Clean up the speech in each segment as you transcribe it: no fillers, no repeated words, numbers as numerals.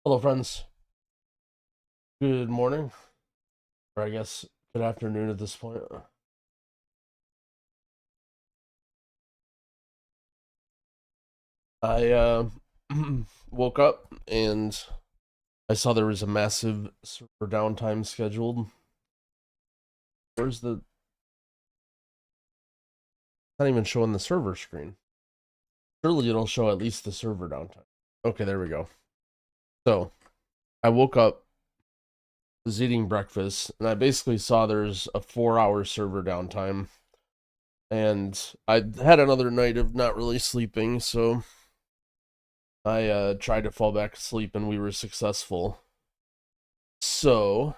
Hello, friends. Good morning, or I guess good afternoon at this point. I woke up and I saw there was a massive server downtime scheduled. Where's the? Not even showing the server screen. Surely it'll show at least the server downtime. Okay, there we go. So I woke up, was eating breakfast, and I basically saw there's a 4-hour server downtime. And I had another night of not really sleeping, so I tried to fall back asleep and we were successful. So,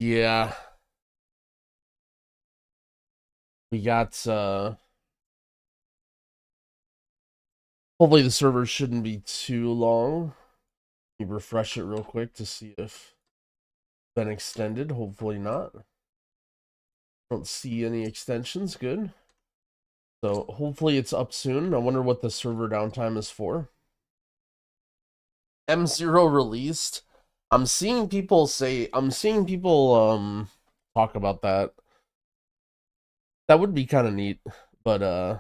yeah, we got hopefully the server shouldn't be too long. Let me refresh it real quick to see if it's been extended. Hopefully not. Don't see any extensions. Good. So hopefully it's up soon. I wonder what the server downtime is for. M0 released. I'm seeing people talk about that. That would be kind of neat, but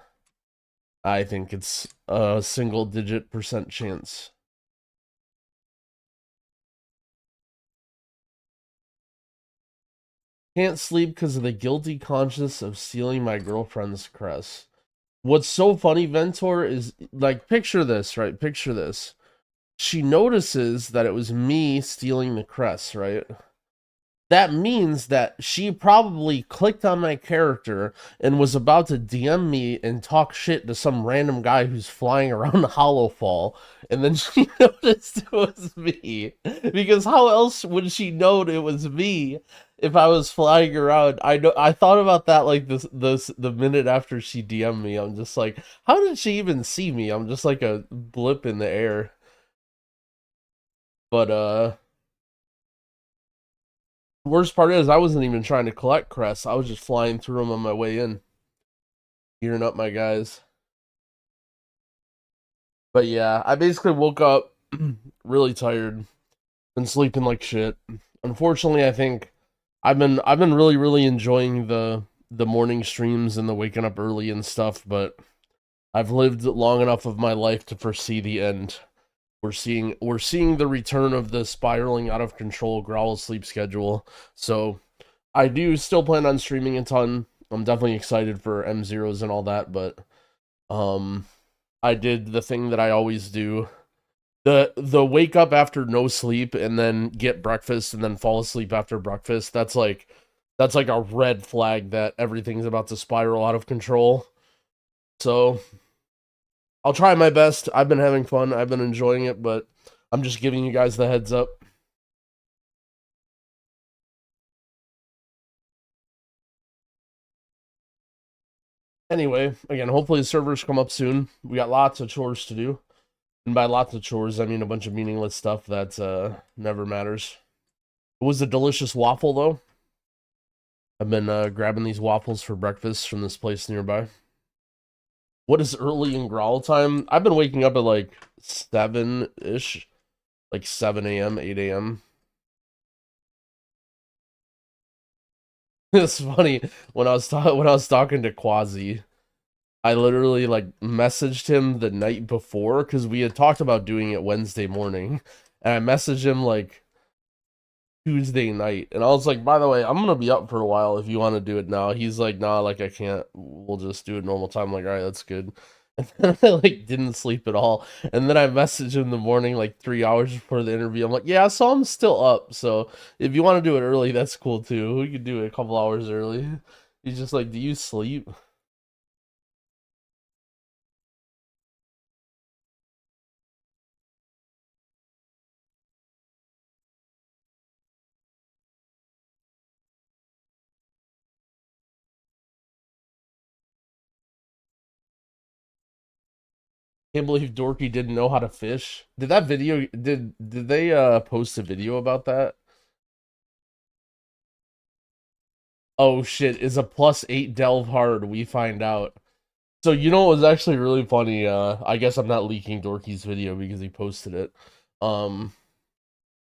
I think it's a single digit % chance. Can't sleep because of the guilty conscience of stealing my girlfriend's crest. What's so funny, Ventor, is like, picture this, right? Picture this. She notices that it was me stealing the crest, right? That means that she probably clicked on my character and was about to DM me and talk shit to some random guy who's flying around Hollowfall, and then she noticed it was me. Because how else would she know it was me if I was flying around? I thought about that like the minute after she DM'd me. I'm just like, how did she even see me? I'm just like a blip in the air. But worst part is I wasn't even trying to collect crests. I was just flying through them on my way in, gearing up my guys. But yeah, I basically woke up really tired, been sleeping like shit. Unfortunately, I think I've been really enjoying the morning streams and the waking up early and stuff, but I've lived long enough of my life to foresee the end. We're seeing the return of the spiraling out of control growl sleep schedule. So I do still plan on streaming a ton. I'm definitely excited for M0s and all that, but um I did the thing that I always do. The wake up after no sleep and then get breakfast and then fall asleep after breakfast. That's like a red flag that everything's about to spiral out of control. So I'll try my best. I've been having fun. I've been enjoying it, but I'm just giving you guys the heads up. Anyway, again, hopefully the servers come up soon. We got lots of chores to do. And by lots of chores, I mean a bunch of meaningless stuff that never matters. It was a delicious waffle, though. I've been grabbing these waffles for breakfast from this place nearby. What is early in growl time? I've been waking up at like 7-ish, like 7 a.m., 8 a.m. It's funny when I was talking to Quasi, I literally like messaged him the night before because we had talked about doing it Wednesday morning, and I messaged him like Tuesday night, and I was like, by the way, I'm gonna be up for a while if you want to do it now. He's like, nah, like I can't. We'll just do it normal time. I'm like, all right, that's good. And then I like didn't sleep at all, and then I messaged him in the morning like 3 hours before the interview. I'm like, yeah, so I'm still up. So if you want to do it early, that's cool too. We could do it a couple hours early. He's just like, do you sleep? Can't believe Dorky didn't know how to fish. Did that video did they post a video about that? Oh shit, is a +8 delve hard, we find out. So you know it was actually really funny. I guess I'm not leaking Dorky's video because he posted it. Um,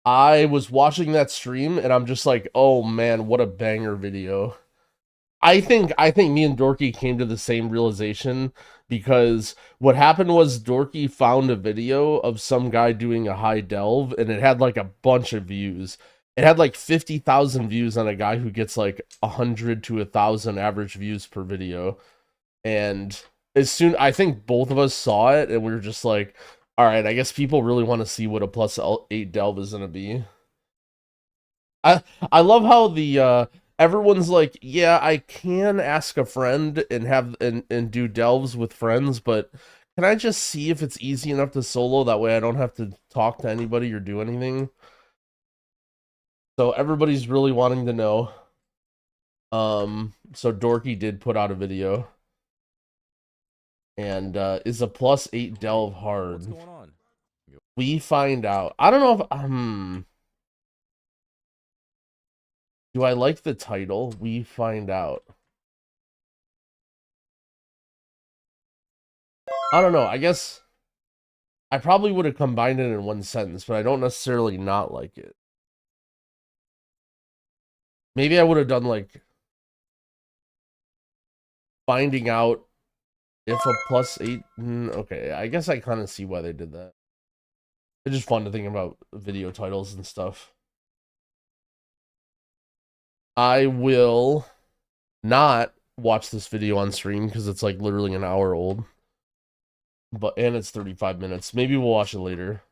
I was watching that stream and I'm just like, oh man, what a banger video. I think me and Dorky came to the same realization because what happened was Dorky found a video of some guy doing a high delve and it had like a bunch of views. It had like 50,000 views on a guy who gets like 100 to 1,000 average views per video. And as soon I think both of us saw it and we were just like, all right, I guess people really want to see what a +8 delve is gonna be. I I love how the everyone's like, yeah, I can ask a friend and have and do delves with friends, but can I just see if it's easy enough to solo? That way I don't have to talk to anybody or do anything. So everybody's really wanting to know. So Dorky did put out a video. And is a +8 delve hard? What's going on? We find out. I don't know if do I like the title? We find out. I don't know. I guess I probably would have combined it in one sentence, but I don't necessarily not like it. Maybe I would have done like finding out if a +8. Okay, I guess I kind of see why they did that. It's just fun to think about video titles and stuff. I will not watch this video on stream because it's like literally an hour old. And it's 35 minutes. Maybe we'll watch it later.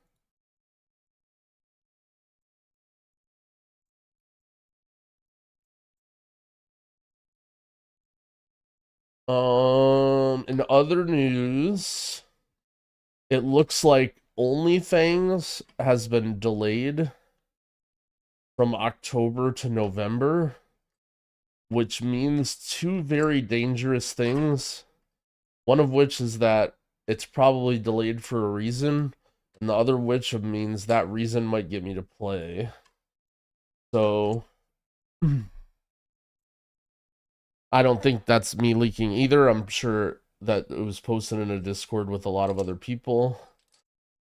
In other news, it looks like OnlyFans has been delayed from October to November, which means two very dangerous things. One of which is that it's probably delayed for a reason, and the other which means that reason might get me to play. So I don't think that's me leaking either. I'm sure that it was posted in a Discord with a lot of other people.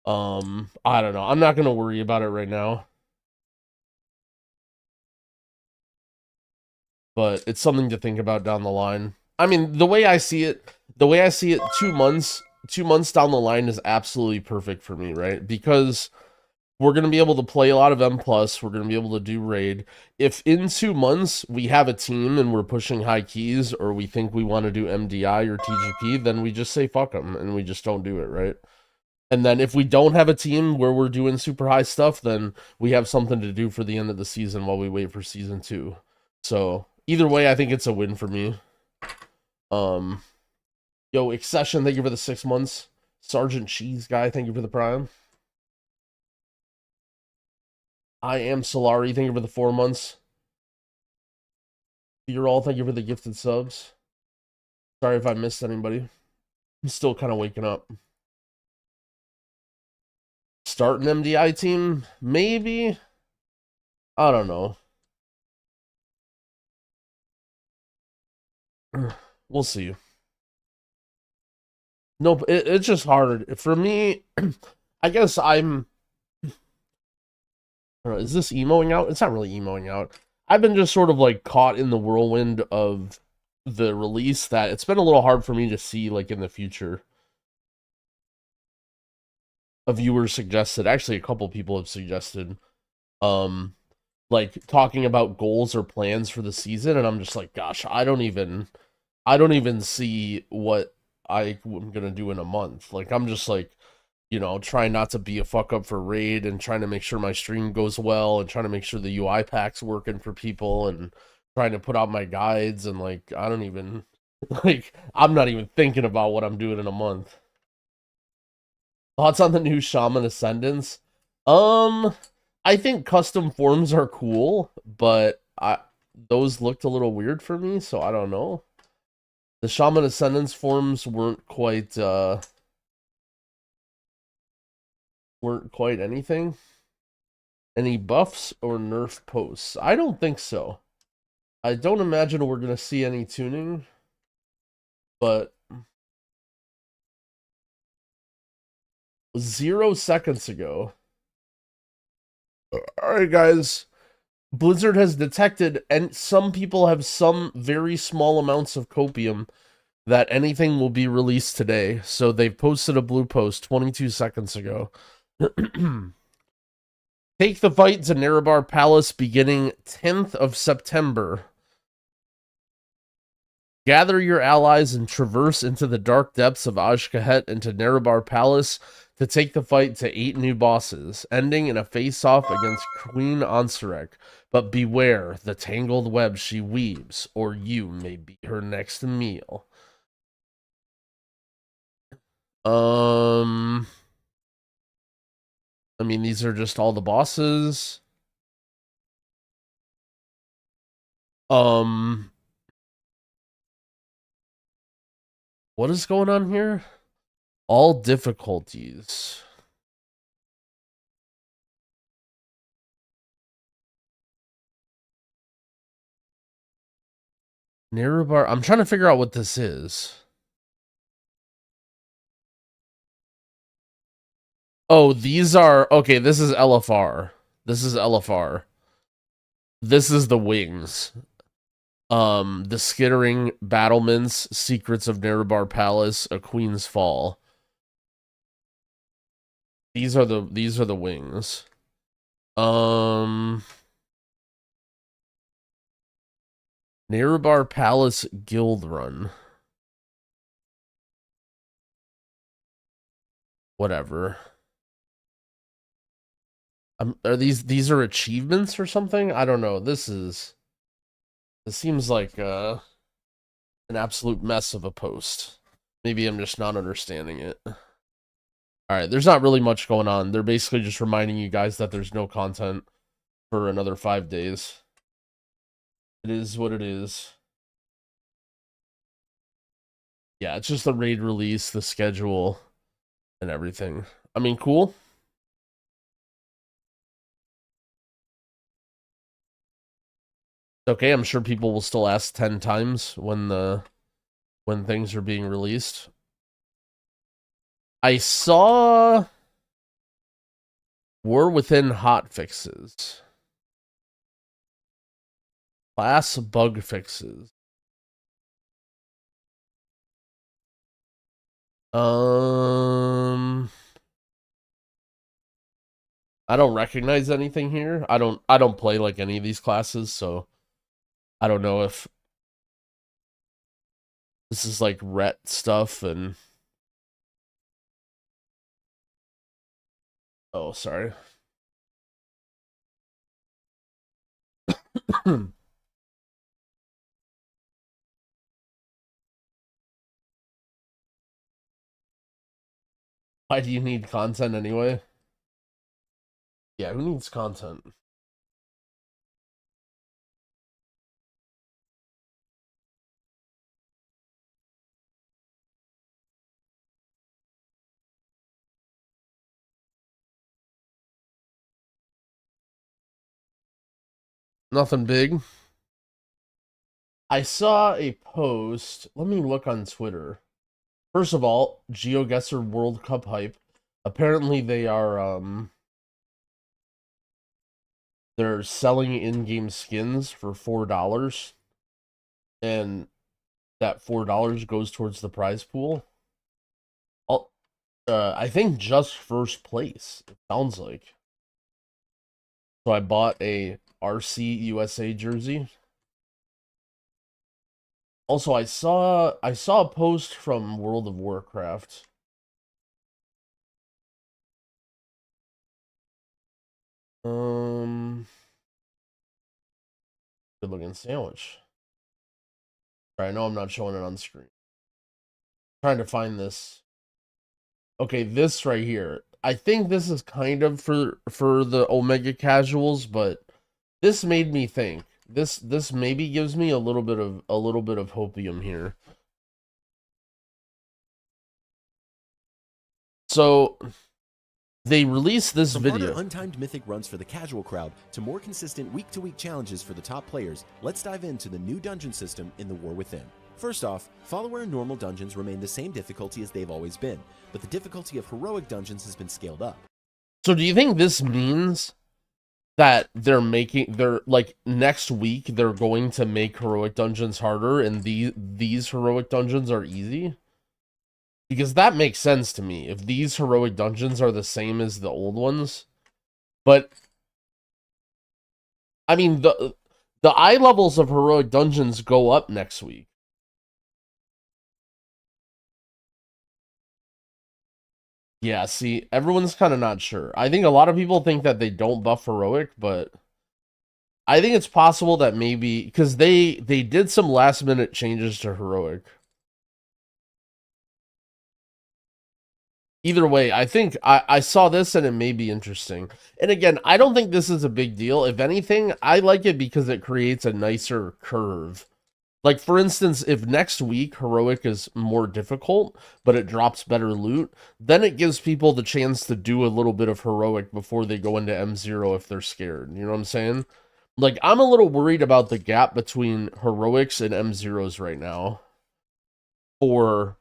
I don't know. I'm not gonna worry about it right now. But it's something to think about down the line. I mean, the way I see it, 2 months down the line is absolutely perfect for me, right? Because we're going to be able to play a lot of M+, we're going to be able to do raid. If in 2 months we have a team and we're pushing high keys, or we think we want to do MDI or TGP, then we just say fuck them and we just don't do it, right? And then if we don't have a team where we're doing super high stuff, then we have something to do for the end of the season while we wait for season 2. So either way, I think it's a win for me. Yo, Accession, thank you for the 6 months. Sergeant Cheese Guy, thank you for the prime. I am Solari, thank you for the 4 months. You're all, thank you for the gifted subs. Sorry if I missed anybody. I'm still kind of waking up. Start an MDI team? Maybe? I don't know. We'll see. Nope, it's just hard. For me, I guess I'm... I don't know, is this emoing out? It's not really emoing out. I've been just sort of like caught in the whirlwind of the release that it's been a little hard for me to see like in the future. A viewer suggested, actually a couple people have suggested, like talking about goals or plans for the season, and I'm just like, gosh, I don't even see what I'm gonna do in a month. Like I'm just like, trying not to be a fuck up for raid and trying to make sure my stream goes well and trying to make sure the UI pack's working for people and trying to put out my guides and like I don't even like I'm not even thinking about what I'm doing in a month. Thoughts on the new Shaman Ascendants? I think custom forms are cool, but those looked a little weird for me, so I don't know. The Shaman Ascendants forms weren't quite anything. Any buffs or nerf posts? I don't think so. I don't imagine we're gonna see any tuning, but 0 seconds ago. Alright, guys. Blizzard has detected, and some people have some very small amounts of copium, that anything will be released today. So they've posted a blue post 22 seconds ago. Take the fight to Nerebar Palace beginning 10th of September. Gather your allies and traverse into the dark depths of Azj-Kahet into Nerebar Palace to take the fight to 8 new bosses, ending in a face-off against Queen Ansurek. But beware the tangled web she weaves, or you may be her next meal. I mean, these are just all the bosses. What is going on here? All difficulties. Nerebar. I'm trying to figure out what this is. Oh, these are... Okay, this is LFR. This is LFR. This is the wings. The Skittering, Battlements, Secrets of Nerebar Palace, A Queen's Fall. These are the wings. Nerebar Palace Guild Run. Whatever. Are these are achievements or something? I don't know. This seems like an absolute mess of a post. Maybe I'm just not understanding it. Alright, there's not really much going on. They're basically just reminding you guys that there's no content for another 5 days. It is what it is. Yeah, it's just the raid release, the schedule, and everything. I mean, cool. Okay, I'm sure people will still ask 10 times when things are being released. I saw War Within hotfixes. Class bug fixes. I don't recognize anything here. I don't play like any of these classes, so I don't know if this is like ret stuff and... Oh, sorry. Why do you need content anyway? Yeah, who needs content? Nothing big. I saw a post. Let me look on Twitter. First of all, GeoGuessr World Cup hype. Apparently they are they're selling in-game skins for $4. And that $4 goes towards the prize pool. I think just first place, it sounds like. So I bought a RC USA jersey. Also, I saw a post from World of Warcraft. Good looking sandwich. I know I'm not showing it on screen. Trying to find this. Okay, this right here. I think this is kind of for the Omega casuals, but this made me think. This maybe gives me a little bit of hopium here. So they released this video. From untimed mythic runs for the casual crowd to more consistent week-to-week challenges for the top players, let's dive into the new dungeon system in the War Within. First off, follower and normal dungeons remain the same difficulty as they've always been, but the difficulty of heroic dungeons has been scaled up. So do you think this means that they're like next week they're going to make heroic dungeons harder and these heroic dungeons are easy? Because that makes sense to me if these heroic dungeons are the same as the old ones. But I mean the eye levels of heroic dungeons go up next week. Yeah, see, everyone's kind of not sure. I think a lot of people think that they don't buff heroic, but I think it's possible that maybe because they did some last minute changes to heroic. Either way, I think I saw this and it may be interesting. And again, I don't think this is a big deal. If anything, I like it because it creates a nicer curve. Like, for instance, if next week Heroic is more difficult, but it drops better loot, then it gives people the chance to do a little bit of Heroic before they go into M0 if they're scared. You know what I'm saying? Like, I'm a little worried about the gap between Heroics and M0s right now for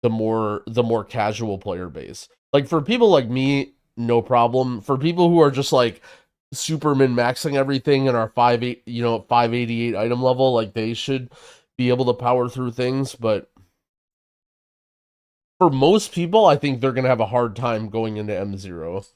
the more casual player base. Like, for people like me, no problem. For people who are just, like, super min-maxing everything and are 588 item level, like they should be able to power through things, but for most people, I think they're gonna have a hard time going into M0.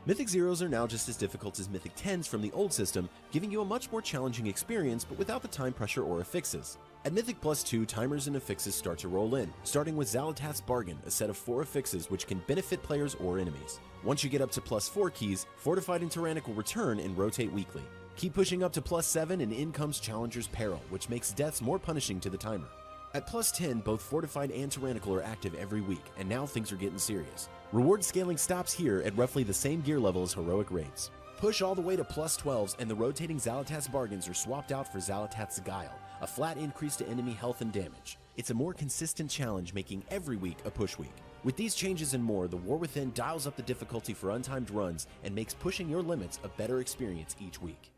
Mythic Zeros are now just as difficult as Mythic 10s from the old system, giving you a much more challenging experience but without the time pressure or affixes. At Mythic Plus 2, timers and affixes start to roll in, starting with Xal'atath's Bargain, a set of 4 affixes which can benefit players or enemies. Once you get up to plus 4 keys, Fortified and Tyrannic will return and rotate weekly. Keep pushing up to plus 7 and in comes Challenger's Peril, which makes deaths more punishing to the timer. At plus 10, both Fortified and Tyrannical are active every week, and now things are getting serious. Reward scaling stops here at roughly the same gear level as Heroic Raids. Push all the way to plus 12s and the rotating Xal'atath's Bargains are swapped out for Xal'atath's Guile, a flat increase to enemy health and damage. It's a more consistent challenge, making every week a push week. With these changes and more, the War Within dials up the difficulty for untimed runs and makes pushing your limits a better experience each week.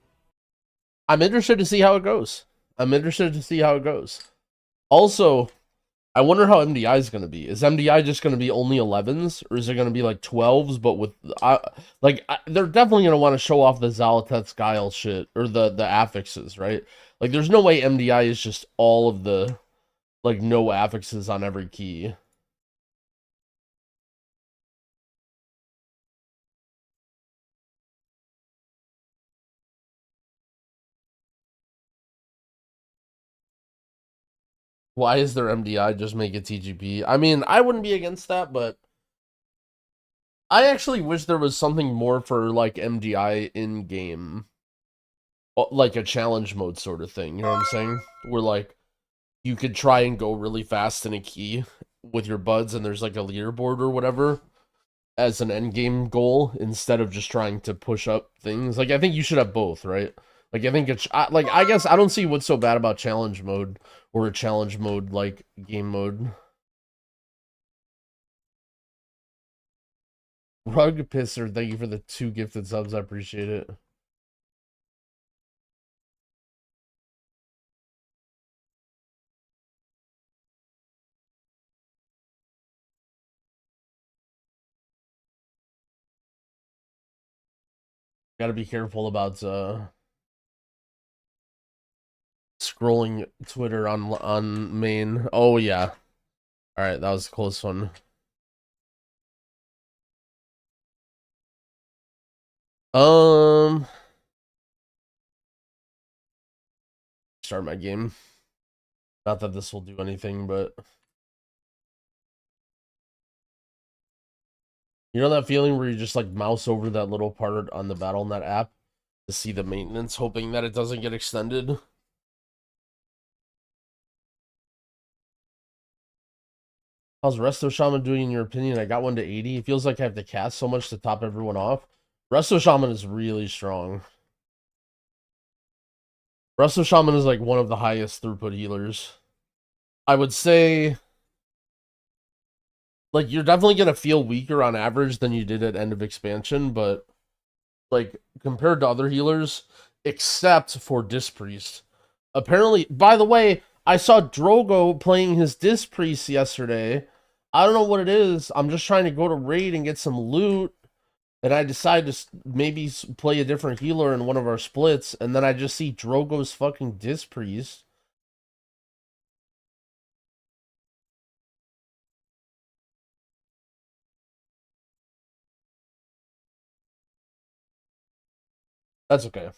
I'm interested to see how it goes. Also, I wonder how MDI is going to be. Is MDI just going to be only 11s, or is it going to be like 12s, but with they're definitely going to want to show off the Xal'atath's Guile shit, or the affixes, right? Like, there's no way MDI is just all of the, like, no affixes on every key. Why is there MDI? Just make it TGP. I mean, I wouldn't be against that, but I actually wish there was something more for, like, MDI in-game. Like a challenge mode sort of thing, you know what I'm saying? Where, like, you could try and go really fast in a key with your buds, and there's, like, a leaderboard or whatever as an endgame goal, instead of just trying to push up things. Like, I think you should have both, right? Like, I think it's, like, I guess I don't see what's so bad about challenge mode, or a challenge mode, like, game mode. Rug Pisser, thank you for the 2 gifted subs, I appreciate it. Gotta be careful about, scrolling Twitter on main. Oh, yeah. Alright, that was a close one. Start my game. Not that this will do anything, but you know that feeling where you just, like, mouse over that little part on the BattleNet app to see the maintenance, hoping that it doesn't get extended? How's Resto Shaman doing in your opinion? I got one to 80. It feels like I have to cast so much to top everyone off. Resto Shaman is really strong. Resto Shaman is, like, one of the highest throughput healers. I would say, like, you're definitely going to feel weaker on average than you did at end of expansion, but, like, compared to other healers, except for Disc Priest. Apparently, by the way, I saw Drogo playing his Disc Priest yesterday. I don't know what it is. I'm just trying to go to raid and get some loot. And I decide to maybe play a different healer in one of our splits. And then I just see Drogo's fucking Disc Priest. That's okay.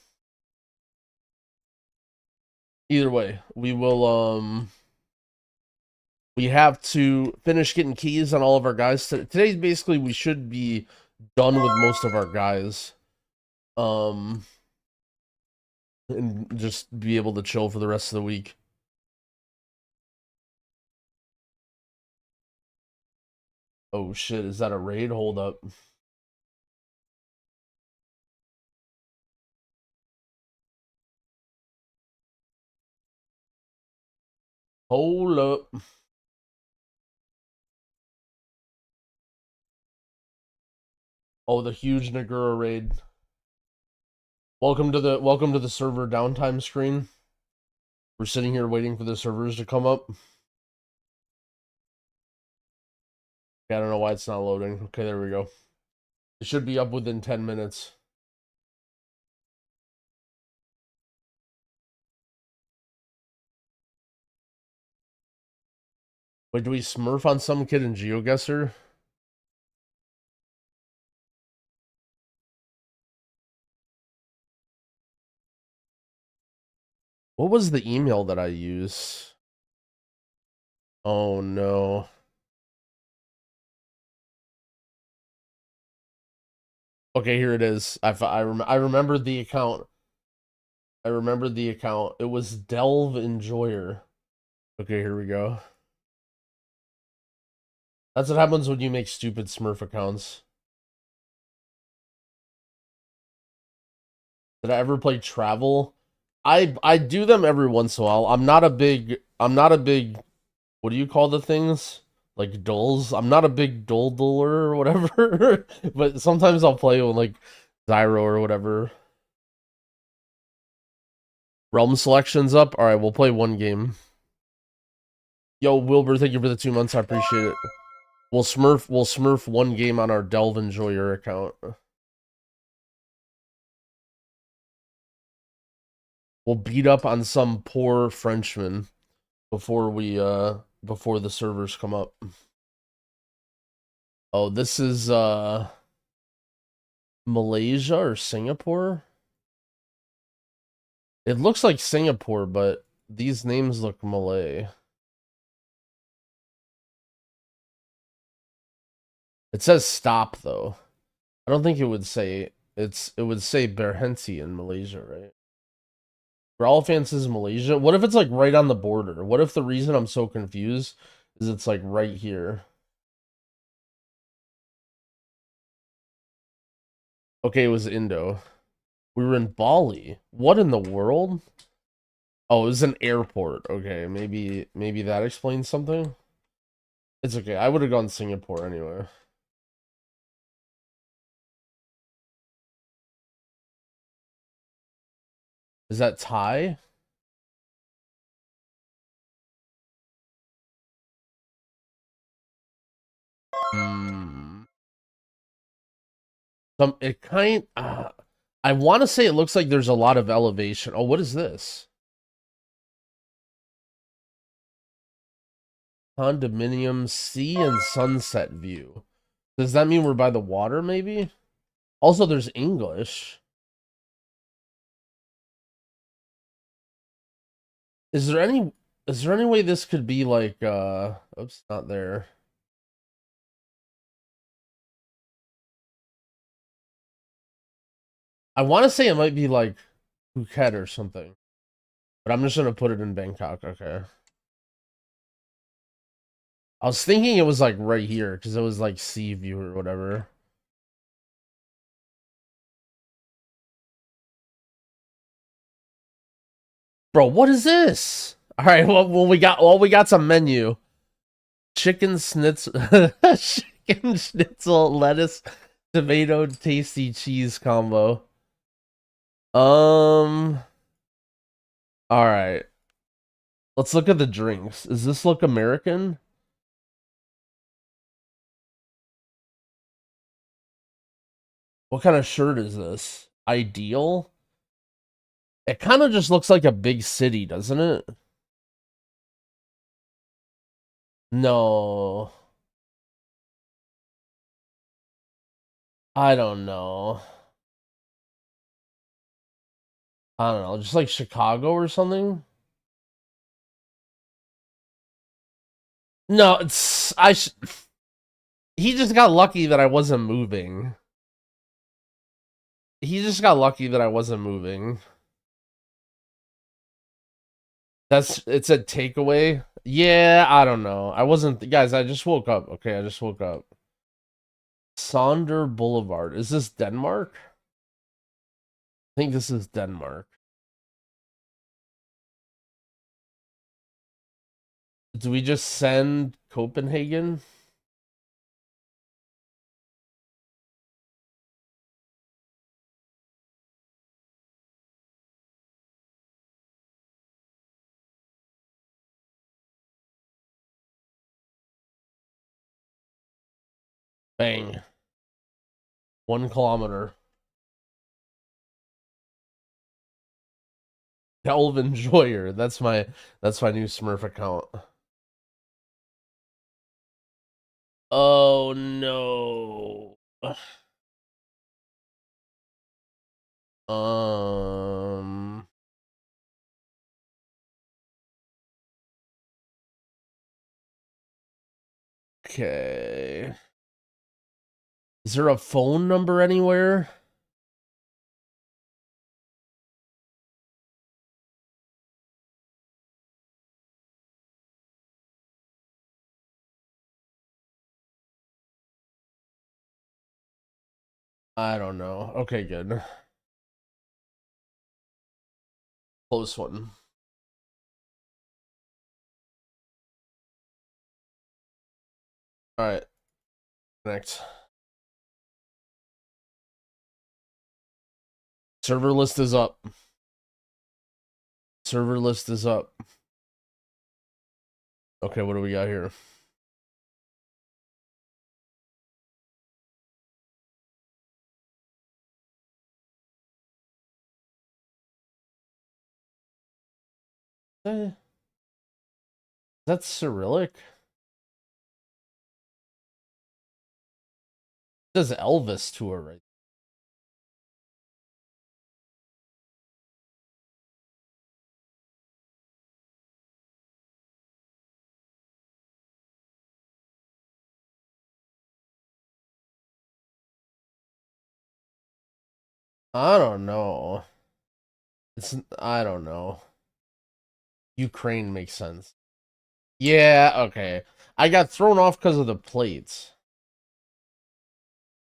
Either way, we will, we have to finish getting keys on all of our guys. Today, basically, we should be done with most of our guys. And just be able to chill for the rest of the week. Oh shit, is that a raid? Hold up. Hold up. Oh, the huge Nagura raid. Welcome to the server downtime screen. We're sitting here waiting for the servers to come up. I don't know why it's not loading. Okay, there we go. It should be up within 10 minutes. Wait, do we smurf on some kid in GeoGuessr? What was the email that I used? Oh no. Okay, here it is. I remember the account. I remember the account. It was Delve Enjoyer. Okay, here we go. That's what happens when you make stupid Smurf accounts. Did I ever play Travel? I do them every once in a while. I'm not a big what do you call the things? Like dulls? I'm not a big duller or whatever. But sometimes I'll play with like Zyro or whatever. Realm selection's up. Alright, we'll play one game. Yo, Wilbur, thank you for the 2 months. I appreciate it. We'll smurf one game on our Delve Enjoyer account. We'll beat up on some poor Frenchman before before the servers come up. Oh, this is Malaysia or Singapore? It looks like Singapore, but these names look Malay. It says stop though. I don't think it would say it would say Berhenti in Malaysia, right? Brawl fans is Malaysia. What if it's like right on the border? What if the reason I'm so confused is it's like right here? Okay, it was Indo. We were in Bali. What in the world? Oh, it was an airport. Okay, maybe that explains something. It's okay. I would have gone Singapore anyway. Is that Thai? Hmm. It kind. I want to say it looks like there's a lot of elevation. Oh, what is this? Condominium, sea, and sunset view. Does that mean we're by the water? Maybe. Also, there's English. Is there any way this could be like oops, not there. I want to say it might be like Phuket or something. But I'm just gonna put it in Bangkok, okay. I was thinking it was like right here, because it was like sea view or whatever. Bro, what is this? Alright, well we got some menu. Chicken schnitzel chicken schnitzel, lettuce, tomato, tasty cheese combo. All right. Let's look at the drinks. Does this look American? What kind of shirt is this? Ideal? It kind of just looks like a big city, doesn't it? No. I don't know. I don't know. Just like Chicago or something? No, it's he just got lucky that I wasn't moving. He just got lucky that I wasn't moving. It's a takeaway. Yeah, I don't know. I wasn't, guys, I just woke up. Okay, I just woke up. Sonder Boulevard. Is this Denmark? I think this is Denmark. Do we just send Copenhagen? Bang. 1 kilometer. Delve Enjoyer. That's my new Smurf account. Oh no. Um okay. Is there a phone number anywhere? I don't know. Okay, good. Close one. All right. Connect. Server list is up. Server list is up. Okay, what do we got here? That's Cyrillic. It says Elvis tour right. I don't know. I don't know. Ukraine makes sense. Yeah, okay. I got thrown off because of the plates.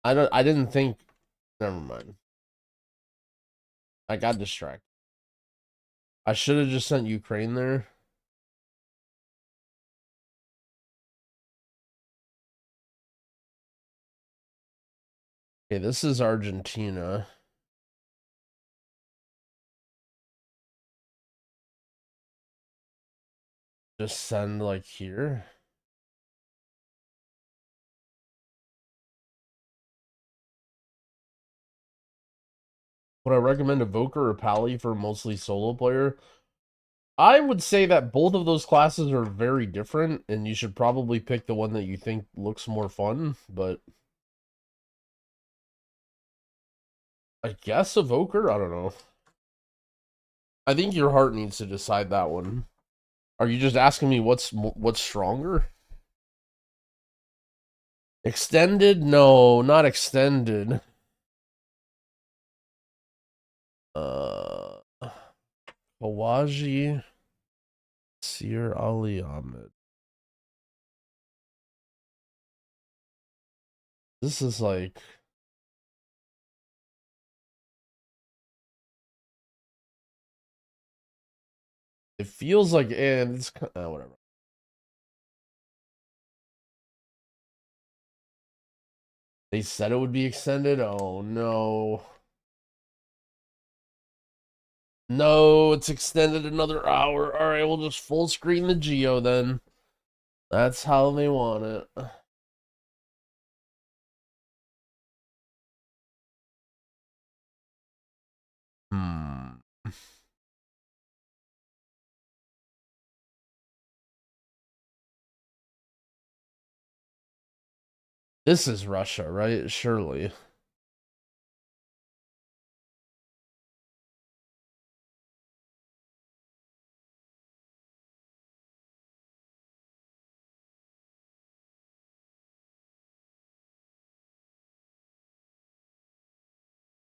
I didn't think, never mind. I got distracted. I should have just sent Ukraine there. Okay, this is Argentina. Just send like here. Would I recommend evoker or pally for mostly solo player? I would say that both of those classes are very different, and you should probably pick the one that you think looks more fun, but I guess evoker? I don't know. I think your heart needs to decide that one. Are you just asking me what's stronger? Extended? No, not extended. Uh, Kawaji, Sir Ali Ahmed. This is like it feels like and it's whatever. They said it would be extended. Oh no. No, it's extended another hour. All right, we'll just full screen the Geo then. That's how they want it. Hmm. This is Russia, right? Surely.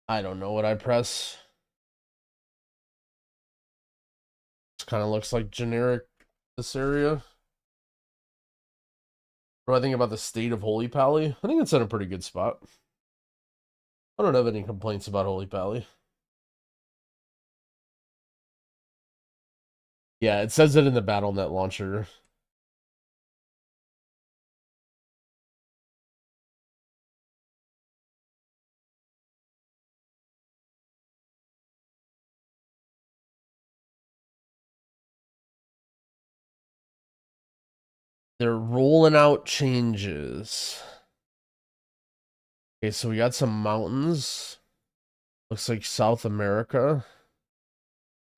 I don't know what I press. This kind of looks like generic this area. What do I think about the state of Holy Pally? I think it's in a pretty good spot. I don't have any complaints about Holy Pally. Yeah, it says it in the BattleNet launcher. They're rolling out changes. Okay, so we got some mountains. Looks like South America.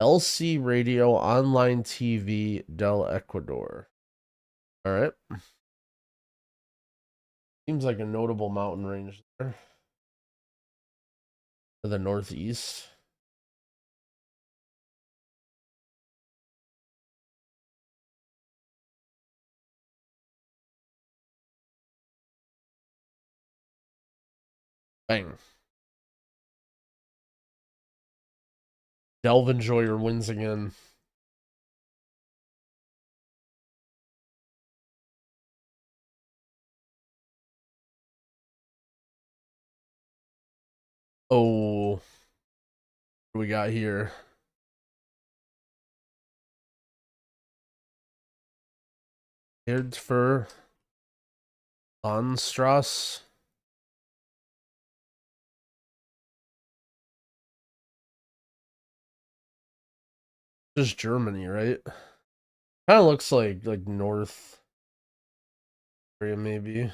LC Radio, online TV, Del Ecuador. All right. Seems like a notable mountain range there. To the northeast. Bang. Delve Enjoyer wins again. Oh, what do we got here? Here's for Anstrass. Just Germany, right? Kind of looks like north area maybe.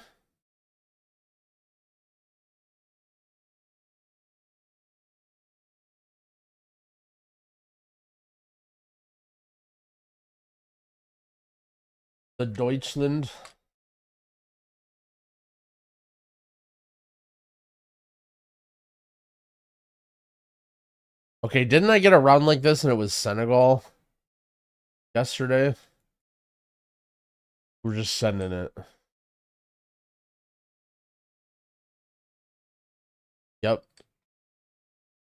The Deutschland. Okay, didn't I get a round like this and it was Senegal yesterday? We're just sending it. Yep.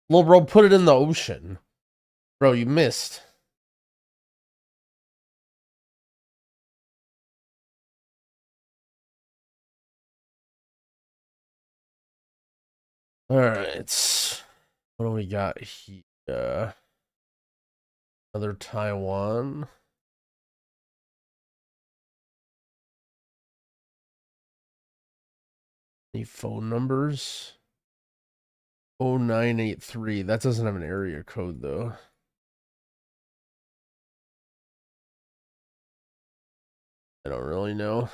Well, bro, put it in the ocean. Bro, you missed. All right. What do we got here? Another Taiwan. Any phone numbers? 0983. That doesn't have an area code though. I don't really know.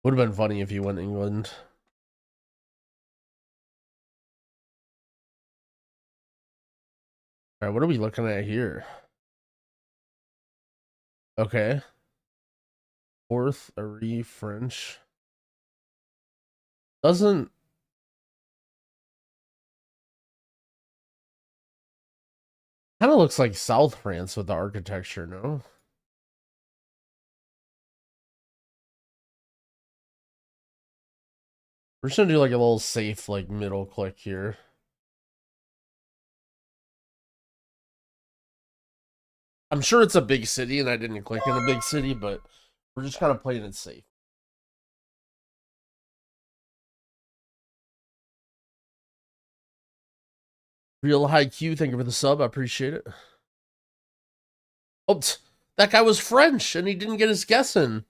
Would have been funny if you went England. All right, what are we looking at here? Okay. Fourth, Ari, French. Doesn't. Kind of looks like South France with the architecture, no? We're just gonna do like a little safe, like middle click here. I'm sure it's a big city and I didn't click in a big city, but We're just kind of playing it safe. Real high Q, thank you for the sub. I appreciate it. Oh, that guy was French and he didn't get his guess in.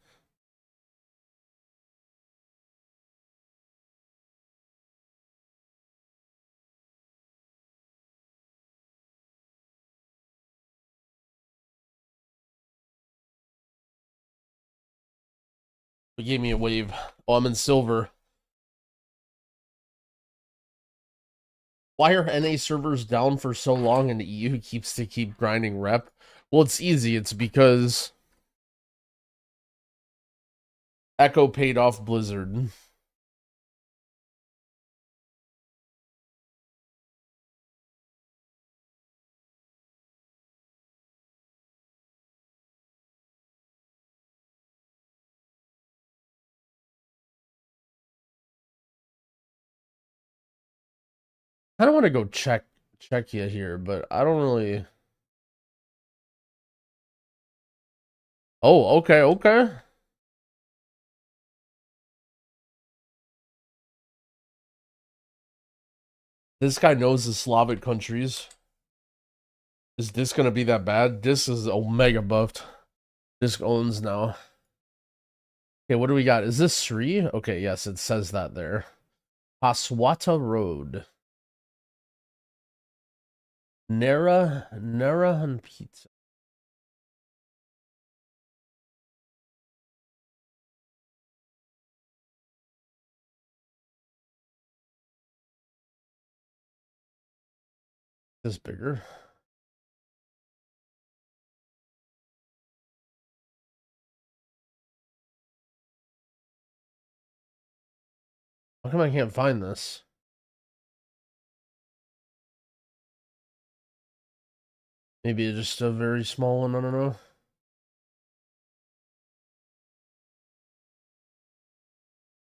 He gave me a wave. Oh, I'm in silver. Why are NA servers down for so long and the EU keeps to keep grinding rep? Well, it's easy. It's because Echo paid off Blizzard. I don't want to go check you here, but I don't really. Oh, okay, okay. This guy knows the Slavic countries. Is this gonna be that bad? This is Omega buffed. Disc owns now. Okay, what do we got? Is this Sri? Okay, yes, it says that there. Paswata Road. Nara and Pizza. Is bigger. How come I can't find this? Maybe it's just a very small one, I don't know.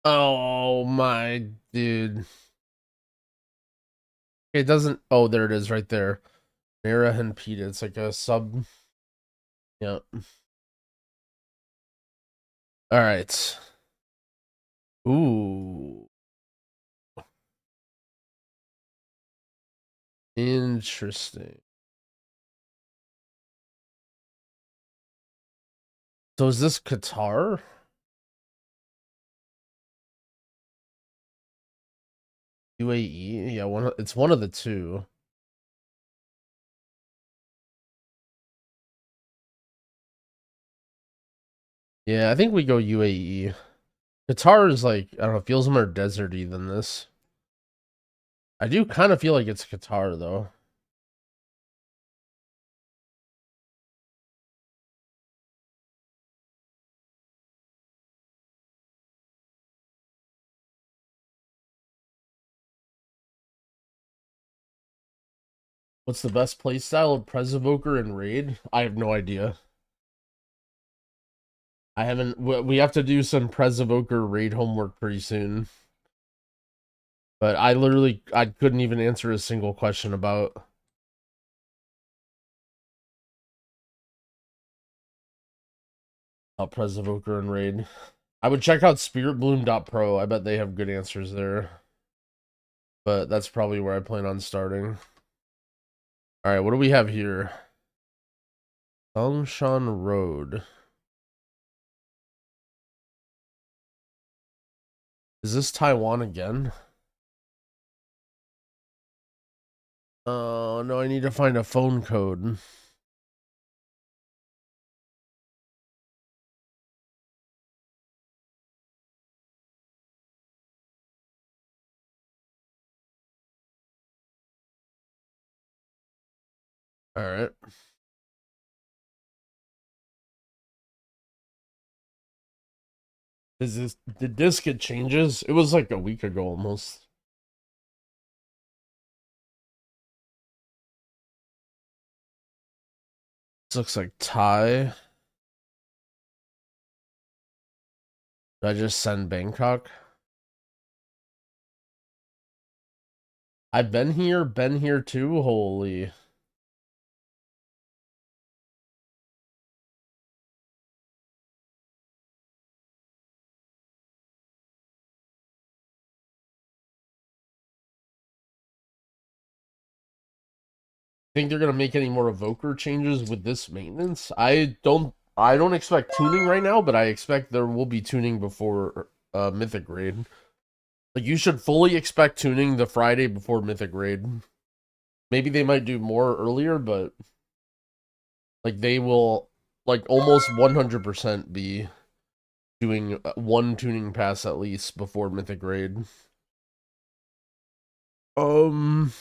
Oh my dude. It doesn't oh there it is right there. Nara and Pita. It's like a sub. Yeah. Alright. Ooh. Interesting. So is this Qatar? UAE? Yeah, it's one of the two. Yeah, I think we go UAE. Qatar is like, I don't know, feels more deserty than this. I do kind of feel like it's Qatar though. What's the best playstyle of Prez Evoker and Raid? I have no idea. I haven't. We have to do some Prez Evoker Raid homework pretty soon. But I couldn't even answer a single question about Prez Evoker and Raid. I would check out spiritbloom.pro. I bet they have good answers there. But that's probably where I plan on starting. Alright, what do we have here? Songshan Road. Is this Taiwan again? Oh, no, I need to find a phone code. Alright. Did this get changes? It was like a week ago almost. This looks like Thai. Did I just send Bangkok? I've been here too. Holy. think they're gonna make any more evoker changes with this maintenance. I don't expect tuning right now, but I expect there will be tuning before Mythic Raid. Like you should fully expect tuning the Friday before Mythic Raid. Maybe they might do more earlier, but like they will like almost 100% be doing one tuning pass at least before Mythic Raid. Um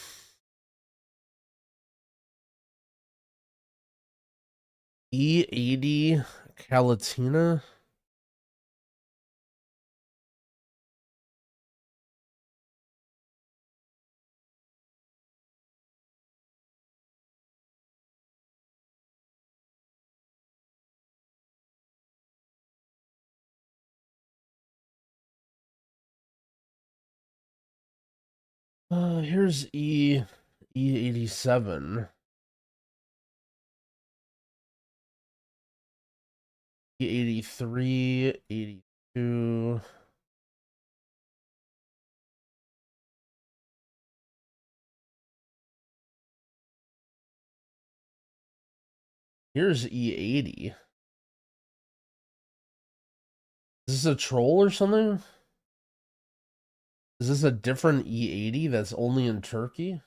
E80 Calatina. Here's E87. E83, 82. Here's E80. Is this a troll or something? Is this a different E80 that's only in Turkey?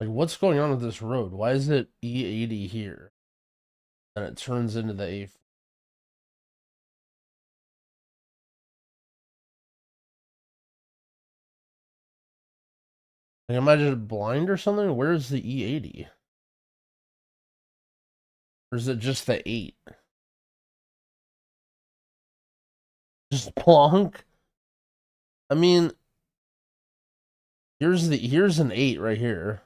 Like, what's going on with this road? Why is it E80 here? And it turns into the A. Like, am I just blind or something? Where's the E80? Or is it just the 8? Just plonk? I mean, here's an 8 right here.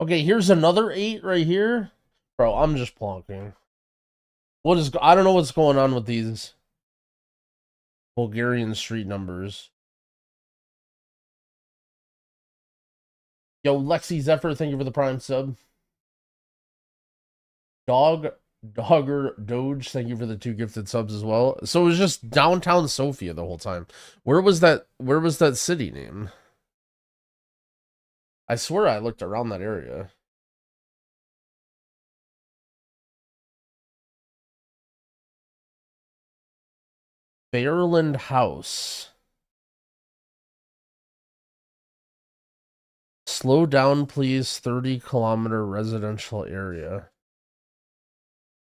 Okay, here's another 8 right here. Bro, I'm just plonking. I don't know what's going on with these Bulgarian street numbers. Yo, Lexi Zephyr, thank you for the Prime sub. Dogger Doge, thank you for the 2 gifted subs as well. So it was just downtown Sofia the whole time. Where was that city name? I swear I looked around that area. Fairland House. Slow down, please. 30-kilometer residential area.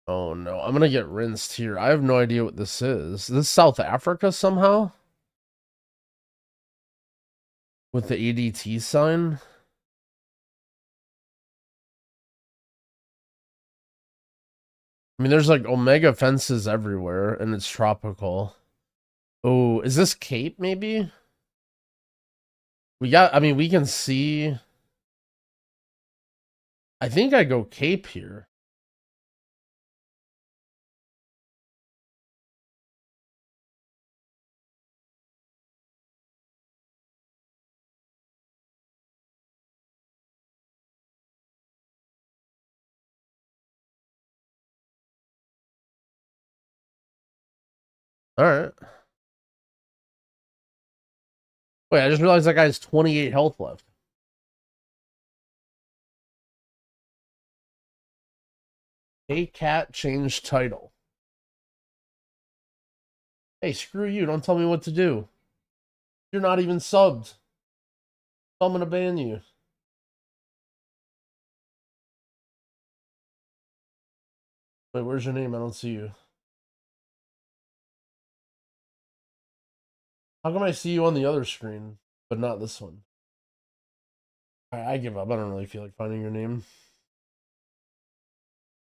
Oh no, I'm gonna get rinsed here. I have no idea what this is. This South Africa somehow? With the ADT sign? I mean, there's like Omega fences everywhere, and it's tropical. Oh, is this Cape maybe? I mean, we can see. I think I go Cape here. All right. Wait, I just realized that guy has 28 health left. Hey, cat, change title. Hey, screw you. Don't tell me what to do. You're not even subbed. I'm gonna ban you. Wait, where's your name? I don't see you. How come I see you on the other screen? but not this one. I give up. I don't really feel like finding your name.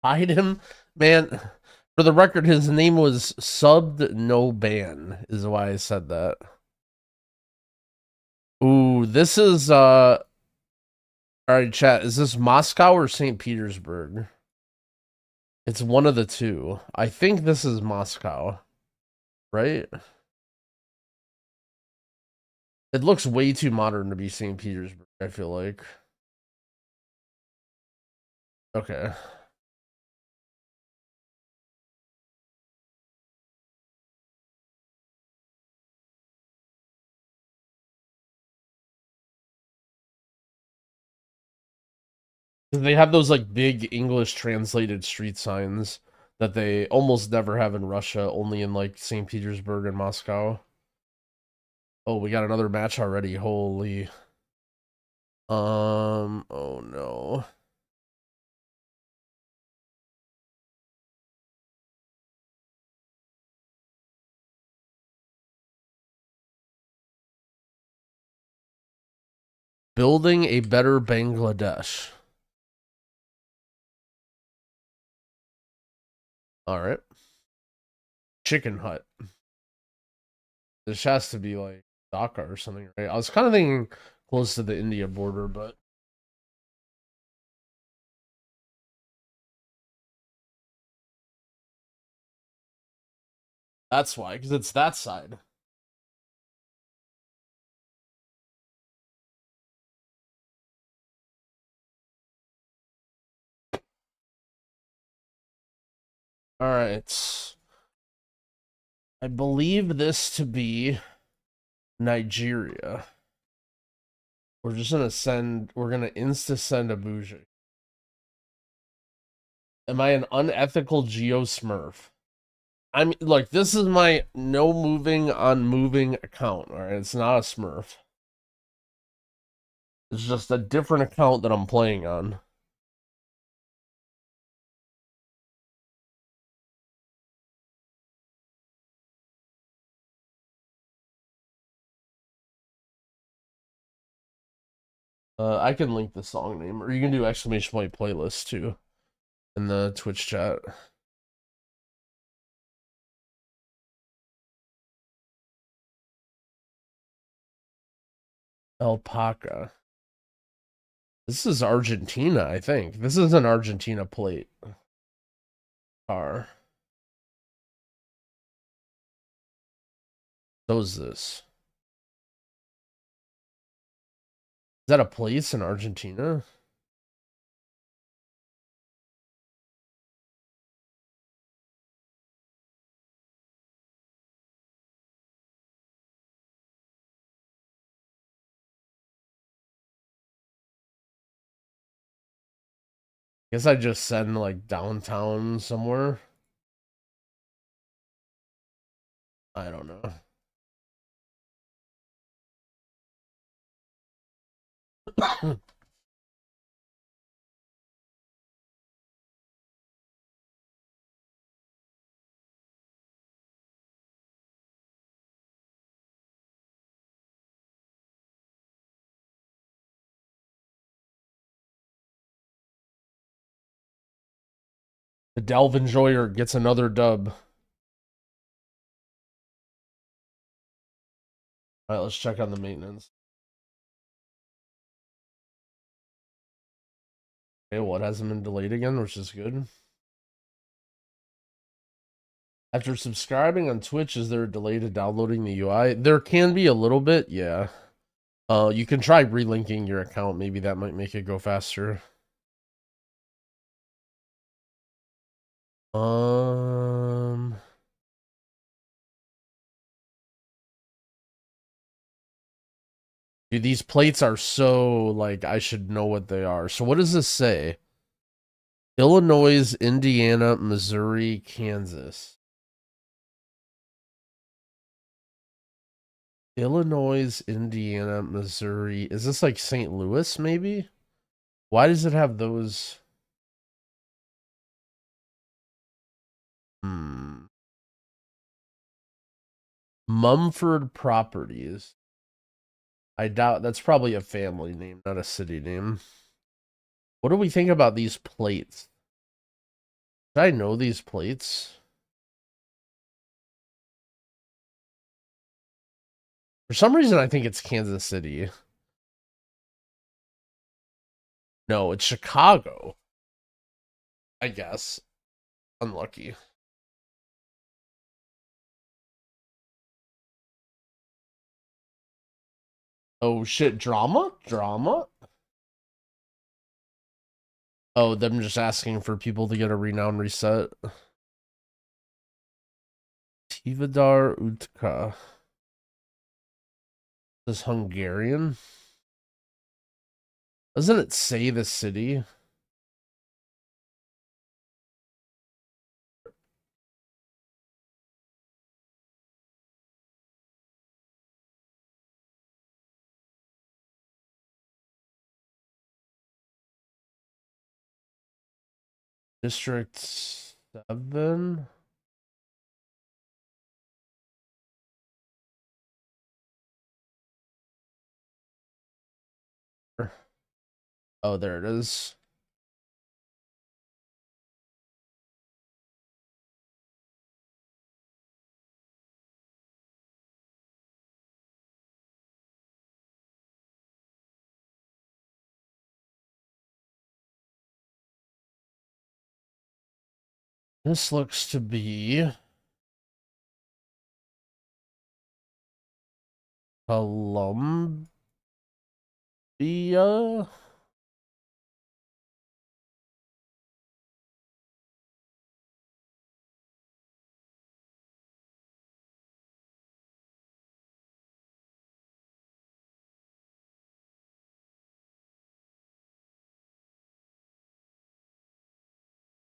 Hide him, man. For the record, his name was subbed no ban. Is why I said that. Ooh, this is all right, chat. Is this Moscow or St. Petersburg? It's one of the two. I think this is Moscow, right? It looks way too modern to be St. Petersburg, I feel like. Okay. They have those like big English translated street signs that they almost never have in Russia, only in like St. Petersburg and Moscow. Oh, we got another match already. Holy. Oh no. Building a better Bangladesh. All right. Chicken Hut. This has to be like Dhaka or something, right? I was kind of thinking close to the India border, but that's why, because it's that side. All right. I believe this to be Nigeria. We're just gonna send. We're gonna insta send a bougie. Am I an unethical geo smurf? I'm like, this is my no moving on moving account. All right, it's not a smurf. It's just a different account that I'm playing on. I can link the song name, or you can do exclamation point playlist too in the Twitch chat. Alpaca. This is Argentina, I think. This is an Argentina plate car. So is this. Is that a place in Argentina? Guess I just send like downtown somewhere. I don't know. The Delve Enjoyer gets another dub. All right, let's check on the maintenance. Okay, well, it hasn't been delayed again, which is good. After subscribing on Twitch, is there a delay to downloading the UI? There can be a little bit, yeah. You can try relinking your account. Maybe that might make it go faster. Um, Dude, these plates are so, like, I should know what they are. So what does this say? Illinois, Indiana, Missouri, Kansas. Illinois, Indiana, Missouri. Is this like St. Louis, maybe? Why does it have those? Mumford Properties. I doubt that's probably a family name, not a city name. What do we think about these plates? Did I know these plates? For some reason, I think it's Kansas City. No, it's Chicago. I guess. Unlucky. Oh shit, drama? Drama? Oh, them just asking for people to get a renown reset. Tivadar Utka. This is Hungarian? Doesn't it say the city? District 7? Oh, there it is. This looks to be Columbia.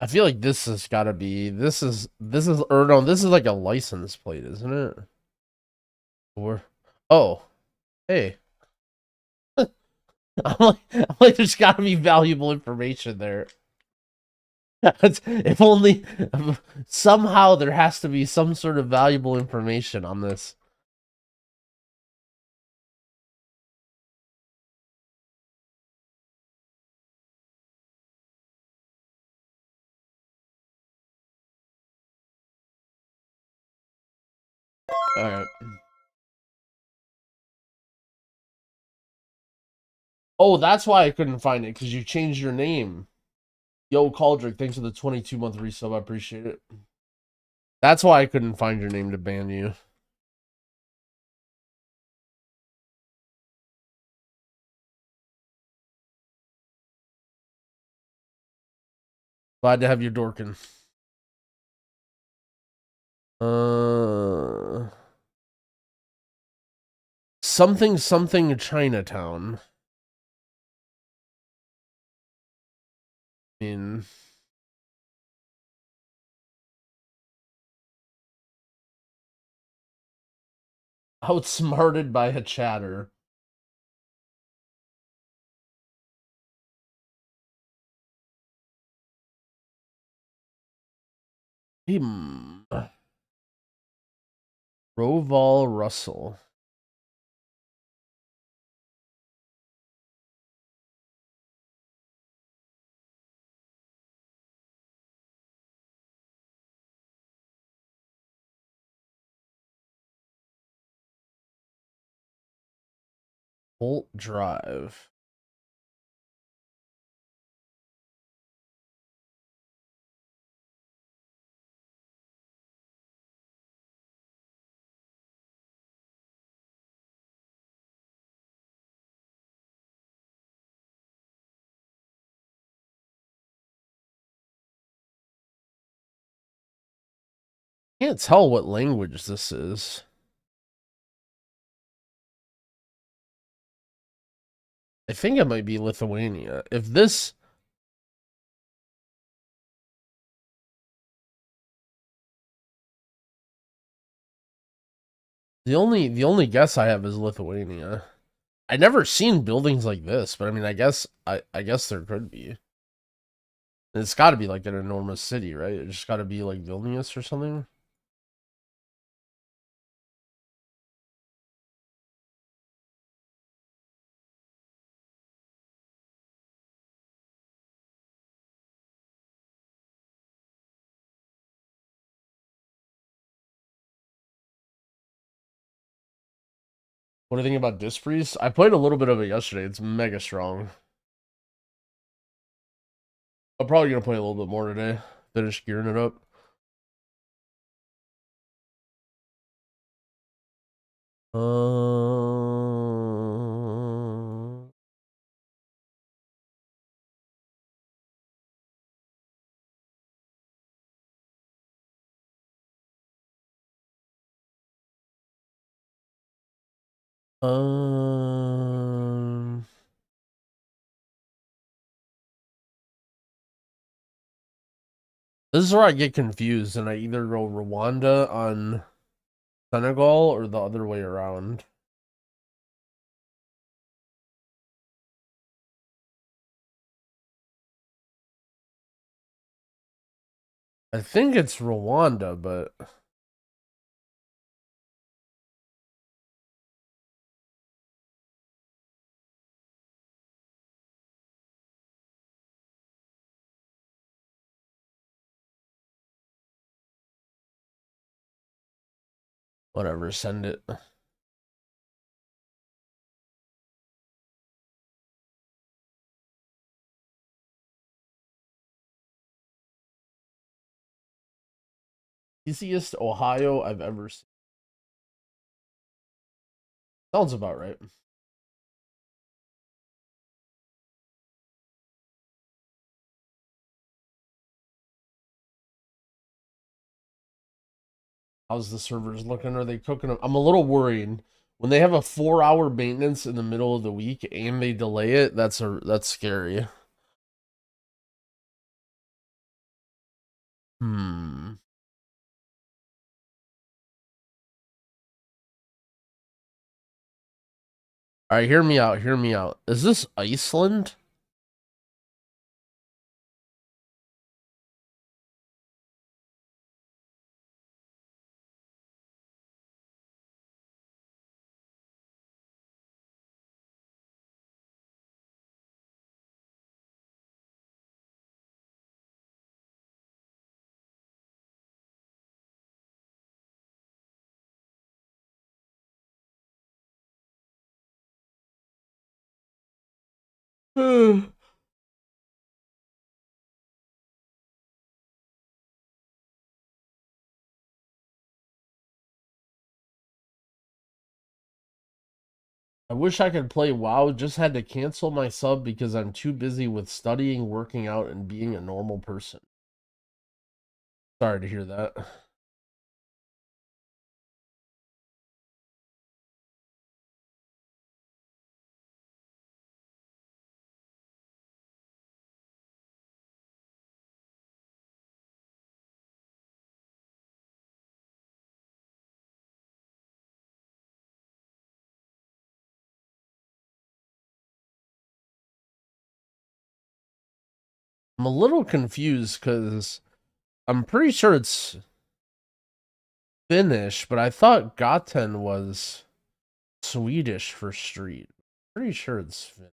I feel like this has got to be or no, this is like a license plate, isn't it? Or oh, hey. I'm like, there's got to be valuable information there. If only somehow there has to be some sort of valuable information on this. All right. Oh, that's why I couldn't find it, because you changed your name. Yo, Caldric, thanks for the 22-month resub. I appreciate it. That's why I couldn't find your name to ban you. Glad to have you, Dorkin. Something Chinatown. I mean, outsmarted by a chatter. Roval Russell. Bolt Drive. Can't tell what language this is. I think it might be Lithuania. If this... The only guess I have is Lithuania. I never seen buildings like this, but I mean, I guess there could be. It's got to be like an enormous city, right? It just got to be like Vilnius or something. What do you think about Disc Priest? I played a little bit of it yesterday. It's mega strong. I'm probably gonna play a little bit more today. Finish gearing it up. Uh, um, this is where I get confused, and I either go Rwanda on Senegal or the other way around. I think it's Rwanda, but whatever, send it. Easiest Ohio I've ever seen. Sounds about right. How's the servers looking? Are they cooking them? I'm a little worried. When they have a 4-hour maintenance in the middle of the week and they delay it, that's scary. Hmm. All right, hear me out. Hear me out. Is this Iceland? I wish I could play WoW. Just had to cancel my sub because I'm too busy with studying, working out, and being a normal person. Sorry to hear that. I'm a little confused because I'm pretty sure it's Finnish, but I thought Gaten was Swedish for street. Pretty sure it's Finnish.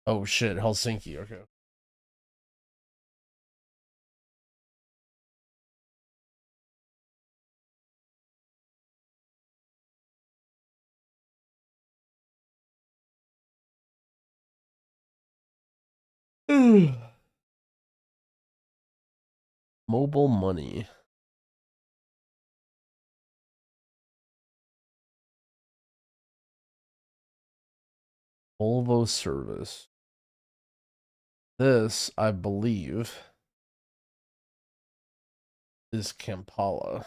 Oh shit, Helsinki. Okay. Mobile money. Volvo service. This, I believe, is Kampala.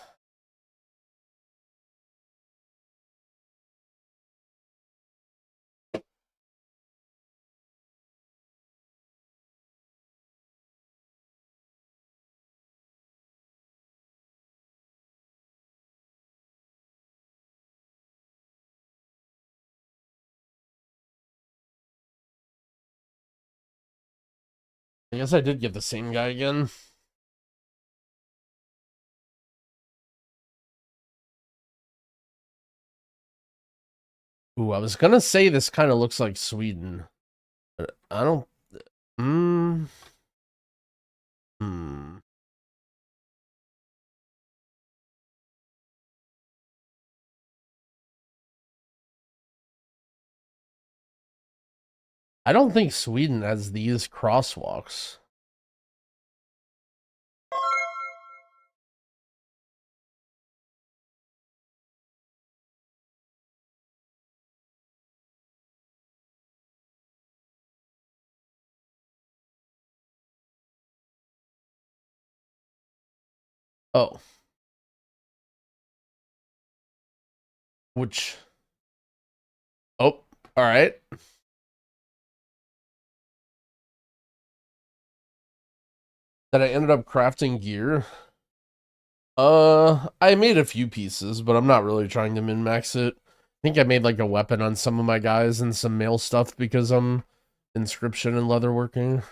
I guess I did get the same guy again. Ooh, I was gonna say this kind of looks like Sweden. But I don't. Hmm. Hmm. I don't think Sweden has these crosswalks. Oh. Which... Oh, alright. That I ended up crafting gear. I made a few pieces, but I'm not really trying to min-max it. I think I made like a weapon on some of my guys and some mail stuff because I'm inscription and leatherworking.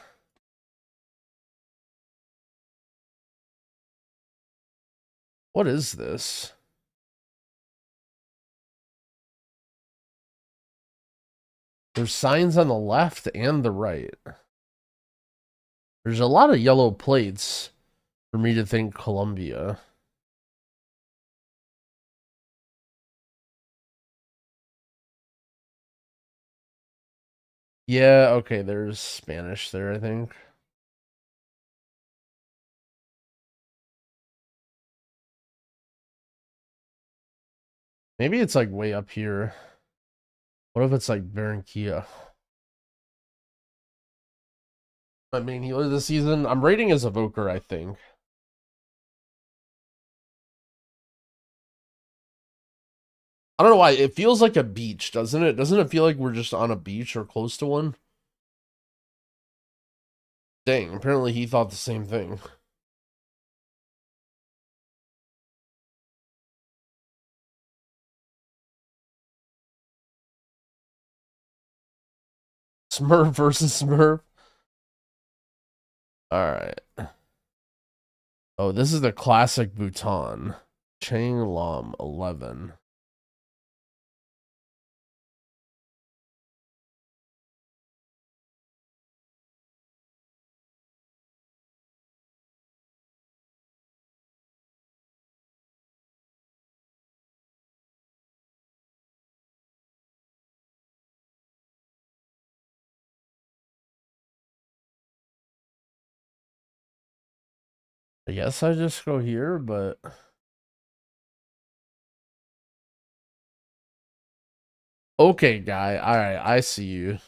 What is this? There's signs on the left and the right. There's a lot of yellow plates for me to think Colombia. Yeah, okay, there's Spanish there, I think. Maybe it's like way up here. What if it's like Barranquilla? My main healer this season, I'm rating as evoker, I think. I don't know why, it feels like a beach, doesn't it? Doesn't it feel like we're just on a beach or close to one? Dang, apparently he thought the same thing. Smurf versus Smurf. Alright. Oh, this is the classic Bhutan. Chang Lam 11. I guess I just go here, but... Okay, guy. Alright, I see you.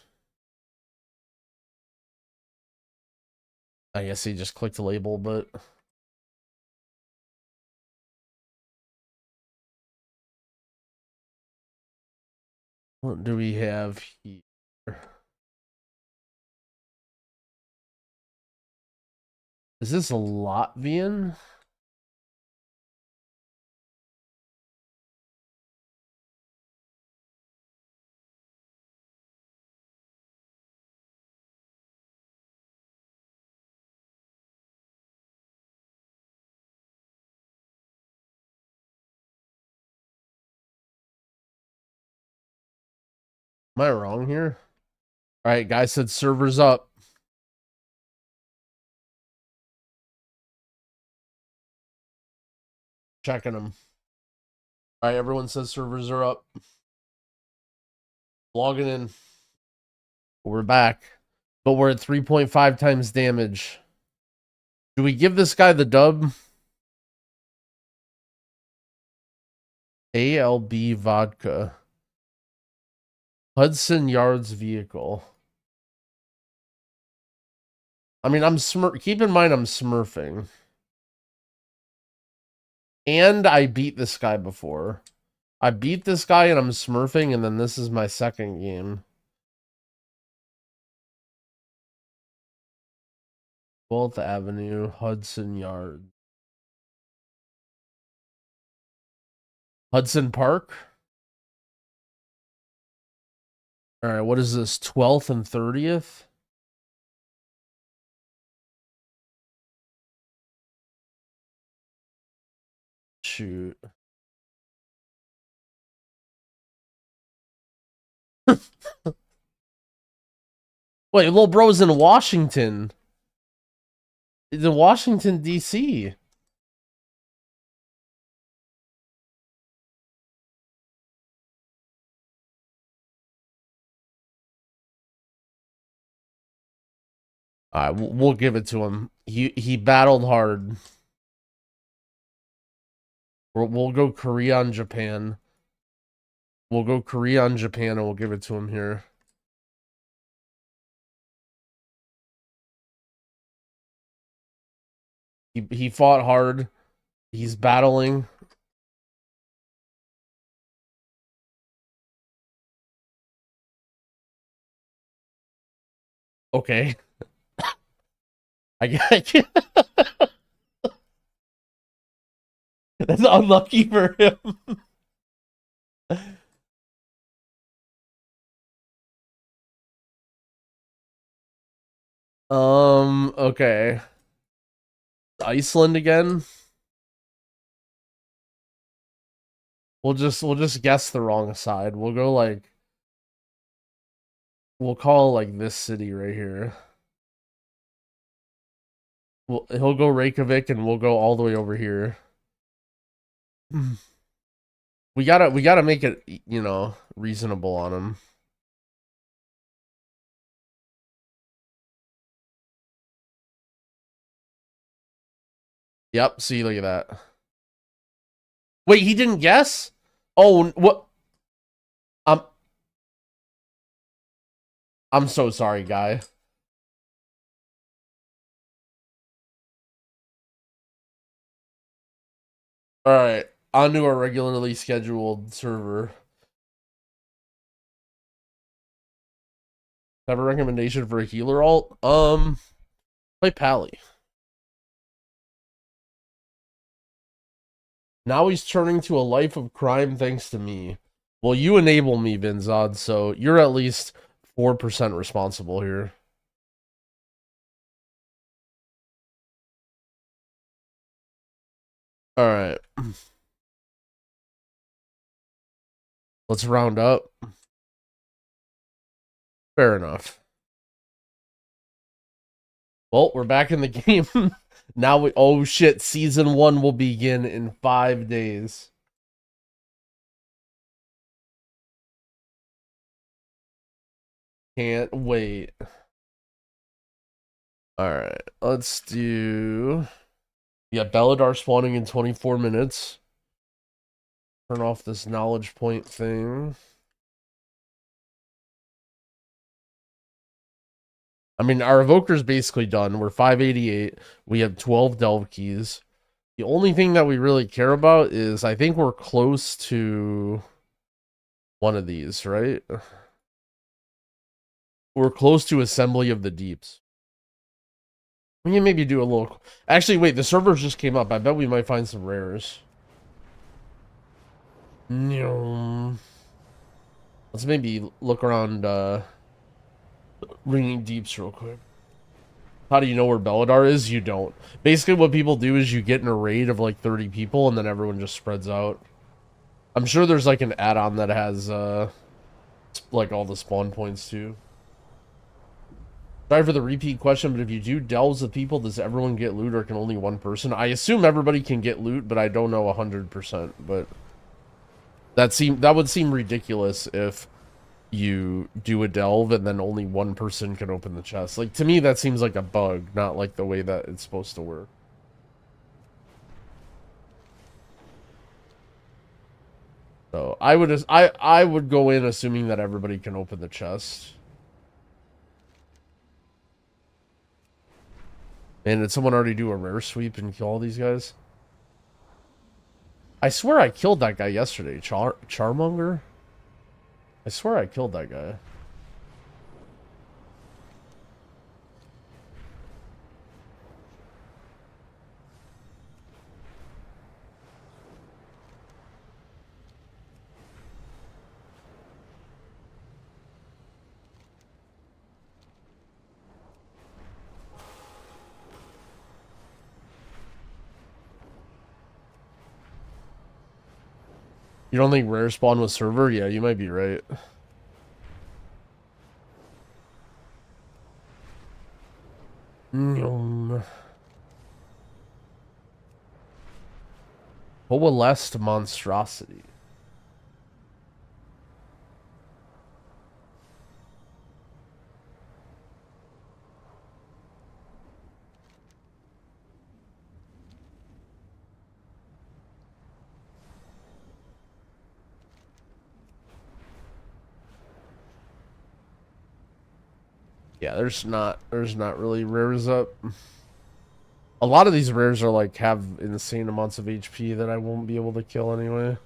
I guess he just clicked the label, but... What do we have here? Is this Latvian? Am I wrong here? Alright, guy said servers up. Checking them. Alright, everyone says servers are up. Logging in. We're back. But we're at 3.5 times damage. Do we give this guy the dub? ALB vodka. Hudson Yards vehicle. I mean, keep in mind I'm smurfing. And I beat this guy before. I beat this guy and I'm smurfing, and then this is my second game. 12th Avenue, Hudson Yard. Hudson Park? Alright, what is this? 12th and 30th? Shoot. Wait, little bro's in Washington. It's in Washington, D.C. Alright, we'll give it to him. He battled hard. We'll go Korea and Japan. We'll go Korea and Japan, and we'll give it to him here. He fought hard. He's battling. Okay. I get That's unlucky for him. Okay. Iceland again? We'll just guess the wrong side. We'll go like we'll call like this city right here. He'll go Reykjavik and we'll go all the way over here. We gotta make it, you know, reasonable on him. Yep, see, look at that. Wait, he didn't guess? Oh, what? I'm I'm so sorry, guy. Alright, on to our regularly scheduled server. Have a recommendation for a healer alt? Play Pally. Now he's turning to a life of crime thanks to me. Well, you enable me, Vinzod, so you're at least 4% responsible here. Alright. Let's round up. Fair enough. Well, we're back in the game. Now oh shit, season 1 will begin in 5 days. Can't wait. Alright, let's do... Yeah, Belladar spawning in 24 minutes. Turn off this knowledge point thing. I mean, our evoker's basically done. We're 588. We have 12 delve keys. The only thing that we really care about is I think we're close to one of these, right? We're close to Assembly of the Deeps. We can maybe do a little... Actually, wait, the servers just came up. I bet we might find some rares. Let's maybe look around Ringing Deeps real quick. How do you know where Belladar is? You don't. Basically, what people do is you get in a raid of like 30 people, and then everyone just spreads out. I'm sure there's like an add-on that has like all the spawn points too. Sorry for the repeat question, but if you do delves with people, does everyone get loot or can only one person? I assume everybody can get loot, but I don't know 100%. But that would seem ridiculous if you do a delve and then only one person can open the chest. Like, to me, that seems like a bug, not like the way that it's supposed to work. So I would go in assuming that everybody can open the chest. And did someone already do a rare sweep and kill all these guys? I swear I killed that guy yesterday. Charmonger? I swear I killed that guy. You don't think rare spawn was server? Yeah, you might be right. Coalesced monstrosity. Yeah, there's not really rares up. A lot of these rares are like have insane amounts of HP that I won't be able to kill anyway.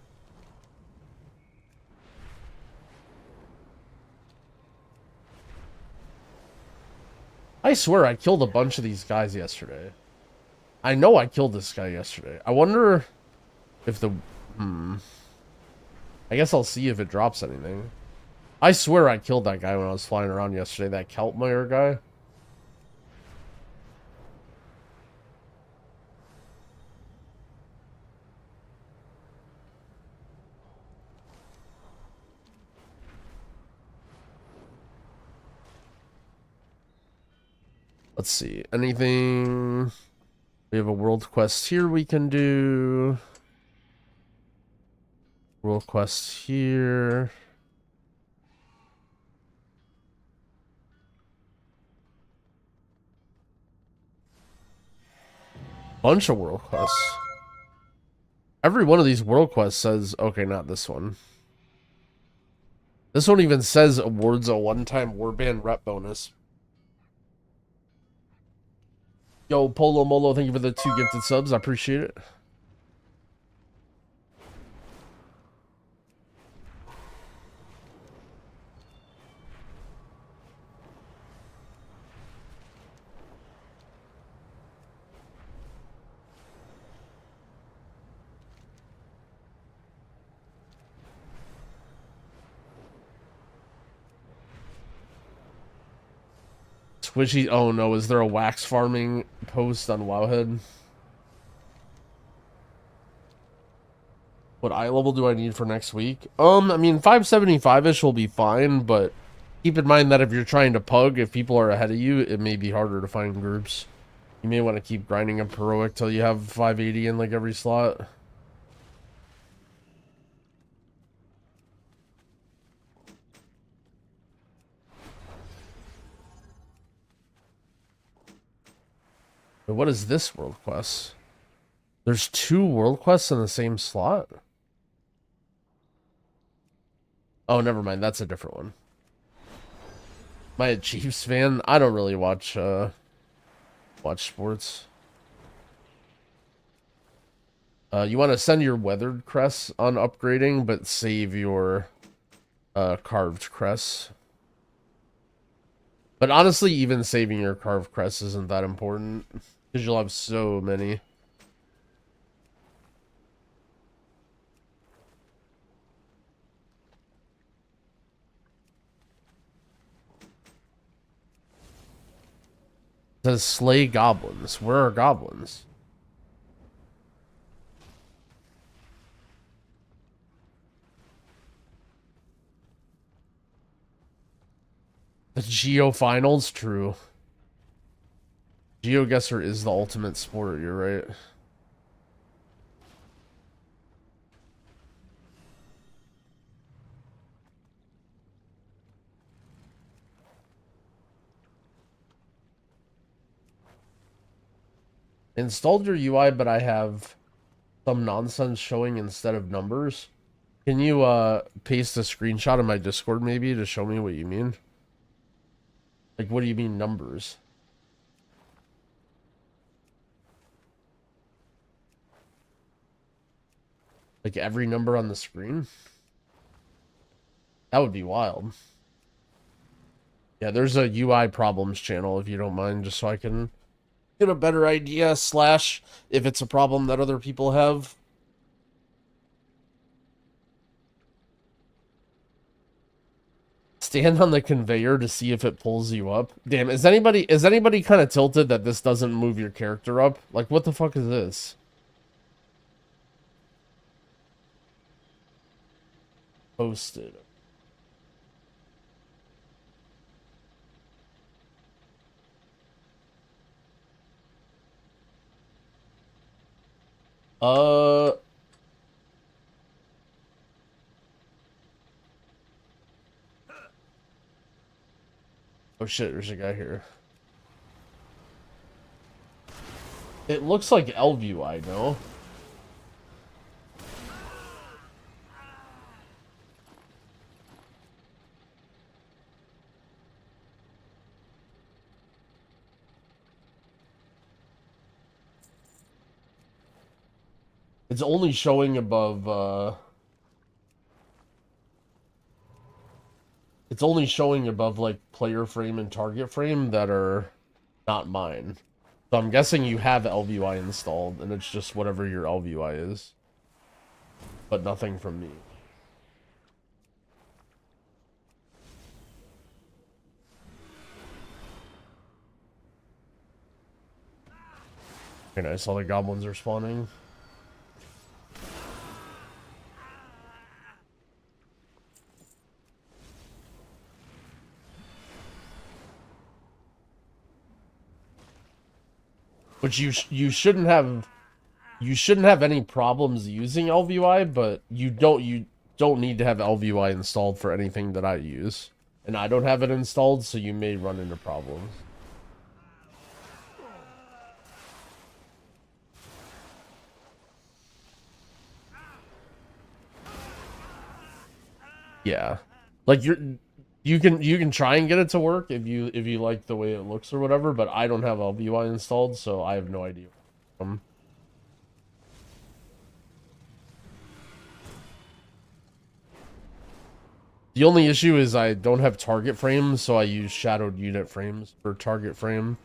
I swear I killed a bunch of these guys yesterday. I know I killed this guy yesterday. I wonder if the... I guess I'll see if it drops anything. I swear I killed that guy when I was flying around yesterday, that Keltmeyer guy. Let's see. Anything... We have a world quest here we can do. World quest here. Bunch of world quests. Every one of these world quests says... Okay, not this one. This one even says awards a one-time warband rep bonus. Yo, Polo Molo, thank you for the 2 gifted subs. I appreciate it. Squishy, oh no, is there a wax farming post on Wowhead? What eye level do I need for next week? I mean, 575-ish will be fine, but keep in mind that if you're trying to pug, if people are ahead of you, it may be harder to find groups. You may want to keep grinding up heroic till you have 580 in like every slot. But what is this world quest? There's 2 world quests in the same slot? Oh, never mind. That's a different one. Am I a Chiefs fan? I don't really watch sports. You want to send your weathered crests on upgrading, but save your carved crests. But honestly, even saving your carved crests isn't that important, because you'll have so many. It says slay goblins. Where are goblins? The Geo Finals? True. GeoGuessr is the ultimate sport, you're right. Installed your UI, but I have some nonsense showing instead of numbers. Can you paste a screenshot in my Discord maybe to show me what you mean? Like, what do you mean numbers? Like every number on the screen? That would be wild. Yeah, there's a UI problems channel if you don't mind, just so I can get a better idea, / if it's a problem that other people have. Stand on the conveyor to see if it pulls you up. Damn, is anybody kind of tilted that this doesn't move your character up? Like, what the fuck is this? Posted. Oh shit, there's a guy here. It looks like LVUI, no? It's only showing above, it's only showing above, like, player frame and target frame that are not mine. So I'm guessing you have LVI installed, and it's just whatever your LVI is. But nothing from me. Okay, nice. All the goblins are spawning. Which you shouldn't have any problems using LVI, but you don't need to have LVI installed for anything that I use. And I don't have it installed, so you may run into problems. Yeah. Like you can try and get it to work if you like the way it looks or whatever, but I don't have LVI installed, so I have no idea. The only issue is I don't have target frames, so I use shadowed unit frames for target frame.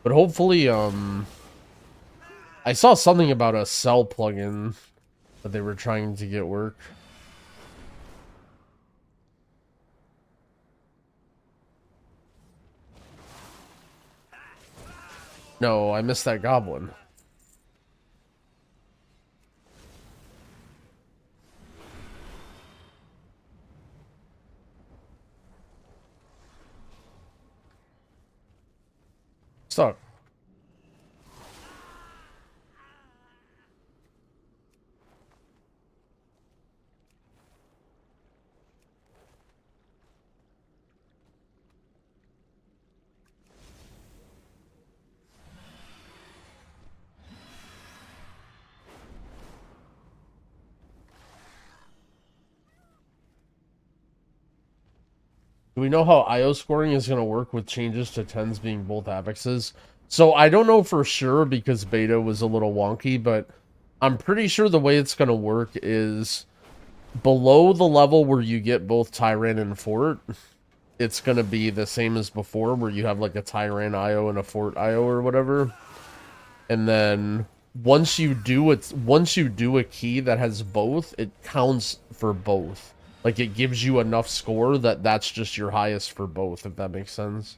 But hopefully, I saw something about a cell plugin that they were trying to get work. No, I missed that goblin. Stuck. Do we know how IO scoring is going to work with changes to 10s being both affixes? So I don't know for sure because beta was a little wonky, but I'm pretty sure the way it's going to work is below the level where you get both Tyrant and Fort, it's going to be the same as before where you have like a Tyrant IO and a Fort IO or whatever. And then once you do a key that has both, it counts for both. Like, it gives you enough score that that's just your highest for both, if that makes sense.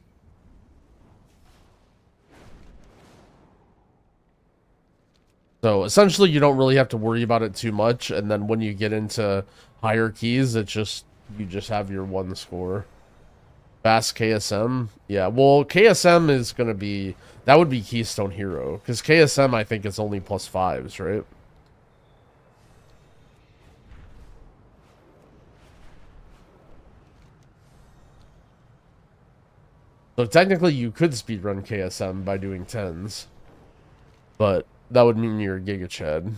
So, essentially, you don't really have to worry about it too much, and then when you get into higher keys, you just have your one score. Fast KSM? Yeah, well, KSM is going to be... That would be Keystone Hero, because KSM, I think, is only +5s, right? So technically you could speedrun KSM by doing 10s. But that would mean you're Giga Chad.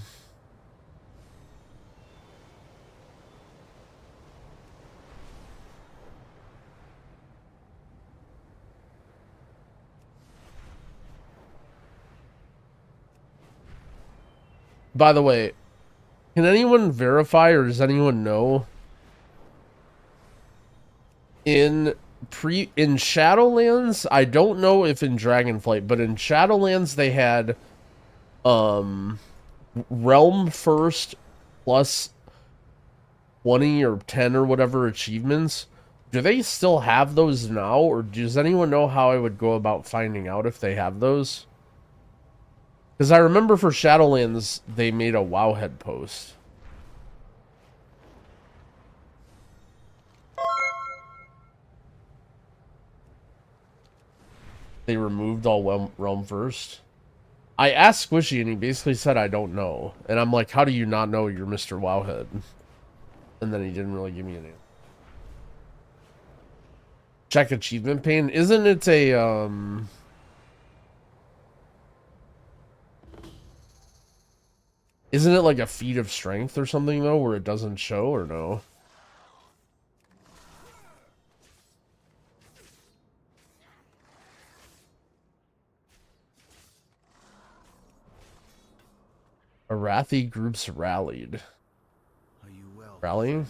By the way, can anyone verify or does anyone know? In Shadowlands, I don't know if in Dragonflight, but in Shadowlands they had Realm First plus 20 or 10 or whatever achievements. Do they still have those now, or does anyone know how I would go about finding out if they have those? Because I remember for Shadowlands they made a Wowhead post. They removed all Realm First. I asked Squishy and he basically said I don't know. And I'm like, how do you not know you're Mr. Wowhead? And then he didn't really give me an answer. Check achievement pane. Isn't it a isn't it like a feat of strength or something though, where it doesn't show, or no? Arathi groups rallied. Are you well? Rallying?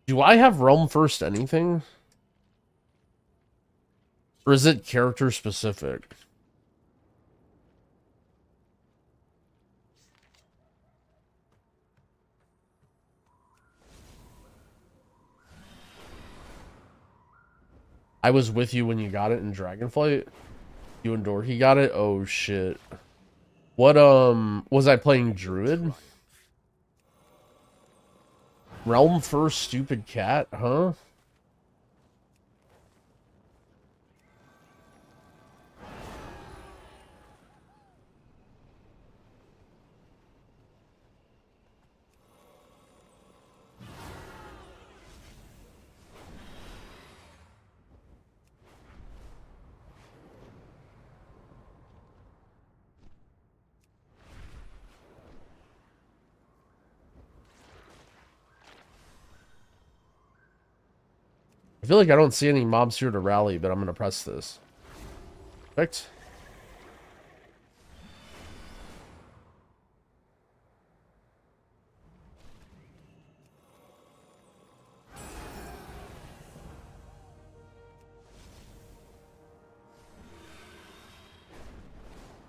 Do I have Realm First anything? Or is it character specific? I was with you when you got it in Dragonflight. You and Dorky got it? Oh shit. What was I playing Druid? Realm First stupid cat, huh? I feel like I don't see any mobs here to rally, but I'm gonna press this. Perfect.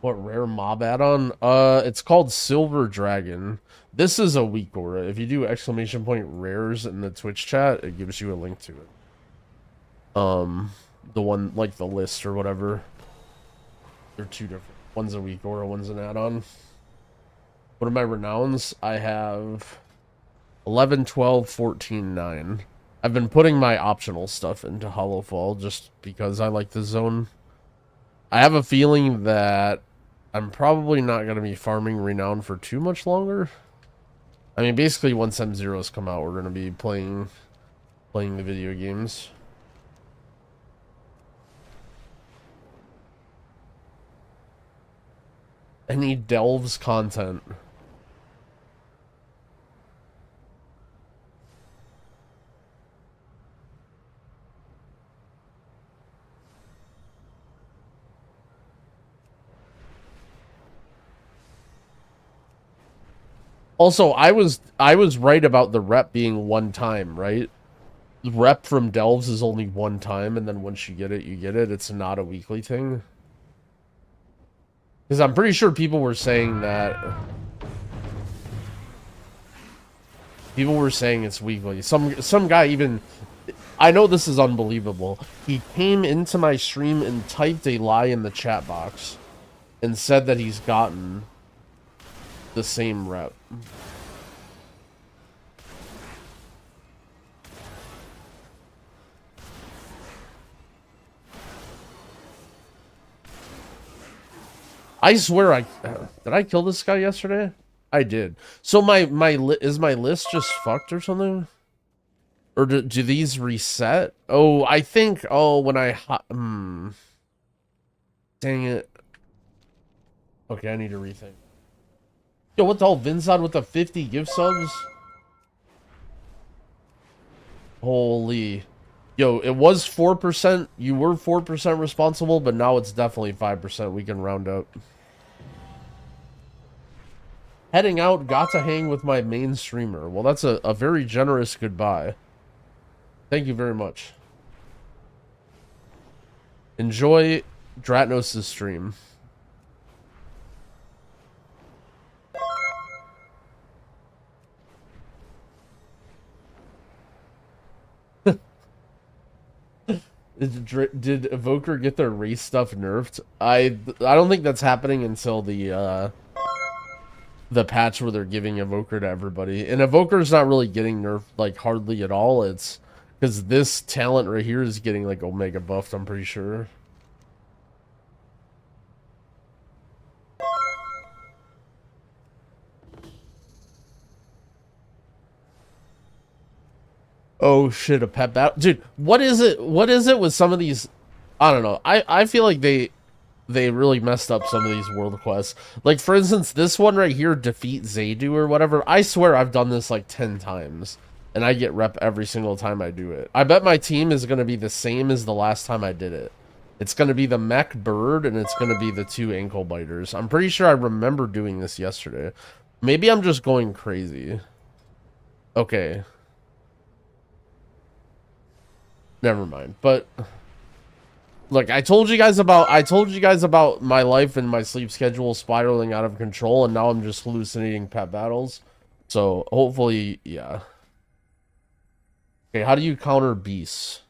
What rare mob add-on? It's called Silver Dragon. This is a weak aura. If you do exclamation point rares in the Twitch chat, it gives you a link to it. The one, like the list or whatever. They're two different. One's a weak aura, one's an add-on. What are my renowns? I have 11, 12, 14, 9. I've been putting my optional stuff into Hollowfall just because I like the zone. I have a feeling that I'm probably not going to be farming renown for too much longer. I mean, basically once M0's come out, we're going to be playing the video games. Any Delves content? Also, I was right about the rep being one time, right? The rep from Delves is only one time, and then once you get it, you get it. It's not a weekly thing. Because I'm pretty sure people were saying that. People were saying it's weekly. Some guy even... I know this is unbelievable. He came into my stream and typed a lie in the chat box. And said that he's gotten the same rep. I swear did I kill this guy yesterday? I did. So is my list just fucked or something? Or do these reset? Oh, I think when I dang it. Okay, I need to rethink. Yo, what the hell? Vinsod with the 50 gift subs? Holy. Yo, it was 4%. You were 4% responsible, but now it's definitely 5%. We can round up. Heading out, got to hang with my main streamer. Well, that's a very generous goodbye. Thank you very much. Enjoy Dratnos' stream. Did Evoker get their race stuff nerfed? I don't think that's happening until the patch where they're giving Evoker to everybody. And Evoker's not really getting nerfed like hardly at all. It's because this talent right here is getting like Omega buffed, I'm pretty sure. Oh shit, a pet battle. Dude, what is it with some of these? I don't know. I feel like they really messed up some of these world quests. Like, for instance, this one right here, defeat Zaydu or whatever. I swear I've done this like 10 times. and I get rep every single time I do it. I bet my team is going to be the same as the last time I did it. It's going to be the mech bird, and it's going to be the 2 ankle biters. I'm pretty sure I remember doing this yesterday. Maybe I'm just going crazy. Okay. Never mind. But look, I told you guys about my life and my sleep schedule spiraling out of control, and now I'm just hallucinating pet battles. So hopefully, yeah. Okay, how do you counter beasts?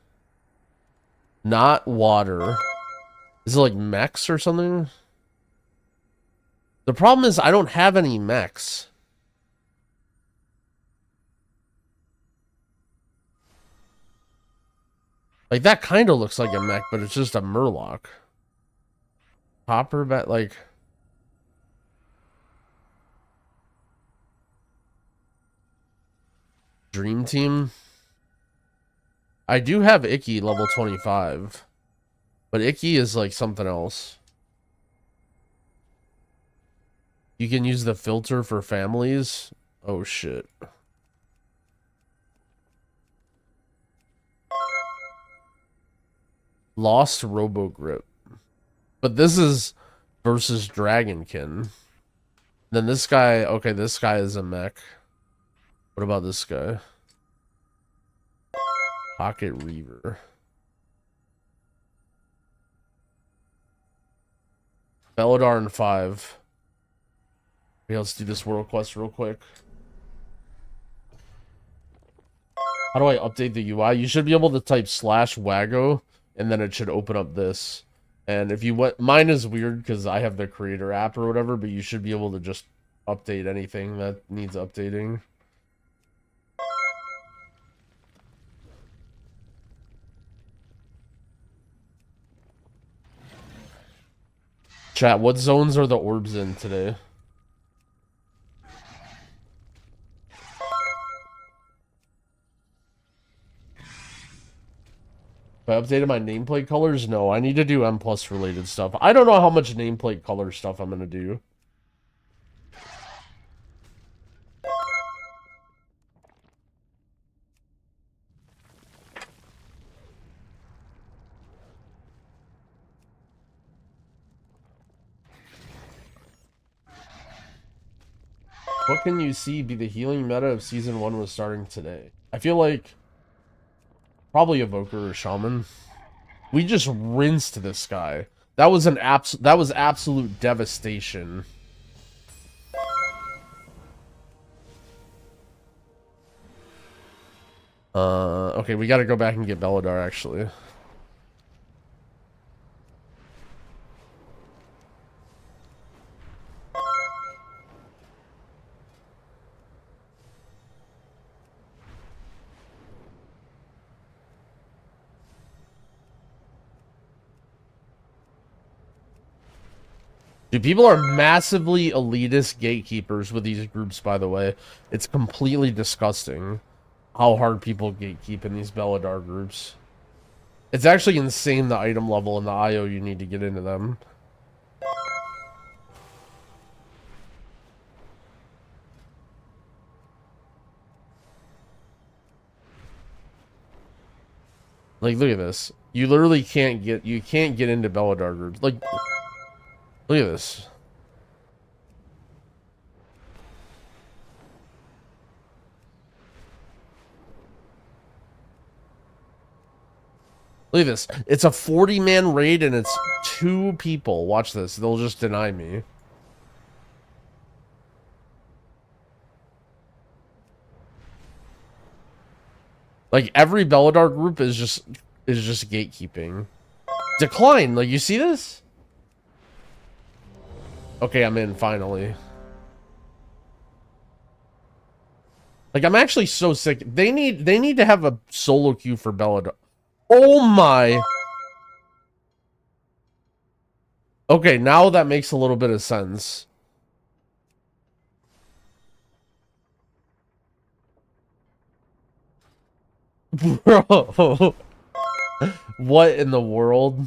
Not water. Is it like mechs or something? The problem is I don't have any mechs. Like, that kind of looks like a mech, but it's just a murloc. Hopper bat, like... Dream Team? I do have Icky level 25. But Icky is like something else. You can use the filter for families? Oh, shit. Lost Robo Grip. But this is versus Dragonkin. Then this guy... Okay, this guy is a mech. What about this guy? Pocket Reaver. Belladar in 5. Okay, let's do this world quest real quick. How do I update the UI? You should be able to type /Wago, and then it should open up this. And if you want... Mine is weird because I have the creator app or whatever, but you should be able to just update anything that needs updating. Chat, what zones are the orbs in today? If I updated my nameplate colors? No, I need to do M+ related stuff. I don't know how much nameplate color stuff I'm gonna do. What can you see be the healing meta if Season 1 was starting today? I feel like probably evoker or shaman. We just rinsed this guy. That was absolute devastation. Okay, we gotta go back and get Belladar actually. Dude, people are massively elitist gatekeepers with these groups, by the way. It's completely disgusting how hard people gatekeep in these Belladar groups. It's actually insane the item level and the IO you need to get into them. Like, look at this. You literally can't get into Belladar groups. Like, look at this. Look at this. It's a 40-man raid and it's 2 people. Watch this. They'll just deny me. Like, every Belladar group is just gatekeeping. Decline. Like, you see this? Okay, I'm in finally. Like, I'm actually so sick. They need to have a solo queue for Belladar. Oh my. Okay, now that makes a little bit of sense. Bro. What in the world?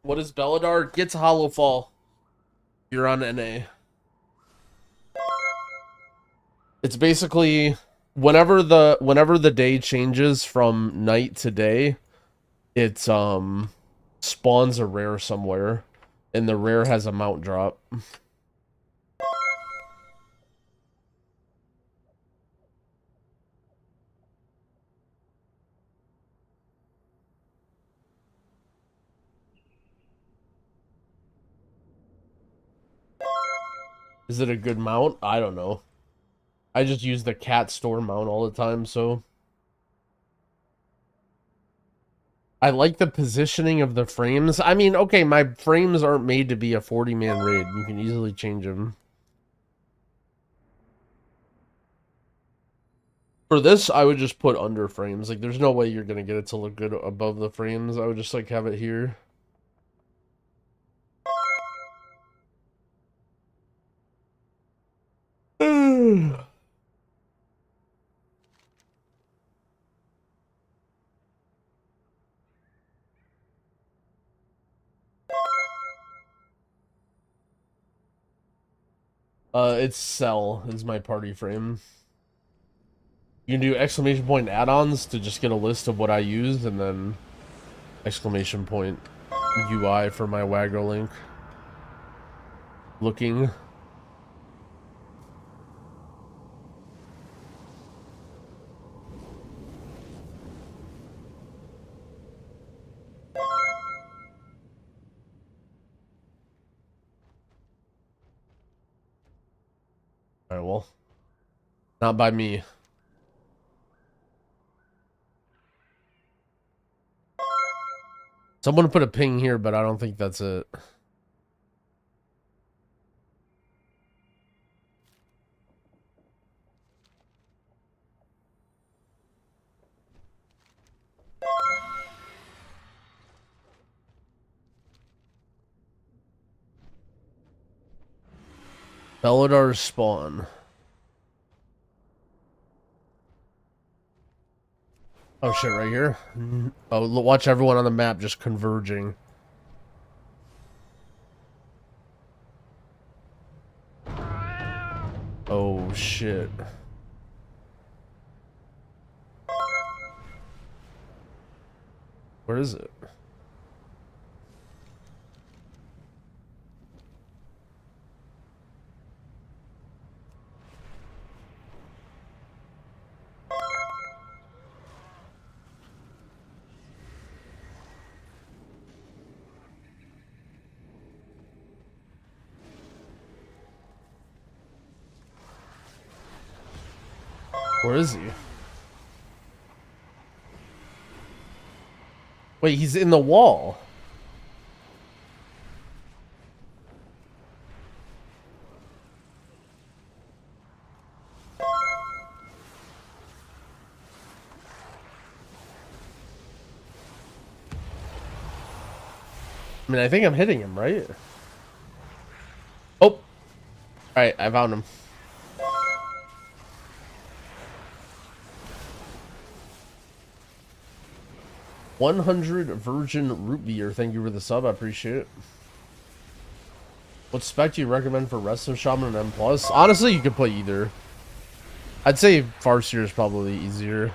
What is Belladar? Gets Hollow Fall. You're on NA. It's basically whenever the day changes from night to day, it spawns a rare somewhere, and the rare has a mount drop. Is it a good mount? I don't know. I just use the cat store mount all the time, so I like the positioning of the frames. I mean, okay, my frames aren't made to be a 40-man raid. You can easily change them. For this, I would just put under frames. Like, there's no way you're gonna get it to look good above the frames. I would just, like, have it here. It's Cell is my party frame. You can do exclamation point add-ons to just get a list of what I use, and then exclamation point UI for my Waggle link. Looking. Alright, well. Not by me. Someone put a ping here, but I don't think that's it. Belladar spawn. Oh shit, right here? Oh, watch everyone on the map just converging. Oh shit. Where is it? Where is he? Wait, he's in the wall. I mean, I think I'm hitting him, right? Oh! Alright, I found him. $100 virgin root beer. Thank you for the sub. I appreciate it. What spec do you recommend for Rest of Shaman and M+? Honestly, you could play either. I'd say Farseer is probably easier.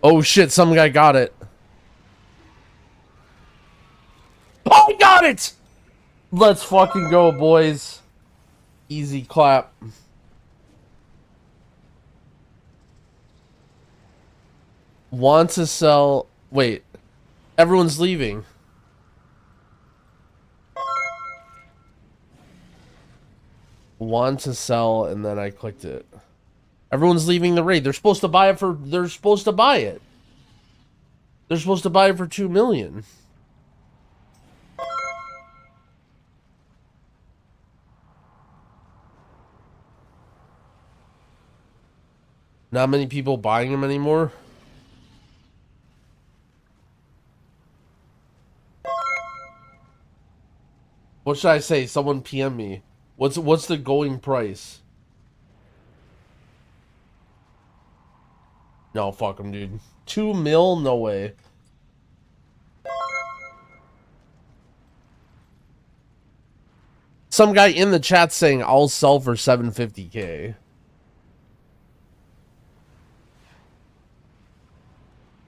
Oh shit, some guy got it. Oh, I got it! Let's fucking go, boys. Easy clap. Want to sell... Wait. Everyone's leaving. Want to sell, and then I clicked it. Everyone's leaving the raid. They're supposed to buy it for... They're supposed to buy it. They're supposed to buy it for 2 million. Not many people buying them anymore. What should I say? Someone PM me. What's the going price? No, fuck him, dude. 2 mil? No way. Some guy in the chat saying I'll sell for 750K.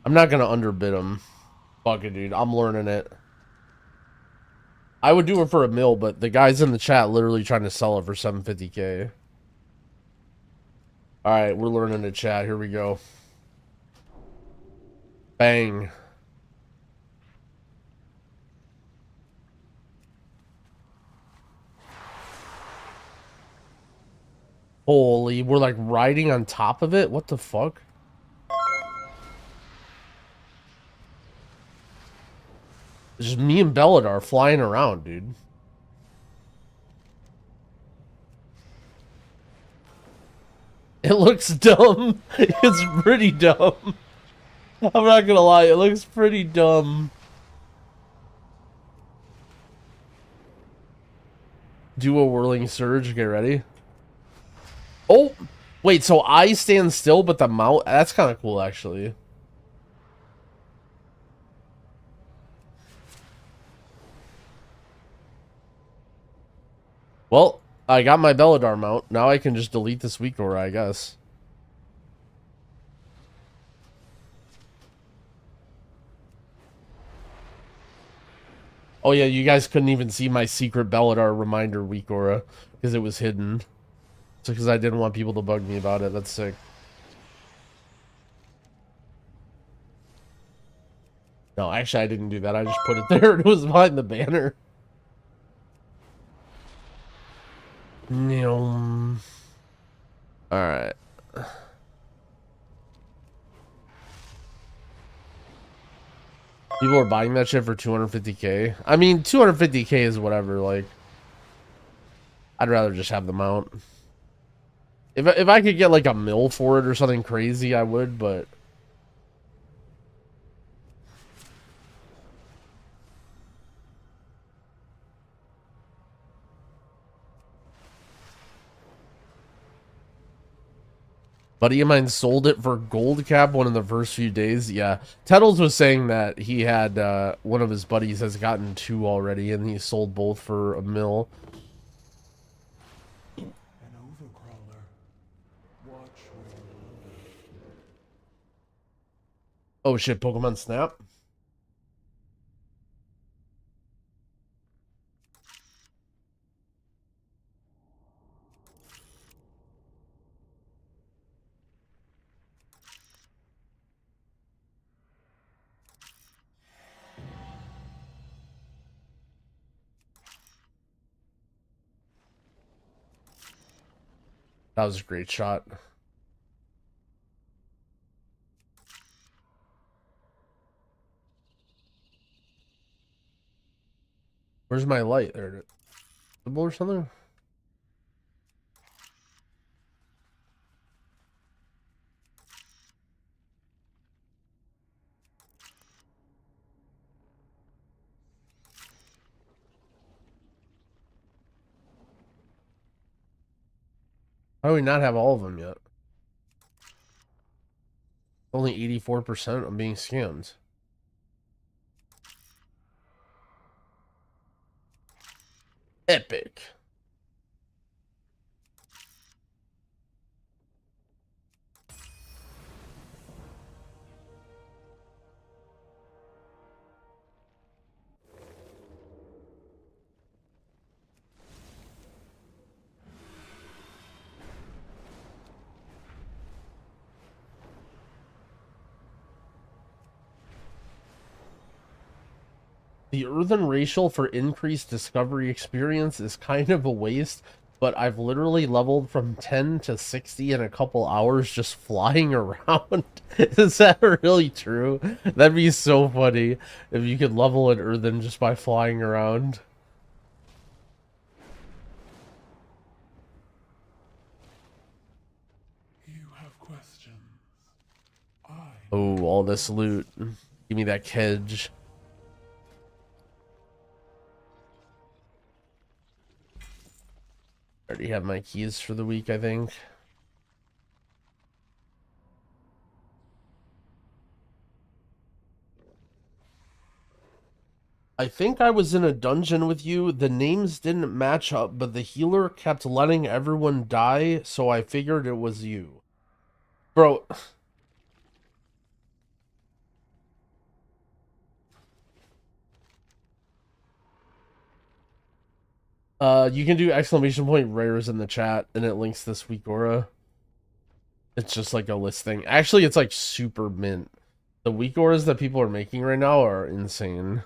I'm not gonna underbid him. Fuck it, dude. I'm learning it. I would do it for $1 mil, but the guy's in the chat literally trying to sell it for 750K. Alright, we're learning the chat. Here we go. Bang. Holy, we're like riding on top of it? What the fuck? It's just me and Belladar flying around, dude. It looks dumb. It's pretty dumb. I'm not gonna lie, it looks pretty dumb. Do a whirling surge, get ready. Oh! Wait, so I stand still, but the mount... That's kind of cool, actually. Well, I got my Belladar mount. Now I can just delete this weak aura, I guess. Oh yeah, you guys couldn't even see my secret Belladar reminder weak aura because it was hidden. So because I didn't want people to bug me about it. That's sick. No, actually I didn't do that. I just put it there. It was behind the banner. No. Alright. People are buying that shit for 250K. I mean, 250K is whatever, like. I'd rather just have the mount. If I could get like $1 mil for it or something crazy, I would, but... Buddy of mine sold it for gold cap one of the first few days. Yeah. Tettles was saying that he had, one of his buddies has gotten 2 already, and he sold both for $1 mil. An overcrawler. Watch where you look. Oh shit, Pokemon Snap. That was a great shot. Where's my light? There, or something. How do we not have all of them yet? Only 84%. I'm being scammed. Epic. The earthen racial for increased discovery experience is kind of a waste, but I've literally leveled from 10 to 60 in a couple hours just flying around. Is that really true? That'd be so funny if you could level an earthen just by flying around. You have questions. Oh, all this loot. Give me that kedge. Already have my keys for the week, I think. I think I was in a dungeon with you. The names didn't match up, but the healer kept letting everyone die, so I figured it was you. Bro. You can do exclamation point rares in the chat, and it links this week aura. It's just like a list thing. Actually, it's like super mint. The weak auras that people are making right now are insane.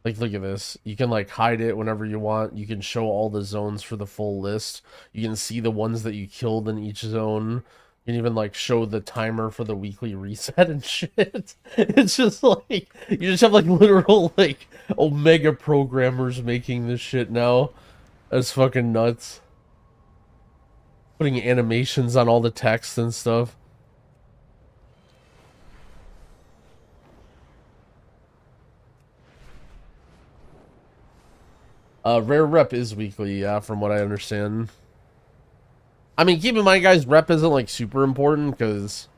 Like, look at this. You can, like, hide it whenever you want. You can show all the zones for the full list. You can see the ones that you killed in each zone. You can even, like, show the timer for the weekly reset and shit. It's just, like, you just have, like, literal, like, Omega programmers making this shit now. That's fucking nuts. Putting animations on all the text and stuff. Rare rep is weekly, yeah, from what I understand. I mean, keep in mind, guys, rep isn't, like, super important, because...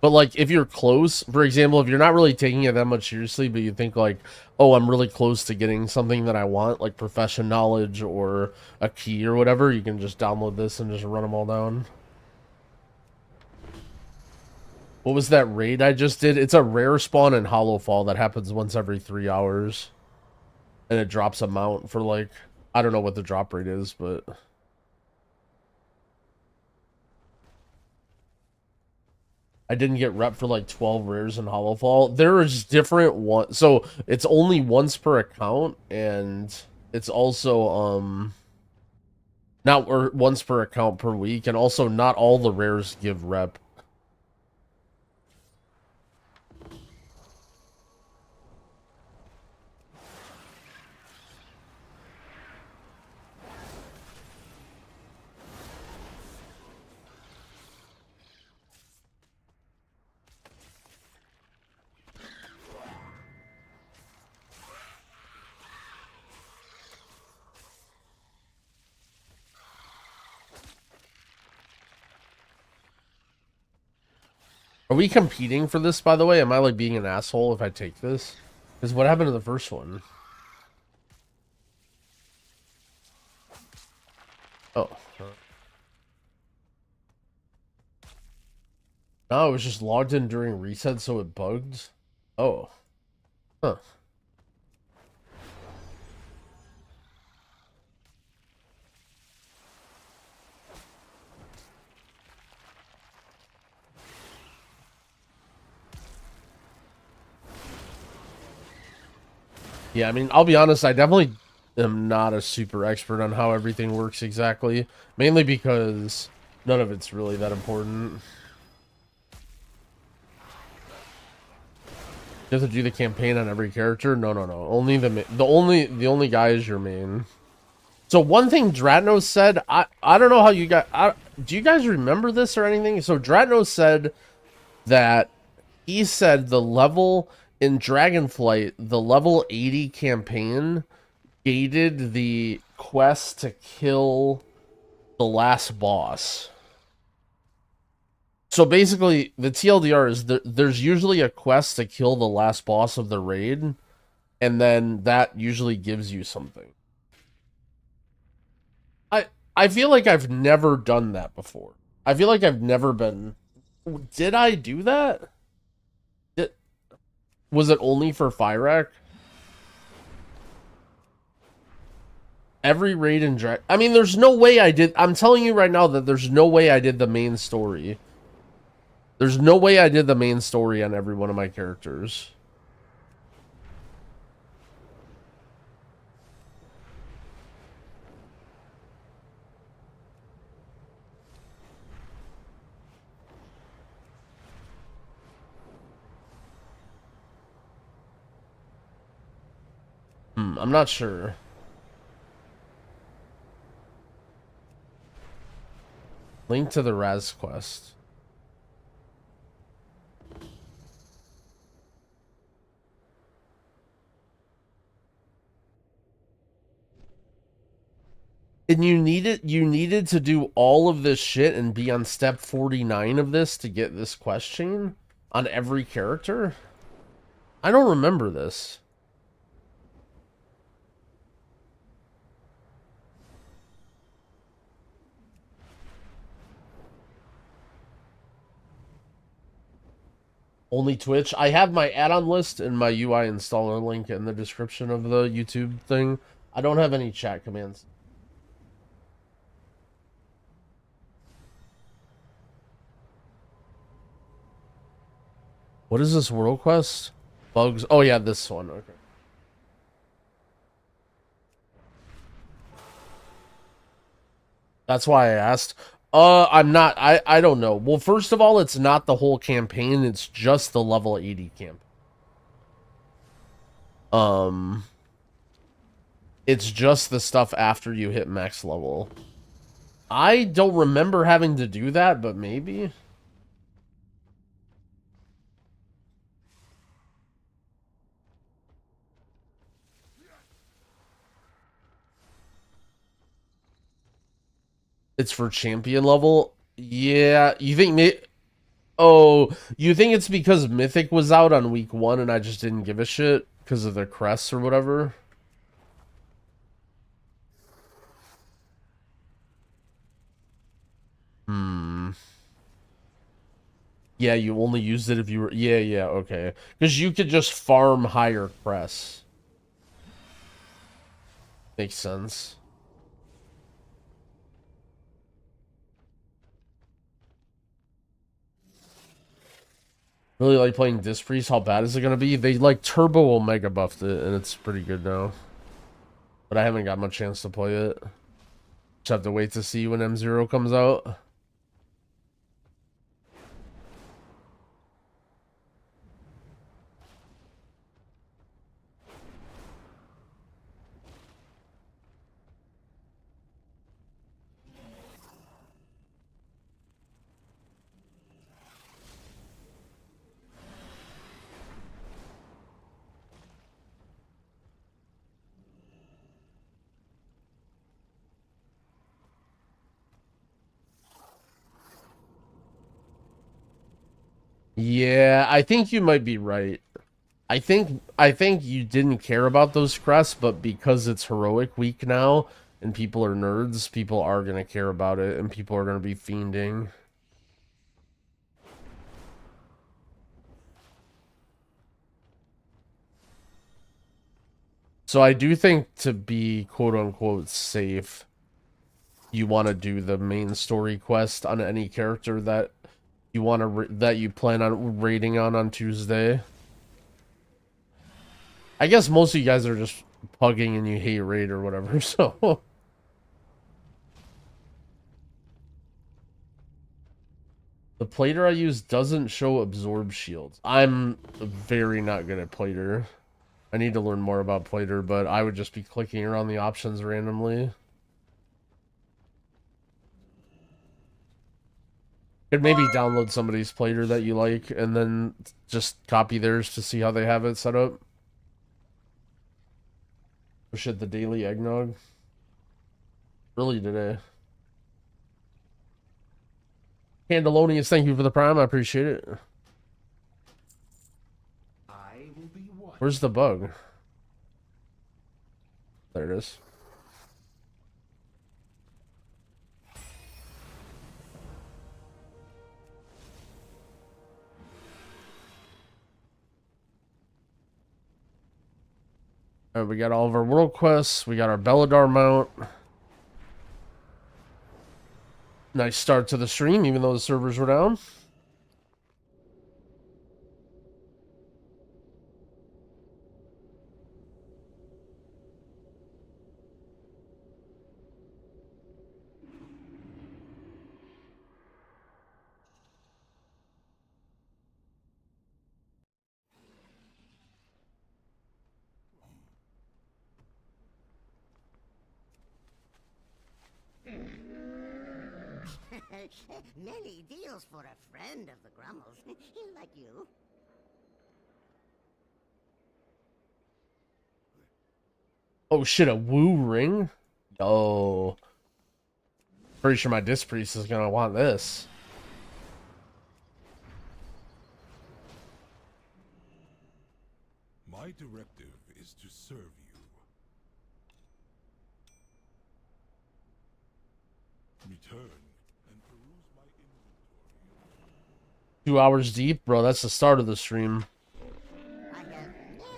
But, like, if you're close, for example, if you're not really taking it that much seriously, but you think, like, oh, I'm really close to getting something that I want, like profession knowledge or a key or whatever, you can just download this and just run them all down. What was that raid I just did? It's a rare spawn in Hollow Fall that happens once every 3 hours. And it drops a mount for, like, I don't know what the drop rate is, but... I didn't get rep for, like, 12 rares in Hollow Fall. There's different ones. So, it's only once per account, and it's also, not or once per account per week, and also not all the rares give rep. Are we competing for this, by the way? Am I, like, being an asshole if I take this? Because what happened to the first one? Oh. No, it was just logged in during reset, so it bugged. Oh. Huh. Yeah, I mean, I'll be honest, I definitely am not a super expert on how everything works exactly. Mainly because none of it's really that important. You have to do the campaign on every character? No. Only the only guy is your main. So one thing Dratnos said, I don't know how you guys... do you guys remember this or anything? So Dratnos said that he said the level in Dragonflight, the level 80 campaign gated the quest to kill the last boss. So basically, the TLDR is there's usually a quest to kill the last boss of the raid, and then that usually gives you something. I feel like I've never done that before. I feel like I've never been... Did I do that? Was it only for Fyrak? Every raid in Drag... I mean, there's no way I did... I'm telling you right now that there's no way I did the main story. There's no way I did the main story on every one of my characters. I'm not sure. Link to the Raz quest. And you needed to do all of this shit and be on step 49 of this to get this quest chain on every character? I don't remember this. Only Twitch. I have my add-on list and my UI installer link in the description of the YouTube thing. I don't have any chat commands. What is this world quest? Bugs. Oh yeah, this one. Okay. That's why I asked. I'm not. I don't know. Well, first of all, it's not the whole campaign. It's just the level 80 camp. It's just the stuff after you hit max level. I don't remember having to do that, but maybe. It's for champion level. Yeah, you think Oh, you think it's because Mythic was out on week 1 and I just didn't give a shit because of the crests or whatever? Yeah, you only used it if you were... Yeah, okay. Because you could just farm higher crests. Makes sense. Really like playing Disc Priest. How bad is it going to be? They like turbo omega buffed it and it's pretty good now. But I haven't got much chance to play it. Just have to wait to see when M0 comes out. Yeah, I think you might be right. I think you didn't care about those crests, but because it's heroic week now and people are nerds, people are gonna care about it and people are gonna be fiending. So I do think to be quote unquote safe, you want to do the main story quest on any character that you want to that you plan on raiding on Tuesday. I guess most of you guys are just pugging and you hate raid or whatever, so the plater I use doesn't show absorb shields. I'm very not good at plater. I need to learn more about plater, but I would just be clicking around the options randomly. Could maybe download somebody's plater that you like and then just copy theirs to see how they have it set up. Oh shit, the daily eggnog. Early today. Candelonius, thank you for the prime. I appreciate it. Where's the bug? There it is. Alright, we got all of our world quests. We got our Belladar mount. Nice start to the stream, even though the servers were down. Many deals for a friend of the Grummels, like you. Oh shit, a woo ring? Oh. Pretty sure my Disc Priest is gonna want this. My directive is to serve you. Return and peruse my inventory. 2 hours deep, bro. That's the start of the stream. I have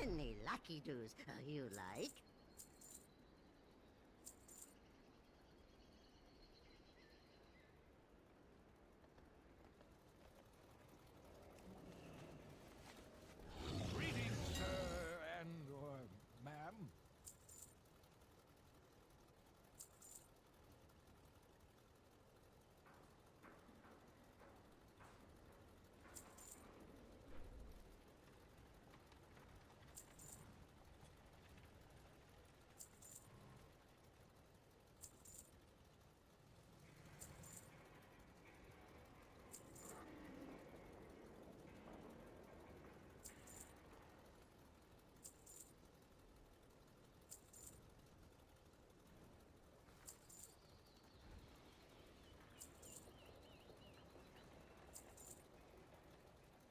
many lucky doos you like. Greetings, sir and or ma'am.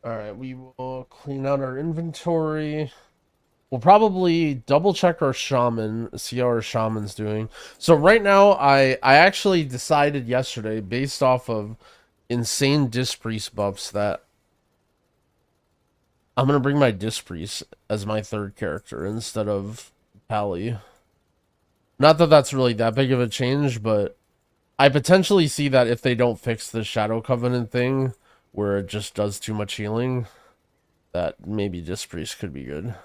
All right, we will clean out our inventory. We'll probably double check our shaman, see how our shaman's doing. So right now, I actually decided yesterday, based off of insane disc priest buffs, that I'm gonna bring my disc priest as my third character instead of Pally. Not that that's really that big of a change, but I potentially see that if they don't fix the Shadow Covenant thing, where it just does too much healing, that maybe disc priest could be good.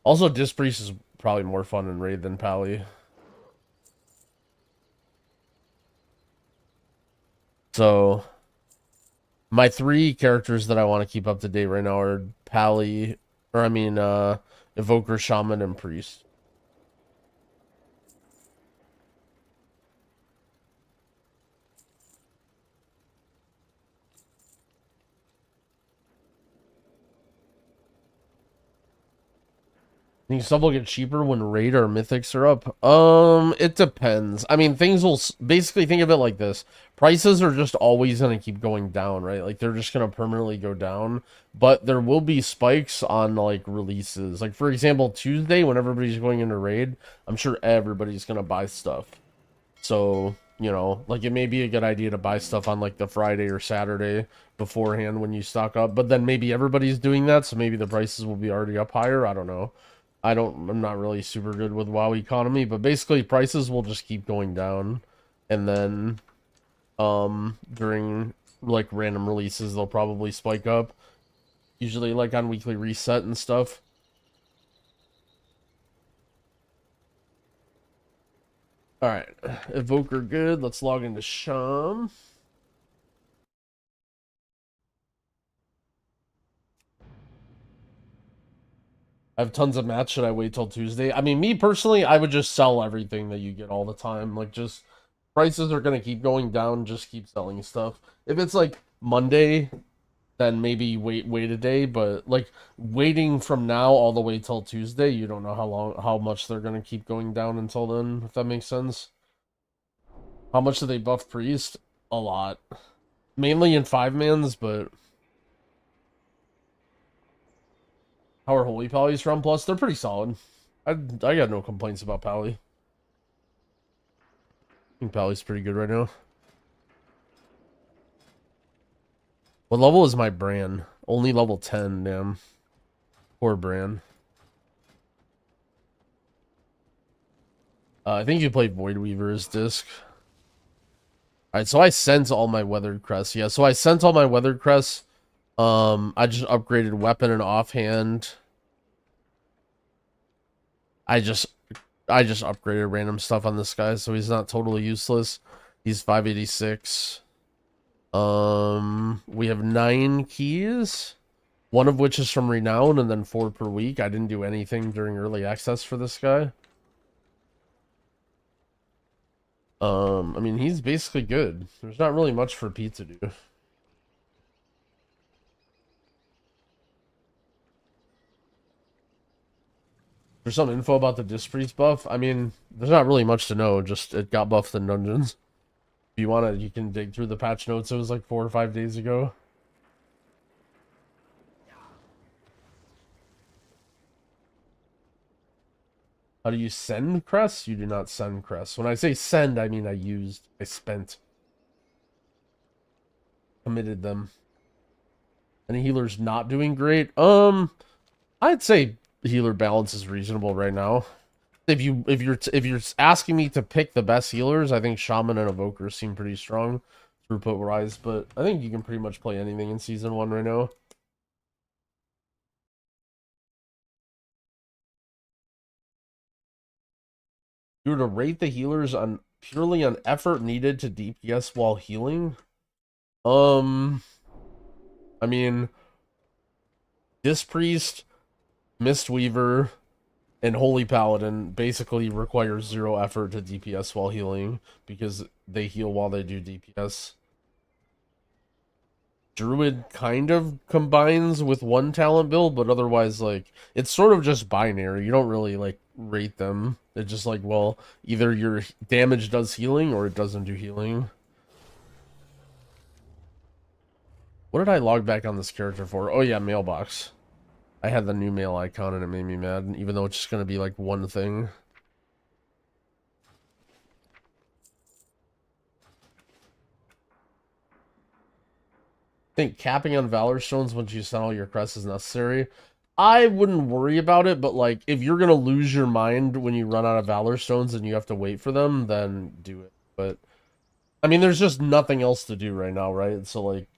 Also, disc priest is probably more fun in raid than Pally. So, my 3 characters that I want to keep up to date right now are Pally, or I mean, Evoker, Shaman, and Priest. Think stuff will get cheaper when raid or mythics are up? It depends. I mean, things will basically think of it like this. Prices are just always going to keep going down, right? Like, they're just going to permanently go down. But there will be spikes on, like, releases. Like, for example, Tuesday, when everybody's going into raid, I'm sure everybody's going to buy stuff. So, you know, like, it may be a good idea to buy stuff on, like, the Friday or Saturday beforehand when you stock up. But then maybe everybody's doing that, so maybe the prices will be already up higher. I don't know. I'm not really super good with WoW economy, but basically prices will just keep going down. And then, during, like, random releases, they'll probably spike up. Usually, like, on weekly reset and stuff. Alright, Evoker good. Let's log into Sham. I have tons of mats. Should I wait till Tuesday? I mean, me personally, I would just sell everything that you get all the time. Like, just prices are going to keep going down. Just keep selling stuff. If it's like Monday, then maybe wait a day. But like waiting from now all the way till Tuesday, you don't know how much they're going to keep going down until then, if that makes sense. How much do they buff Priest? A lot. Mainly in 5-mans, but how are Holy Pallies from? Plus, they're pretty solid. I got no complaints about Pally. I think Pally's pretty good right now. What level is my brand? Only level 10, damn. Poor brand. I think you played Void Weaver as disc. Alright, so I sent all my weathered crests. Yeah, so I sent all my weathered crests. I just upgraded weapon and offhand. I just upgraded random stuff on this guy, so he's not totally useless. He's 586. We have 9 keys. One of which is from Renown, and then 4 per week. I didn't do anything during early access for this guy. I mean, he's basically good. There's not really much for Pete to do. There's some info about the Disc Priest buff. I mean, there's not really much to know. Just it got buffed in dungeons. If you want to, you can dig through the patch notes. It was like 4 or 5 days ago. How do you send crests? You do not send crests. When I say send, I mean I spent. Committed them. Any healers not doing great? I'd say healer balance is reasonable right now. If you're asking me to pick the best healers, I think Shaman and Evoker seem pretty strong throughput wise, but I think you can pretty much play anything in season 1 right now. You were to rate the healers on purely on effort needed to DPS while healing. I mean, Dispriest, Mistweaver, and Holy Paladin basically require 0 effort to DPS while healing because they heal while they do DPS. Druid kind of combines with one talent build, but otherwise, like, it's sort of just binary. You don't really, like, rate them. It's just like, well, either your damage does healing or it doesn't do healing. What did I log back on this character for? Oh yeah, mailbox. I had the new mail icon and it made me mad, even though it's just going to be like one thing. I think capping on Valor Stones once you sell all your crests is necessary. I wouldn't worry about it, but like if you're going to lose your mind when you run out of Valor Stones and you have to wait for them, then do it. But I mean, there's just nothing else to do right now, right? So like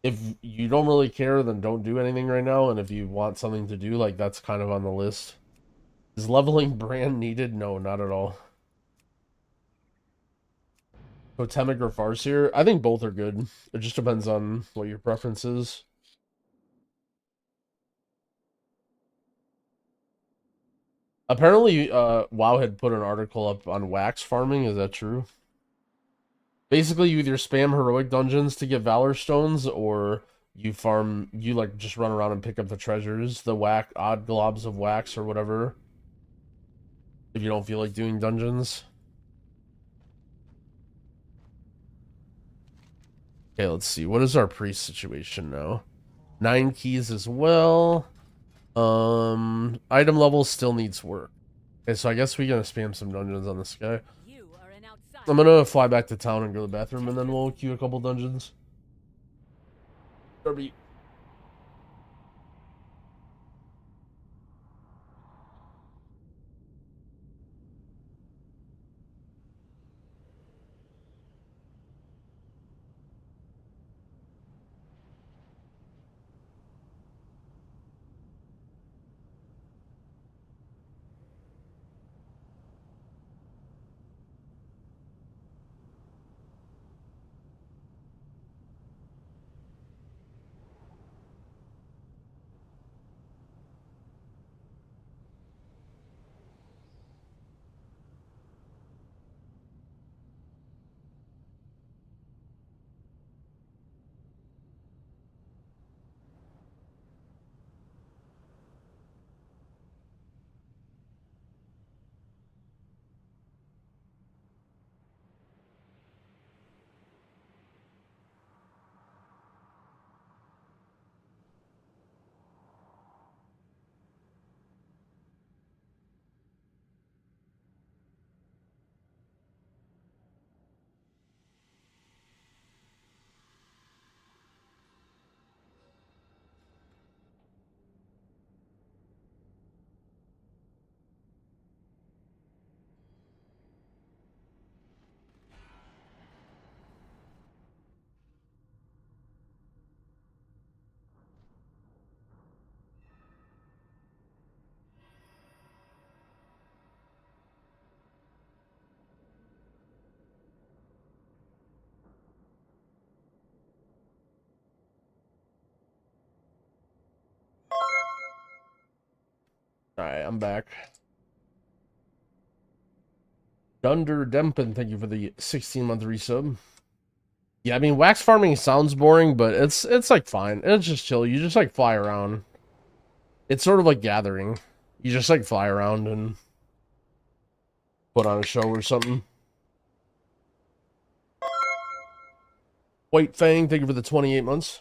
if you don't really care, then don't do anything right now. And if you want something to do, like that's kind of on the list. Is leveling brand needed? No, not at all. Totemic or Farseer? I think both are good. It just depends on what your preference is. Apparently, WoW had put an article up on wax farming. Is that true? Basically, you either spam heroic dungeons to get Valor Stones, or you farm, you like just run around and pick up the treasures, the odd globs of wax or whatever. If you don't feel like doing dungeons. Okay, let's see. What is our priest situation now? 9 keys as well. Item level still needs work. Okay, so I guess we're gonna spam some dungeons on this guy. I'm gonna fly back to town and go to the bathroom, and then we'll queue a couple dungeons. Darby. Alright, I'm back. Dunder Dempen, thank you for the 16-month resub. Yeah, I mean, wax farming sounds boring, but it's like fine. It's just chill. You just like fly around. It's sort of like gathering. You just like fly around and put on a show or something. White Fang, thank you for the 28 months.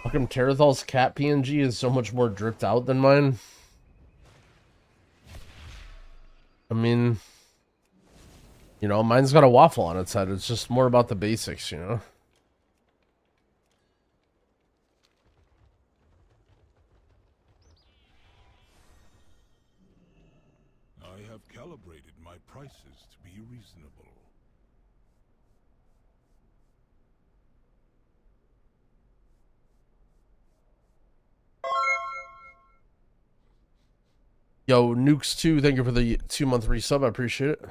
How come Terathal's cat PNG is so much more dripped out than mine? I mean, You know, mine's got a waffle on its head. It's just more about the basics, you know? I have calibrated my prices to be reasonable. Yo, Nukes2, thank you for the 2-month resub. I appreciate it.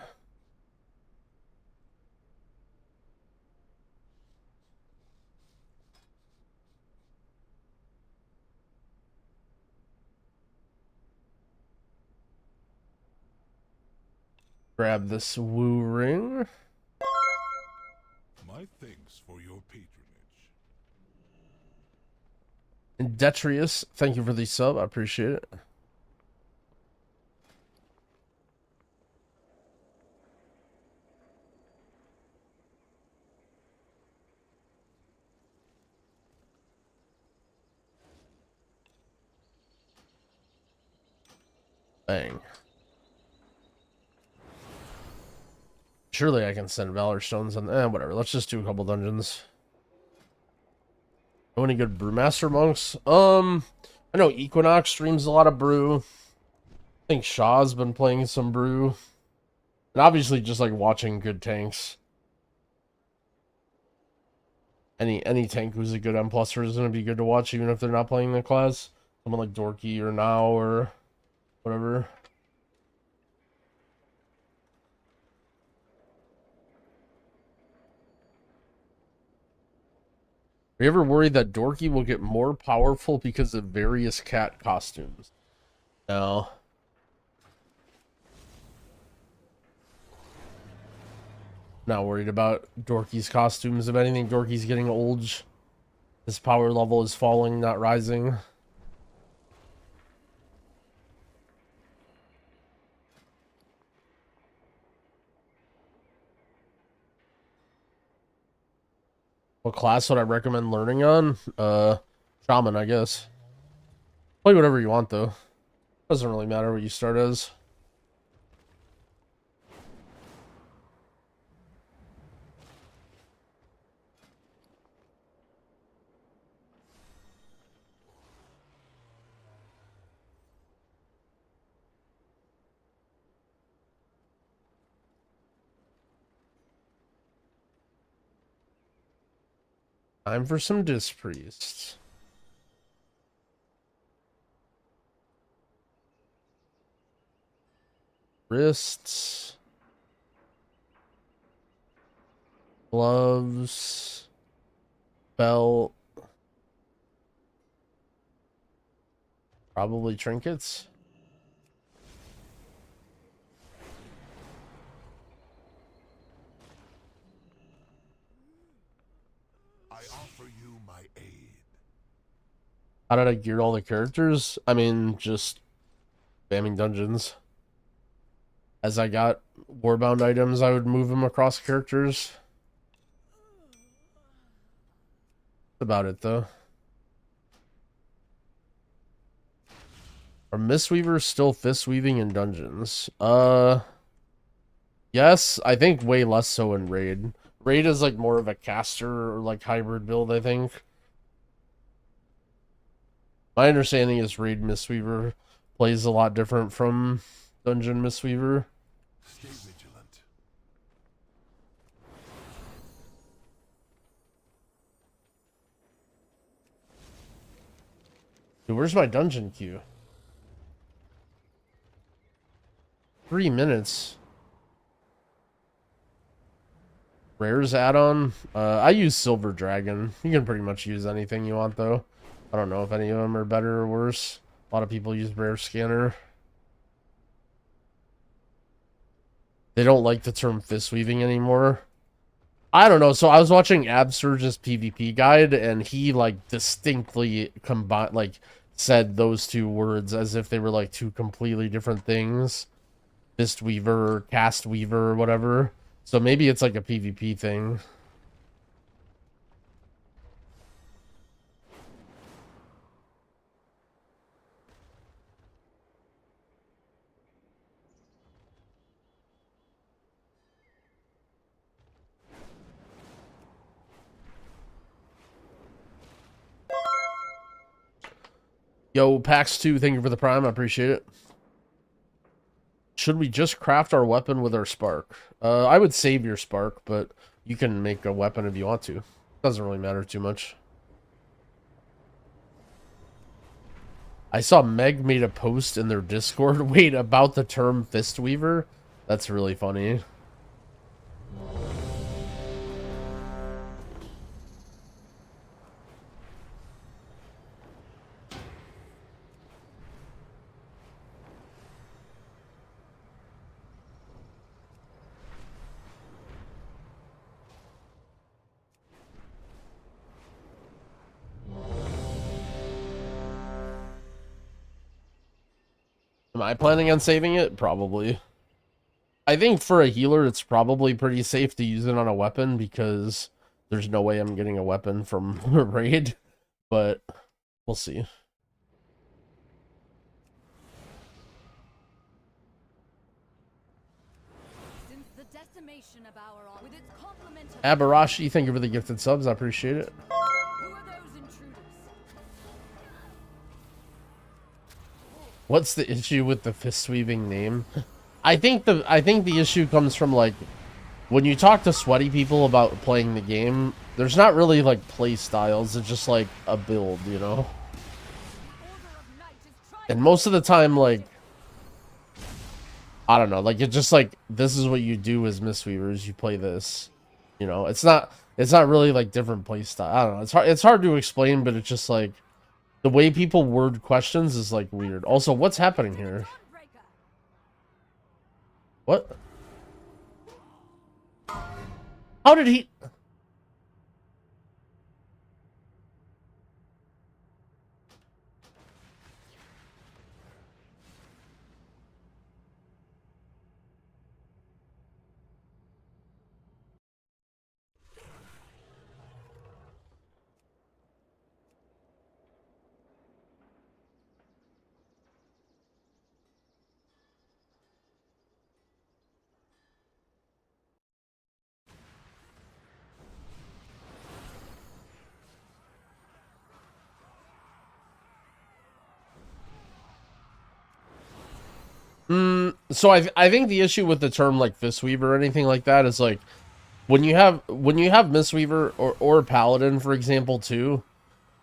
Grab this woo ring. My thanks for your patronage. And Detrius, thank you for the sub. I appreciate it. Bang. Surely I can send Valor Stones and whatever. Let's just do a couple dungeons. Know any good Brewmaster monks? I know Equinox streams a lot of brew. I think Shaw's been playing some brew. And obviously just like watching good tanks. Any tank who's a good M pluser is gonna be good to watch even if they're not playing the class. Someone like Dorki or Now or whatever. Are you ever worried that Dorki will get more powerful because of various cat costumes? No. Not worried about Dorki's costumes. If anything, Dorki's getting old. His power level is falling, not rising. What class would I recommend learning on? Shaman, I guess. Play whatever you want, though. Doesn't really matter what you start as. Time for some Disc Priests. Wrists. Gloves. Belt. Probably trinkets. I offer you my aid. How did I gear all the characters? I mean, just spamming dungeons. As I got warbound items, I would move them across characters. That's about it, though. Are mistweavers still fist weaving in dungeons? Yes, I think way less so in Raid. Raid is like more of a caster or like hybrid build, I think. My understanding is Raid Mistweaver plays a lot different from Dungeon Mistweaver. Stay vigilant. Dude, where's my dungeon queue? 3 minutes. Rares add-on? I use Silver Dragon. You can pretty much use anything you want, though. I don't know if any of them are better or worse. A lot of people use Rare Scanner. They don't like the term fist weaving anymore. I don't know. So I was watching Absurge's PvP guide, and he like distinctly combined, like said those two words as if they were like two completely different things. Fist weaver, or cast weaver, or whatever. So maybe it's like a PvP thing. Yo, Pax2, thank you for the prime. I appreciate it. Should we just craft our weapon with our spark? I would save your spark, but you can make a weapon if you want to. Doesn't really matter too much. I saw Meg made a post in their Discord, wait, about the term fistweaver? That's really funny. Am I planning on saving it? Probably. I think for a healer, it's probably pretty safe to use it on a weapon because there's no way I'm getting a weapon from a raid, but we'll see. Since the decimation of our with its complement of Abarashi, thank you for the gifted subs. I appreciate it. who are those intruders? What's the issue with the fist weaving name? I think the issue comes from like when you talk to sweaty people about playing the game, there's not really like play styles, it's just like a build, you know? Order of Night is trying And most of the time, like, I don't know, like it's just like this is what you do as mistweavers, you play this. You know, it's not really like different play style. I don't know. It's hard to explain, but it's just like the way people word questions is like weird. Also, what's happening here? Breaker. What? How did he? So I think the issue with the term like fistweaver or anything like that is like when you have mistweaver or paladin, for example, too,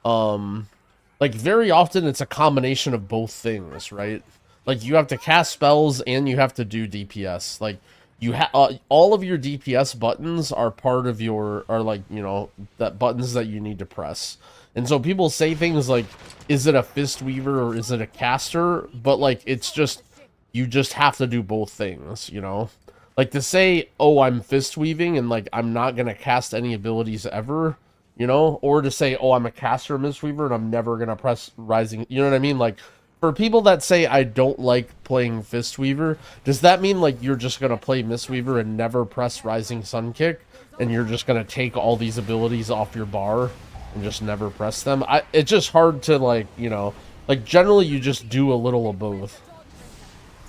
like very often it's a combination of both things, right? Like you have to cast spells and you have to do DPS. Like you have all of your DPS buttons are part of your like, you know, that buttons that you need to press. And so people say things like, is it a fistweaver or is it a caster? But like it's just, you just have to do both things, you know? Like to say, oh, I'm fist weaving and like I'm not gonna cast any abilities ever, you know? Or to say, oh, I'm a caster mistweaver and I'm never gonna press rising, you know what I mean? Like for people that say I don't like playing fistweaver, does that mean like you're just gonna play mistweaver and never press rising sun kick and you're just gonna take all these abilities off your bar and just never press them? It's just hard to like, you know, like generally you just do a little of both.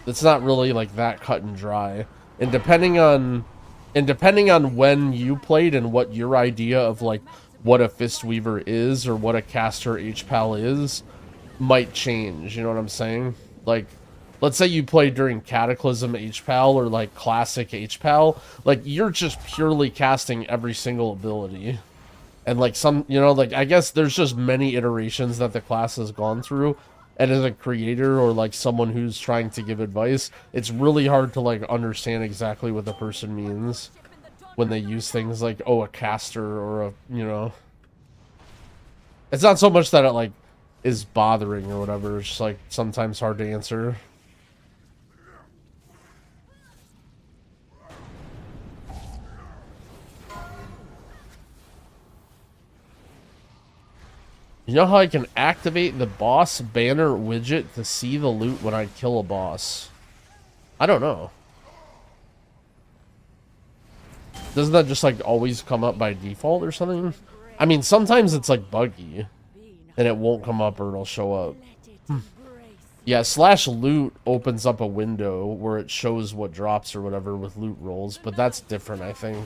It's not really like that cut and dry. And depending on when you played and what your idea of like what a fistweaver is or what a caster HPAL is might change, you know what I'm saying? Like let's say you play during Cataclysm HPAL or like classic HPAL, like you're just purely casting every single ability. And like some, you know, like I guess there's just many iterations that the class has gone through. And as a creator or like someone who's trying to give advice, it's really hard to like understand exactly what the person means when they use things like, oh, a caster or a, you know. It's not so much that it like is bothering or whatever, it's just like sometimes hard to answer. You know how I can activate the boss banner widget to see the loot when I kill a boss? I don't know. Doesn't that just like always come up by default or something? I mean, sometimes it's like buggy and it won't come up or it'll show up. Yeah, /loot opens up a window where it shows what drops or whatever with loot rolls, but that's different, I think.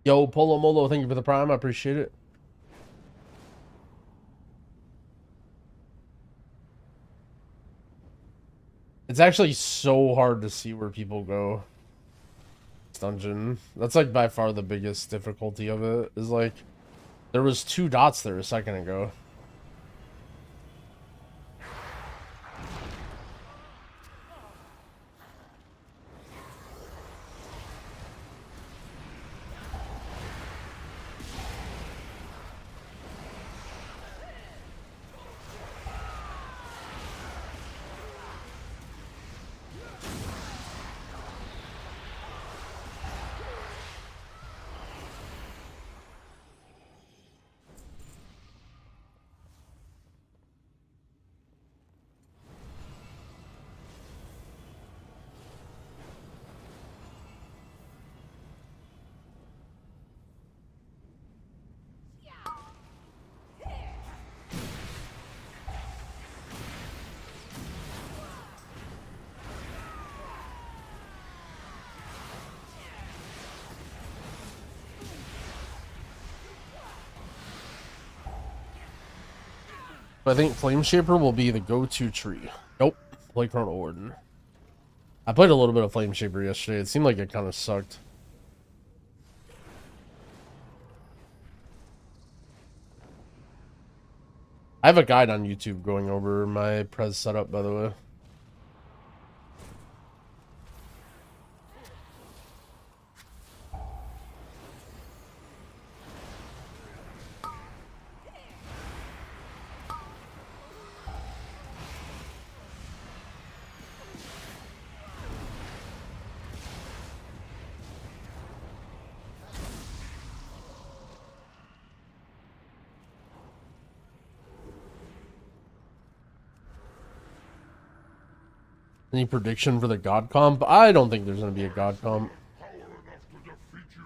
Yo, Polo Molo, thank you for the prime. I appreciate it. It's actually so hard to see where people go. This dungeon. That's like by far the biggest difficulty of it. Is like there was 2 dots there a second ago. I think Flame Shaper will be the go-to tree. Nope. Play Chrono Warden. I played a little bit of Flame Shaper yesterday. It seemed like it kind of sucked. I have a guide on YouTube going over my Prez setup, by the way. Any prediction for the God Comp? I don't think there's going to be a God Comp. Power enough to defeat you.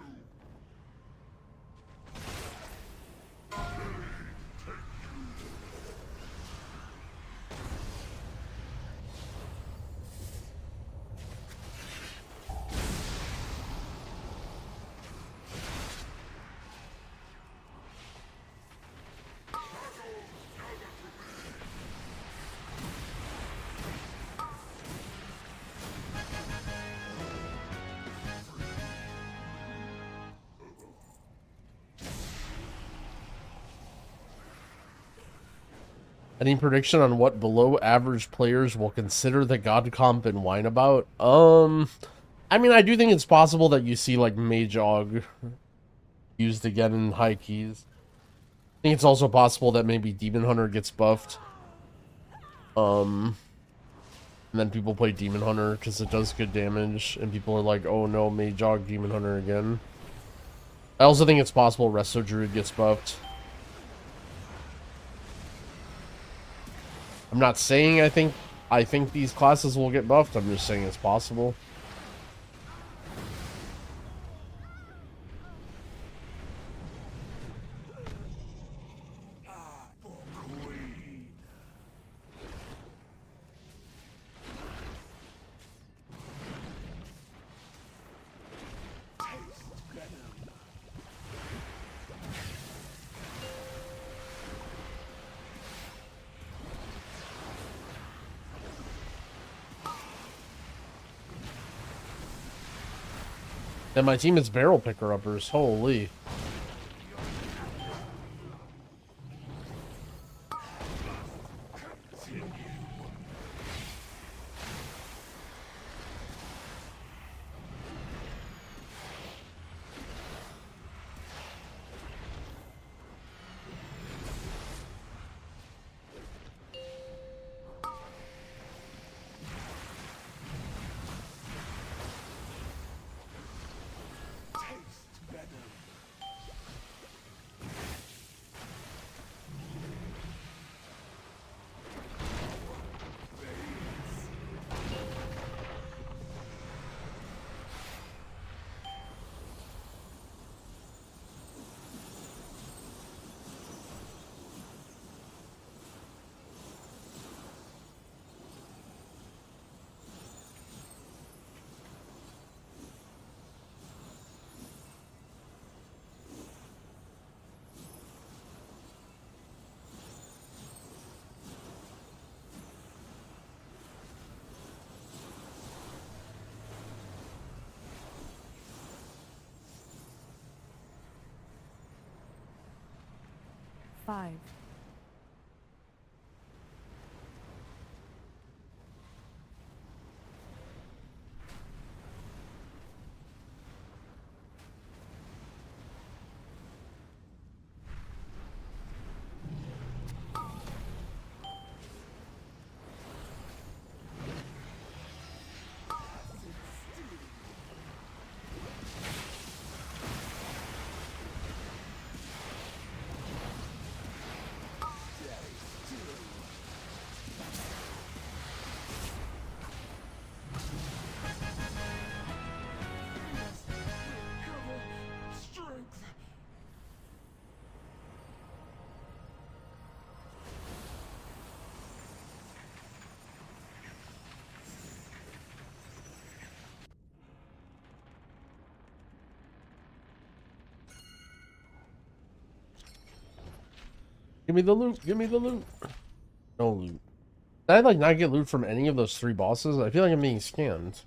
Any prediction on what below average players will consider the God Comp and whine about? I mean, I do think it's possible that you see like Mage used again in high keys. I think it's also possible that maybe Demon Hunter gets buffed. And then people play Demon Hunter because it does good damage, and people are like, oh no, Mage Demon Hunter again. I also think it's possible Resto Druid gets buffed. I'm not saying I think these classes will get buffed. I'm just saying it's possible. And my team is barrel picker uppers. Holy. 5. Give me the loot. Give me the loot. No loot. Did I like not get loot from any of those 3 bosses? I feel like I'm being scammed.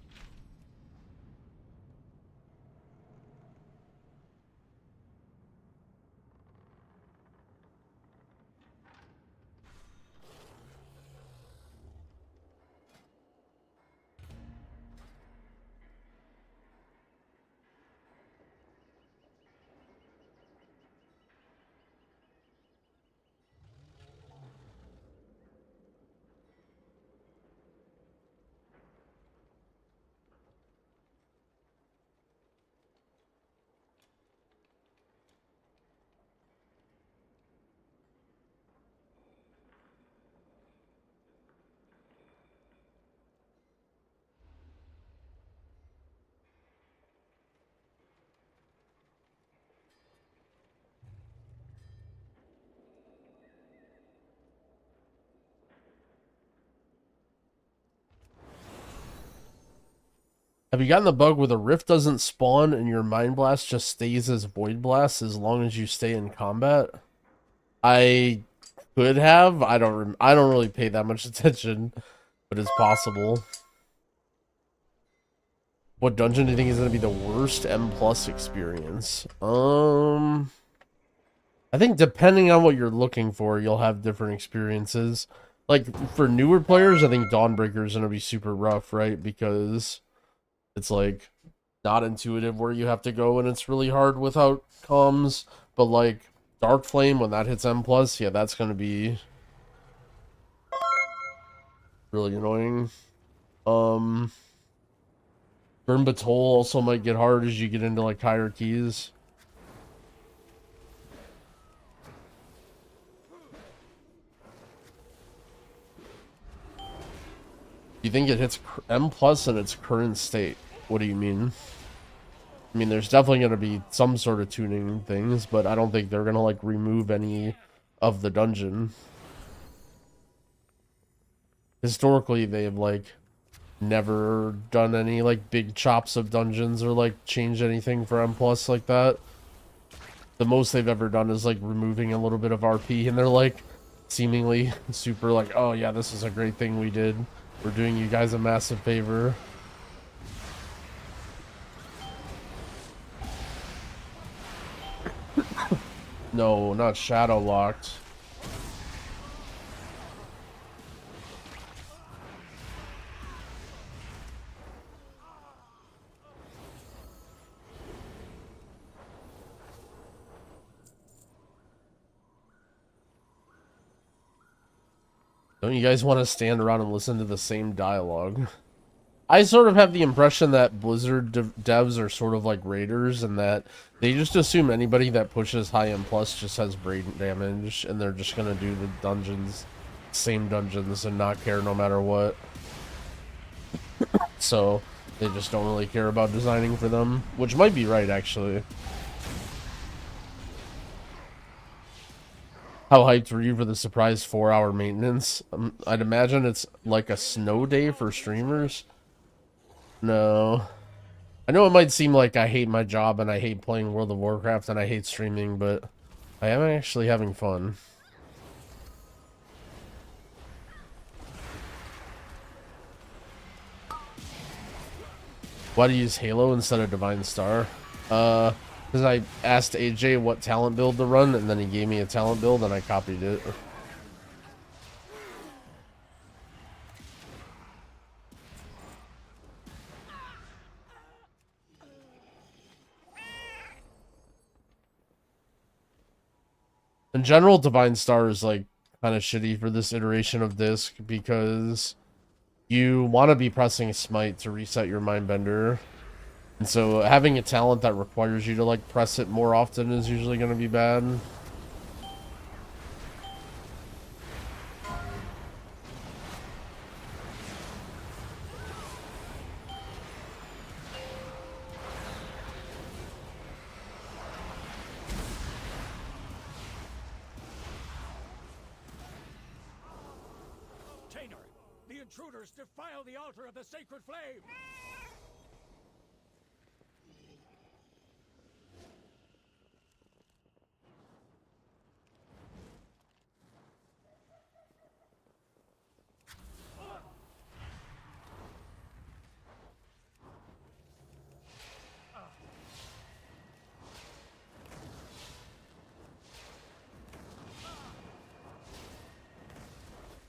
Have you gotten the bug where the rift doesn't spawn and your mind blast just stays as void blast as long as you stay in combat? I could have. I don't really pay that much attention, but it's possible. What dungeon do you think is going to be the worst M plus experience? I think depending on what you're looking for, you'll have different experiences. Like for newer players, I think Dawnbreaker is going to be super rough, right? Because it's like not intuitive where you have to go and it's really hard without comms. But like Dark Flame, when that hits M plus, yeah, that's going to be really annoying. Burn Batol also might get hard as you get into like higher keys. You think it hits M plus in its current state? What do you mean? I mean, there's definitely going to be some sort of tuning things, but I don't think they're going to like remove any of the dungeon. Historically, they've like never done any like big chops of dungeons or like changed anything for M plus like that. The most they've ever done is like removing a little bit of RP, and they're like seemingly super like, oh yeah, this is a great thing we did. We're doing you guys a massive favor. No, not shadow locked. Don't you guys want to stand around and listen to the same dialogue? I sort of have the impression that Blizzard devs are sort of like raiders, and that they just assume anybody that pushes high M plus just has brain damage, and they're just gonna do the dungeons, same dungeons, and not care no matter what. So they just don't really care about designing for them, which might be right actually. How hyped were you for the surprise 4-hour maintenance? I'd imagine it's like a snow day for streamers. No. I know it might seem like I hate my job and I hate playing World of Warcraft and I hate streaming, but I am actually having fun. Why do you use Halo instead of Divine Star? Because Because I asked AJ what talent build to run, and then he gave me a talent build, and I copied it. In general, Divine Star is like kind of shitty for this iteration of Disc because you want to be pressing Smite to reset your Mindbender. And so having a talent that requires you to like press it more often is usually going to be bad. The intruders defile the altar of the sacred flame!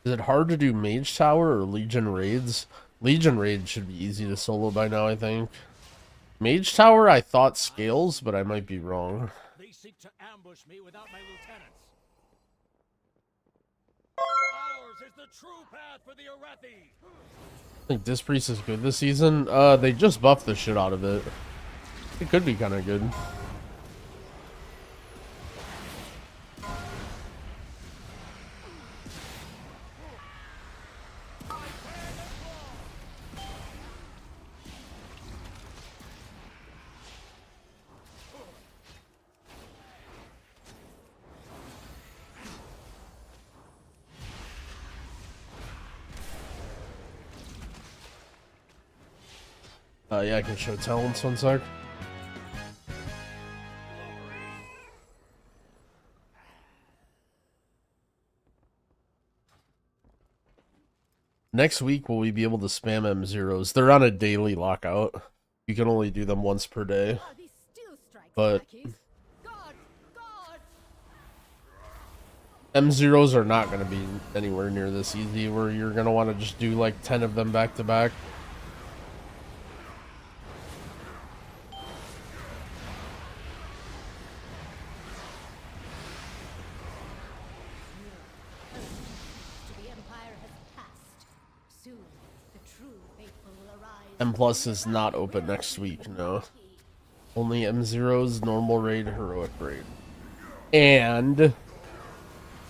Is it hard to do Mage Tower or Legion Raids? Legion Raid should be easy to solo by now, I think. Mage Tower, I thought scales, but I might be wrong. They seek to ambush me without my lieutenants. Ours is the true path for the Arathi. I think Disc Priest is good this season. They just buffed the shit out of it. It could be kind of good. Yeah, I can show talents 1 sec. Next week, will we be able to spam M0s? They're on a daily lockout. You can only do them once per day. But M0s are not going to be anywhere near this easy, where you're going to want to just do like 10 of them back to back. M Plus is not open next week, no. Only M0's, normal raid, heroic raid. And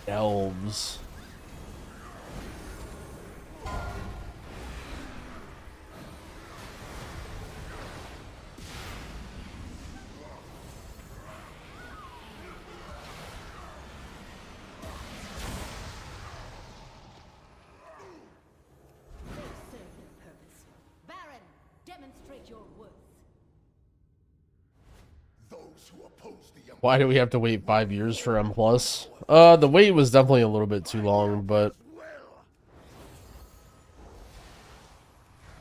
elves. Why do we have to wait 5 years for M Plus? The wait was definitely a little bit too long, but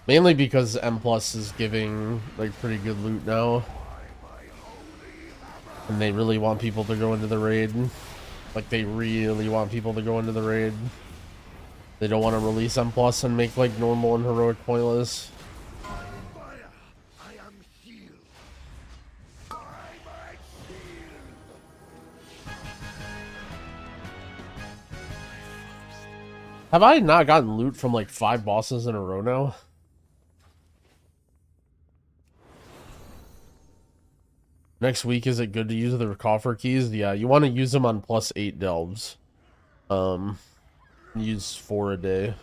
mainly because M Plus is giving like pretty good loot now, and they really want people to go into the raid. Like they really want people to go into the raid. They don't want to release M Plus and make like normal and heroic pointless. Have I not gotten loot from like 5 bosses in a row now? Next week, is it good to use the coffer keys? Yeah, you want to use them on +8 delves. Use 4 a day.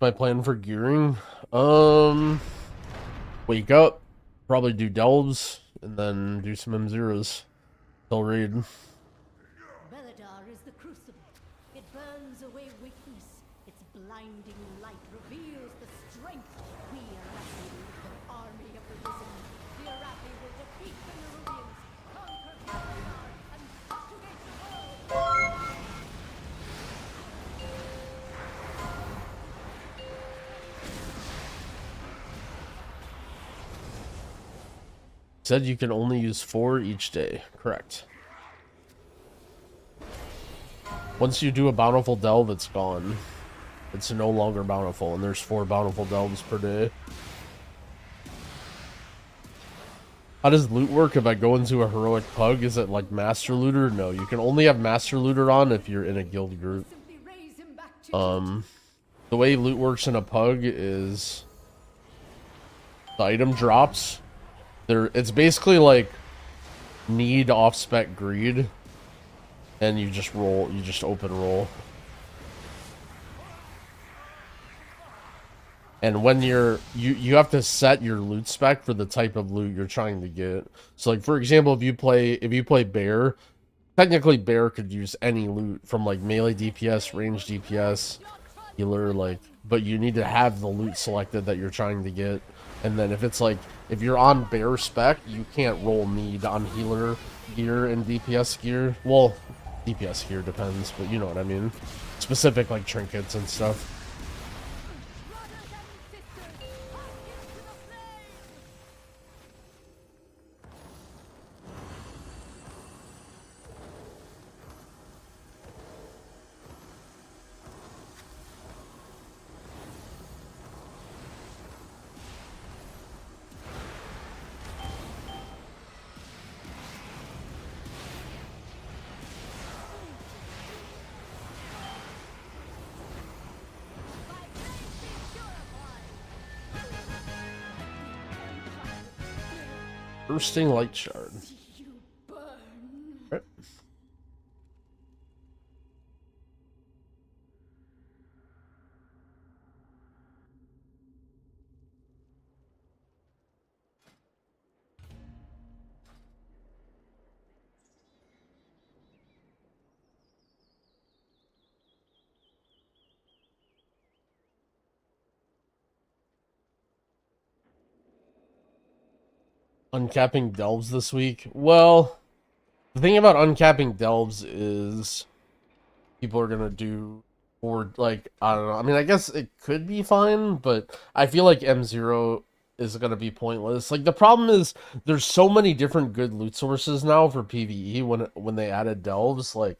My plan for gearing, wake up, probably do delves, and then do some M0s till raid. Beledar is the crucible. It burns away weakness. Its blinding light reveals the strength. We Arathi, the army of the risen. The Arathi will Said you can only use 4 each day. Correct. Once you do a bountiful delve, it's gone. It's no longer bountiful, and there's 4 bountiful delves per day. How does loot work if I go into a heroic pug? Is it like master looter? No, you can only have master looter on if you're in a guild group. The way loot works in a pug is the item drops. It's basically like need off-spec greed, and you just roll, you just open roll. And when you have to set your loot spec for the type of loot you're trying to get. So like for example, if you play bear, technically bear could use any loot from like melee DPS, range DPS, healer, like, but you need to have the loot selected that you're trying to get. And then if it's like, if you're on bear spec, you can't roll need on healer gear and DPS gear. Well, DPS gear depends, but you know what I mean. Specific like trinkets and stuff. Bursting light shard. Right. Uncapping delves this week. Well, the thing about uncapping delves is people are gonna do, or like, I don't know. I mean, I guess it could be fine, but I feel like M0 is gonna be pointless. Like the problem is there's so many different good loot sources now for PvE when they added delves. Like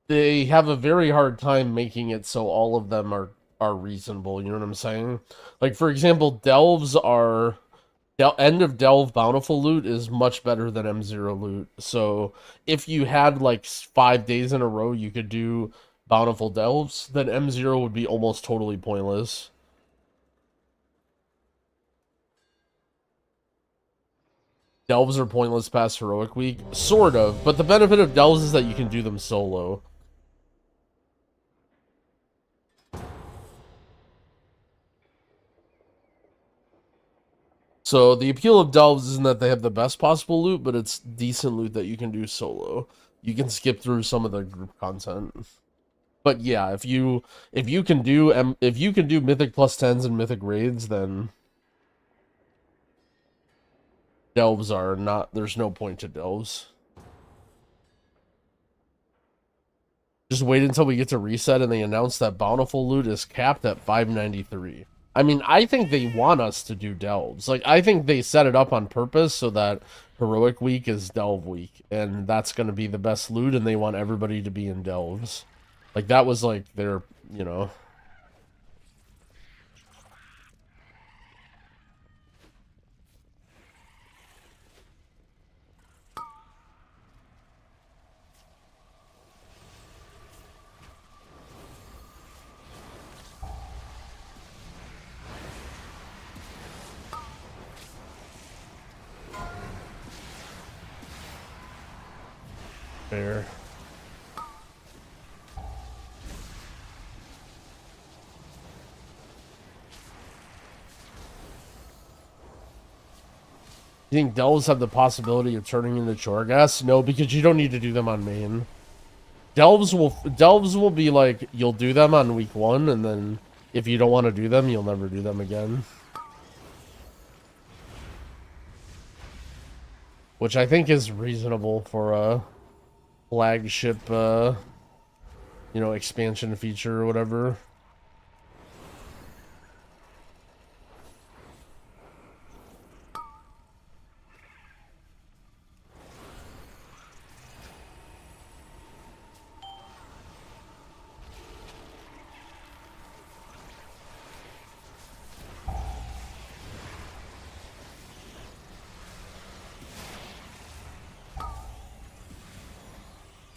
they have a very hard time making it so all of them are reasonable. You know what I'm saying? Like for example, delves are. End of delve bountiful loot is much better than M0 loot. So if you had like 5 days in a row you could do bountiful delves, then M0 would be almost totally pointless. Delves are pointless past heroic week, sort of, but the benefit of delves is that you can do them solo. So the appeal of delves isn't that they have the best possible loot, but it's decent loot that you can do solo. You can skip through some of the group content. But yeah, if you can do Mythic +10s and Mythic Raids, then delves are not, there's no point to delves. Just wait until we get to reset and they announce that bountiful loot is capped at 593. I mean, I think they want us to do delves. Like, I think they set it up on purpose so that heroic week is delve week, and that's going to be the best loot, and they want everybody to be in delves. Like, that was, like, their, you know... Fair. You think delves have the possibility of turning into Chorgas? No, because you don't need to do them on main. Delves will be like, you'll do them on week 1, and then if you don't want to do them, you'll never do them again. Which I think is reasonable for a flagship, you know, expansion feature or whatever.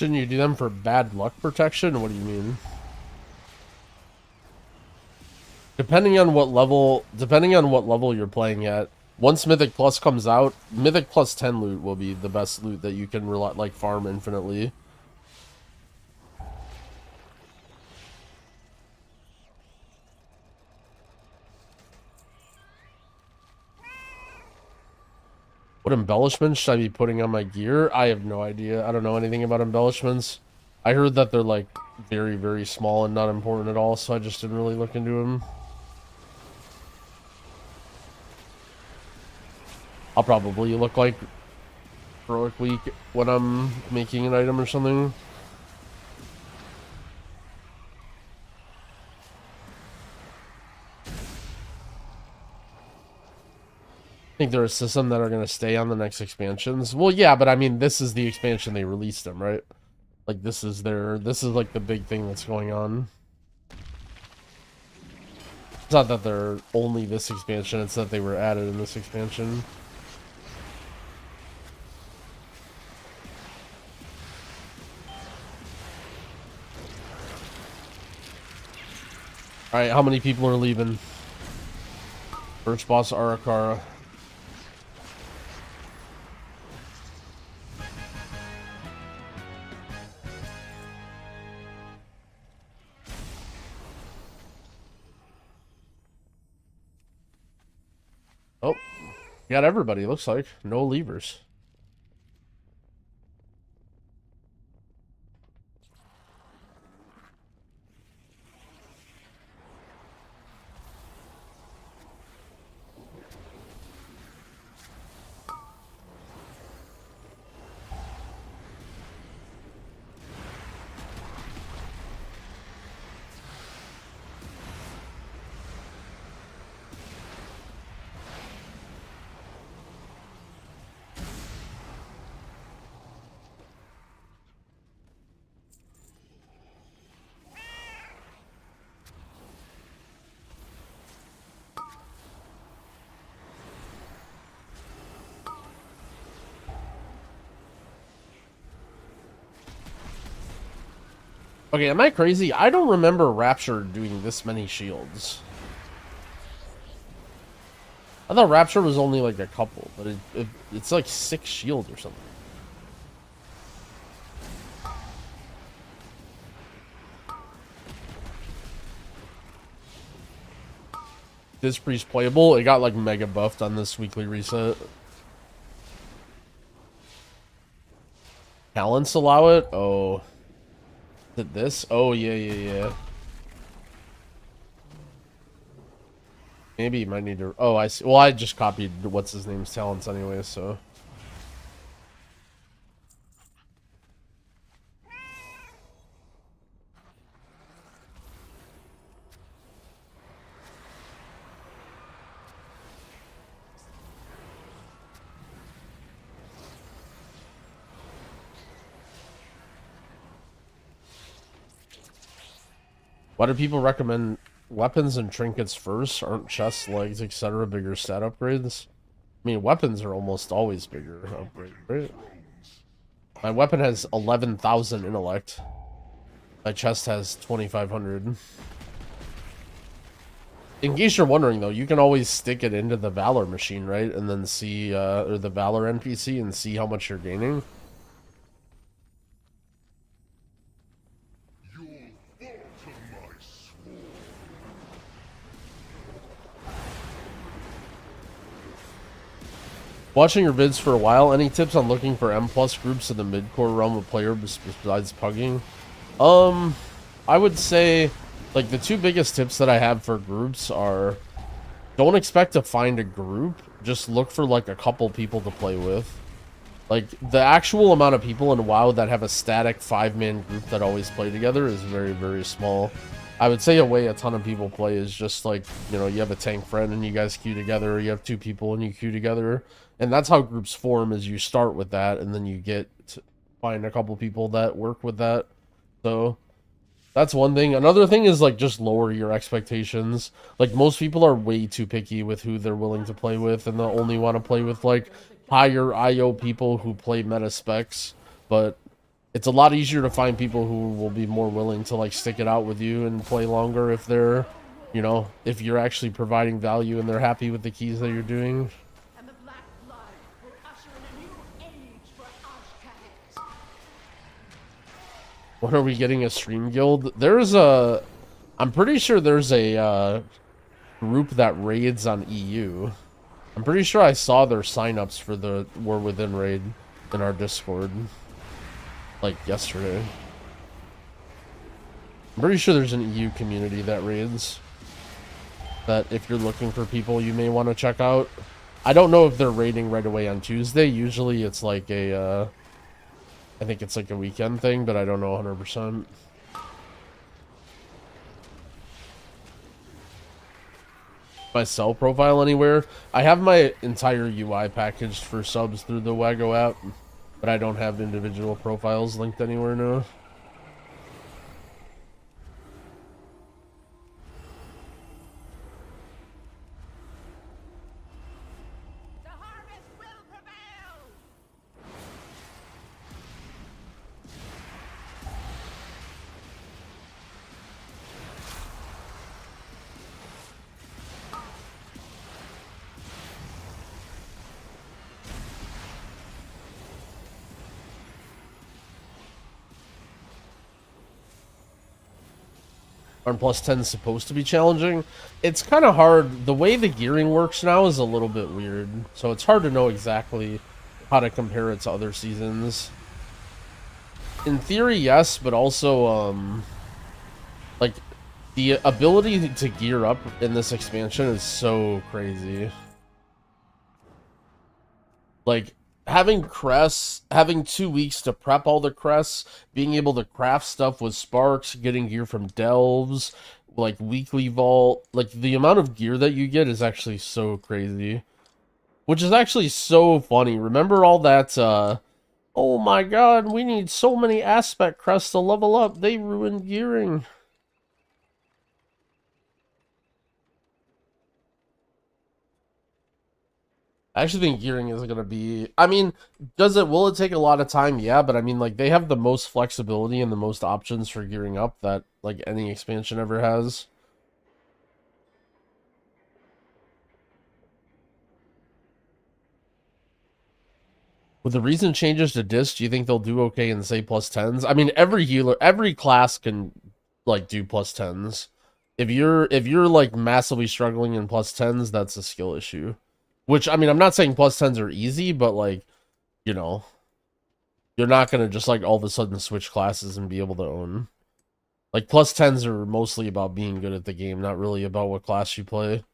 Shouldn't you do them for bad luck protection? What do you mean? Depending on what level you're playing at. Once Mythic Plus comes out, Mythic Plus 10 loot will be the best loot that you can like farm infinitely. What embellishments should I be putting on my gear? I have no idea. I don't know anything about embellishments. I heard that they're like very, very small and not important at all, so I just didn't really look into them. I'll probably look like Heroic Week when I'm making an item or something. Think they're a system that are going to stay on the next expansions. Well, yeah, but I mean, this is the expansion they released them, right? Like, this is like the big thing that's going on. It's not that they're only this expansion, it's that they were added in this expansion. Alright, how many people are leaving? First boss, Arakara. Oh, got everybody, looks like. No leavers. Okay, am I crazy? I don't remember Rapture doing this many shields. I thought Rapture was only like a couple, but it's like 6 shields or something. This priest playable. It got like mega buffed on this weekly reset. Talents allow it? Oh. Did this? Oh, yeah. Maybe you might need to... Oh, I see. Well, I just copied what's his name's talents anyway, so... Why do people recommend weapons and trinkets first? Aren't chests, legs, etc. bigger stat upgrades? I mean, weapons are almost always bigger upgrades, right? My weapon has 11,000 intellect. My chest has 2,500. In case you're wondering, though, you can always stick it into the Valor machine, right? And then see, or the Valor NPC and see how much you're gaining. Watching your vids for a while, any tips on looking for M+ groups in the mid-core realm of player besides pugging? I would say, like, the 2 biggest tips that I have for groups are, don't expect to find a group, just look for, like, a couple people to play with. Like, the actual amount of people in WoW that have a static 5-man group that always play together is very, very small. I would say a way a ton of people play is just, like, you know, you have a tank friend and you guys queue together, or you have 2 people and you queue together. And that's how groups form, is you start with that, and then you get to find a couple people that work with that. So, that's one thing. Another thing is, like, just lower your expectations. Like, most people are way too picky with who they're willing to play with, and they'll only want to play with, like, higher IO people who play meta specs. But it's a lot easier to find people who will be more willing to like stick it out with you and play longer if they're, you know, if you're actually providing value and they're happy with the keys that you're doing. And the black blood will usher in a new age for Ashkahet. When are we getting a stream guild? There's a, I'm pretty sure there's a group that raids on EU. I'm pretty sure I saw their signups for the War Within raid in our Discord, like yesterday. I'm pretty sure there's an EU community that raids, that if you're looking for people you may want to check out. I don't know if they're raiding right away on Tuesday. Usually it's like a, I think it's like a weekend thing, but I don't know 100%. My cell profile anywhere. I have my entire UI packaged for subs through the Wago app, but I don't have individual profiles linked anywhere now. The harvest will prevail! Aren't plus 10 supposed to be challenging? It's kind of hard. The way the gearing works now is a little bit weird, so it's hard to know exactly how to compare it to other seasons. In theory, yes, but also, like, the ability to gear up in this expansion is so crazy. Like, having crests, having 2 weeks to prep all the crests, being able to craft stuff with sparks, getting gear from delves, like weekly vault, like the amount of gear that you get is actually so crazy. Which is actually so funny. Remember all that, oh my god, we need so many aspect crests to level up, they ruined gearing. I actually think gearing is going to be, I mean, will it take a lot of time? Yeah, but I mean, like, they have the most flexibility and the most options for gearing up that, like, any expansion ever has. With the recent changes to disc, do you think they'll do okay in, say, plus 10s? I mean, every healer, every class can, like, do plus 10s. If you're, like, massively struggling in plus 10s, that's a skill issue. Which, I mean, I'm not saying plus 10s are easy, but, like, you know, you're not going to just, like, all of a sudden switch classes and be able to own. Like, plus 10s are mostly about being good at the game, not really about what class you play.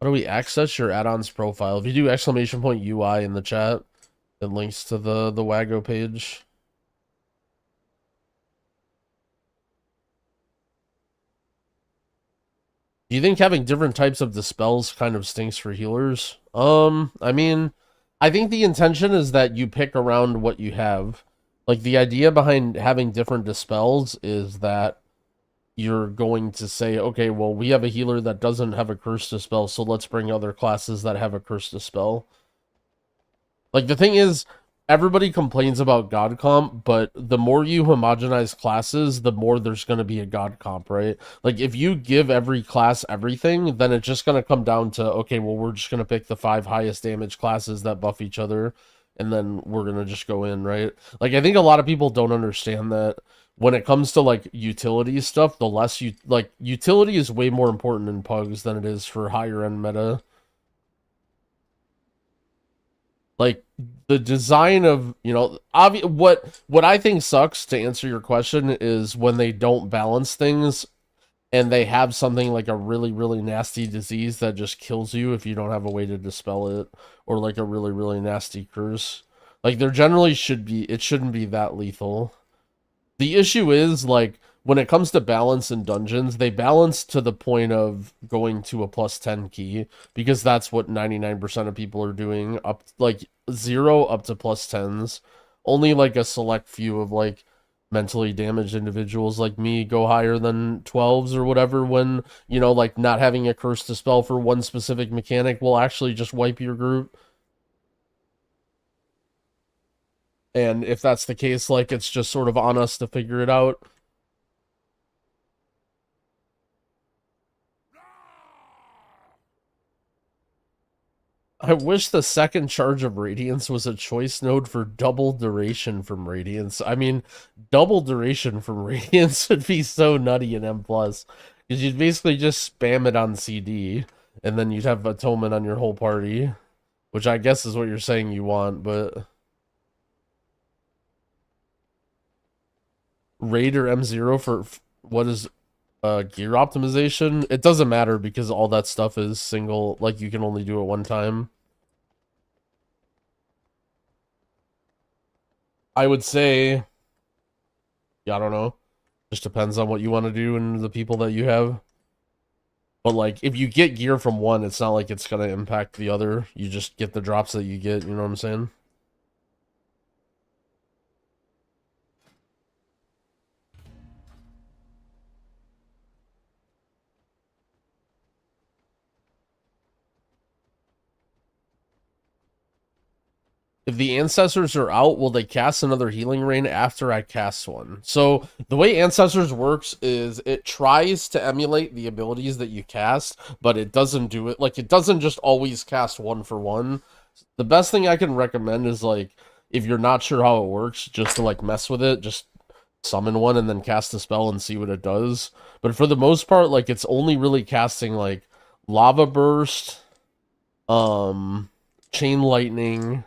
How do we access your add-ons profile? If you do exclamation point UI in the chat, it links to the Wago page. Do you think having different types of dispels kind of stinks for healers? I mean, I think the intention is that you pick around what you have. Like, the idea behind having different dispels is that you're going to say, okay, well, we have a healer that doesn't have a curse dispel, so let's bring other classes that have a curse dispel. Like, the thing is, everybody complains about god comp, but the more you homogenize classes, the more there's going to be a god comp, right? Like, if you give every class everything, then it's just going to come down to, okay, well, we're just going to pick the 5 highest damage classes that buff each other, and then we're going to just go in, right? Like, I think a lot of people don't understand that when it comes to, like, utility stuff, the less you, like, utility is way more important in pugs than it is for higher end meta. Like, the design of, you know, what I think sucks, to answer your question, is when they don't balance things and they have something like a really, really nasty disease that just kills you if you don't have a way to dispel it, or like a really, really nasty curse. Like, there generally should be, it shouldn't be that lethal. The issue is, like, when it comes to balance in dungeons, they balance to the point of going to a plus 10 key, because that's what 99% of people are doing, up, like, 0 up to plus 10s. Only, like, a select few of, like, mentally damaged individuals like me go higher than 12s or whatever when, you know, like not having a curse to spell for one specific mechanic will actually just wipe your group. And if that's the case, like, it's just sort of on us to figure it out. I wish the second charge of Radiance was a choice node for double duration from Radiance. I mean, double duration from Radiance would be so nutty in M+. Because you'd basically just spam it on CD, and then you'd have Atonement on your whole party. Which I guess is what you're saying you want, but... Raid or M0 for what is gear optimization? It doesn't matter because all that stuff is single, like you can only do it one time. I would say, yeah, I don't know. Just depends on what you want to do and the people that you have. But like, if you get gear from one, it's not like it's gonna impact the other. You just get the drops that you get, you know what I'm saying? If the ancestors are out, will they cast another healing rain after I cast one? So the way ancestors works is it tries to emulate the abilities that you cast, but it doesn't do it. Like, it doesn't just always cast one for one. The best thing I can recommend is, like, if you're not sure how it works, just to like mess with it, just summon one and then cast a spell and see what it does. But for the most part, like, it's only really casting like lava burst, chain lightning,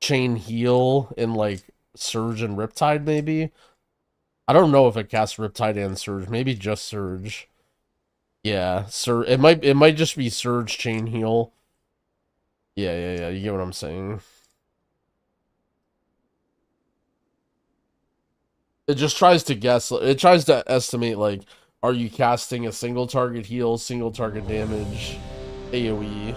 chain heal, and like surge and riptide. Maybe, I don't know if it casts riptide and surge, maybe just surge. Yeah, it might just be surge, chain heal. Yeah, you get what I'm saying. It just tries to guess, it tries to estimate, like, are you casting a single target heal, single target damage, AoE.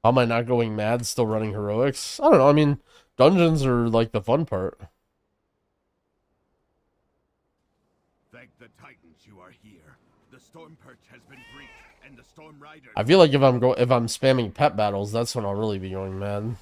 How am I not going mad still running heroics? I don't know, I mean, dungeons are like the fun part. Thank the Titans you are here. The storm perch has been breached, and the storm riders... I feel like if I'm spamming pet battles, that's when I'll really be going mad.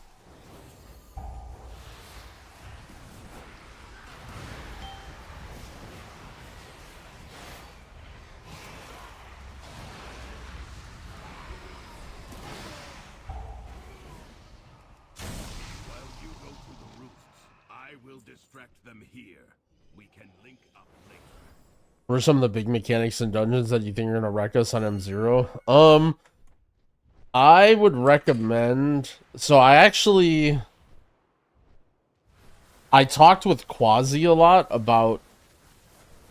Distract them here. We can link up later. What are some of the big mechanics in dungeons that you think are gonna wreck us on M0? I would recommend. So I talked with Quasi a lot about.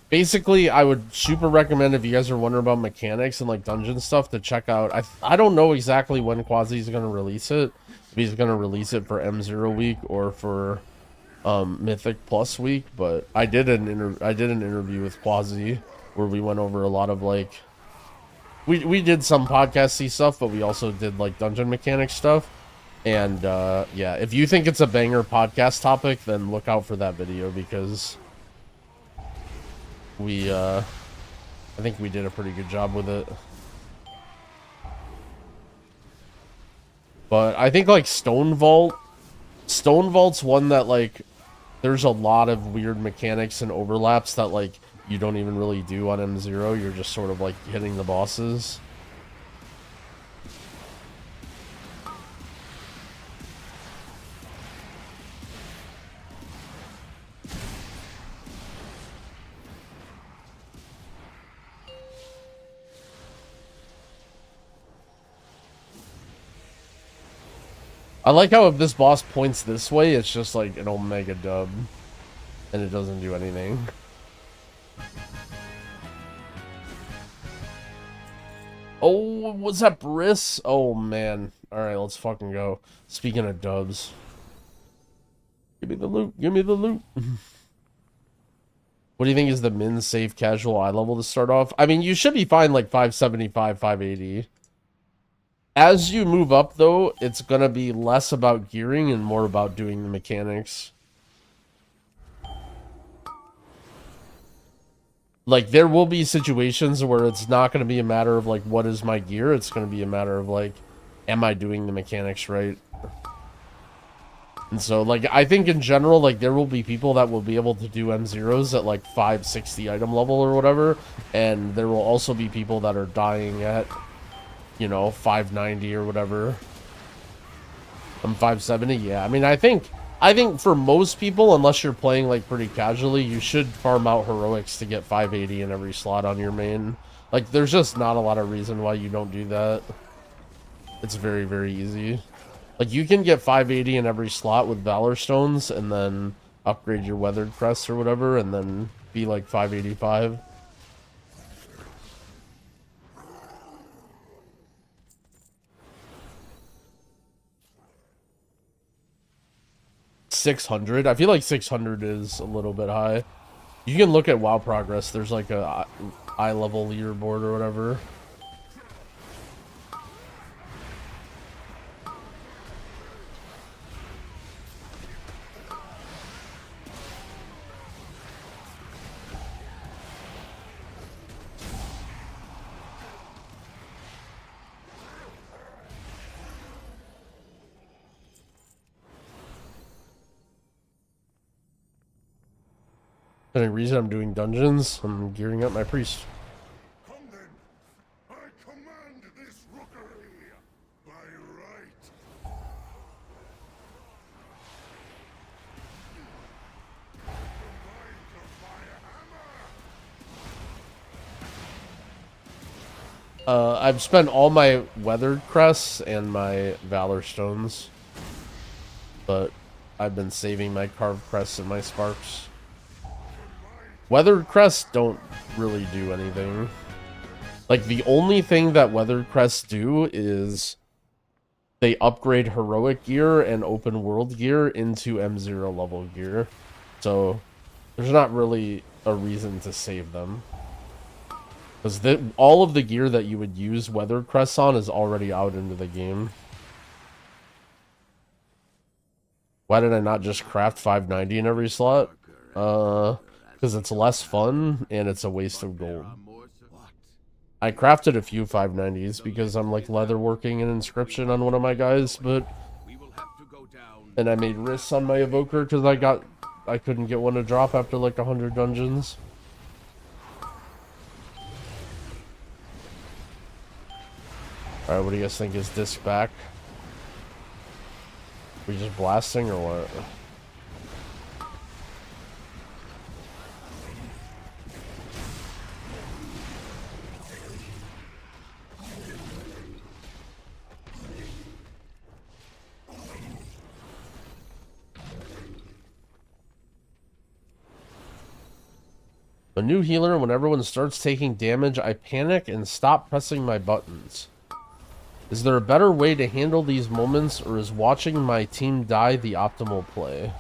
Basically, I would super recommend, if you guys are wondering about mechanics and like dungeon stuff, to check out. I don't know exactly when Quasi is gonna release it. If he's gonna release it for M0 week or for Mythic Plus week, but I did an interview with Quasi where we went over a lot of like we did some podcasty stuff, but we also did like dungeon mechanics stuff. And yeah, if you think it's a banger podcast topic, then look out for that video, because we I think we did a pretty good job with it. But I think like Stone Vault's one that like there's a lot of weird mechanics and overlaps that like you don't even really do on M0. You're just sort of like hitting the bosses. I like how if this boss points this way, it's just like an omega dub, and it doesn't do anything. Oh, was that Briss? Oh man. Alright, let's fucking go. Speaking of dubs. Give me the loot. Give me the loot. What do you think is the min safe casual eye level to start off? I mean, you should be fine like 575, 580. As you move up, though, it's going to be less about gearing and more about doing the mechanics. Like, there will be situations where it's not going to be a matter of, like, what is my gear? It's going to be a matter of, like, am I doing the mechanics right? And so, like, I think in general, like, there will be people that will be able to do M0s at, like, 560 item level or whatever. And there will also be people that are dying at, you know, 590 or whatever. I'm 570, yeah. I mean, I think for most people, unless you're playing, like, pretty casually, you should farm out heroics to get 580 in every slot on your main. Like, there's just not a lot of reason why you don't do that. It's very, very easy. Like, you can get 580 in every slot with Valor Stones, and then upgrade your Weathered Crest or whatever, and then be, like, 585. $600. I feel like 600 is a little bit high. You can look at WoW progress. There's like a eye level leaderboard or whatever. Any reason I'm doing dungeons? I'm gearing up my priest. Come then. I command this rookery by right. I've spent all my Weathered Crests and my Valor Stones. But I've been saving my Carved Crests and my Sparks. Weathered Crests don't really do anything. Like, the only thing that Weathered Crests do is they upgrade heroic gear and open world gear into M0 level gear. So, there's not really a reason to save them. Because all of the gear that you would use Weathered Crests on is already out into the game. Why did I not just craft 590 in every slot? Because it's less fun, and it's a waste of gold. I crafted a few 590s because I'm, like, leatherworking an inscription on one of my guys, but... And I made risks on my evoker because I couldn't get one to drop after, like, 100 dungeons. Alright, what do you guys think? Is disc back? We just blasting or what? A new healer, when everyone starts taking damage, I panic and stop pressing my buttons. Is there a better way to handle these moments, or is watching my team die the optimal play?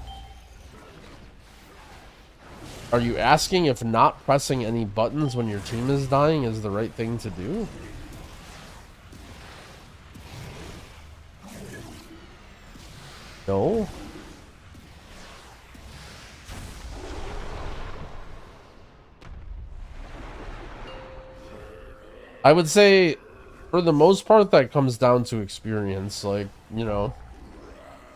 Are you asking if not pressing any buttons when your team is dying is the right thing to do? No? I would say, for the most part, that comes down to experience. Like, you know,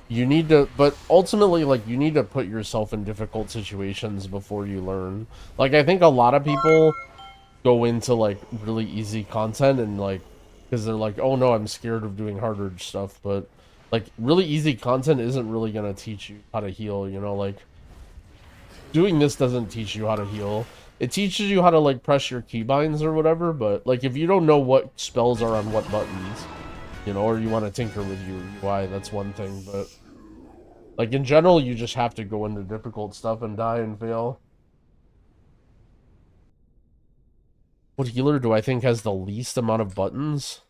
you need to, but ultimately, like, you need to put yourself in difficult situations before you learn. Like, I think a lot of people go into, like, really easy content and, like, because they're like, oh no, I'm scared of doing harder stuff, but, like, really easy content isn't really going to teach you how to heal, you know, like, doing this doesn't teach you how to heal. It teaches you how to, like, press your keybinds or whatever, but, like, if you don't know what spells are on what buttons, you know, or you want to tinker with your UI, that's one thing, but, like, in general, you just have to go into difficult stuff and die and fail. What healer do I think has the least amount of buttons?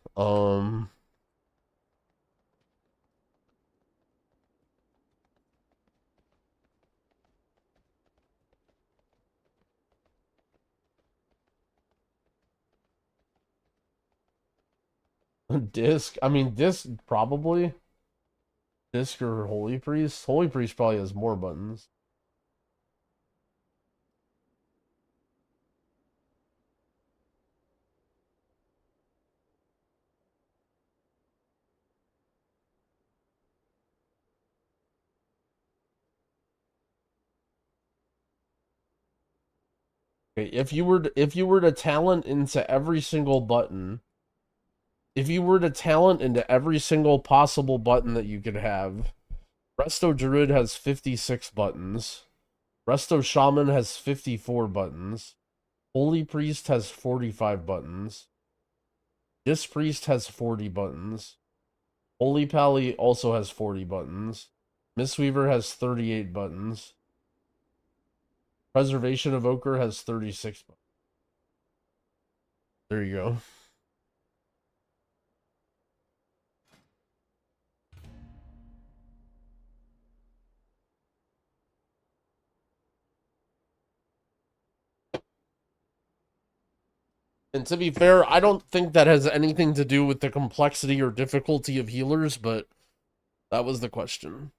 Disc? I mean, disc probably. Disc or Holy Priest? Holy Priest probably has more buttons. Okay, if you were to talent into every single button, if you were to talent into every single possible button that you could have, Resto Druid has 56 buttons. Resto Shaman has 54 buttons. Holy Priest has 45 buttons. Disc Priest has 40 buttons. Holy Pally also has 40 buttons. Mistweaver has 38 buttons. Preservation Evoker has 36 buttons. There you go. And to be fair, I don't think that has anything to do with the complexity or difficulty of healers, but that was the question.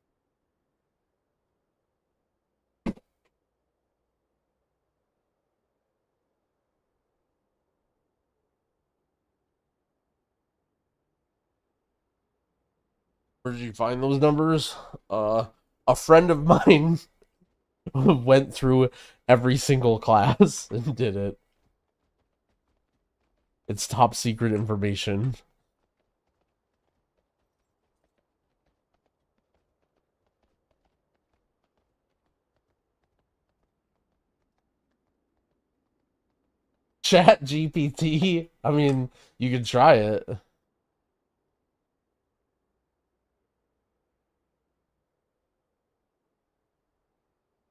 Where did you find those numbers? A friend of mine went through every single class and did it. It's top secret information. Chat GPT? I mean, you could try it.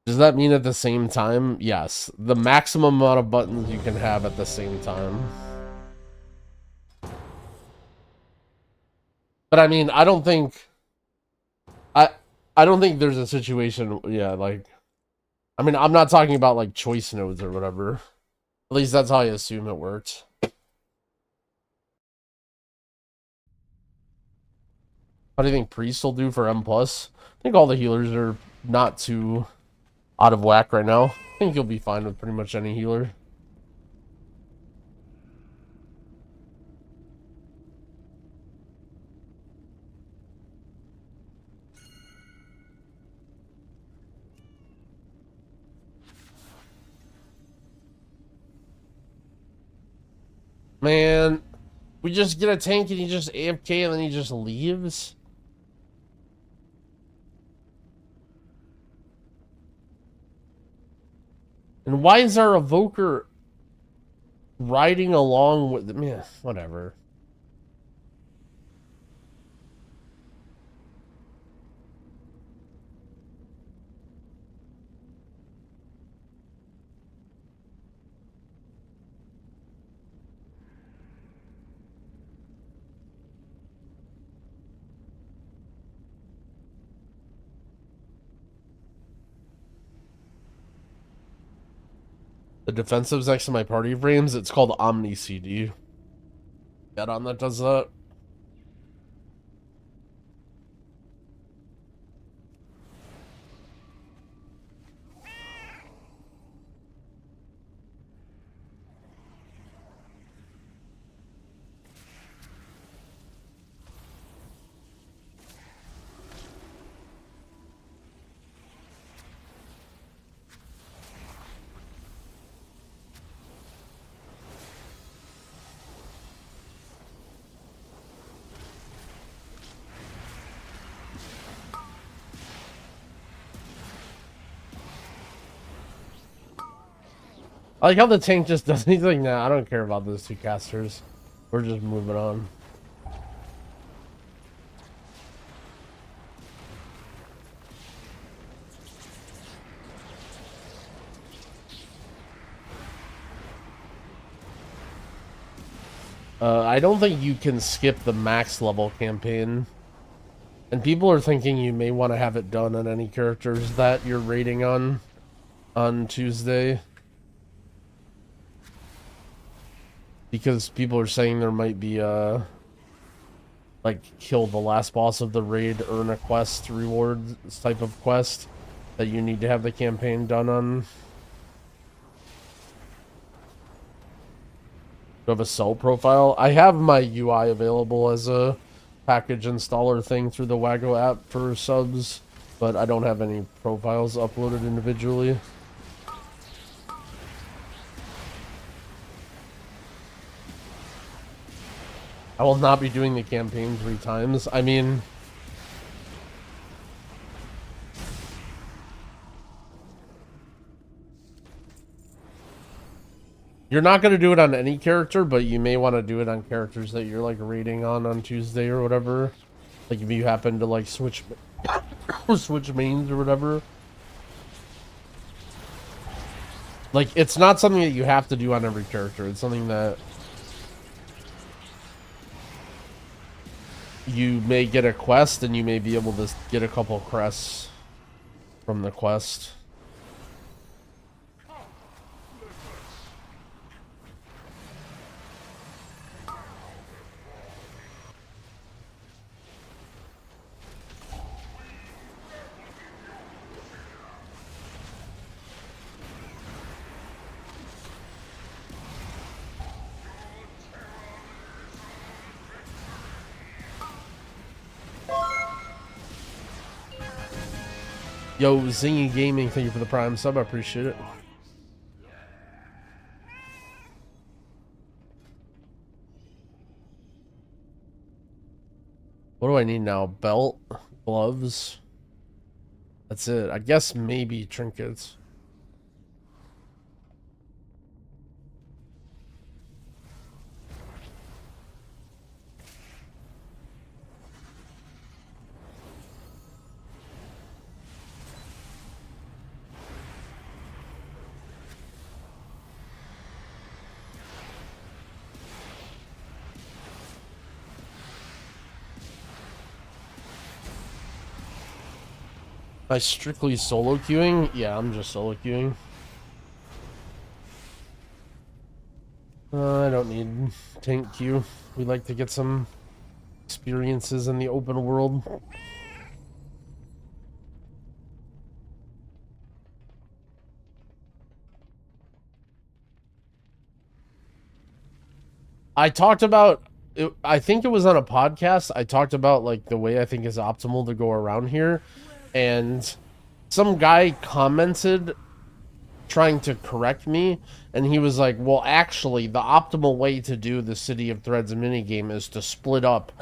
Does that mean at the same time? Yes. The maximum amount of buttons you can have at the same time. But I mean, I don't think there's a situation, yeah, like, I mean, I'm not talking about like choice nodes or whatever. At least that's how I assume it works. How do you think Priest will do for M+? I think all the healers are not too out of whack right now. I think you'll be fine with pretty much any healer. Man, we just get a tank and he just AFK and then he just leaves? And why is our evoker riding along with... Man, whatever. The defensive's next to my party frames. It's called Omni CD. Add-on that does that. I like how the tank just doesn't. He's like, nah, I don't care about those two casters. We're just moving on. I don't think you can skip the max level campaign. And people are thinking you may want to have it done on any characters that you're raiding on Tuesday. Because people are saying there might be like kill the last boss of the raid, earn a quest reward type of quest that you need to have the campaign done on. Do I have a cell profile? I have my UI available as a package installer thing through the Waggo app for subs, but I don't have any profiles uploaded individually. I will not be doing the campaign 3 times. I mean, you're not going to do it on any character, but you may want to do it on characters that you're like raiding on Tuesday or whatever. Like if you happen to like switch switch mains or whatever. Like it's not something that you have to do on every character. It's something that you may get a quest and you may be able to get a couple crests from the quest. Yo, Zingy Gaming, thank you for the Prime sub. I appreciate it. What do I need now? Belt, gloves. That's it. I guess maybe trinkets. Am I strictly solo queuing? Yeah, I'm just solo queuing. I don't need tank queue. We like to get some experiences in the open world. I talked about it, I think it was on a podcast. I talked about like the way I think is optimal to go around here, and some guy commented trying to correct me, and he was like, well, actually the optimal way to do the City of Threads minigame is to split up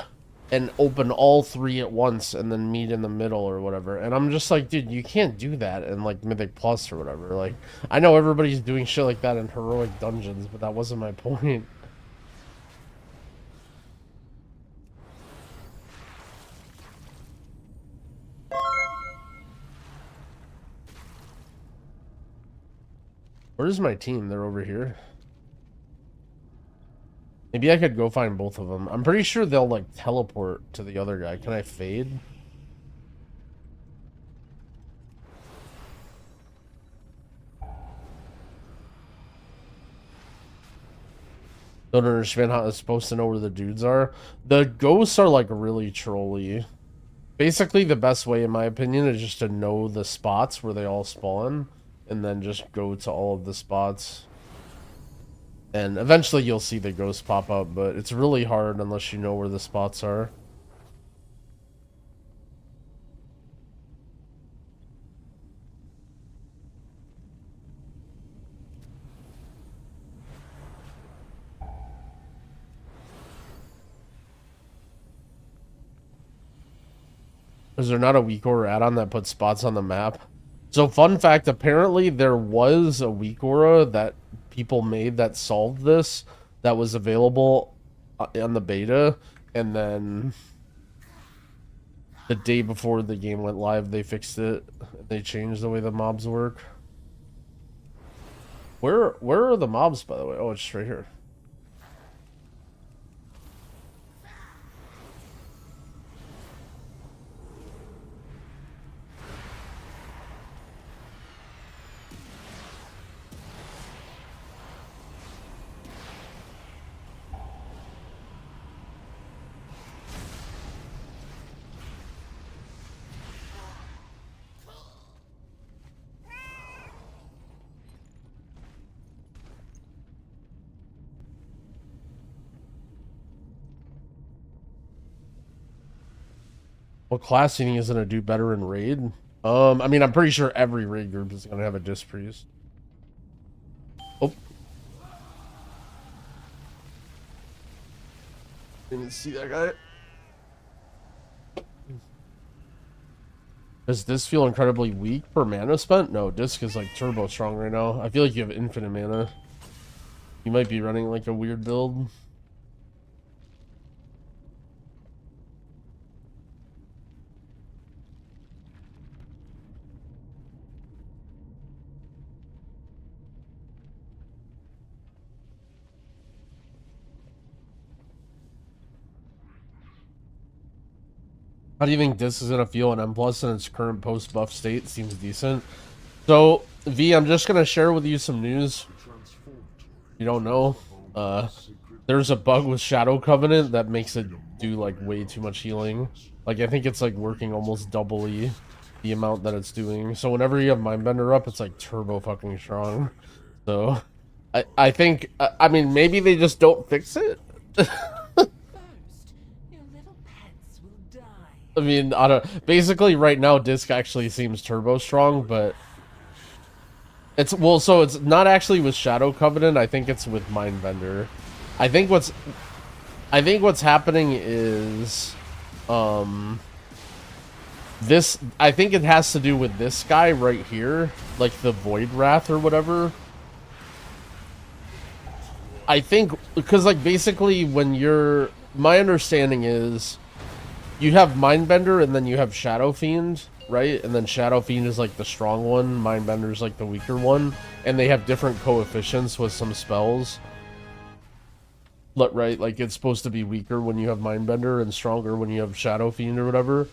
and open all 3 at once and then meet in the middle or whatever. And I'm just like, dude, you can't do that in like Mythic Plus or whatever. Like, I know everybody's doing shit like that in heroic dungeons, but that wasn't my point. Where's my team? They're over here. Maybe I could go find both of them. I'm pretty sure they'll like teleport to the other guy. Can I fade? Don't understand how it's supposed to know where the dudes are. The ghosts are like really trolly. Basically, the best way, in my opinion, is just to know the spots where they all spawn, and then just go to all of the spots. And eventually you'll see the ghosts pop up, but it's really hard unless you know where the spots are. Is there not a weak order add-on that puts spots on the map? So fun fact, apparently there was a weak aura that people made that solved this, that was available on the beta, and then the day before the game went live they fixed it. They changed the way the mobs work. Where are the mobs, by the way? Oh, it's right here. What class do you think is gonna do better in raid? I mean, I'm pretty sure every raid group is gonna have a disc priest. Oh, didn't see that guy. Does this feel incredibly weak per mana spent? No, disc is like turbo strong right now. I feel like you have infinite mana. You might be running like a weird build. How do you think this is gonna feel in M plus in its current post buff state? Seems decent. So V, I'm just gonna share with you some news. You don't know. There's a bug with Shadow Covenant that makes it do like way too much healing. Like I think it's like working almost doubly the amount that it's doing. So whenever you have Mindbender up, it's like turbo fucking strong. So I think I mean maybe they just don't fix it. I mean, I don't. Basically, right now, disc actually seems turbo strong, but it's well. So it's not actually with Shadow Covenant. I think it's with Mindbender. I think what's happening is, this. I think it has to do with this guy right here, like the Void Wrath or whatever. I think because like basically when you're, my understanding is. You have Mindbender and then you have Shadow Fiend, right? And then Shadow Fiend is like the strong one, Mindbender is like the weaker one, and they have different coefficients with some spells. Right? Like it's supposed to be weaker when you have Mindbender and stronger when you have Shadow Fiend or whatever.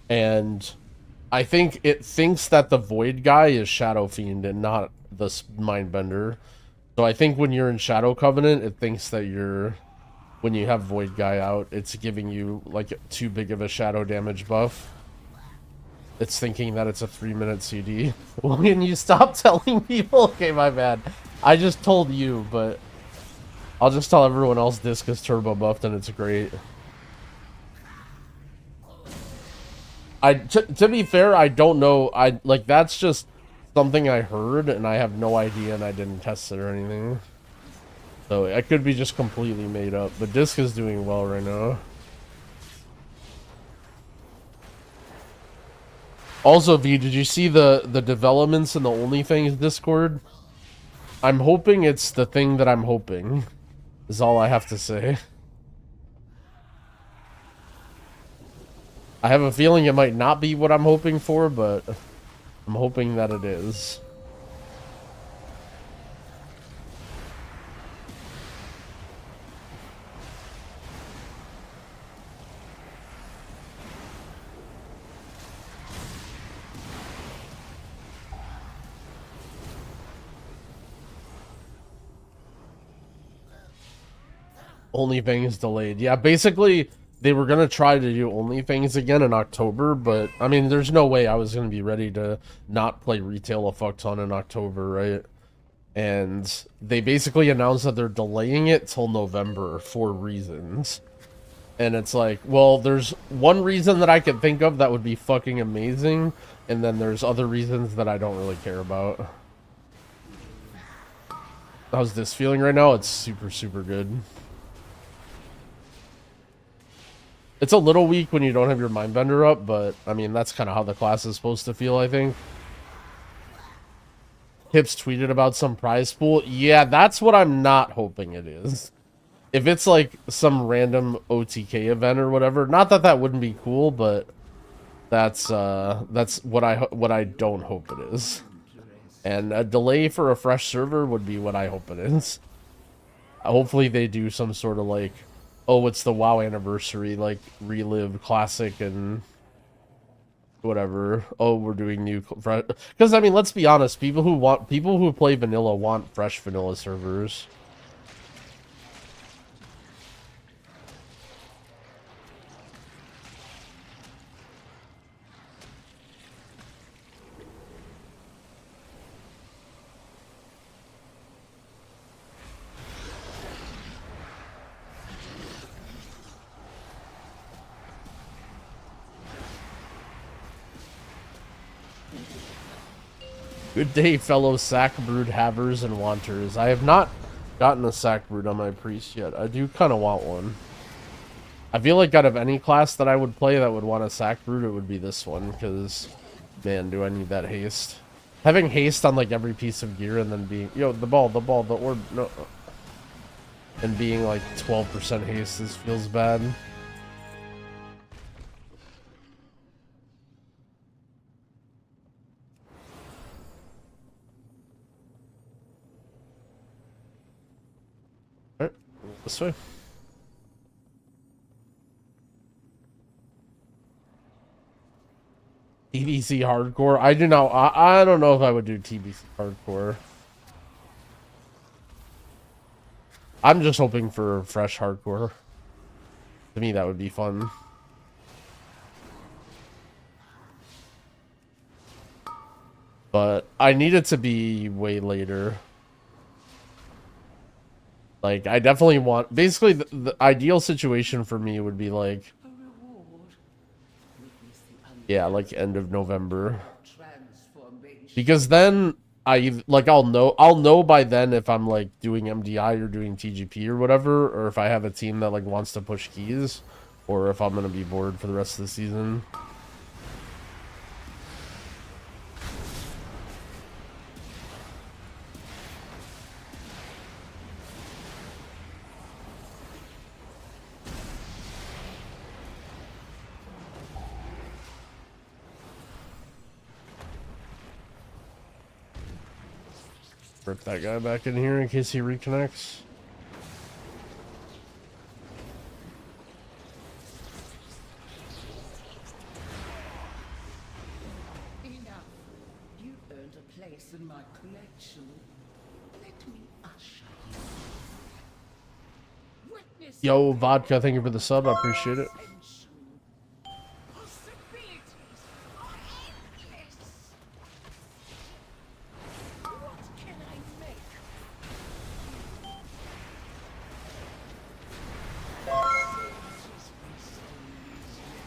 And I think it thinks that the Void guy is Shadow Fiend and not the Mindbender. So I think when you're in Shadow Covenant, it thinks that you're... When you have Void Guy out, it's giving you, like, too big of a shadow damage buff. It's thinking that it's a 3-minute CD. Well, can you stop telling people? Okay, my bad. I just told you, but... I'll just tell everyone else disc is turbo buffed and it's great. To be fair, I don't know. Like, that's just something I heard, and I have no idea, and I didn't test it or anything. So it could be just completely made up, but disc is doing well right now. Also, V, did you see the developments in the OnlyFans Discord? I'm hoping it's the thing that I'm hoping, is all I have to say. I have a feeling it might not be what I'm hoping for, but I'm hoping that it is. OnlyFans delayed. Yeah, basically, they were going to try to do OnlyFans again in October, but, I mean, there's no way I was going to be ready to not play retail a fuck ton in October, right? And they basically announced that they're delaying it till November for reasons. And it's like, well, there's one reason that I can think of that would be fucking amazing, and then there's other reasons that I don't really care about. How's this feeling right now? It's super, super good. It's a little weak when you don't have your Mindbender up, but, I mean, that's kind of how the class is supposed to feel, I think. Hips tweeted about some prize pool. Yeah, that's what I'm not hoping it is. If it's, like, some random OTK event or whatever, not that that wouldn't be cool, but that's what I don't hope it is. And a delay for a fresh server would be what I hope it is. Hopefully they do some sort of, like, oh, it's the WoW anniversary, like, relive classic and whatever. Oh, we're doing new fresh. Because, I mean, let's be honest, people who play vanilla want fresh vanilla servers. Good day, fellow sack brood havers and wanters. I have not gotten a sack brood on my priest yet. I do kind of want one. I feel like out of any class that I would play that would want a sack brood, it would be this one, because, man, do I need that haste. Having haste on, like, every piece of gear and then being... Yo, the orb, no. And being, like, 12% haste feels bad. Alright, this way. TBC hardcore. I do not. I don't know if I would do TBC hardcore. I'm just hoping for fresh hardcore. To me, that would be fun. But I need it to be way later. Like, I definitely want... Basically, the ideal situation for me would be, like... Yeah, like, end of November. Because then, I'll know by then if I'm, like, doing MDI or doing TGP or whatever, or if I have a team that, like, wants to push keys, or if I'm gonna be bored for the rest of the season. Rip that guy back in here in case he reconnects. Enough. You earned a place in my collection. Let me usher you. Witness Yo, Vodka, thank you for the sub. I appreciate it.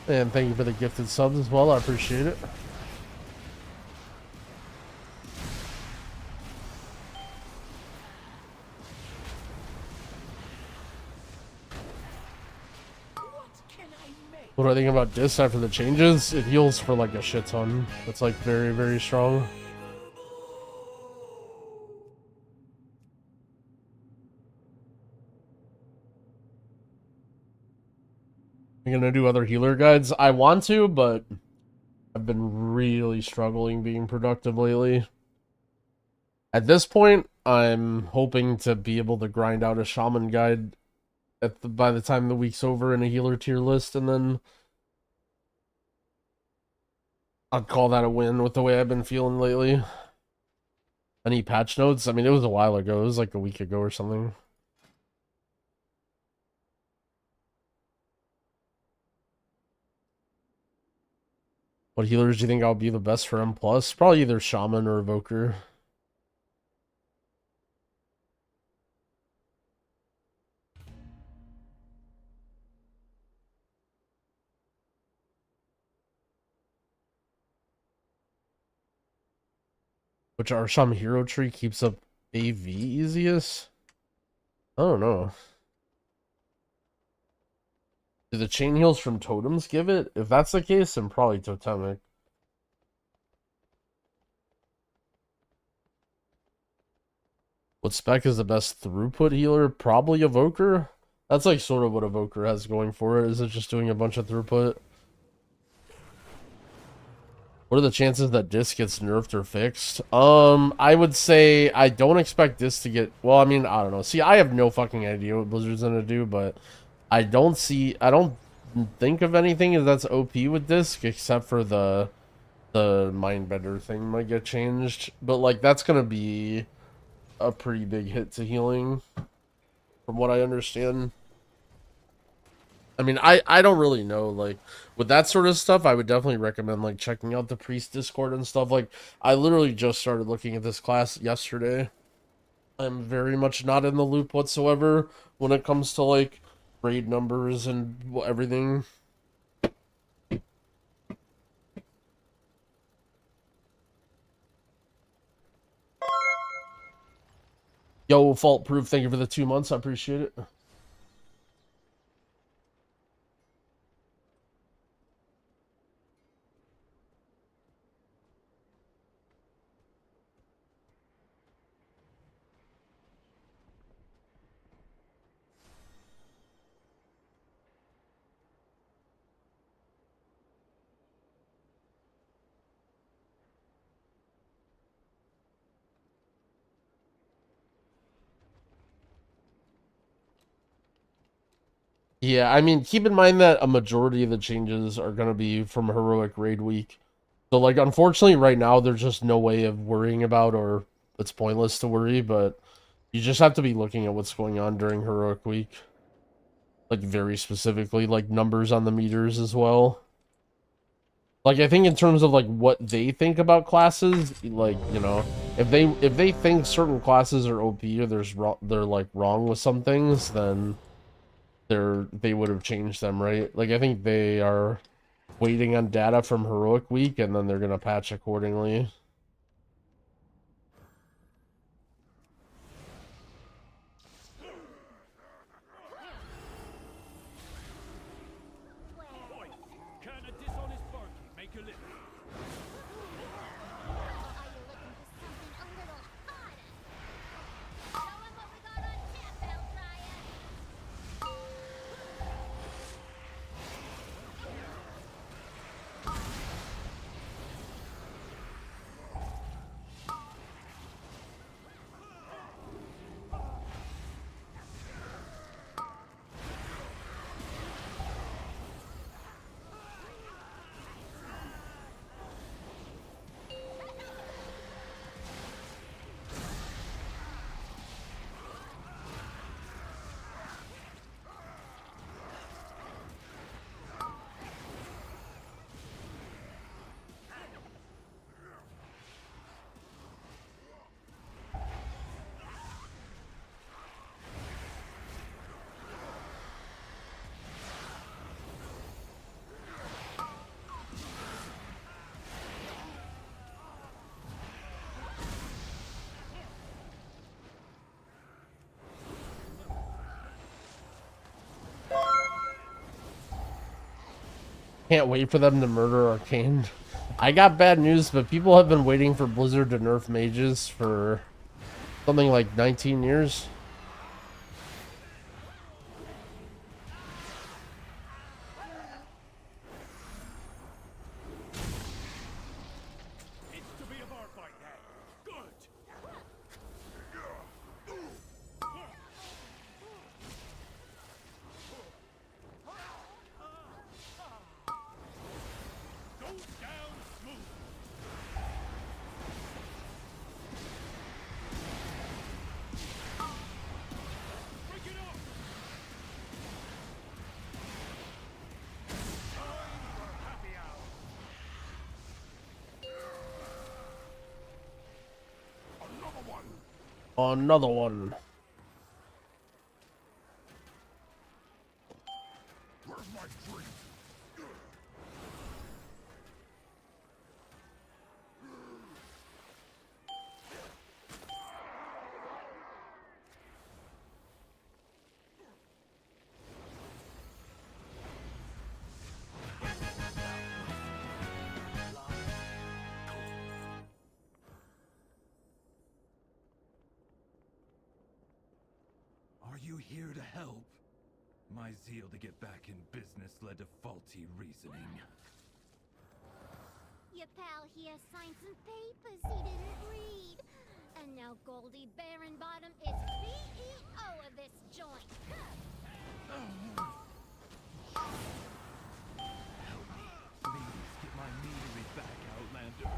And thank you for the gifted subs as well. I appreciate it. What do I think about this after the changes? It heals for like a shit ton. It's like very, very strong. I'm gonna do other healer guides. I want to, but I've been really struggling being productive lately. At this point, I'm hoping to be able to grind out a shaman guide by the time the week's over in a healer tier list, and then I'd call that a win with the way I've been feeling lately. Any patch notes? I mean, it was a while ago. It was like a week ago or something. What healers do you think I'll be the best for M+? Probably either Shaman or Evoker. Which Arsham hero tree keeps up AV easiest? I don't know. Do the chain heals from totems give it? If that's the case, then probably totemic. What spec is the best throughput healer? Probably Evoker. That's like sort of what Evoker has going for it. Is it just doing a bunch of throughput? What are the chances that Disc gets nerfed or fixed? I would say I don't expect Disc to get... Well, I mean, I don't know. See, I have no fucking idea what Blizzard's gonna do, but I don't think of anything that's OP with Disc except for the Mindbender thing might get changed. But, like, that's gonna be a pretty big hit to healing, from what I understand. I mean, I don't really know, like, with that sort of stuff, I would definitely recommend, like, checking out the Priest Discord and stuff. Like, I literally just started looking at this class yesterday. I'm very much not in the loop whatsoever when it comes to, like, raid numbers and everything. Yo, Fault Proof, thank you for the 2 months. I appreciate it. Yeah, I mean, keep in mind that a majority of the changes are going to be from Heroic Raid Week. So, like, unfortunately, right now, there's just no way of worrying about, or it's pointless to worry, but you just have to be looking at what's going on during Heroic Week. Like, very specifically, like, numbers on the meters as well. Like, I think in terms of, like, what they think about classes, like, you know, if they think certain classes are OP or they're, like, wrong with some things, then they would have changed them, right? Like, I think they are waiting on data from Heroic Week, and then they're gonna patch accordingly. Can't wait for them to murder Arcane. I got bad news, but people have been waiting for Blizzard to nerf mages for something like 19 years. Another one. Where's my drink? Are you here to help? My zeal to get back in business led to faulty reasoning. Your pal here signed some papers he didn't read. And now Goldie Baronbottom is CEO of this joint. Help me. Please get my meadery back, Outlander.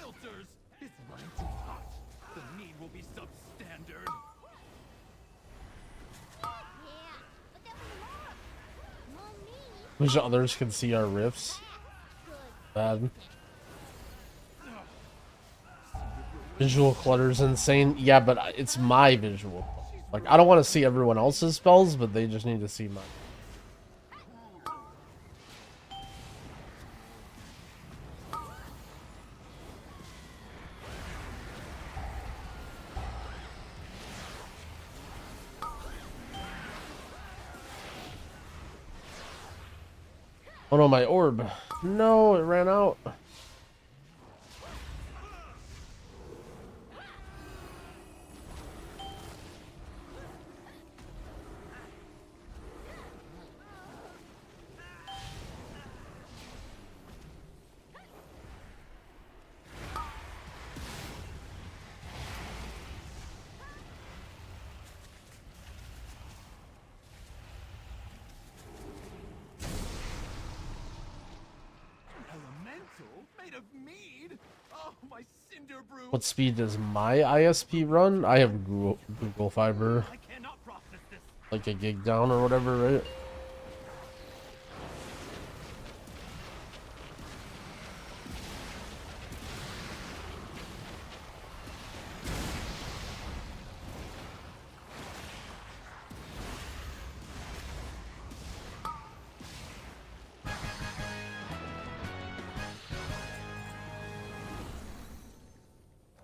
filters! Is mine too hot? The mead will be substandard. Yeah, but there was more. More me. Wish others could see our riffs. Bad. Visual clutter's insane. Yeah, but it's my visual. Like, I don't want to see everyone else's spells, but they just need to see mine. Oh no, my orb. No, it ran out. Made of mead? Oh, my cinder brew. What speed does my ISP run? I have Google Fiber. I cannot process this. Like a gig down or whatever, right?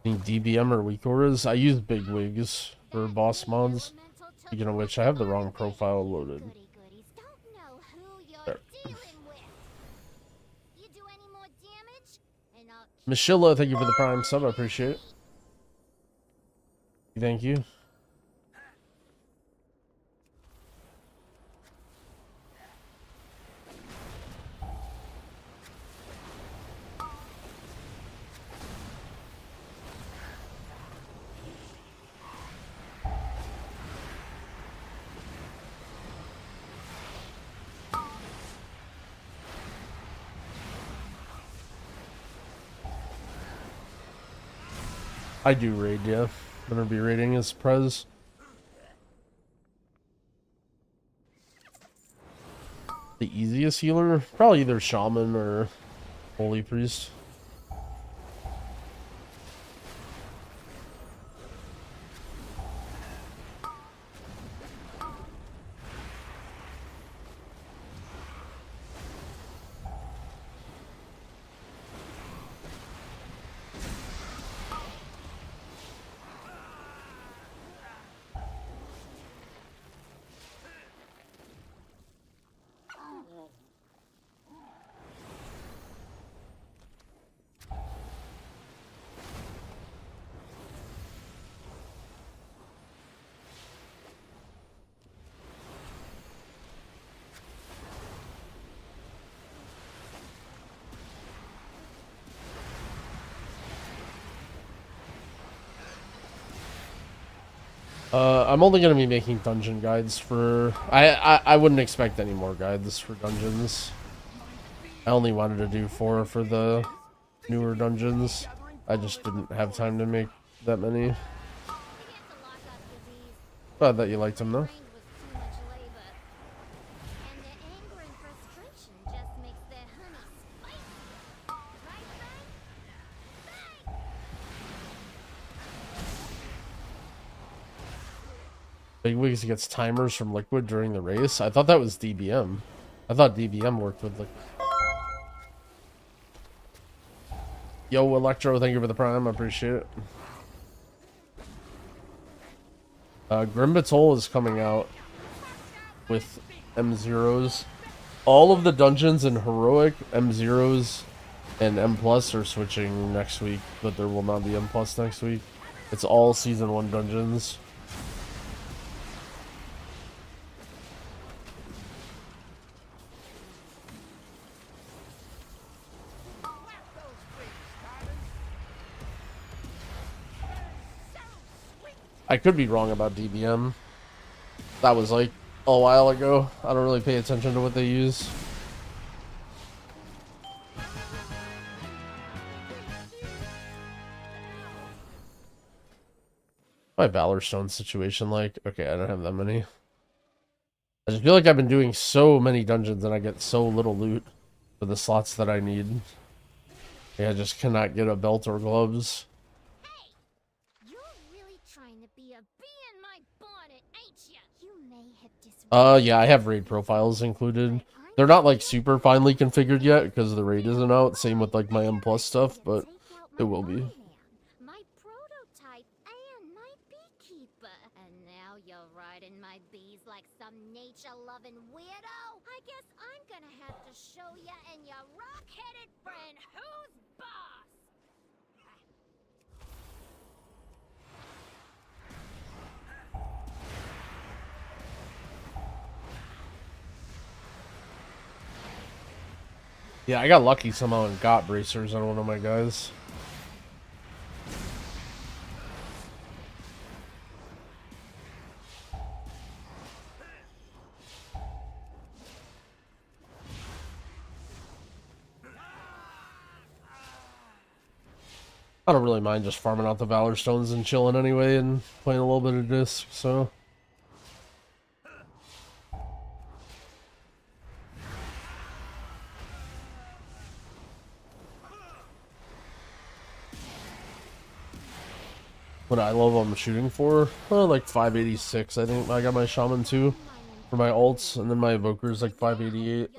Any DBM or weak auras? I use big wigs for boss mods. Speaking of which, I have the wrong profile loaded. There. Michelle, thank you for the prime sub. I appreciate it. Thank you. I do raid, yeah. I'm gonna be raiding as Prez. The easiest healer? Probably either Shaman or Holy Priest. I'm only gonna be making dungeon guides for. I wouldn't expect any more guides for dungeons. I only wanted to do 4 for the newer dungeons. I just didn't have time to make that many. Glad that you liked them though. Big Wigs gets timers from Liquid during the race. I thought that was DBM. I thought DBM worked with Liquid. Yo, Electro, thank you for the prime. I appreciate it. Grimbatol is coming out with M0s. All of the dungeons in Heroic, M0s, and M Plus are switching next week, but there will not be M Plus next week. It's all Season 1 dungeons. I could be wrong about DBM. That was like a while ago. I don't really pay attention to what they use. My Valor Stone situation like? Okay, I don't have that many. I just feel like I've been doing so many dungeons and I get so little loot for the slots that I need. Yeah, I just cannot get a belt or gloves. Hey! You're really trying to be a bee in my bonnet, ain't ya? You may have Yeah, I have raid profiles included. They're not like super finely configured yet because the raid isn't out. Same with like my M plus stuff, but it will be. My prototype and my beekeeper. And now you're riding my bees like some nature-loving weirdo? I guess I'm gonna have to show ya and your rock-headed friend who's boss! Yeah, I got lucky somehow and got bracers on one of my guys. I don't really mind just farming out the Valor Stones and chilling anyway and playing a little bit of Disc, so... What I love I'm shooting for? Like 586, I think. I got my Shaman too for my ults, and then my Evoker's like 588.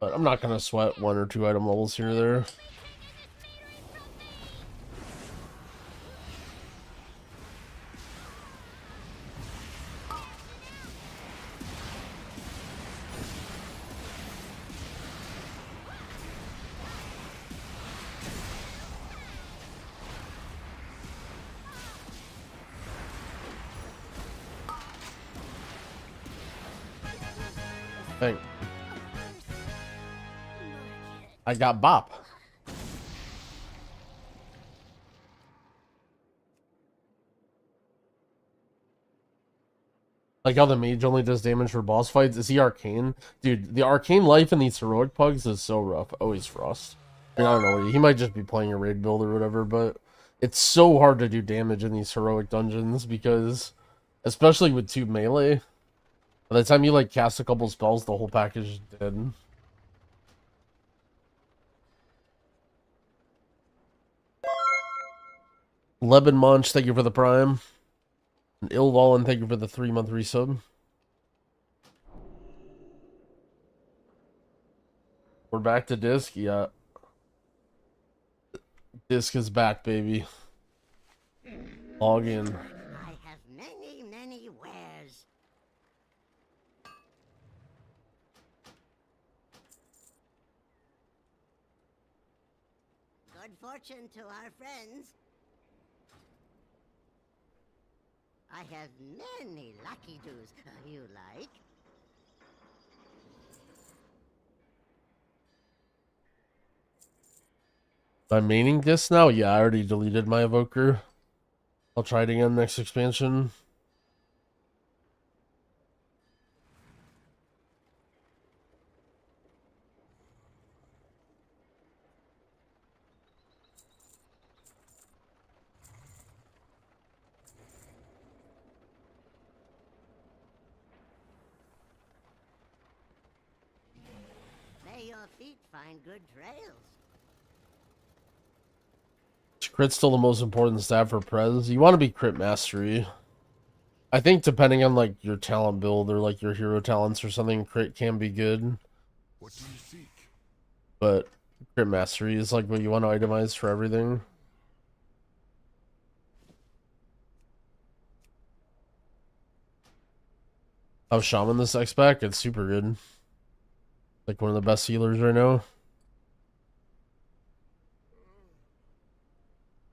But I'm not gonna sweat 1 or 2 item levels here or there. Dang. I got bop. Like how the mage only does damage for boss fights. Is he arcane? Dude, the arcane life in these heroic pugs is so rough. Oh, he's Frost. I mean, I don't know. He might just be playing a raid build or whatever, but it's so hard to do damage in these heroic dungeons because, especially with 2 melee, by the time you like cast a couple spells, the whole package is dead. Leben Munch, thank you for the prime. And Ilvalin, thank you for the 3-month resub. We're back to Disc, yeah. Disc is back, baby. Log in. I have many, many wares. Good fortune to our friends. I have many lucky doos. You like? I'm maining Disc now? Yeah, I already deleted my Evoker. I'll try it again next expansion. May your feet find good trails. Crit's still the most important stat for Prez. You want to be crit mastery. I think depending on like your talent build or like your hero talents or something, crit can be good. What do you seek? But crit mastery is like what you want to itemize for everything. Oh, Shaman this X back, it's super good. Like one of the best healers right now.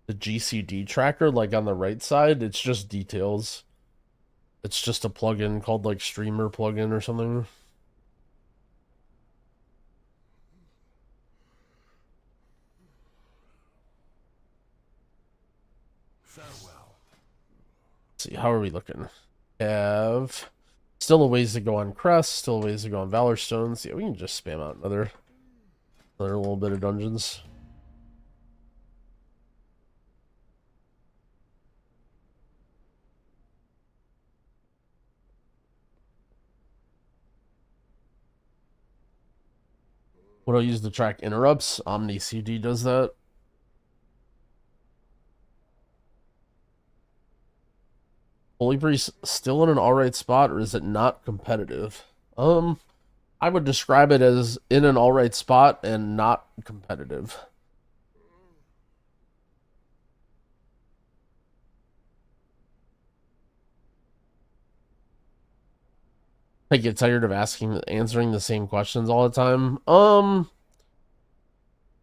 The GCD tracker, like on the right side, it's just details. It's just a plugin called like Streamer plugin or something. Farewell. Let's see, how are we looking? Have still a ways to go on Crest, still a ways to go on Valor Stones. Yeah, we can just spam out another little bit of dungeons. What do I use to track interrupts? Omni CD does that. Holy Priest still in an alright spot, or is it not competitive? I would describe it as in an alright spot and not competitive. I get tired of answering the same questions all the time.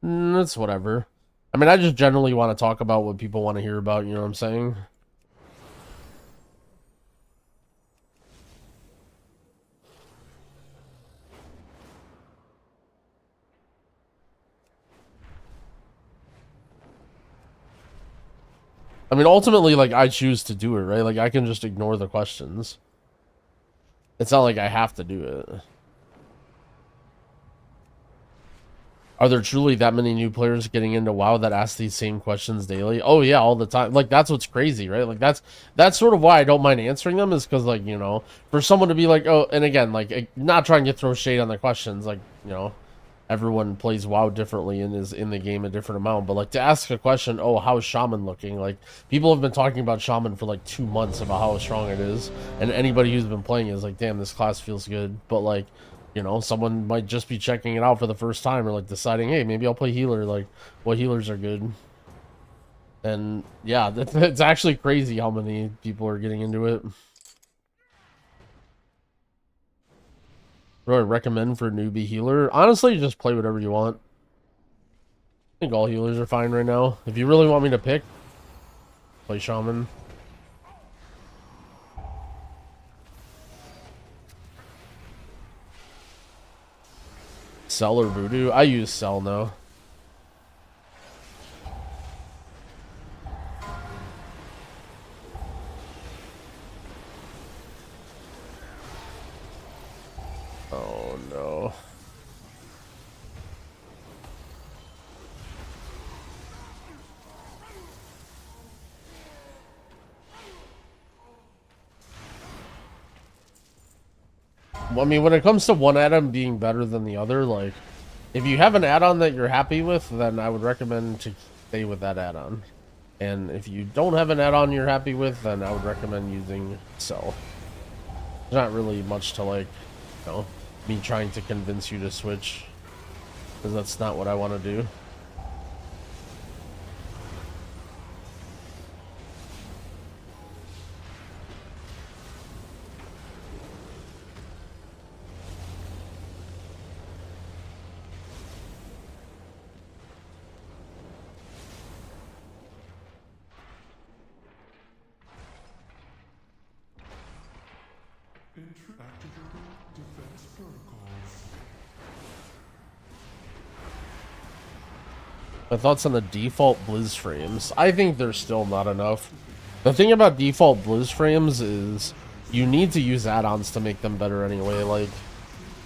That's whatever. I mean, I just generally want to talk about what people want to hear about, you know what I'm saying? I mean, ultimately, like, I choose to do it, right? Like, I can just ignore the questions. It's not like I have to do it. Are there truly that many new players getting into WoW that ask these same questions daily? Oh yeah, all the time. Like, that's what's crazy, right? Like, that's sort of why I don't mind answering them, is because, like, you know, for someone to be like, oh, and again, like, not trying to throw shade on the questions, like, you know, everyone plays WoW differently and is in the game a different amount, but, like, to ask a question, oh, how's Shaman looking? Like, people have been talking about Shaman for, like, 2 months about how strong it is, and anybody who's been playing is like, damn, this class feels good, but, like, you know, someone might just be checking it out for the first time, or, like, deciding, hey, maybe I'll play healer, like, what healers are good. And, yeah, it's actually crazy how many people are getting into it. What do I recommend for a newbie healer? Honestly, just play whatever you want. I think all healers are fine right now. If you really want me to pick, play Shaman. Cell or Voodoo? I use Cell now. Oh no. I mean, when it comes to one add-on being better than the other, like, if you have an add-on that you're happy with, then I would recommend to stay with that add-on. And if you don't have an add-on you're happy with, then I would recommend using Cell. There's not really much to, like, you know, me trying to convince you to switch, because that's not what I want to do. Activating defense protocols. My thoughts on the default Blizz frames. I think they're still not enough. The thing about default Blizz frames is you need to use add-ons to make them better anyway. Like,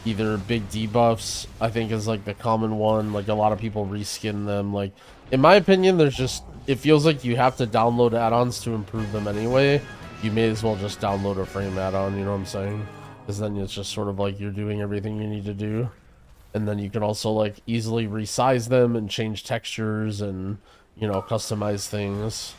either big debuffs, I think, is like the common one. Like, a lot of people reskin them. Like, in my opinion, there's just, it feels like you have to download add-ons to improve them anyway. You may as well just download a frame add-on, you know what I'm saying? Because then it's just sort of like you're doing everything you need to do. And then you can also, like, easily resize them and change textures and, you know, customize things.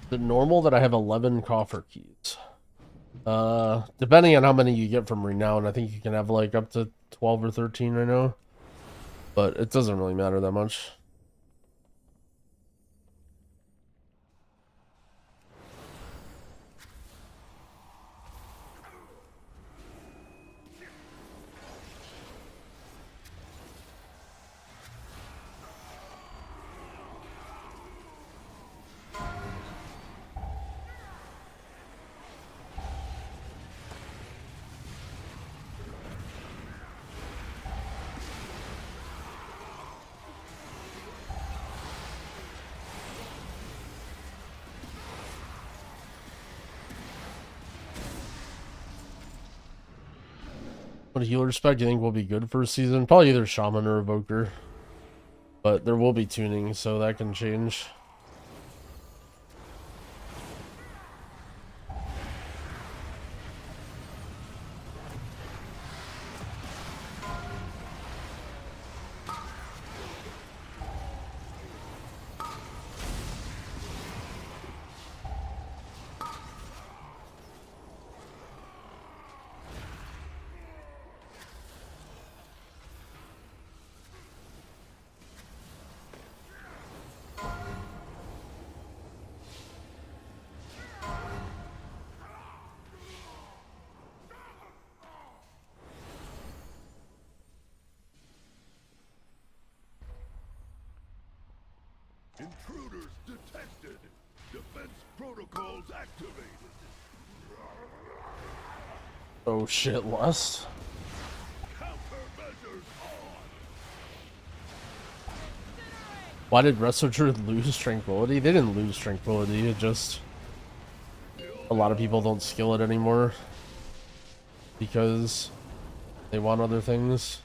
Is it normal that I have 11 coffer keys? Depending on how many you get from Renown, I think you can have like up to 12 or 13 right now. But it doesn't really matter that much. What healer spec do you think will be good for a season? Probably either Shaman or Evoker. But there will be tuning, so that can change. Intruders detected. Defense protocols activated. Oh shit, Lust. Countermeasures on. Why did Wrestle Truth lose Tranquility? They didn't lose Tranquility, it just... a lot of people don't skill it anymore. Because they want other things.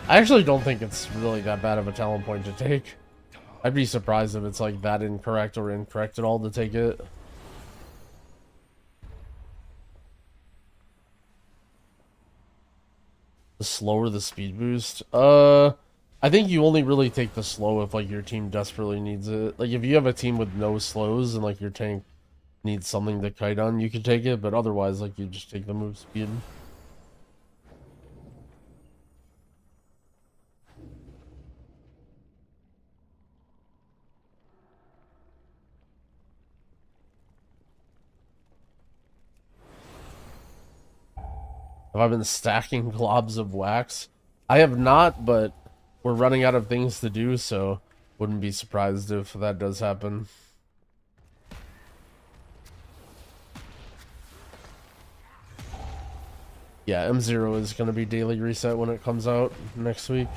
I actually don't think it's really that bad of a talent point to take. I'd be surprised if it's like that incorrect or incorrect at all to take it. The slower the speed boost? I think you only really take the slow if like your team desperately needs it. Like if you have a team with no slows and like your tank needs something to kite on, you can take it, but otherwise like you just take the move speed. Have I been stacking globs of wax? I have not, but we're running out of things to do, so wouldn't be surprised if that does happen. Yeah, M0 is going to be daily reset when it comes out next week.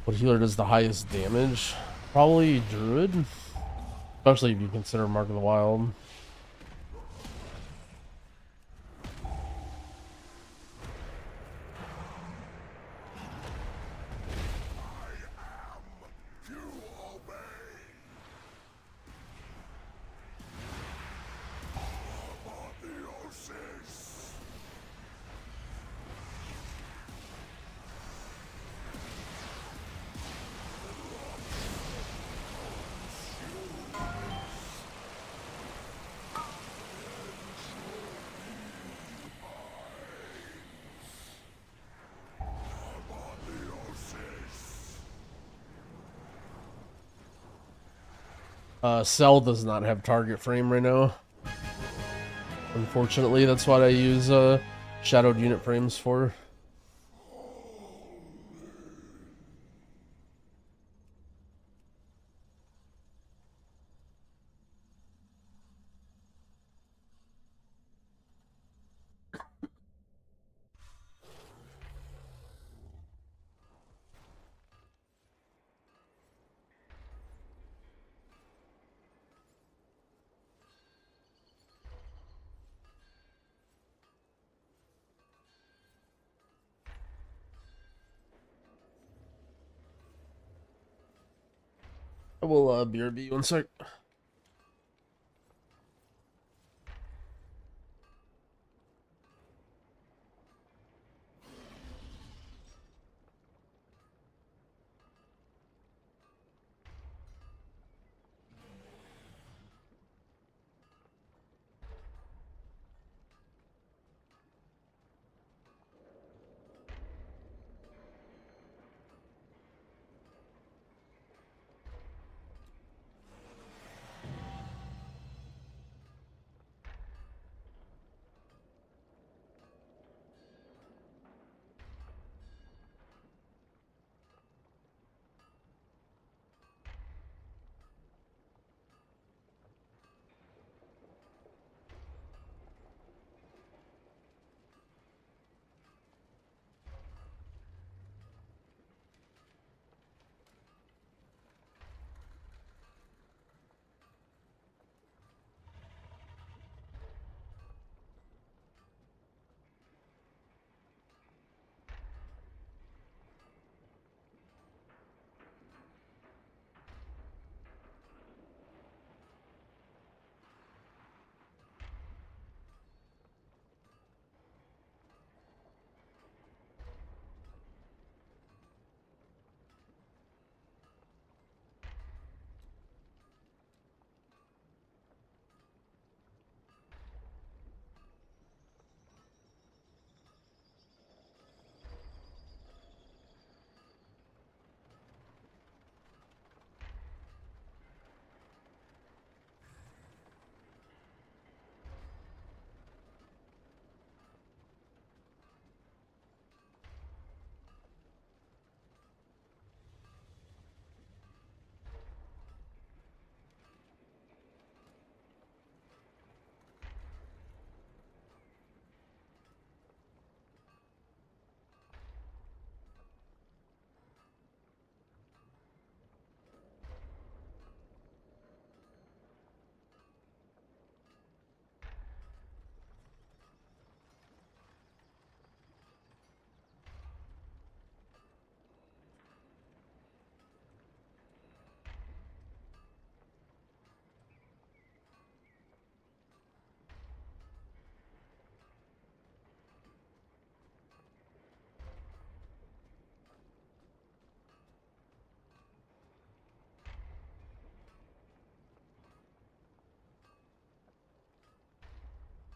What healer does the highest damage? Probably Druid. Especially if you consider Mark of the Wild. Cell does not have target frame right now. Unfortunately, that's what I use shadowed unit frames for. I will BRB 1 sec.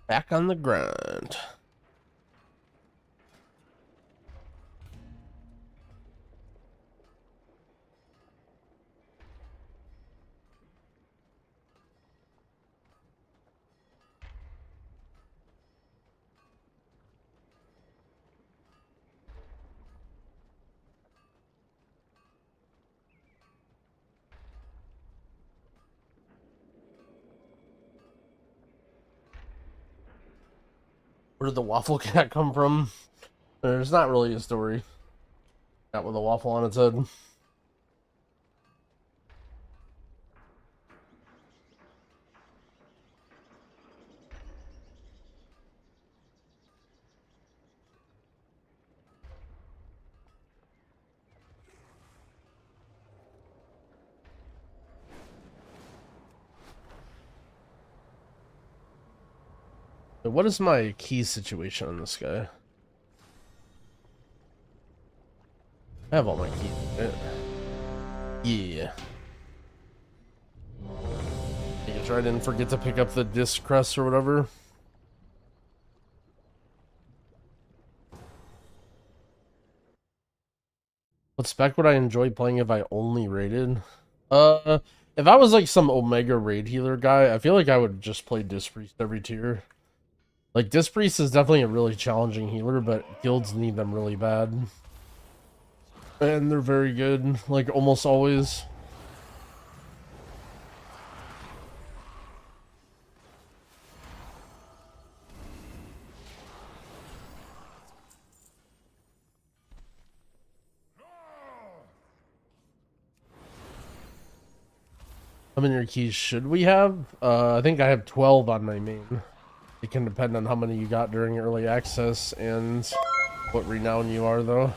Back on the grind. Where did the waffle cat come from? There's not really a story. Cat with a waffle on its head. What is my key situation on this guy? I have all my keys, right? Yeah. I guess I didn't forget to pick up the disc crest or whatever. What spec would I enjoy playing if I only raided? If I was like some Omega raid healer guy, I feel like I would just play Disc Priest every tier. Like, Disc Priest is definitely a really challenging healer, but guilds need them really bad. And they're very good, like, almost always. How many keys should we have? I think I have 12 on my main. It can depend on how many you got during early access and what renown you are, though.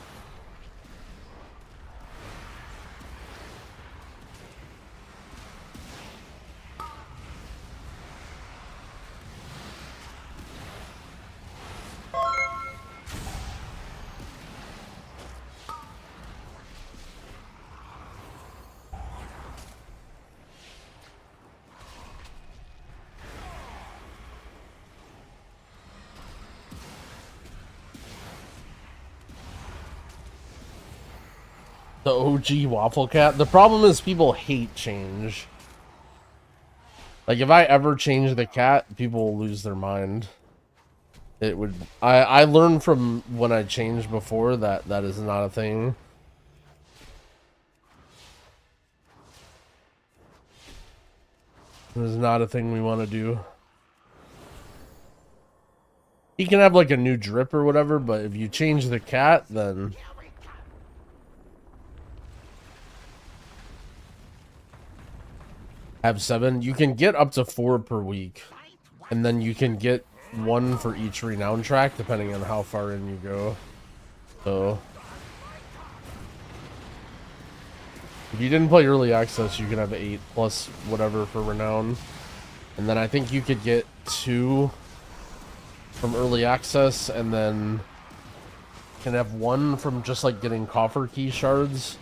The OG Waffle Cat. The problem is people hate change. Like, if I ever change the cat, people will lose their mind. It would... I learned from when I changed before that that is not a thing. It is not a thing we want to do. You can have, like, a new drip or whatever, but if you change the cat, then... Have 7. You can get up to 4 per week. And then you can get 1 for each renown track, depending on how far in you go. So... if you didn't play early access, you can have 8 plus whatever for renown. And then I think you could get 2 from early access, and then can have 1 from just like getting coffer key shards,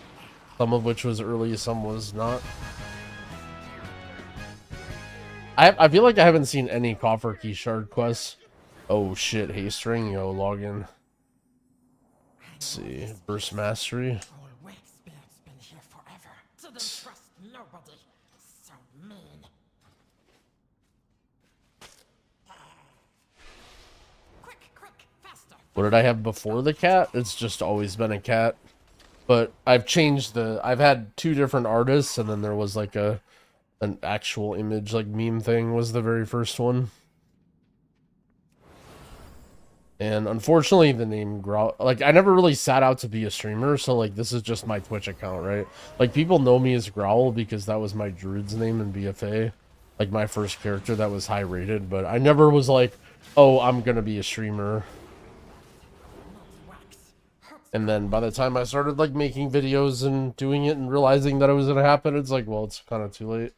some of which was early, some was not. I feel like I haven't seen any coffer key shard quests. Oh shit, haste ring, yo, login. Let's see, burst mastery. What did I have before the cat? It's just always been a cat. But I've changed the... I've had 2 different artists, and then there was like an actual image, like meme thing was the very first one. And unfortunately the name Growl... Like, I never really sat out to be a streamer, so like this is just my Twitch account, right? Like, people know me as Growl because that was my druid's name in BFA. Like, my first character that was high rated, but I never was like, oh, I'm gonna be a streamer. And then by the time I started like making videos and doing it and realizing that it was gonna happen, it's like, well, it's kind of too late.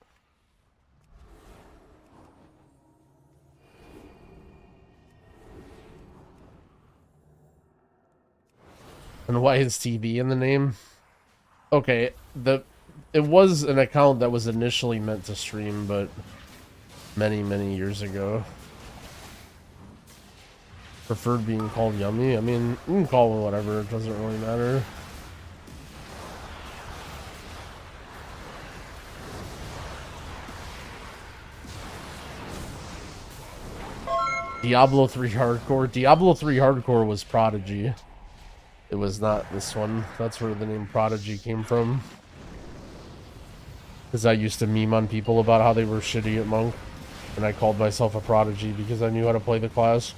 And why is TV in the name? Okay, it was an account that was initially meant to stream, but many years ago. Preferred being called Yummy. I mean, you can call it whatever, it doesn't really matter. Diablo 3 Hardcore. Diablo 3 Hardcore was Prodigy. It was not this one. That's where the name Prodigy came from. Because I used to meme on people about how they were shitty at Monk. And I called myself a Prodigy because I knew how to play the class.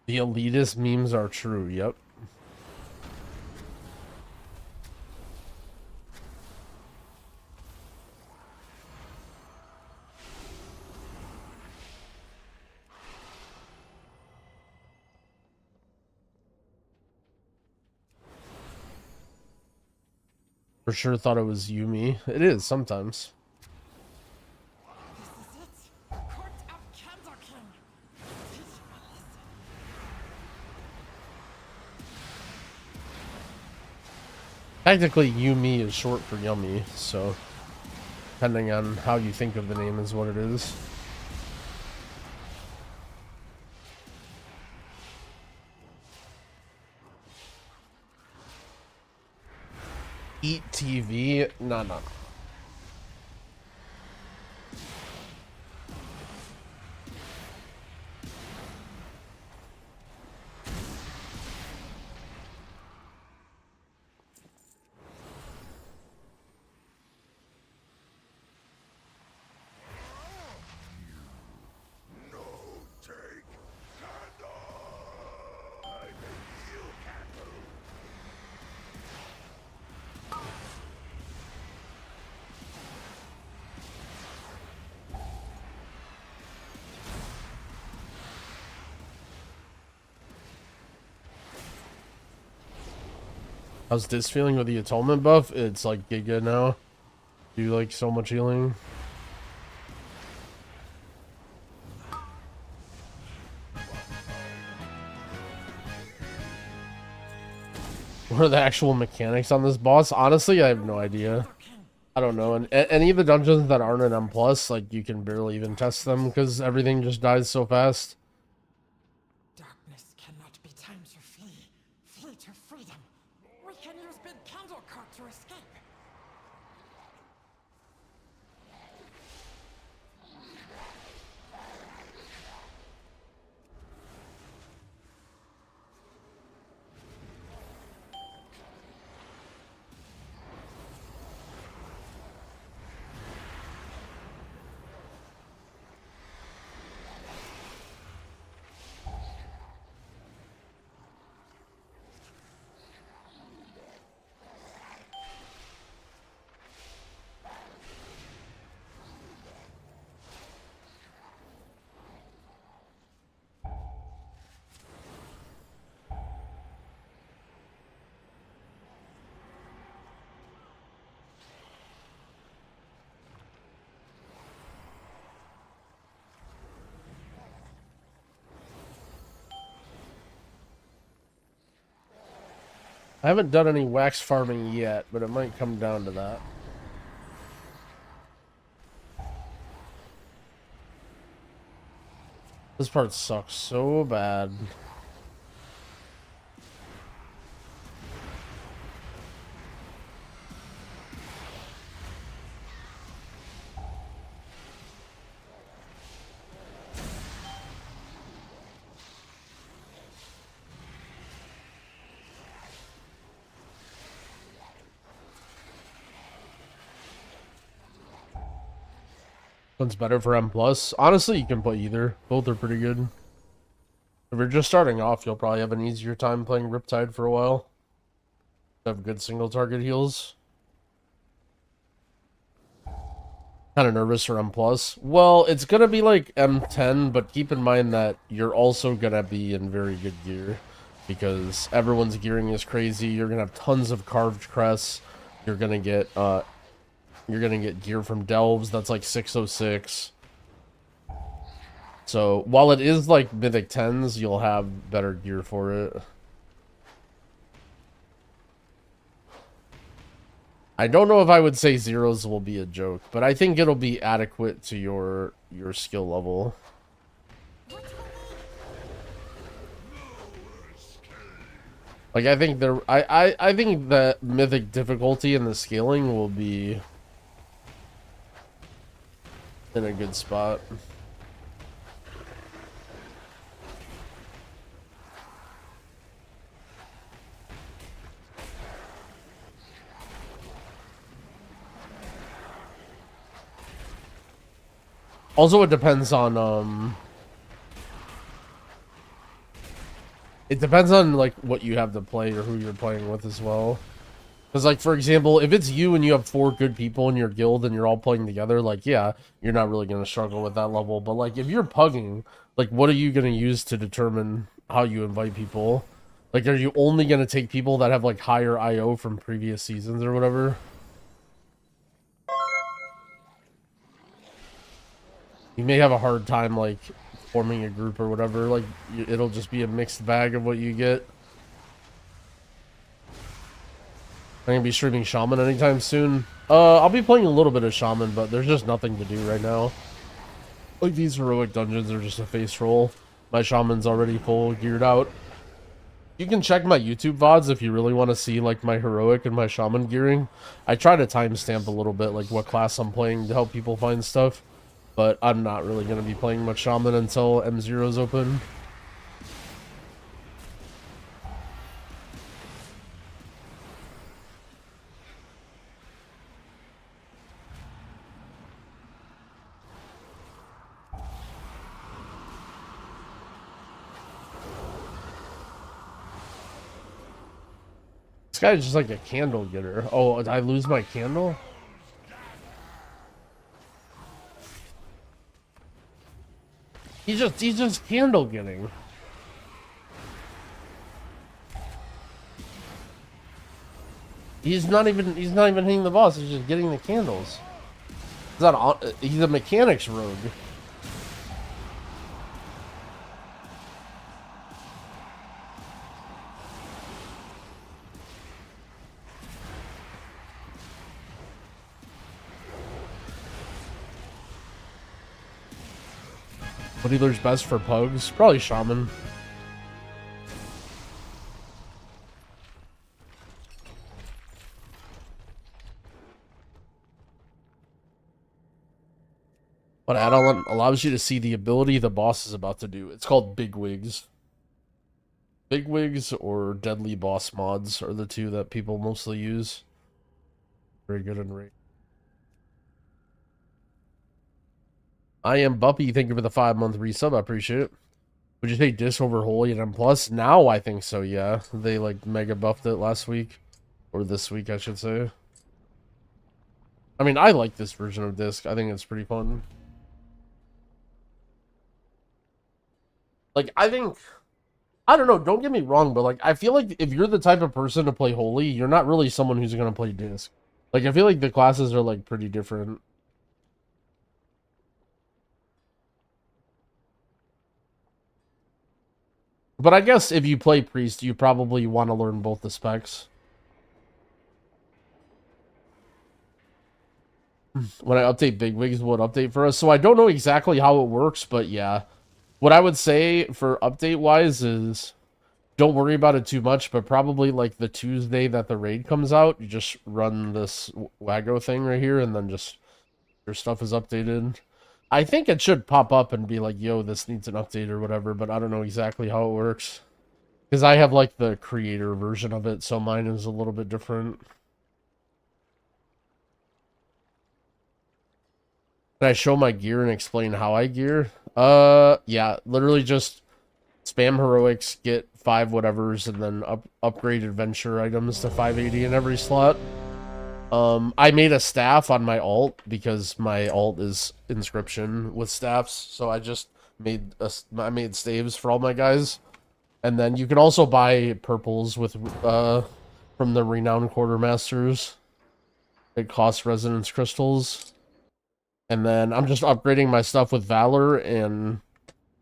The elitist memes are true, yep. For sure thought it was Yumi. It is sometimes. Technically, Yumi is short for Yummy, so depending on how you think of the name is what it is. Eat TV? No. How's this feeling with the atonement buff? It's like Giga now. Do you like so much healing? What are the actual mechanics on this boss? Honestly, I have no idea. I don't know. And any of the dungeons that aren't an M+, like, you can barely even test them because everything just dies so fast. Darkness cannot be tamed to flee. Flee to freedom. We can use Big Candle Court to escape. I haven't done any wax farming yet, but it might come down to that. This part sucks so bad. One's better for M+. Honestly, you can play either. Both are pretty good. If you're just starting off, you'll probably have an easier time playing Riptide for a while. Have good single target heals. Kind of nervous for M+. Well, it's going to be like M10, but keep in mind that you're also going to be in very good gear. Because everyone's gearing is crazy. You're going to have tons of carved crests. You're going to get gear from delves that's like 606. So while it is like Mythic 10s, you'll have better gear for it. I don't know if I would say zeros will be a joke, but I think it'll be adequate to your skill level. Like I think I think the Mythic difficulty and the scaling will be in a good spot. Also, it depends on it depends on like what you have to play or who you're playing with as well. Because, like, for example, if it's you and you have 4 good people in your guild and you're all playing together, like, yeah, you're not really going to struggle with that level. But, like, if you're pugging, like, what are you going to use to determine how you invite people? Like, are you only going to take people that have, like, higher IO from previous seasons or whatever? You may have a hard time, like, forming a group or whatever. Like, it'll just be a mixed bag of what you get. I'm gonna be streaming Shaman anytime soon. I'll be playing a little bit of Shaman, but there's just nothing to do right now. Like, these heroic dungeons are just a face roll. My Shaman's already full geared out. You can check my YouTube VODs if you really want to see, like, my heroic and my Shaman gearing. I try to timestamp a little bit, like, what class I'm playing to help people find stuff. But I'm not really gonna be playing much Shaman until M0's open. This guy's just like a candle getter. Oh, did I lose my candle? He's just candle getting. He's not even hitting the boss. He's just getting the candles. He's a mechanics rogue. What healer's best for pugs? Probably shaman. What add-on allows you to see the ability the boss is about to do? It's called Bigwigs. Bigwigs or Deadly Boss mods are the two that people mostly use. Very good in Raid. I am Buppy. Thank you for the 5-month resub. I appreciate it. Would you say Dis over Holy and M+? Now I think so, yeah. They like mega buffed it last week. Or this week, I should say. I mean, I like this version of Disc. I think it's pretty fun. Like, I think... I don't know, don't get me wrong, but like, I feel like if you're the type of person to play Holy, you're not really someone who's going to play Disc. Like, I feel like the classes are like pretty different. But I guess if you play Priest, you probably want to learn both the specs. When I update Bigwigs, what update for us? So I don't know exactly how it works, but yeah. What I would say for update-wise is don't worry about it too much, but probably like the Tuesday that the raid comes out, you just run this Wago thing right here, and then just your stuff is updated. I think it should pop up and be like, yo, this needs an update or whatever, but I don't know exactly how it works. Because I have like the creator version of it, so mine is a little bit different. Can I show my gear and explain how I gear? Yeah, literally just spam heroics, get 5 whatevers, and then upgrade adventure items to 580 in every slot. I made a staff on my alt because my alt is inscription with staffs, so I just made I made staves for all my guys. And then you can also buy purples with from the renowned quartermasters. It costs resonance crystals. And then I'm just upgrading my stuff with Valor and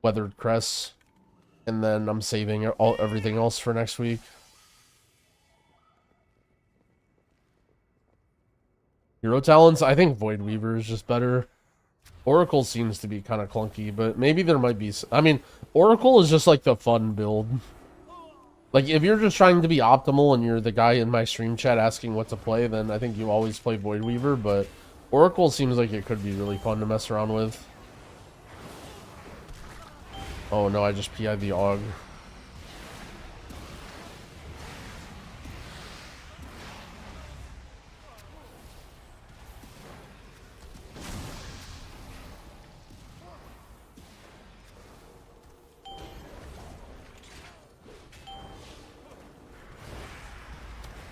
Weathered Crests. And then I'm saving everything else for next week. Hero talents? I think Void Weaver is just better. Oracle seems to be kind of clunky, but maybe there might be... I mean, Oracle is just like the fun build. Like, if you're just trying to be optimal and you're the guy in my stream chat asking what to play, then I think you always play Void Weaver, but Oracle seems like it could be really fun to mess around with. Oh no, I just PI'd the AUG.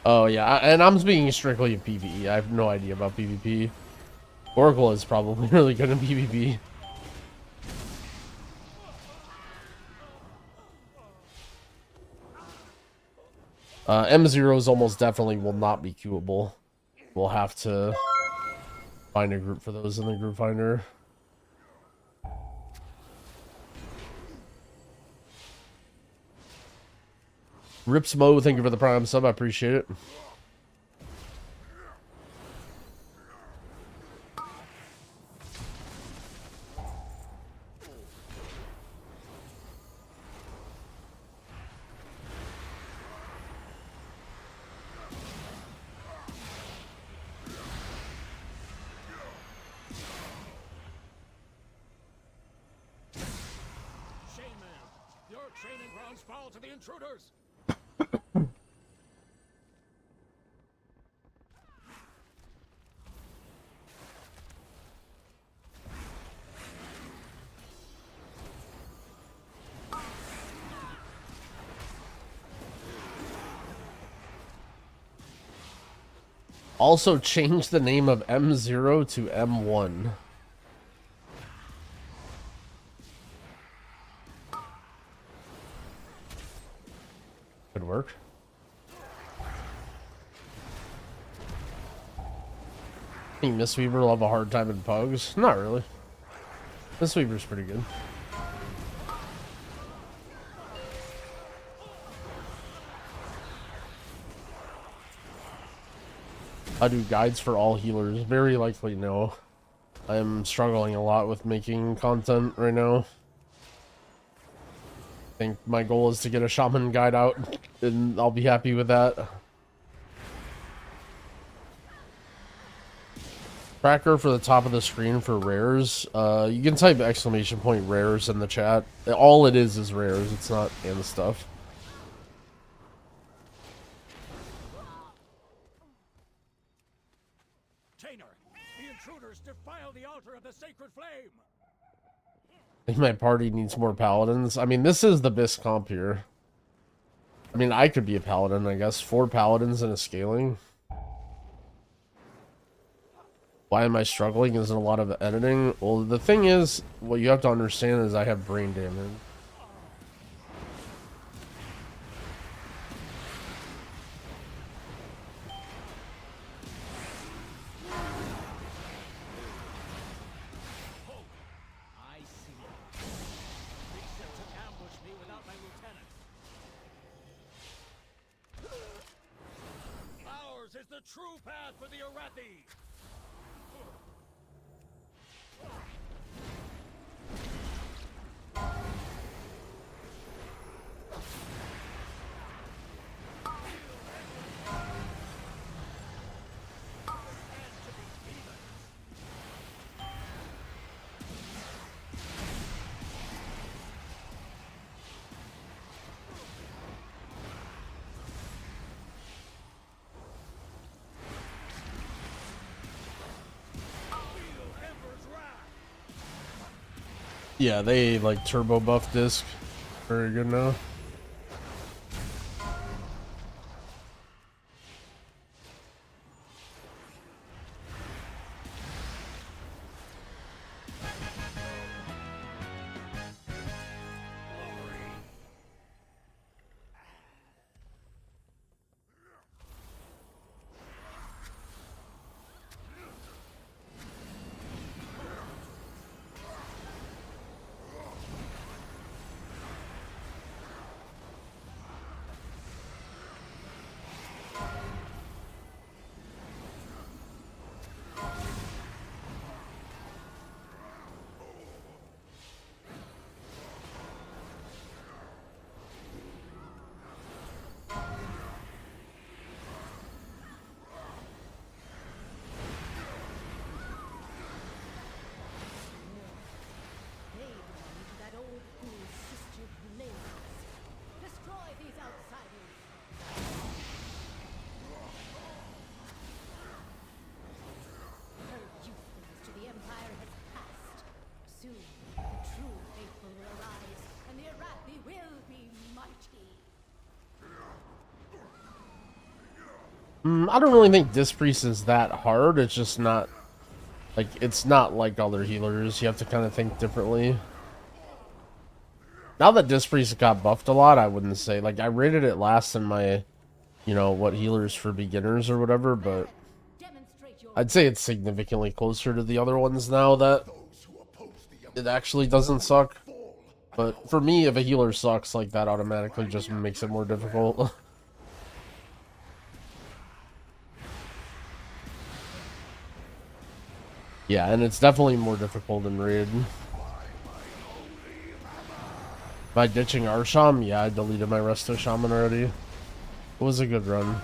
Oh yeah, and I'm speaking strictly of PvE. I have no idea about PvP. Oracle is probably really good in PvP. M0s almost definitely will not be queuable. We'll have to find a group for those in the group finder. Ripsmo, thank you for the Prime sub. I appreciate it. Your training grounds fall to the intruders! Also change the name of M0 to M1. Could work. I think Mistweaver will have a hard time in pugs. Not really. Mistweaver's pretty good. I do guides for all healers. Very likely no. I'm struggling a lot with making content right now. think my goal is to get a shaman guide out, and I'll be happy with that. Tracker for the top of the screen for rares. You can type !rares in the chat. All it is rares. It's not and stuff. Tainer, the intruders defile the altar of the sacred flame. I think my party needs more paladins. I mean, this is the best comp here. I mean, I could be a paladin, I guess. 4 paladins and a scaling. Why am I struggling? Isn't a lot of editing? Well, the thing is, what you have to understand is I have brain damage. I see. They set to ambush me without my lieutenant. Ours is the true path for the Arathi. Yeah, they like turbo buff disc. Very good now. I don't really think Disc Priest is that hard. It's just not like it's not like other healers. You have to kind of think differently. Now that Disc Priest got buffed a lot, I wouldn't say like I rated it last in my, you know, what healers for beginners or whatever, but I'd say it's significantly closer to the other ones now that it actually doesn't suck. But for me, if a healer sucks, like that automatically just makes it more difficult. Yeah, and it's definitely more difficult in Raid. By ditching Arsham, yeah, I deleted my Resto Shaman already. It was a good run.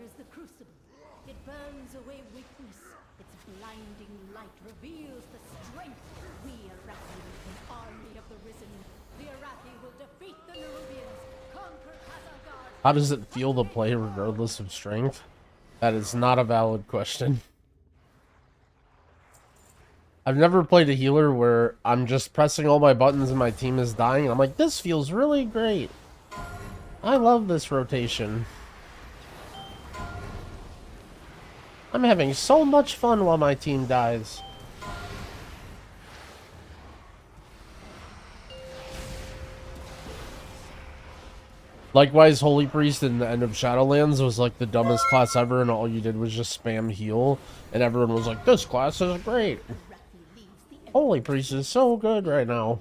Is the crucible. It burns away weakness. Its blinding light reveals the strength we Arathi can How does it feel to play regardless of strength? That is not a valid question. I've never played a healer where I'm just pressing all my buttons and my team is dying. And I'm like, this feels really great. I love this rotation. I'm having so much fun while my team dies. Likewise, Holy Priest in the end of Shadowlands was like the dumbest class ever, and all you did was just spam heal, and everyone was like, this class is great. Holy Priest is so good right now.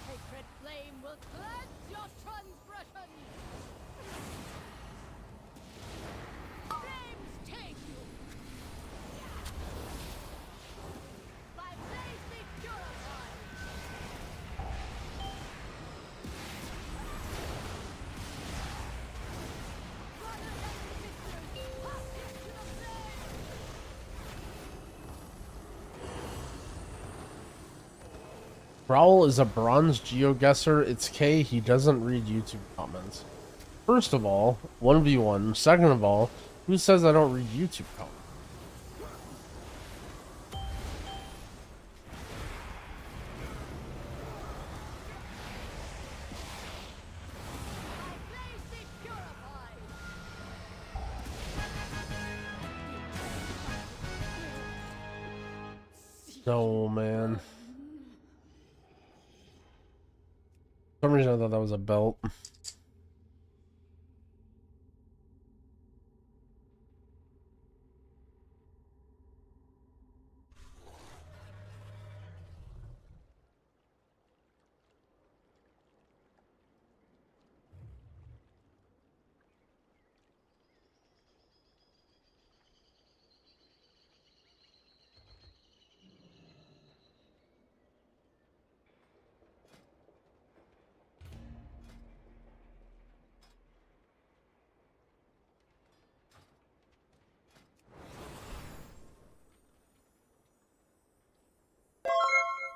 Sacred flame will cleanse your transgression. Flames take you. By blaze be purified. Brothers and sisters, pass into the flame. Growl is a bronze geoguesser. It's K. He doesn't read YouTube comments. First of all, 1v1. Second of all, who says I don't read YouTube comments? By blaze be purified. No, man. For some reason I thought that was a belt.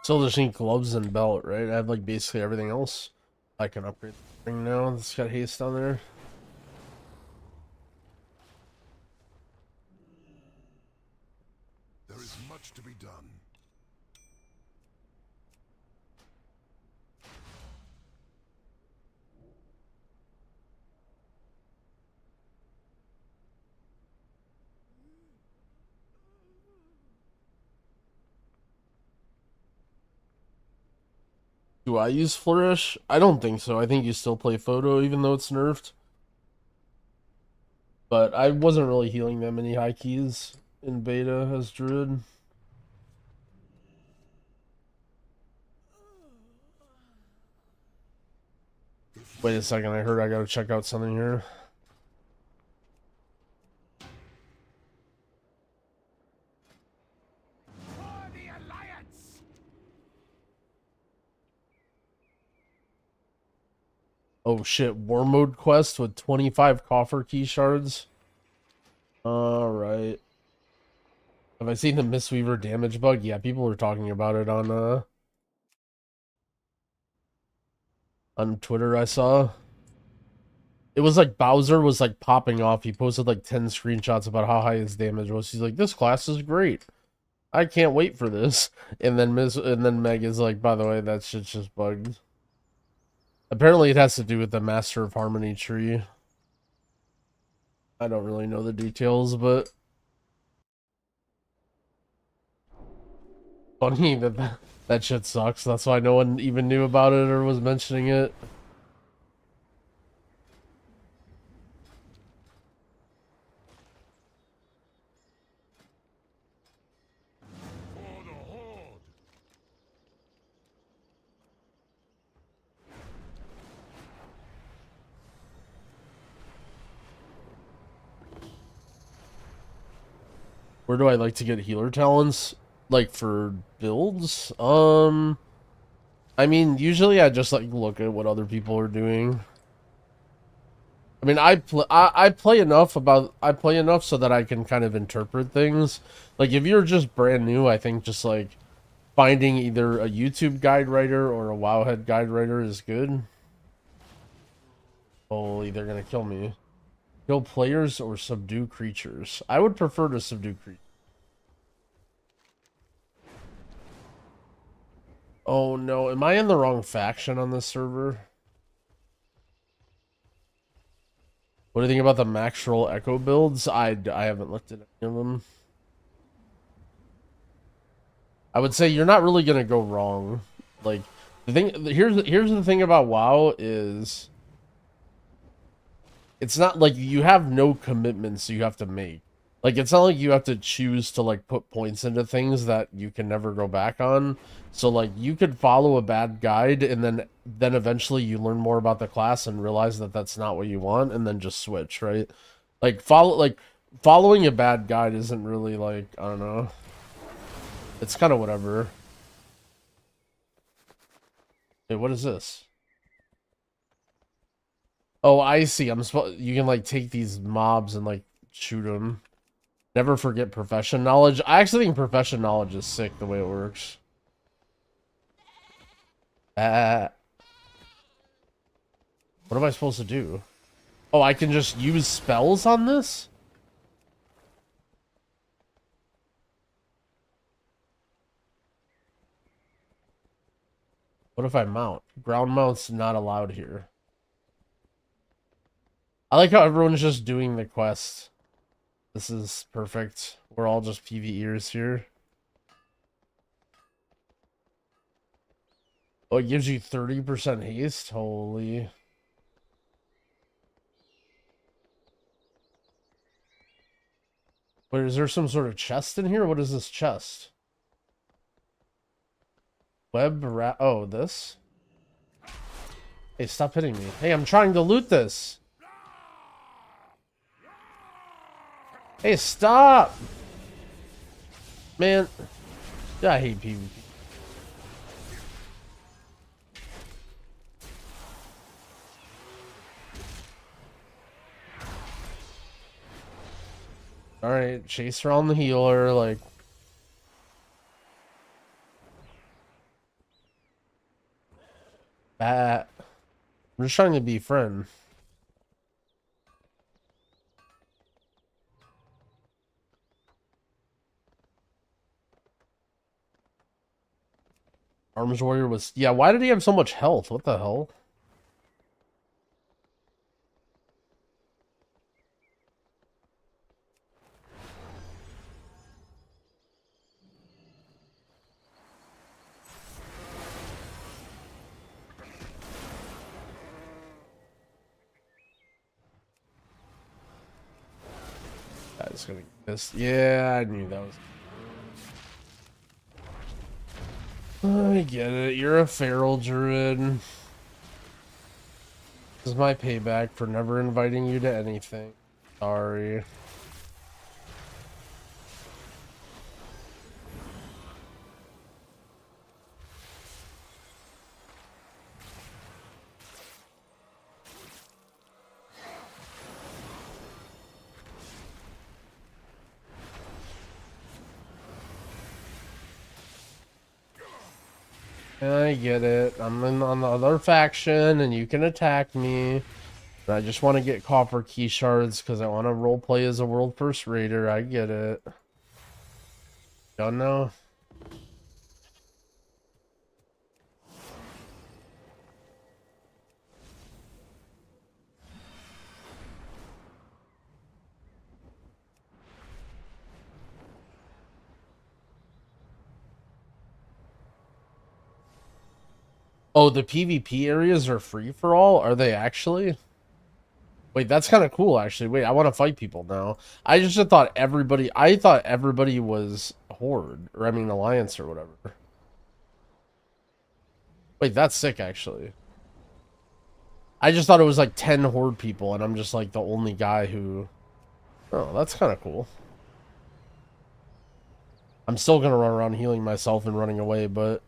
Still just need gloves and belt, right? I have like basically everything else. I can upgrade the ring now. It's got haste on there. There is much to be done. Do I use Flourish? I don't think so. I think you still play Photo even though it's nerfed. But I wasn't really healing that many high keys in beta as Druid. Wait a second, I heard I gotta check out something here. For the Alliance! Oh shit, War Mode quest with 25 coffer key shards. Alright. Have I seen the mistweaver damage bug? Yeah, people were talking about it on Twitter, I saw. It was like Bowser was like popping off. He posted like 10 screenshots about how high his damage was. He's like, this class is great. I can't wait for this. And then Meg is like, by the way, that shit's just bugged. Apparently it has to do with the Master of Harmony tree. I don't really know the details, but funny that shit sucks. That's why no one even knew about it or was mentioning it. For the Horde! Where do I like to get healer talents? Like for builds? I mean, usually I just like look at what other people are doing. I mean, I play enough so that I can kind of interpret things. Like if you're just brand new, I think just like finding either a YouTube guide writer or a Wowhead guide writer is good. Holy, they're gonna kill me. Kill players or subdue creatures. I would prefer to subdue creatures. Oh no, am I in the wrong faction on this server? What do you think about the max roll echo builds? I haven't looked at any of them. I would say you're not really gonna go wrong. Like here's the thing about WoW is it's not like you have no commitments you have to make. Like it's not like you have to choose to like put points into things that you can never go back on. So like you could follow a bad guide and then eventually you learn more about the class and realize that that's not what you want and then just switch, right? Like following a bad guide isn't really like, I don't know. It's kind of whatever. Hey, what is this? Oh, I see. You can like take these mobs and like shoot them. Never forget profession knowledge. I actually think profession knowledge is sick the way it works. What am I supposed to do? Oh, I can just use spells on this? What if I mount? Ground mounts not allowed here. I like how everyone's just doing the quest. This is perfect. We're all just PvEers here. Oh, it gives you 30% haste? Holy. Wait, is there some sort of chest in here? What is this chest? Oh, this? Hey, stop hitting me. Hey, I'm trying to loot this. Hey, stop! Man. I hate PvP. Alright, chase around the healer, like... I'm just trying to be friend. Arms Warrior was... Yeah, why did he have so much health? What the hell? I was gonna get this. Yeah, I knew that was... I get it. You're a feral druid. This is my payback for never inviting you to anything. Sorry. I get it. I'm on the other faction and you can attack me. But I just want to get copper key shards because I want to roleplay as a world first raider. I get it. Don't know. Oh, the PvP areas are free for all? Are they actually? Wait, that's kind of cool, actually. Wait, I want to fight people now. I thought everybody was Horde, or I mean Alliance or whatever. Wait, that's sick, actually. I just thought it was like 10 Horde people, and I'm just like the only guy who... Oh, that's kind of cool. I'm still gonna run around healing myself and running away, but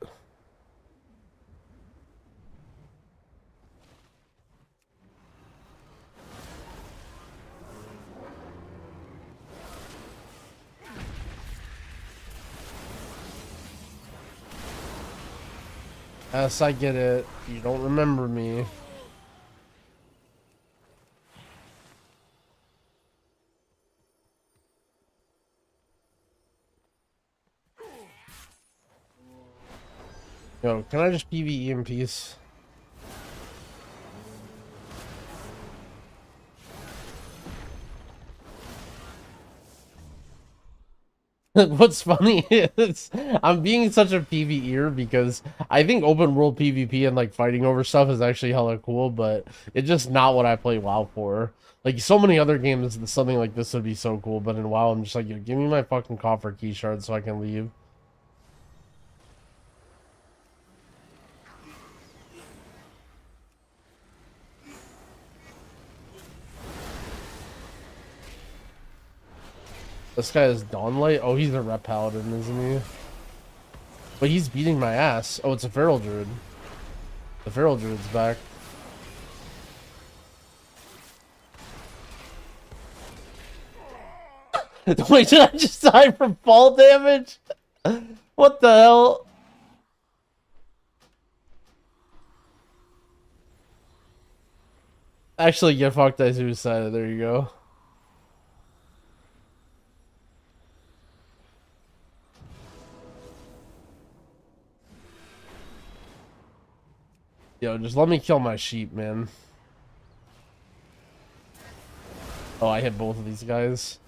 yes, I get it. You don't remember me. Yo, can I just PvE in peace? What's funny is I'm being such a PvEer because I think open world PvP and like fighting over stuff is actually hella cool, but it's just not what I play WoW for. Like so many other games, something like this would be so cool, but in WoW I'm just like, yo, give me my fucking coffer key shard so I can leave. This guy is Dawnlight? Oh, he's a rep paladin, isn't he? But he's beating my ass. Oh, it's a feral druid. The feral druid's back. Wait, did I just die from fall damage? What the hell? Actually, get fucked, I suicided. There you go. Yo, just let me kill my sheep, man. Oh, I hit both of these guys.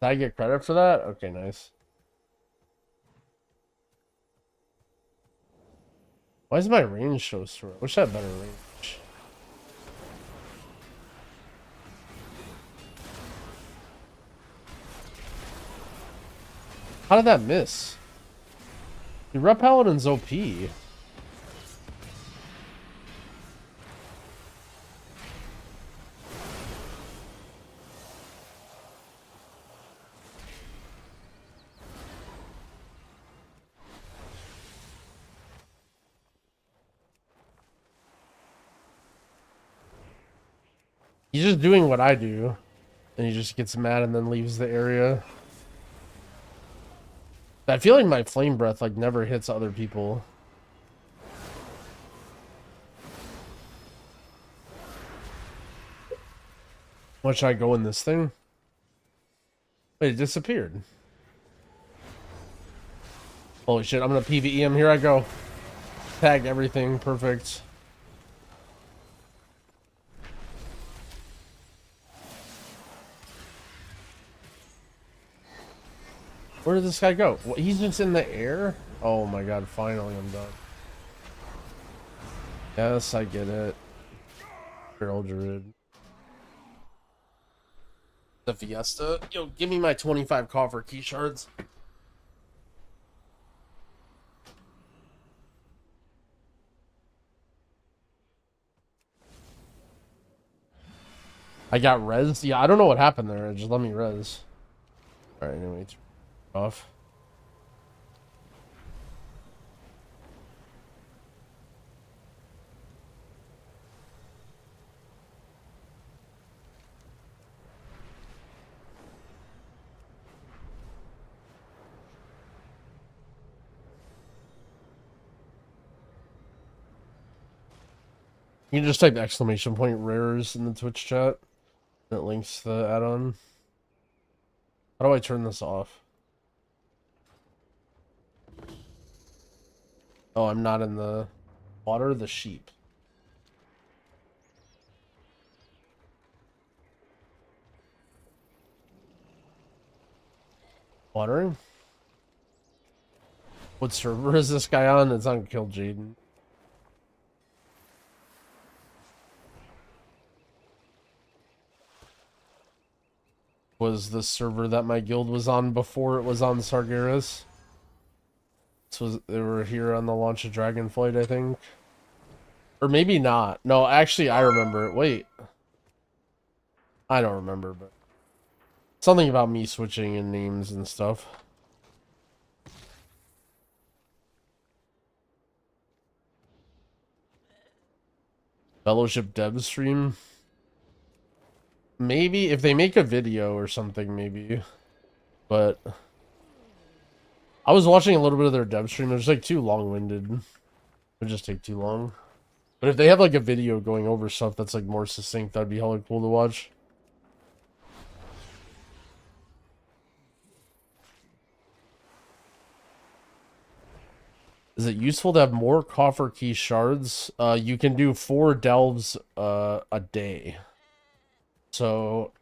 Did I get credit for that? Okay, nice. Why is my range so slow? I wish I had better range. How did that miss? The Rep Paladin's OP. He's just doing what I do. And he just gets mad and then leaves the area. I feel like my flame breath like never hits other people. What, should I go in this thing? Wait, it disappeared. Holy shit, I'm gonna PvE him. Here I go. Tagged everything. Perfect. Where did this guy go? What, he's just in the air? Oh my god, finally I'm done. Yes, I get it. Feral druid. The Fiesta? Yo, give me my 25 coffer key shards. I got res? Yeah, I don't know what happened there. Just let me res. Alright, anyway. Off. You can just type exclamation point rares in the Twitch chat. And it links the add-on. How do I turn this off? Oh, I'm not in the water, the sheep. Watering? What server is this guy on? It's on Kill Jaden. Was the server that my guild was on before it was on Sargeras? They were here on the launch of Dragonflight, I think. Or maybe not. No, actually, I remember it. Wait. I don't remember, but something about me switching in names and stuff. Fellowship dev stream. Maybe if they make a video or something, maybe. But I was watching a little bit of their dev stream. It was like too long-winded. It would just take too long. But if they have like a video going over stuff that's like more succinct, that'd be hella cool to watch. Is it useful to have more coffer key shards? You can do 4 delves a day. So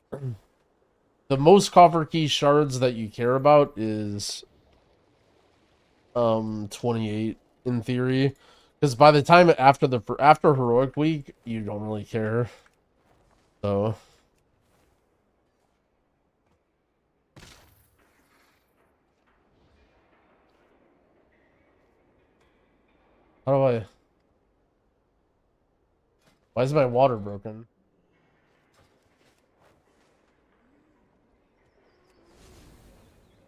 the most coffer key shards that you care about is 28 in theory. Because by the time after heroic week, you don't really care. So how do I? Why is my water broken?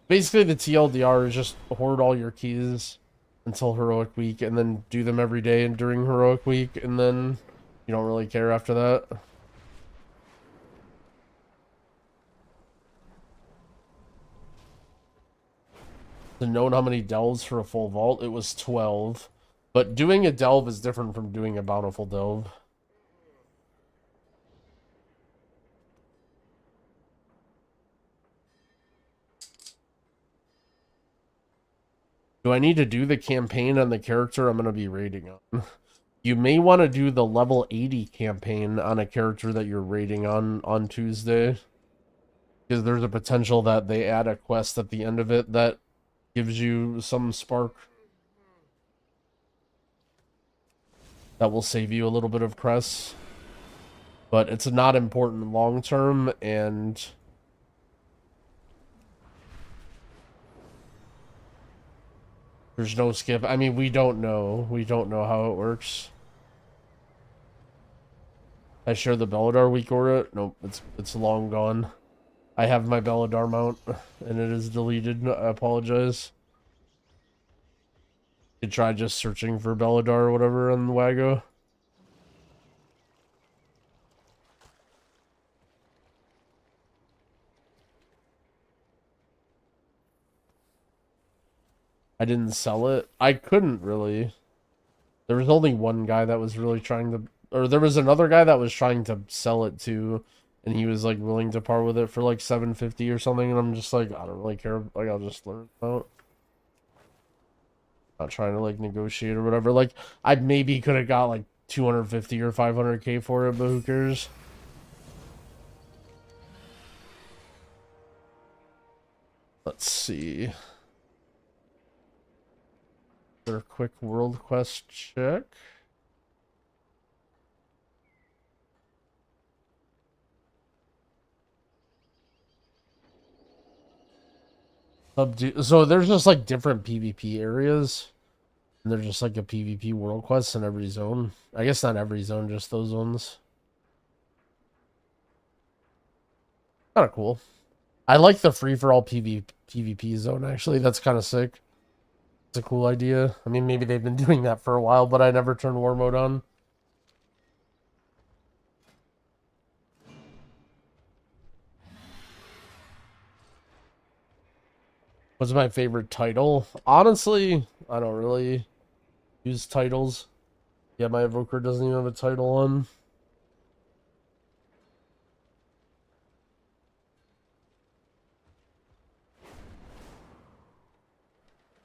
Basically, the TLDR is just hoard all your keys until heroic week, and then do them every day and during heroic week, and then you don't really care after that. To know how many delves for a full vault, it was 12. But doing a delve is different from doing a bountiful delve. Do I need to do the campaign on the character I'm going to be raiding on? You may want to do the level 80 campaign on a character that you're raiding on Tuesday. Because there's a potential that they add a quest at the end of it that gives you some spark. That will save you a little bit of cress. But it's not important long term, and there's no skip. I mean, we don't know. We don't know how it works. I share the Belladar week aura. Nope, it's long gone. I have my Belladar mount, and it is deleted. I apologize. You try just searching for Belladar or whatever on the Wago. I didn't sell it. I couldn't really. There was only one guy that was really trying to, or there was another guy that was trying to sell it to, and he was like willing to part with it for like $750 or something, and I'm just like, I don't really care. Like, I'll just learn out. Not trying to like negotiate or whatever. Like, I maybe could have got like 250 or 500k for it, but who cares? Let's see. A quick world quest check. So there's just like different PvP areas, and there's just like a PvP world quest in every zone. I guess not every zone, just those ones. Kind of cool. I like the free-for-all PvP zone, actually. That's kind of sick. It's a cool idea. I mean, maybe they've been doing that for a while, but I never turned war mode on. What's my favorite title? Honestly, I don't really use titles. Yeah, my evoker doesn't even have a title on.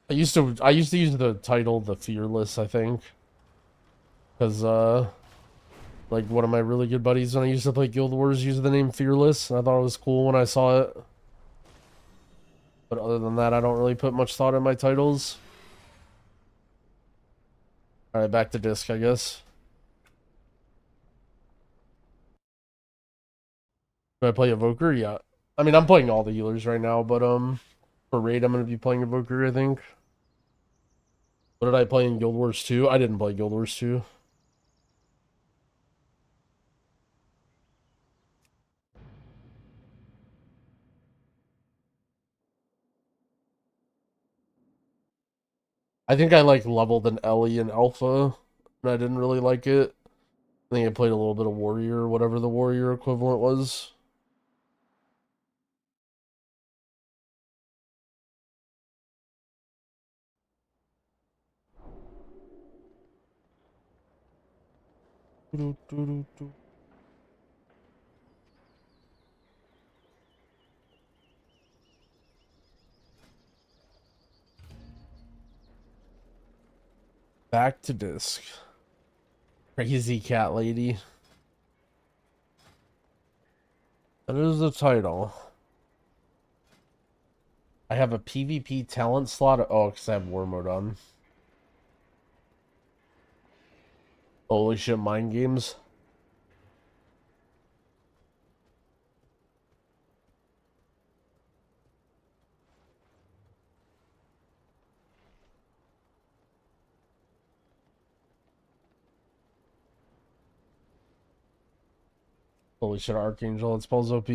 I used to use the title The Fearless, I think. Because like one of my really good buddies when I used to play Guild Wars used the name Fearless, and I thought it was cool when I saw it. But other than that, I don't really put much thought in my titles. Alright, back to disc, I guess. Do I play Evoker? Yeah. I mean, I'm playing all the healers right now, but for Raid, I'm going to be playing Evoker, I think. What did I play in Guild Wars 2? I didn't play Guild Wars 2. I think I like leveled an Ellie in alpha, and I didn't really like it. I think I played a little bit of warrior, or whatever the warrior equivalent was. Back to disc. Crazy cat lady. That is the title. I have a PvP talent slot. Oh, because I have war mode on. Holy shit, mind games. Holy shit, Archangel, it spells OP.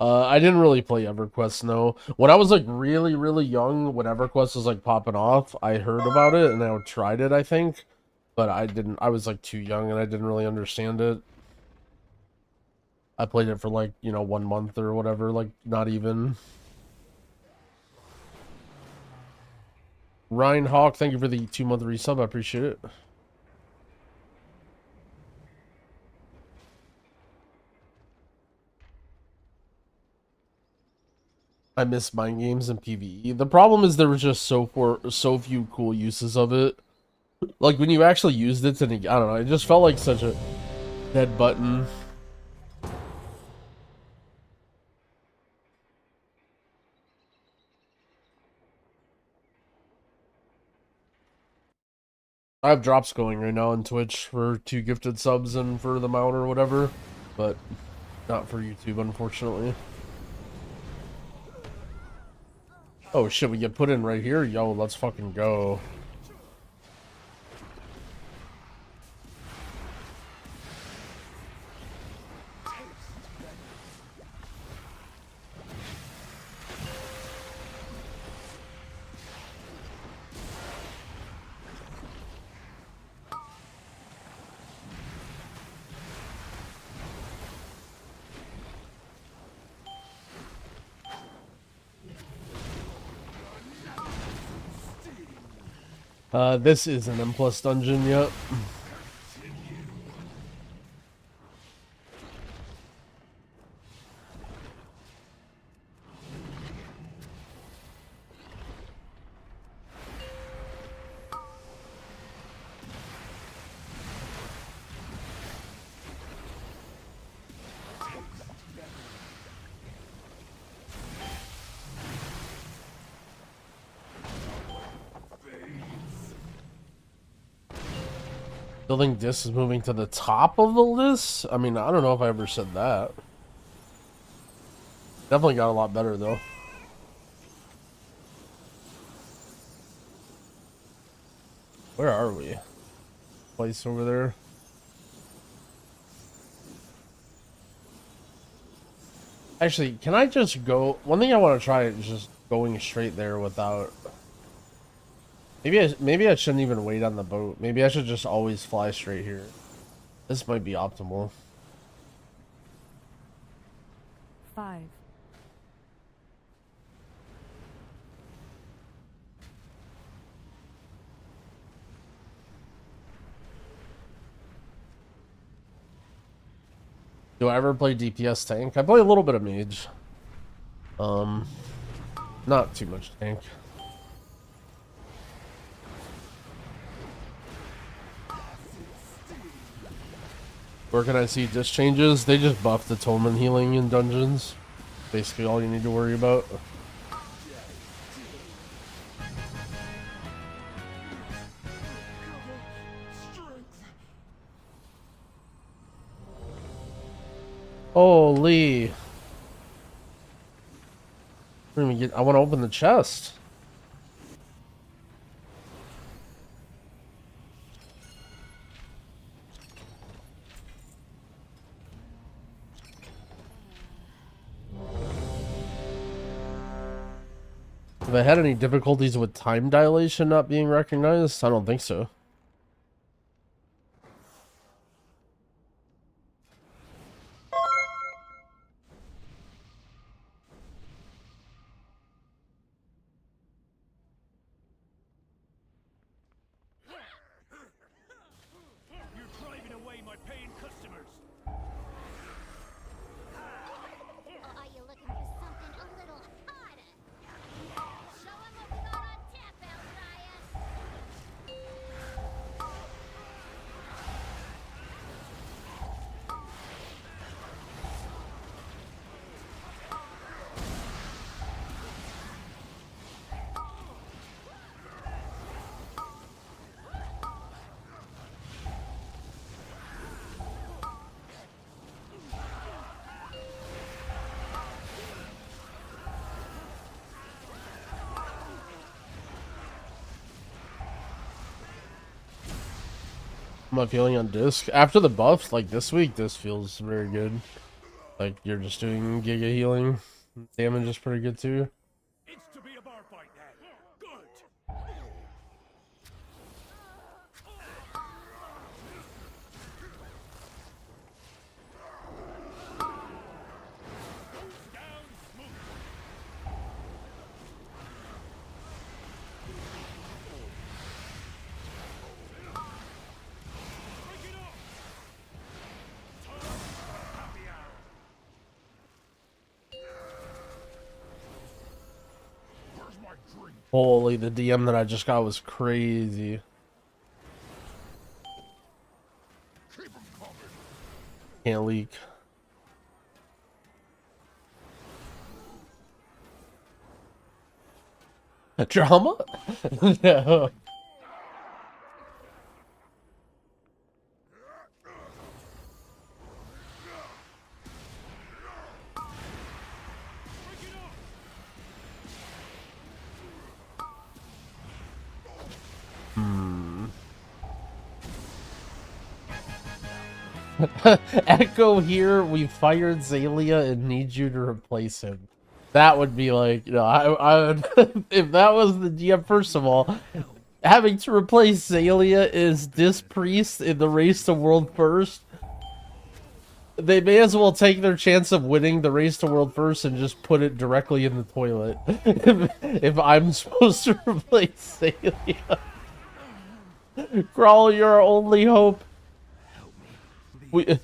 I didn't really play EverQuest, no. When I was like really, really young, when EverQuest was like popping off, I heard about it and I tried it, I think. But I was like too young and I didn't really understand it. I played it for like, 1 month or whatever, like not even. Ryan Hawk, thank you for the 2-month resub, I appreciate it. I miss mind games and PvE. The problem is there was just so few cool uses of it. Like when you actually used it, and I don't know, it just felt like such a dead button. I have drops going right now on Twitch for 2 gifted subs and for the mount or whatever, but not for YouTube, unfortunately. Oh shit, we get put in right here? Yo, let's fucking go. This is an M+ dungeon, yep. Building disc is moving to the top of the list? I mean, I don't know if I ever said that. Definitely got a lot better, though. Where are we? Place over there. Actually, can I just go? One thing I want to try is just going straight there without... Maybe I shouldn't even wait on the boat. Maybe I should just always fly straight here. This might be optimal. 5. Do I ever play DPS tank? I play a little bit of mage. Not too much tank. Where can I see disc changes? They just buffed atonement healing in dungeons. Basically all you need to worry about. Holy. I want to open the chest. Have I had any difficulties with time dilation not being recognized? I don't think so. You're driving away my paying customers. Or are you looking for something a little harder? Show 'em what we got on tap, Outlier. My feeling on disc after the buffs, like this week, this feels very good. Like you're just doing giga healing. Damage is pretty good too. It's to be a bar fight then. Good. Down smooth. Break it up. Happy hour. Where's my drink? Holy, the DM that I just got was crazy. Keep 'em coming. Can't leak. Drama? No. Echo here, we fired Zalia and need you to replace him. That would be like, you know, I would, if that was the DM, first of all, having to replace Zalia is this priest in the race to world first. They may as well take their chance of winning the race to world first and just put it directly in the toilet. If I'm supposed to replace Zalia. Crawl, you're our only hope. We've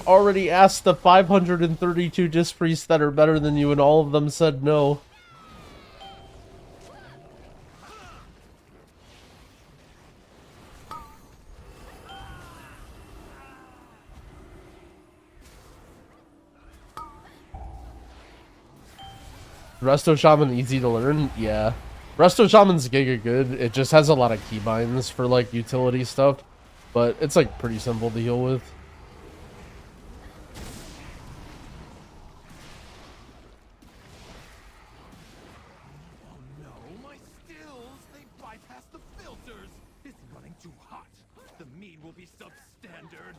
already asked the 532 disc priests that are better than you, and all of them said no. Resto Shaman easy to learn? Yeah. Resto Shaman's giga good. It just has a lot of keybinds for like utility stuff. But it's like pretty simple to heal with. Oh no, my stills! They bypassed the filters! It's running too hot. The mead will be substandard.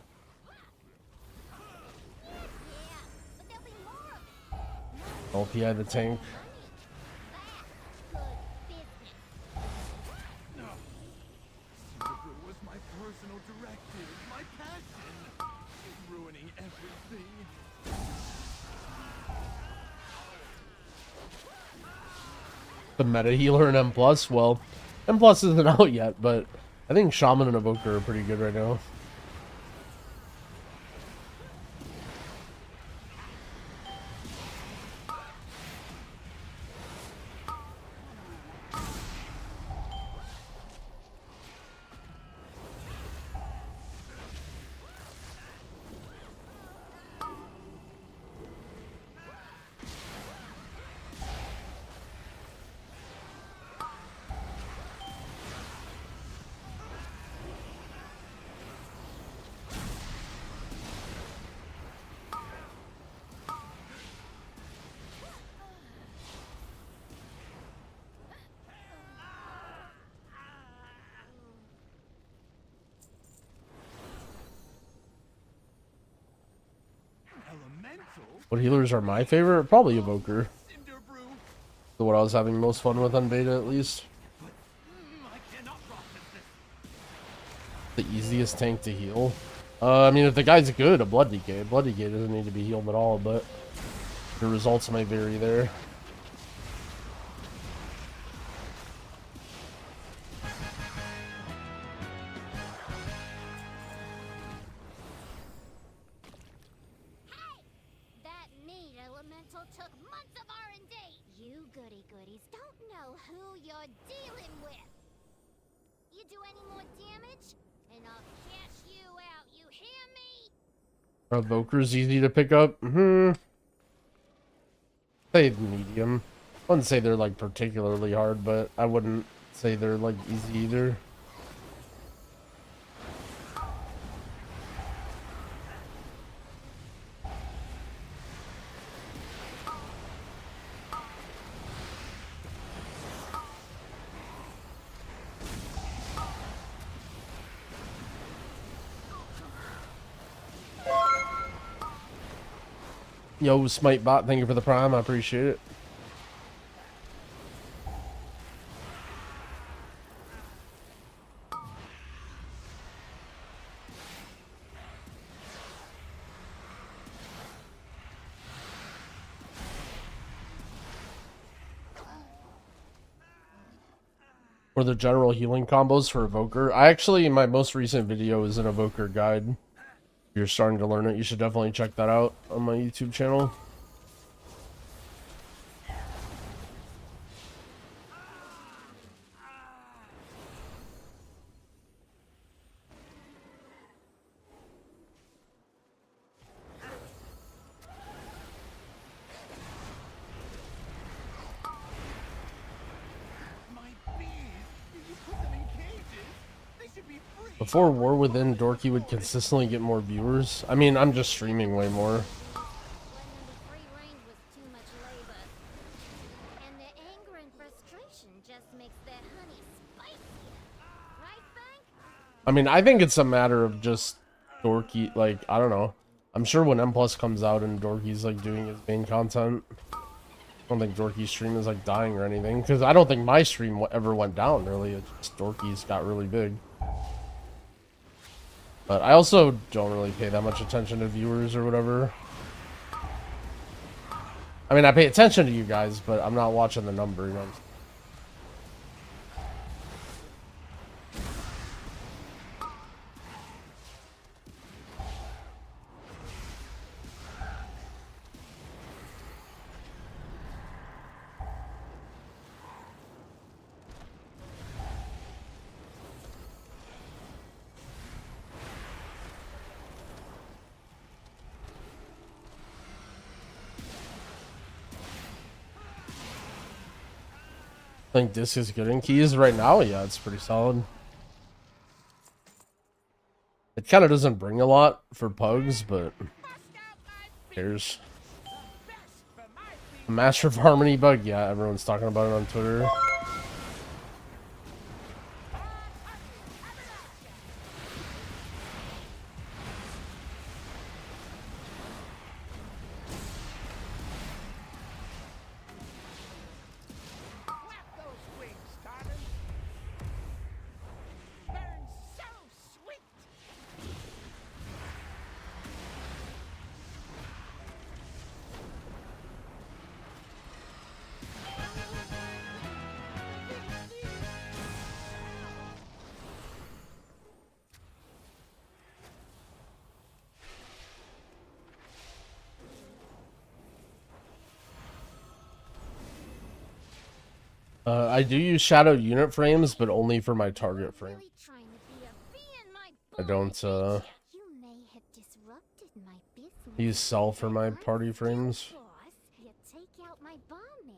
But there'll be more of it. LPI the tank. Good business. Silver was my personal directive, my passion. It's ruining everything. The meta healer in M+, well, M+ isn't out yet, but I think Shaman and Evoker are pretty good right now. Elemental? What healers are my favorite? Probably Evoker. Cinder Brew? What I was having most fun with on beta, at least. I cannot process this. The easiest tank to heal. I mean, if the guy's good, a blood decay. Blood decay doesn't need to be healed at all, but the results might vary there. That meat elemental took months of R&D. You goody-goodies don't know who you're dealing with. You do any more damage, and I'll cash you out. You hear me? Evoker's easy to pick up. Say medium. I wouldn't say they're like particularly hard, but I wouldn't say they're like easy either. Yo, Smite Bot, thank you for the prime. I appreciate it. Or the general healing combos for Evoker. I actually, my most recent video is an Evoker guide. If you're starting to learn it, you should definitely check that out on my YouTube channel. Before War Within, Dorky would consistently get more viewers. I mean, I'm just streaming way more. Free range was too much labor. And the anger and frustration just makes that honey spicier. Right, Frank? I mean, I think it's a matter of just Dorky, like, I don't know. I'm sure when M Plus comes out and Dorky's like doing his main content, I don't think Dorky's stream is like dying or anything. Because I don't think my stream ever went down, really. It's just Dorky's got really big. But I also don't really pay that much attention to viewers or whatever. I mean, I pay attention to you guys, but I'm not watching the number, you know. I think this is good in keys right now. Yeah, it's pretty solid. It kind of doesn't bring a lot for pugs, but cares. Master of Harmony bug, yeah, everyone's talking about it on Twitter. I do use shadowed unit frames, but only for my target frame. I don't use cell for my party frames. You take out my bomb man,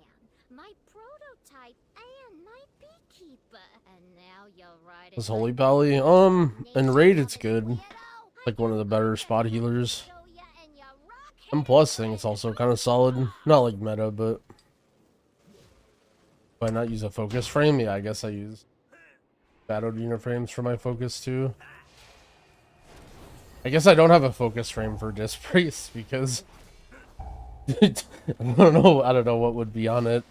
my prototype, and my beekeeper. And now you're riding. This Holy Pally, in Raid it's good. Like one of the better spot healers. M Plus thing, it's also kind of solid. Not like meta, but do I not use a focus frame? Yeah, I guess I use shadowed unit frames for my focus too. I guess I don't have a focus frame for Disc Priest because I don't know what would be on it.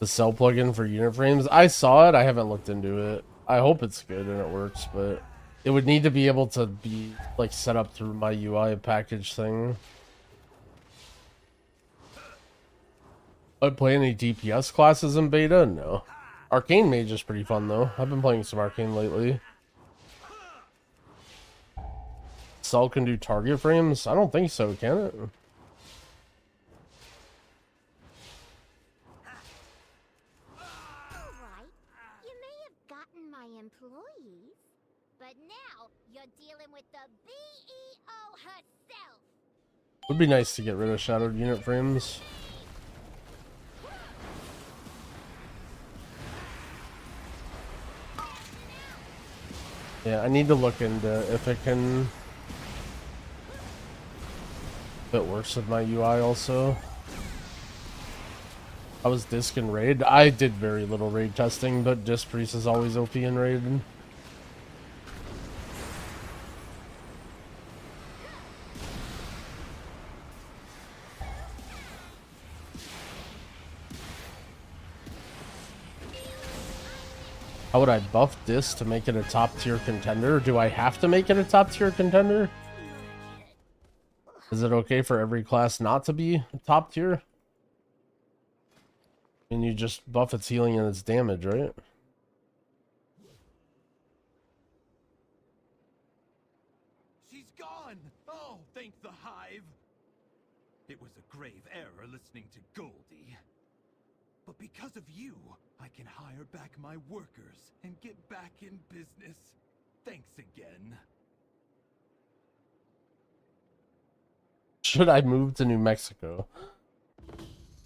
The cell plugin for unit frames. I saw it. I haven't looked into it. I hope it's good and it works, but it would need to be able to be like set up through my UI package thing. I'd play any DPS classes in beta? No. Arcane Mage is pretty fun though. I've been playing some Arcane lately. Cell can do target frames? I don't think so, can it? Alright, you may have gotten my employees, but now you're dealing with the BEO herself. Would be nice to get rid of shadowed unit frames. Yeah, I need to look into if it can... if it works with my UI also. I was disc in raid. I did very little raid testing, but disc priest is always OP in raid. How would I buff this to make it a top tier contender? Do I have to make it a top tier contender? Is it okay for every class not to be top tier? And you just buff its healing and its damage, right? She's gone! Oh, thank the hive! It was a grave error listening to Goldie. But because of you, I can hire back my workers and get back in business. Thanks again. Should I move to New Mexico?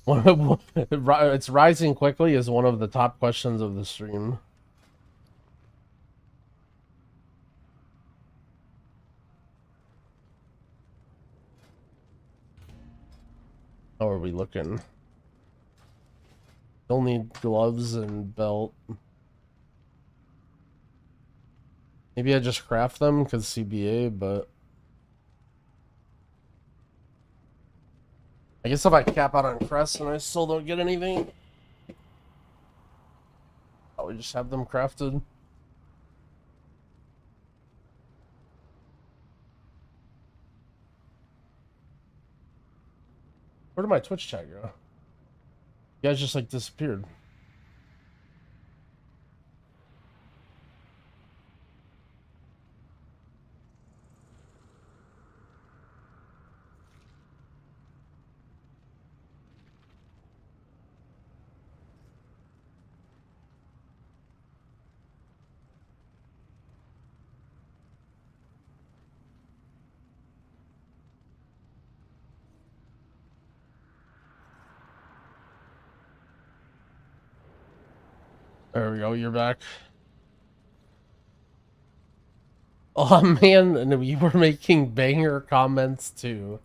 It's rising quickly is one of the top questions of the stream. How are we looking? Still need gloves and belt. Maybe I just craft them because CBA, but I guess if I cap out on crest and I still don't get anything, I would just have them crafted. Where did my Twitch chat go? You guys just like disappeared. There we go, you're back. Oh man, and we were making banger comments too.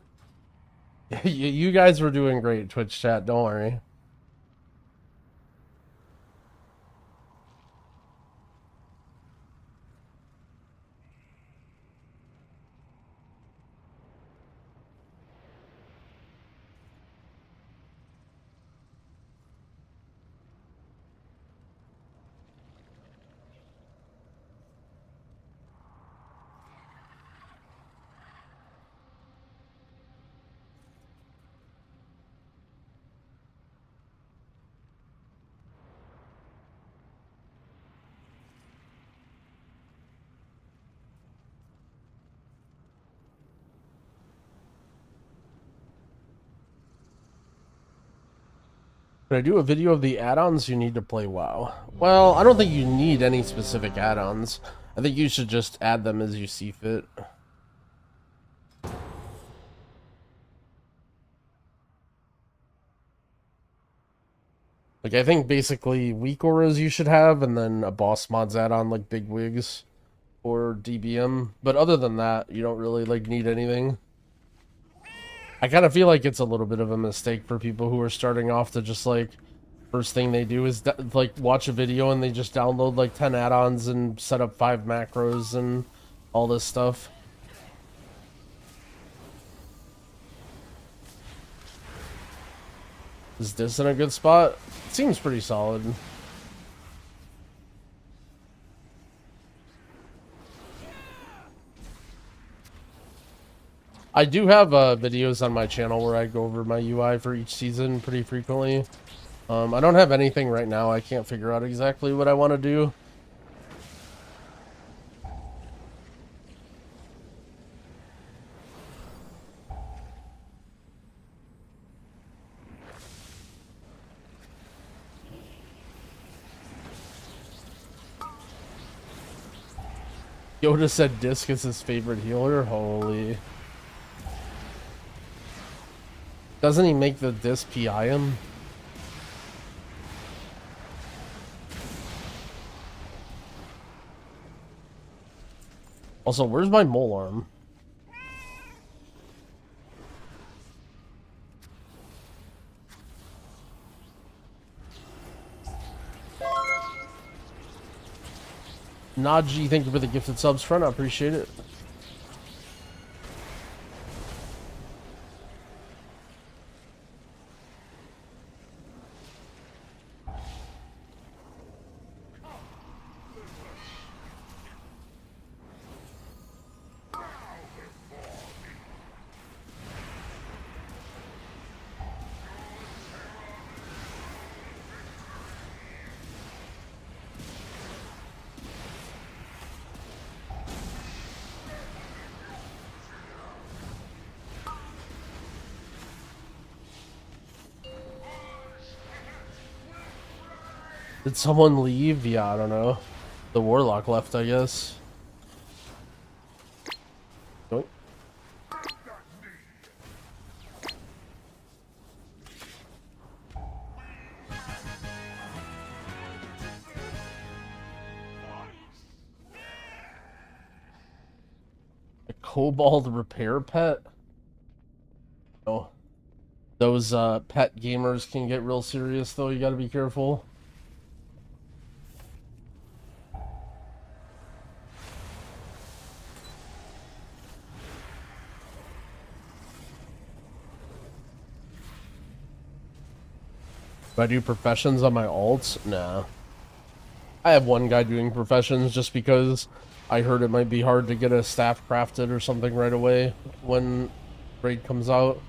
You guys were doing great, Twitch chat, don't worry. Can I do a video of the add-ons you need to play WoW? Well, I don't think you need any specific add-ons. I think you should just add them as you see fit. Like, I think basically weak auras you should have, and then a boss mods add-on like Big Wigs or DBM. But other than that, you don't really like need anything. I kind of feel like it's a little bit of a mistake for people who are starting off to just like, first thing they do is like watch a video and they just download like 10 add-ons and set up 5 macros and all this stuff. Is this in a good spot? Seems pretty solid. I do have videos on my channel where I go over my UI for each season pretty frequently. I don't have anything right now. I can't figure out exactly what I want to do. Yoda said Disc is his favorite healer. Holy. Doesn't he make the Disc PI him? Also, where's my mole arm? Naji, thank you for the gifted subs, friend. I appreciate it. Did someone leave? Yeah, I don't know. The warlock left, I guess. Nope. A kobold repair pet? Oh. Those pet gamers can get real serious though, you gotta be careful. Do I do professions on my alts? Nah. I have one guy doing professions just because I heard it might be hard to get a staff crafted or something right away when raid comes out.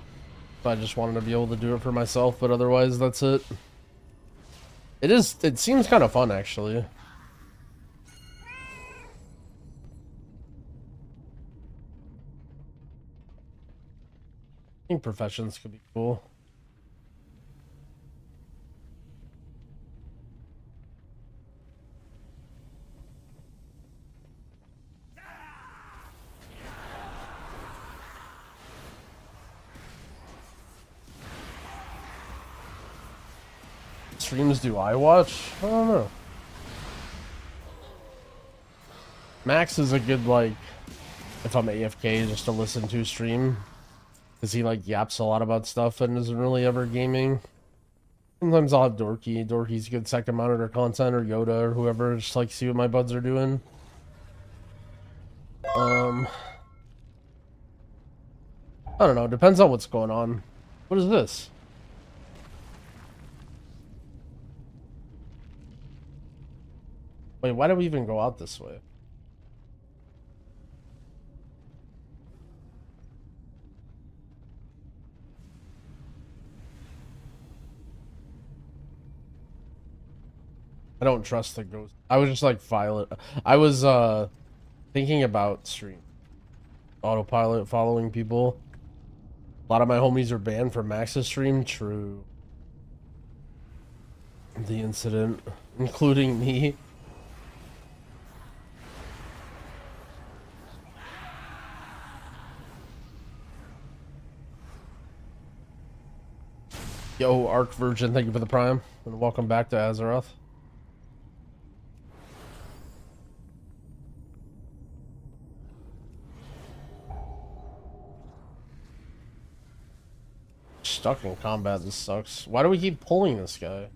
So I just wanted to be able to do it for myself, but otherwise that's it. It seems kind of fun actually. I think professions could be cool. Streams do I watch? I don't know. Max is a good, like, if I'm AFK, just to listen to stream. Because he, like, yaps a lot about stuff and isn't really ever gaming. Sometimes I'll have Dorki. Dorki's good second monitor content, or Yoda, or whoever, just, like, see what my buds are doing. I don't know. Depends on what's going on. What is this? Wait, why do we even go out this way? I don't trust the ghost. I was just like file it. I was thinking about stream autopilot following people. A lot of my homies are banned from Max's stream. True. The incident, including me. Yo, Arc Virgin, thank you for the prime, and welcome back to Azeroth. Stuck in combat, this sucks. Why do we keep pulling this guy?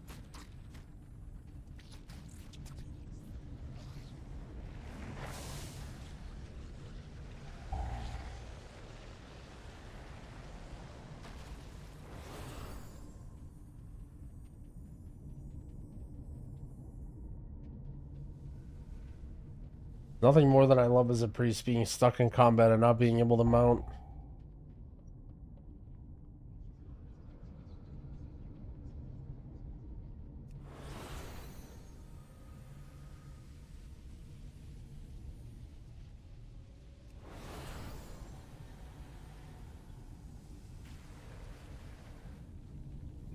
Nothing more than I love as a priest being stuck in combat and not being able to mount.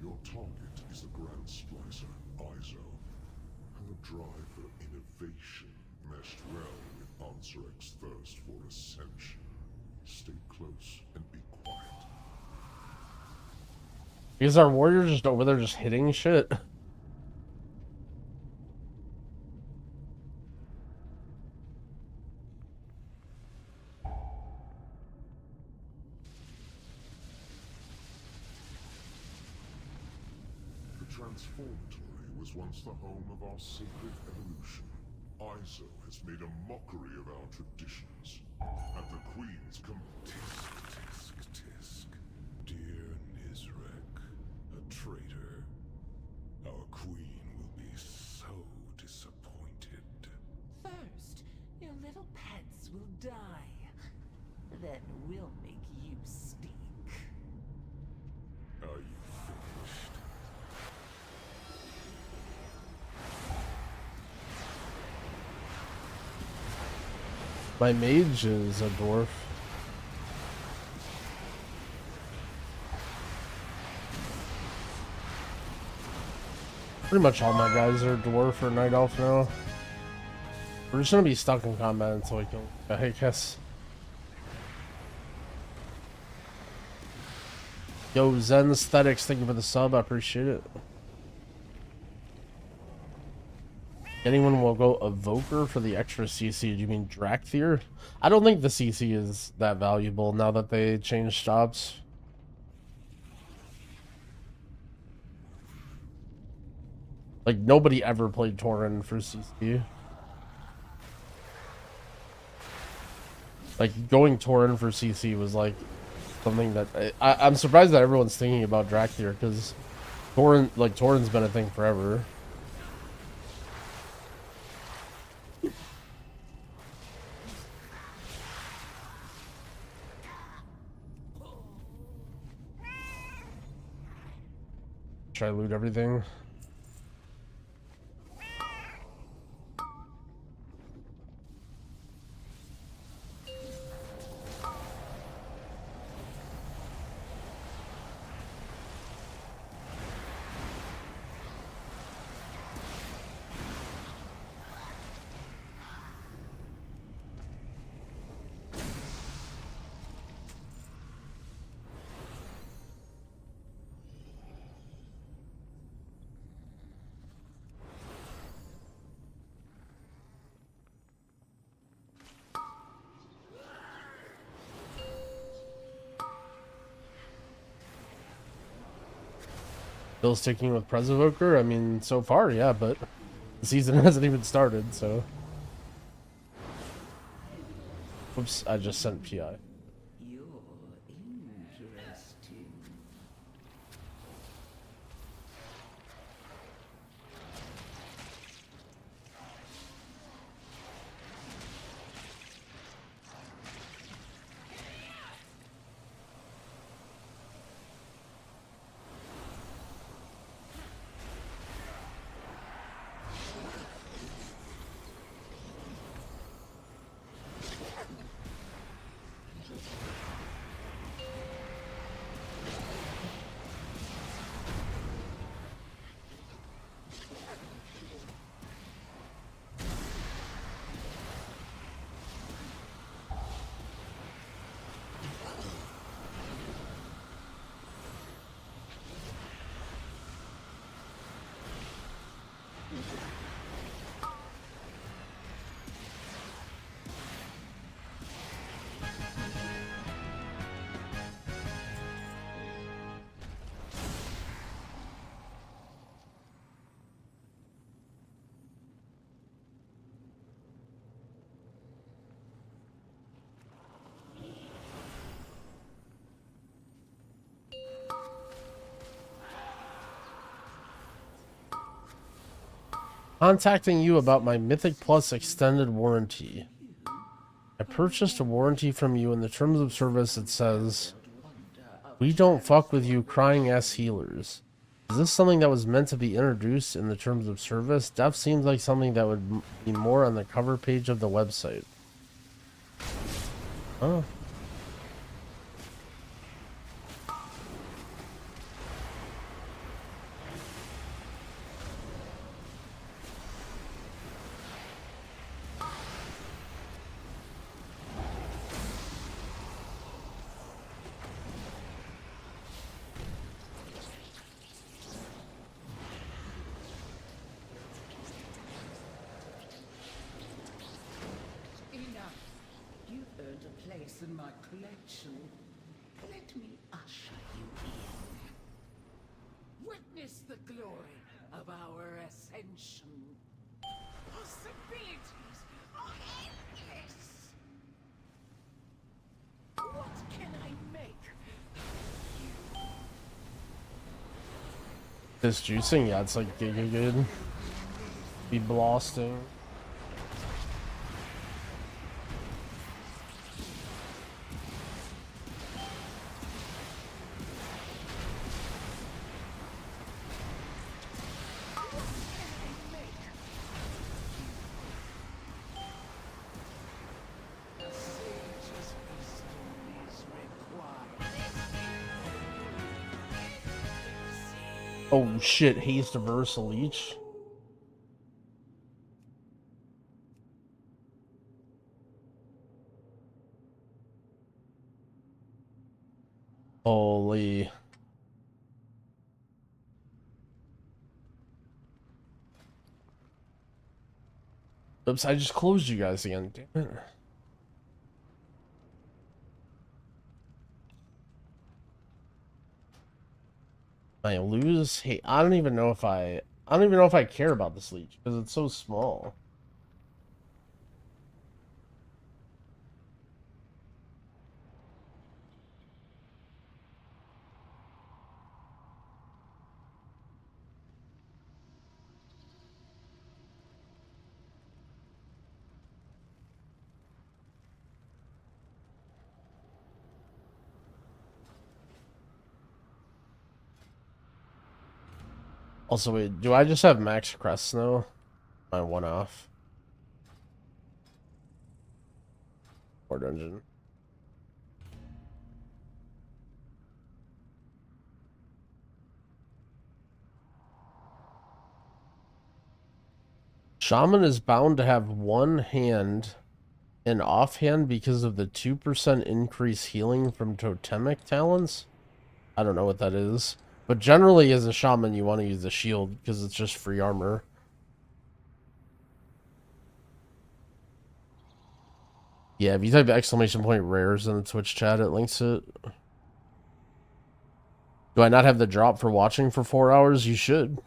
Your target is the Grand Splicer, Izo. Her drive for innovation meshed well with Ansarek's thirst for ascension. Stay close and be quiet. Is our warrior just over there just hitting shit? The Transformatory was once the home of our sacred evolution. Izo has made a mockery of our traditions. And the Queen's come tisk, tisk, tisk. Dear Nizrek, a traitor. Our Queen will be so disappointed. First, your little pets will die. Then we'll make you stink. Are you finished? My mage is a dwarf. Pretty much all my guys are dwarf or night elf now. We're just gonna be stuck in combat until we kill, I guess. Yo, Zen Aesthetics, thank you for the sub, I appreciate it. Anyone will go evoker for the extra CC. Do you mean Drakthir? I don't think the CC is that valuable now that they changed stops. Like, nobody ever played Tauren for CC. Like, going Tauren for CC was like something that I'm surprised that everyone's thinking about Drakthir, because Tauren's been a thing forever. Should I loot everything? Still sticking with Evoker? I mean, so far, yeah, but the season hasn't even started, so. Oops, I just sent PI. You're interesting. Contacting you about my Mythic Plus extended warranty. purchased a warranty from you. In the terms of service, it says, "We don't fuck with you crying ass healers." Is this something that was meant to be introduced in the terms of service? Def seems like something that would be more on the cover page of the website. Oh. Enough. You've earned a place in my collection. Let me usher you in. Witness the glory of our ascension. Possibilities are endless. What can I make of you? This juicing, yeah, it's like good. Be blasting. Oh shit, haste averse leech. Holy. Oops, I just closed you guys again. Damn it. I lose. Hey, I don't even know if I care about this leech because it's so small. Also, wait, do I just have max crest now? My one off. Or dungeon. Shaman is bound to have one hand and offhand because of the 2% increase healing from totemic talents. I don't know what that is. But generally, as a shaman, you want to use the shield because it's just free armor. Yeah, if you type exclamation point rares in the Twitch chat, it links it. Do I not have the drop for watching for 4 hours? You should.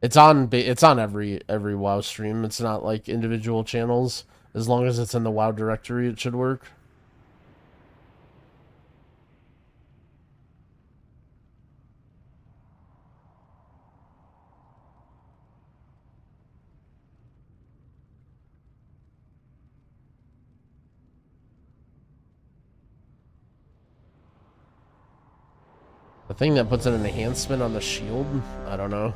It's on every WoW stream. It's not like individual channels. As long as it's in the WoW directory, it should work. The thing that puts an enhancement on the shield? I don't know.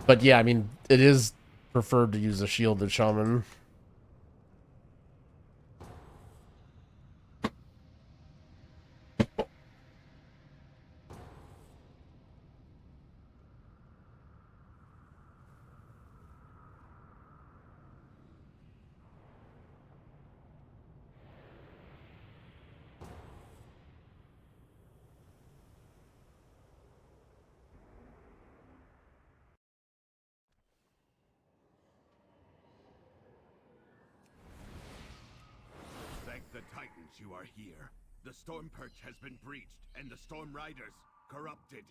But yeah, I mean, it is preferred to use a shielded shaman. The Titans, you are here. The Storm Perch has been breached, and the Storm Riders corrupted.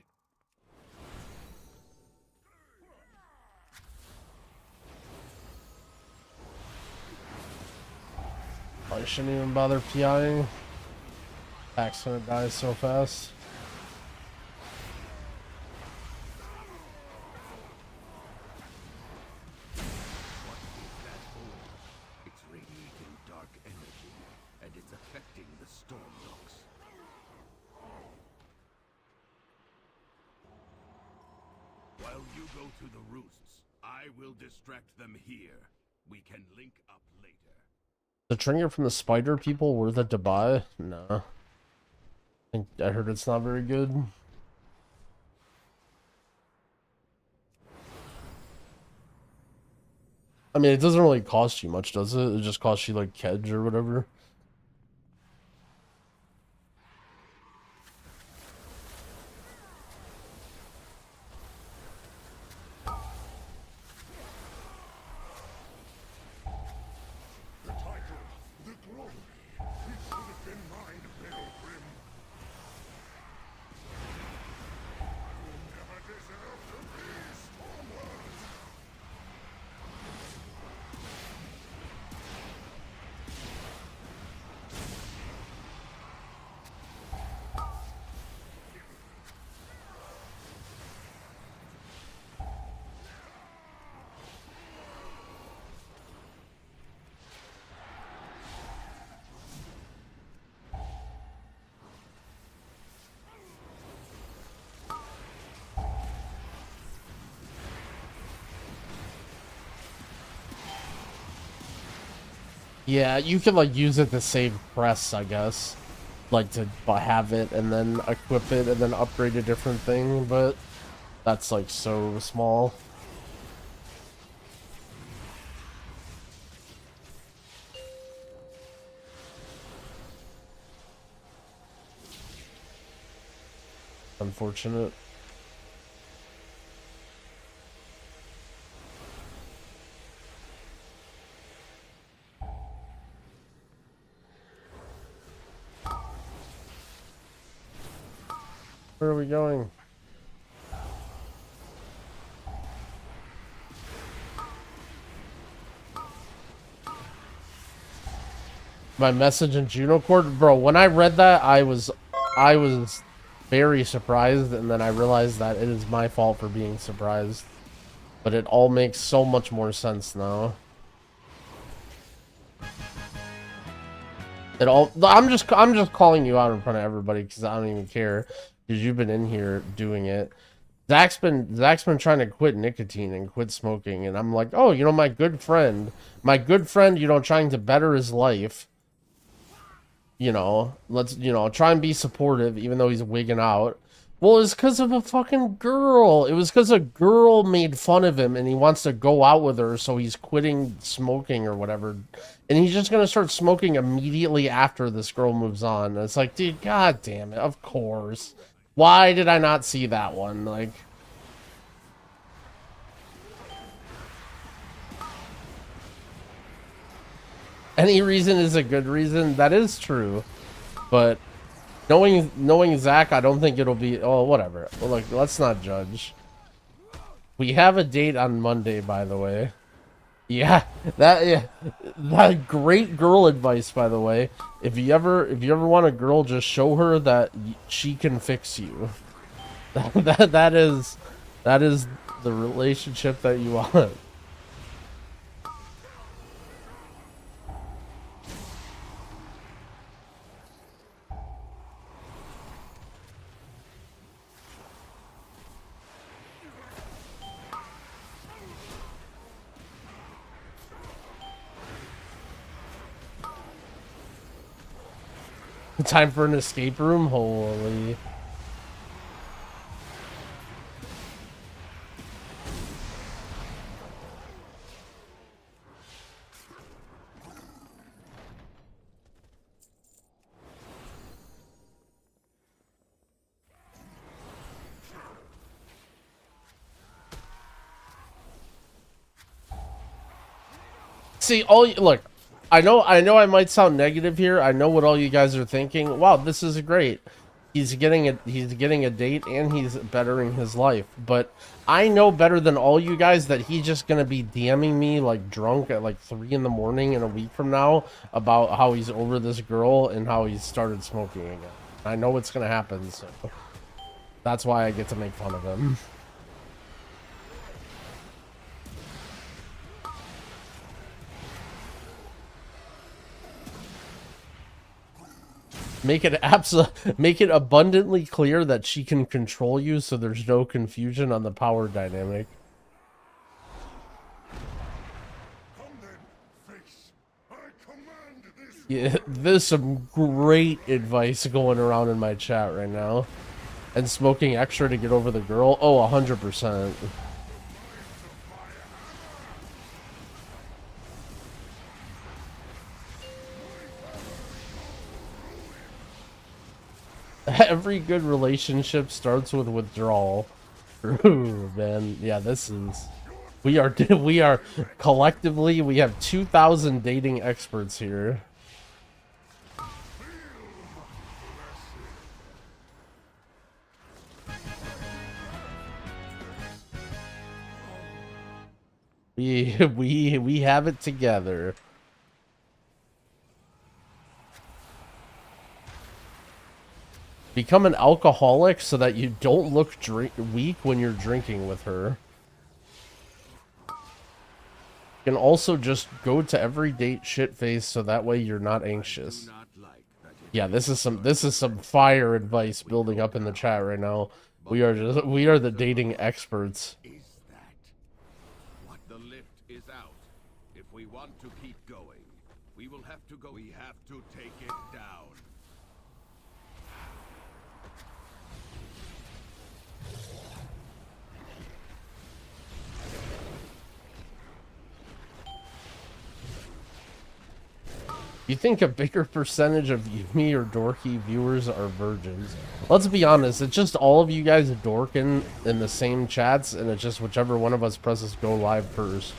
I shouldn't even bother PIing. Pack's gonna die so fast. It's radiating While you go to the roosts, I will distract them here. We can link up later. The trinket from the spider people worth it to buy? No. I heard it's not very good. I mean, it doesn't really cost you much, does it? It just costs you like kedge or whatever. The title, the glory, it should have been mine, Pilgrim. You never deserve to be Stormward. Yeah, you can like use it to save press, I guess. Like to have it and then equip it and then upgrade a different thing, but that's like so small. Unfortunate. Where are we going? My message in Juno Court? Bro, when I read that, I was very surprised, and then I realized that it is my fault for being surprised. But it all makes so much more sense now. I'm just calling you out in front of everybody because I don't even care. Because you've been in here doing it. Zach's been trying to quit nicotine and quit smoking, and I'm like, oh, you know, my good friend, you know, trying to better his life. You know, let's, you know, try and be supportive, even though he's wigging out. Well, it's because of a fucking girl. It was because a girl made fun of him, and he wants to go out with her, so he's quitting smoking or whatever. And he's just gonna start smoking immediately after this girl moves on. And it's like, dude, god damn it, of course. Why did I not see that one? Like, any reason is a good reason. That is true, but knowing Zach, I don't think it'll be. Oh, whatever. Well, look, let's not judge. We have a date on Monday, by the way. Yeah, that great girl advice, by the way. If you ever want a girl, just show her that she can fix you. That is the relationship that you want. Time for an escape room? Holy. See, look, I know I might sound negative here. I know what all you guys are thinking. Wow, this is great. He's getting a date and he's bettering his life. But I know better than all you guys that he's just gonna be DMing me like drunk at like 3 in the morning in a week from now about how he's over this girl and how he's started smoking again. I know what's gonna happen, so that's why I get to make fun of him. Make it abundantly clear that she can control you, so there's no confusion on the power dynamic. Yeah, there's some great advice going around in my chat right now. And smoking extra to get over the girl? Oh, 100%. Every good relationship starts with withdrawal. True, man. Yeah, this is... we are collectively, we have 2,000 dating experts here. We have it together. Become an alcoholic so that you don't look weak when you're drinking with her. You can also just go to every date shit-faced so that way you're not anxious. Yeah, this is some fire advice building up in the chat right now. We are the dating experts. The lift is out. If we want to keep going, we will have to go. We have to take it down. You think a bigger percentage of Yumi or dorky viewers are virgins? Let's be honest, it's just all of you guys dorking in the same chats, and it's just whichever one of us presses go live first.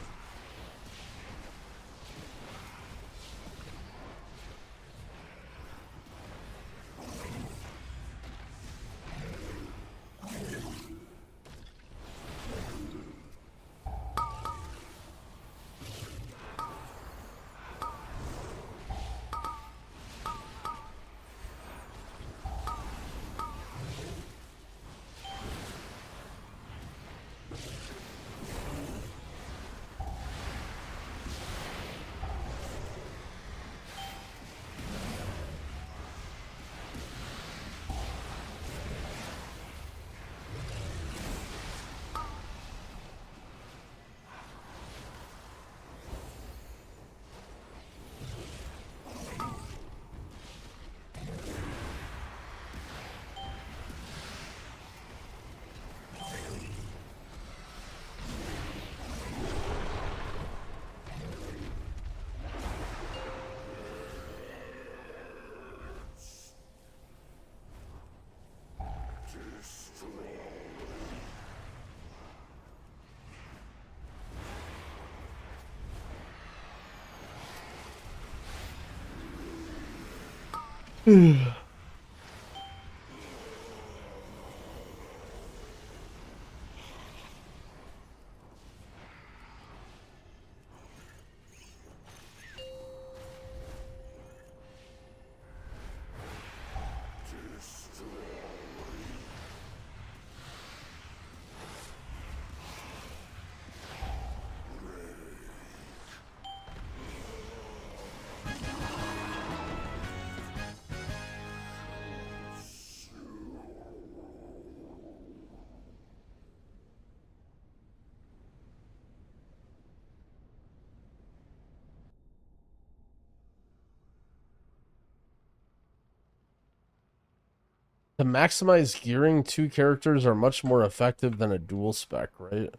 To maximize gearing, two characters are much more effective than a dual spec, right?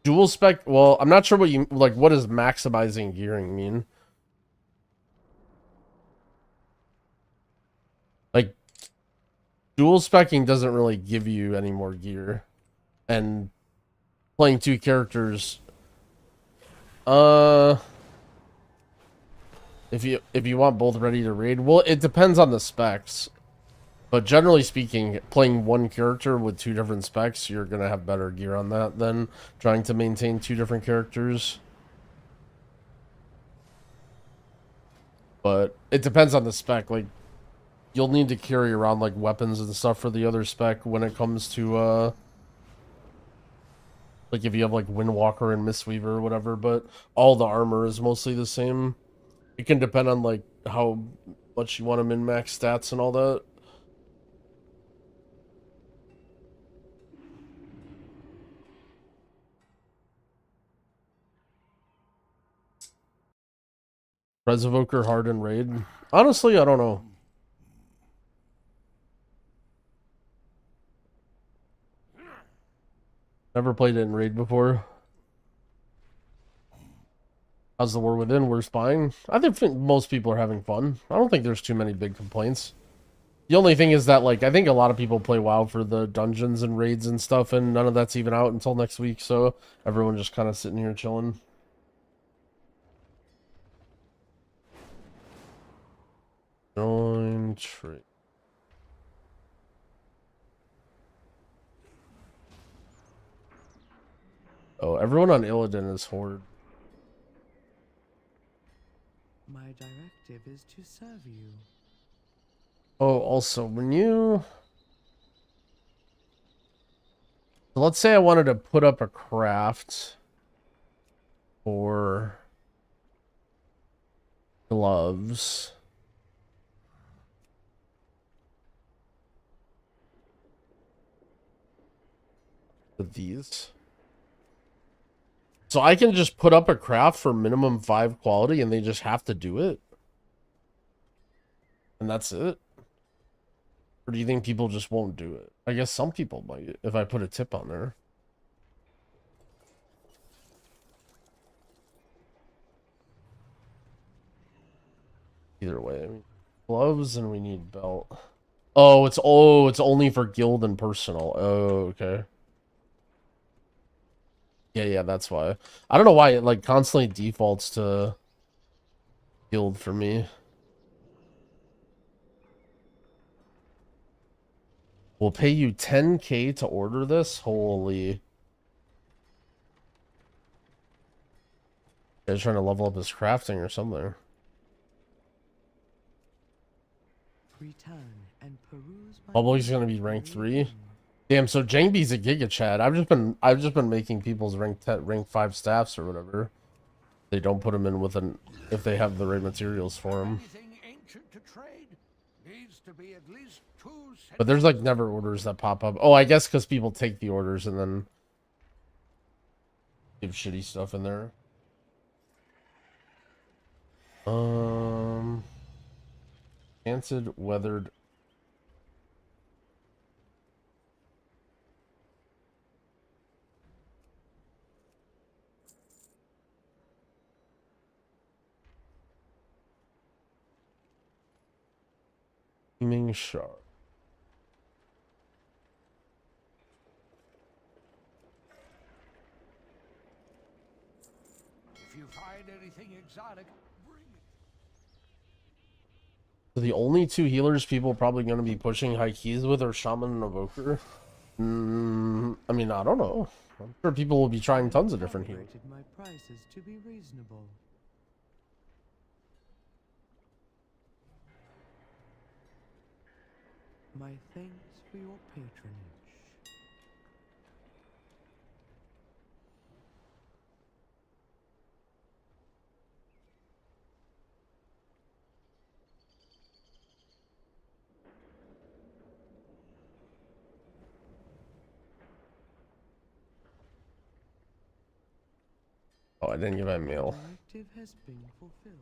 Dual spec, well, I'm not sure what you, like, what does maximizing gearing mean? Like, dual specking doesn't really give you any more gear. And playing two characters, if you want both ready to raid, well, it depends on the specs. But generally speaking, playing one character with two different specs, you're gonna have better gear on that than trying to maintain two different characters. But it depends on the spec. Like, you'll need to carry around like weapons and stuff for the other spec when it comes to like if you have like Windwalker and Mistweaver or whatever, but all the armor is mostly the same. It can depend on like how much you want to min-max stats and all that. Res Evoker hard in raid. Honestly, I don't know. Never played it in raid before. How's the War Within? We're spying. I think most people are having fun. I don't think there's too many big complaints. The only thing is that, like, I think a lot of people play WoW for the dungeons and raids and stuff, and none of that's even out until next week, so everyone just kind of sitting here chilling. Join trade. Oh, everyone on Illidan is Horde. My directive is to serve you. Oh, also, when you... So let's say I wanted to put up a craft for gloves. With these. So I can just put up a craft for minimum 5 quality and they just have to do it? And that's it? Or do you think people just won't do it? I guess some people might, if I put a tip on there. Either way, I mean, gloves and we need belt. Oh, it's only for guild and personal. Oh, okay. Yeah, that's why. I don't know why it like constantly defaults to guild for me. We'll pay you 10K to order this? Holy. He's trying to level up his crafting or something. Return and peruse my Public's gonna be rank 3. Damn, so Jangby's a Giga Chad. I've just been making people's rank 5 staffs or whatever. They don't put them in with an if they have the right materials for them. But there's like never orders that pop up. Oh, I guess because people take the orders and then give shitty stuff in there. Enchanted, weathered. Gleaming shard. If you find anything exotic, bring it. So the only 2 healers people probably going to be pushing high keys with are Shaman and Evoker. I mean, I don't know. I'm sure people will be trying tons of different healers. My prices to be reasonable. My thanks for your patronage. Oh, I didn't give that mail. Directive has been fulfilled.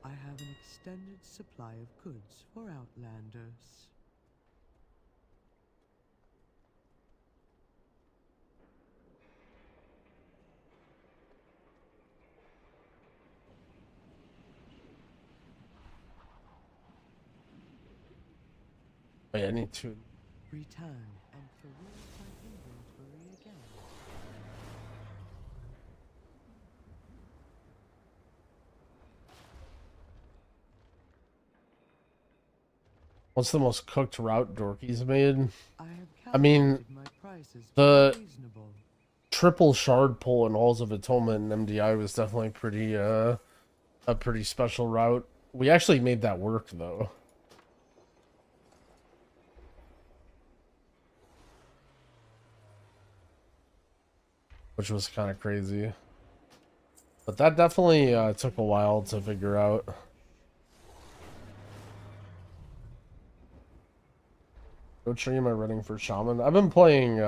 I have an extended supply of goods for Outlanders. Wait, I need to. Return and peruse my inventory again. What's the most cooked route Dorky's made? I mean, the triple shard pull in Halls of Atonement in MDI was definitely pretty, a pretty special route. We actually made that work, though. Which was kind of crazy. But that definitely took a while to figure out. What tree am I running for Shaman? I've been playing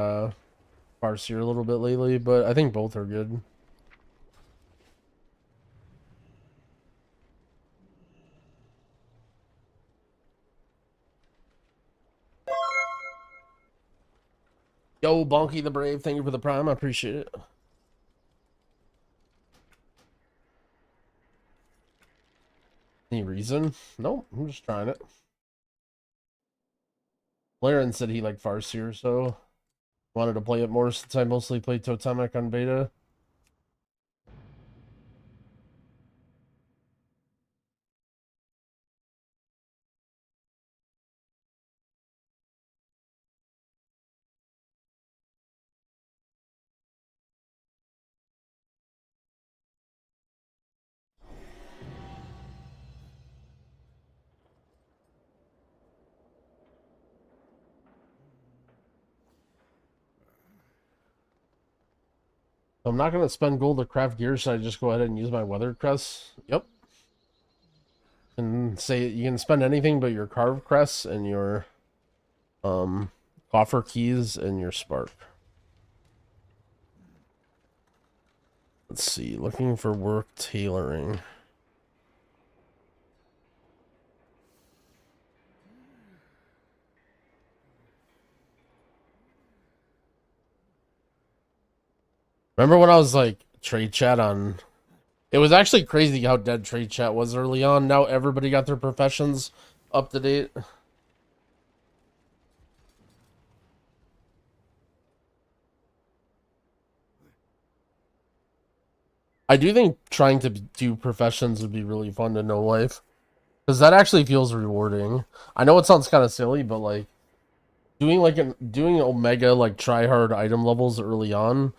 Farseer a little bit lately, but I think both are good. Yo, Bonky the Brave, thank you for the prime. I appreciate it. Any reason? Nope, I'm just trying it. Laren said he liked Farseer, so wanted to play it more since I mostly play Totemic on beta. I'm not going to spend gold to craft gear, so I just go ahead and use my weather crest. Yep. And say you can spend anything but your carved crests and your coffer keys and your spark. Let's see, looking for work tailoring. Remember when I was like trade chat on... It was actually crazy how dead trade chat was early on. Now everybody got their professions up to date. I do think trying to do professions would be really fun to know life. Because that actually feels rewarding. I know it sounds kind of silly, but like... Doing Omega like try hard item levels early on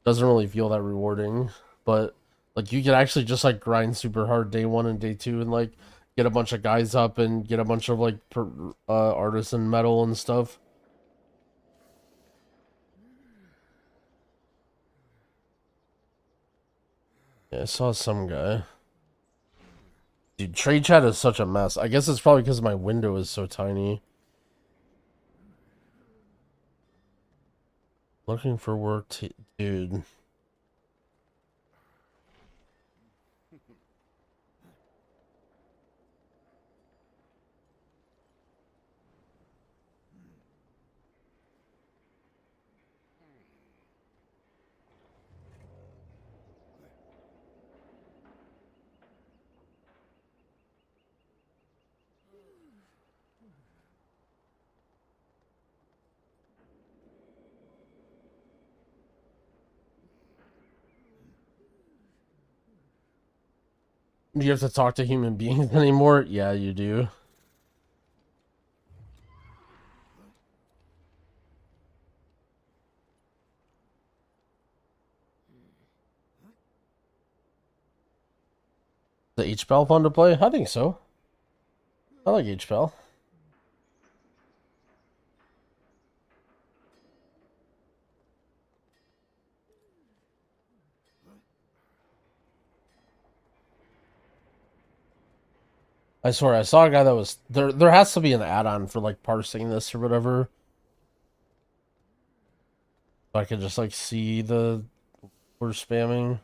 doesn't really feel that rewarding, but like you can actually just like grind super hard day 1 and day 2 and like get a bunch of guys up and get a bunch of like artisan metal and stuff. Yeah, I saw some guy. Dude, trade chat is such a mess. I guess it's probably because my window is so tiny. Looking for work, dude. Do you have to talk to human beings anymore? Yeah, you do. The H-Pal fun to play? I think so. I like H-Pal. I swear, I saw a guy that was... There has to be an add-on for, like, parsing this or whatever. So I could just, like, see the... We're spamming.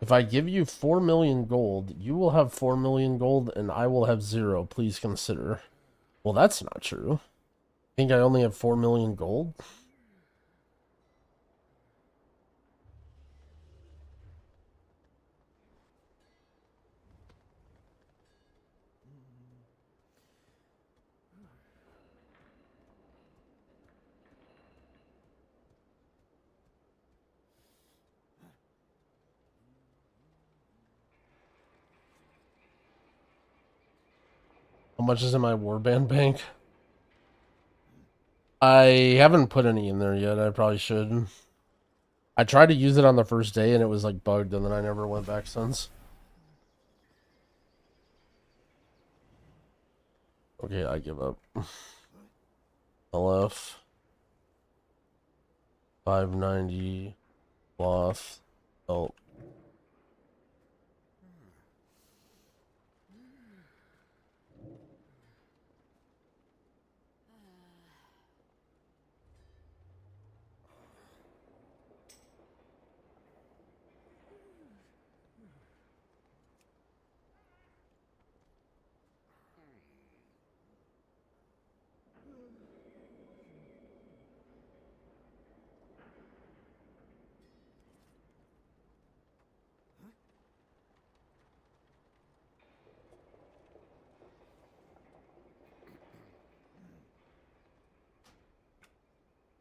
If I give you 4 million gold, you will have 4 million gold and I will have 0. Please consider. Well, that's not true. I think I only have 4 million gold. How much is in my warband bank? I haven't put any in there yet. I probably should. I tried to use it on the first day and it was like bugged, and then I never went back since. Okay, I give up. LF 590 cloth belt.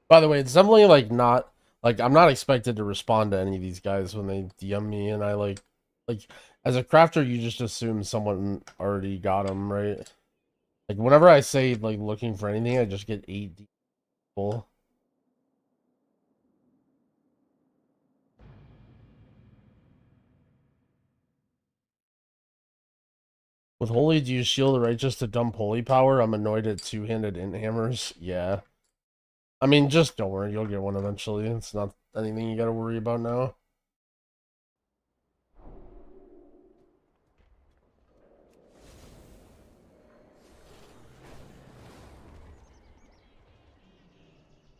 By the way, it's definitely like not like I'm not expected to respond to any of these guys when they DM me, and I like as a crafter, you just assume someone already got them, right? Like whenever I say like looking for anything, I just get 8 people. With holy, do you shield the righteous to dump holy power? I'm annoyed at two-handed int hammers. Yeah. I mean, just don't worry, you'll get one eventually. It's not anything you gotta worry about now.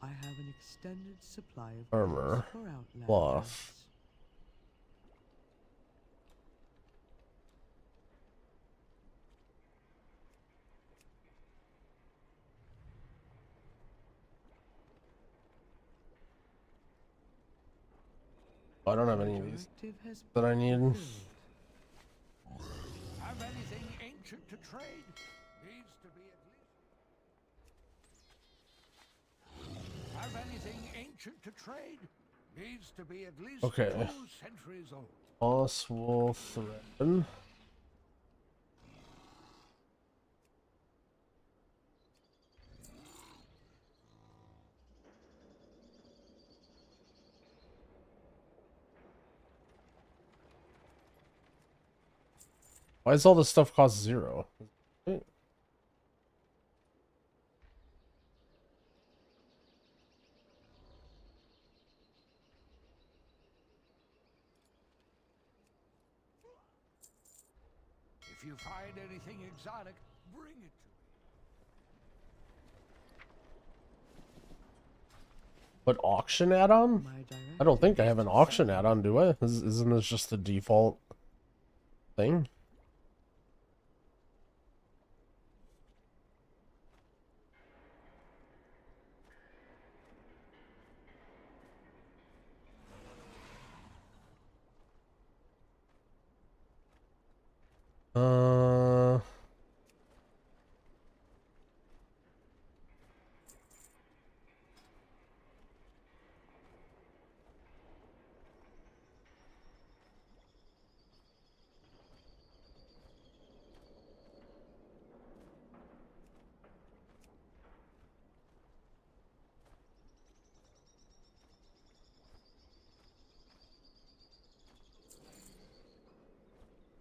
I have an extended supply of Armor. goods for Outlanders. Cloth. I don't have any of these that I need. Have anything ancient to trade? Needs to be at least. Have anything ancient to trade? Needs to be at least Okay. 2 centuries old. Boss wool thread. Why does all this stuff cost 0? If you find anything exotic, bring it to me. But auction add-on? I don't think I have an auction add-on, do I? Isn't this just the default thing?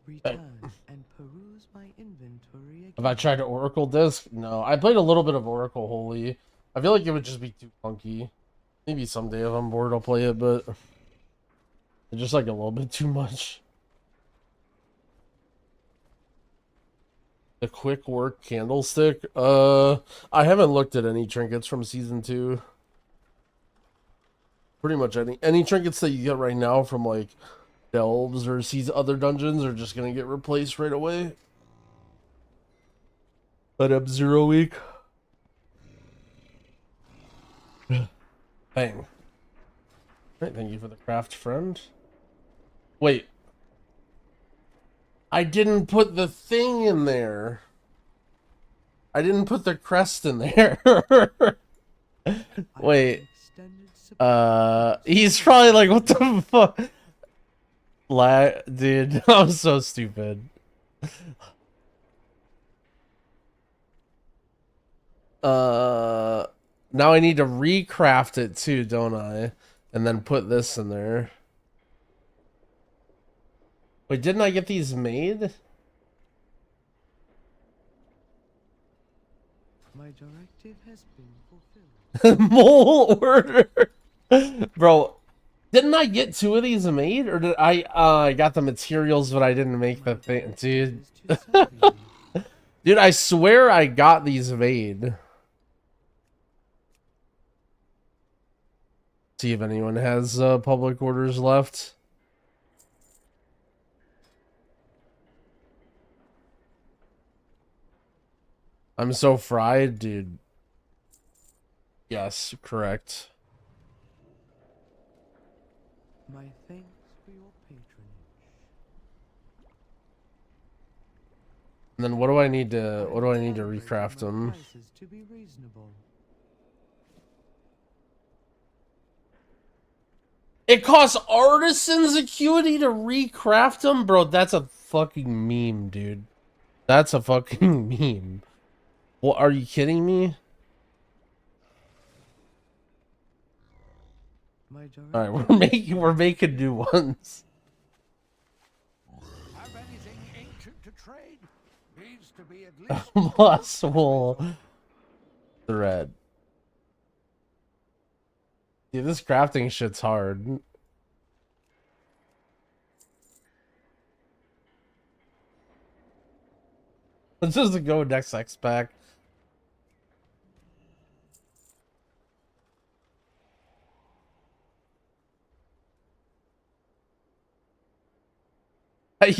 Return and peruse my inventory again. Have I tried to Oracle Disc? No. I played a little bit of Oracle Holy. I feel like it would just be too funky. Maybe someday if I'm bored I'll play it, but it's just like a little bit too much. The quick work candlestick? I haven't looked at any trinkets from season 2. Pretty much any trinkets that you get right now from like delves or sees other dungeons are just gonna get replaced right away. But up 0 week. Bang. Alright, thank you for the craft, friend. Wait. I didn't put the thing in there. I didn't put the crest in there. Wait. He's probably like, what the fuck? Dude, I'm so stupid. Now I need to recraft it too, don't I? And then put this in there. Wait, didn't I get these made? My directive has been fulfilled. Mole order. Bro, didn't I get 2 of these made? Or did I got the materials but I didn't make the thing, dude. Dude, I swear I got these made. See if anyone has public orders left. I'm so fried, dude. Yes, correct. My thanks for your patronage. And then what do I need to recraft them? Prices to be reasonable. It costs artisans acuity to recraft them? Bro, that's a fucking meme, dude. That's a fucking meme. What, are you kidding me? Alright, we're making new ones. Have anything ancient to trade? Needs to be at least Moss wool thread. Dude, this crafting shit's hard. Let's just go next X pack. I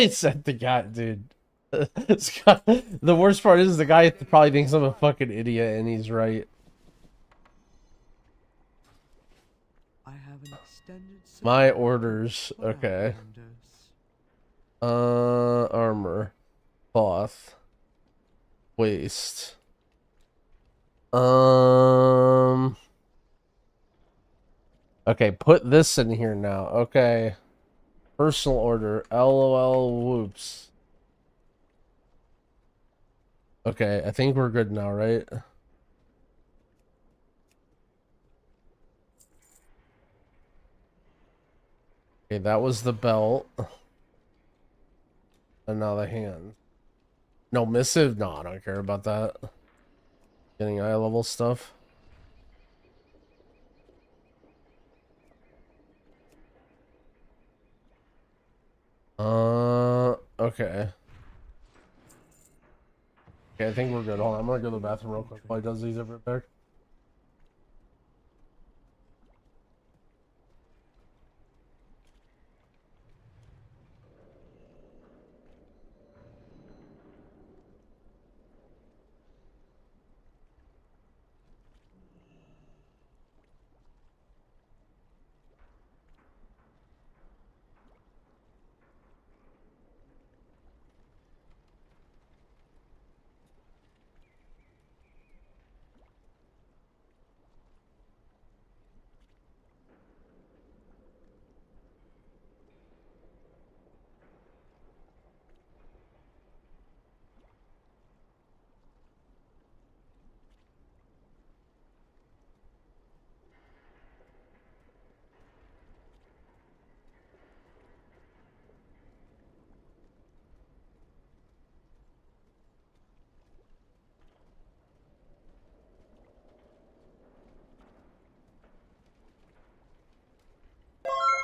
said the guy, dude. The worst part is the guy probably thinks I'm a fucking idiot, and he's right. I have an extended My orders, okay. Armor, cloth, waist. Okay, put this in here now. Okay. Personal order, LOL whoops. Okay, I think we're good now, right? Okay, that was the belt. And now the hand. No, missive? No, I don't care about that. Getting eye level stuff. Okay. Okay, I think we're good. Hold on, I'm gonna go to the bathroom real quick while he does these over back.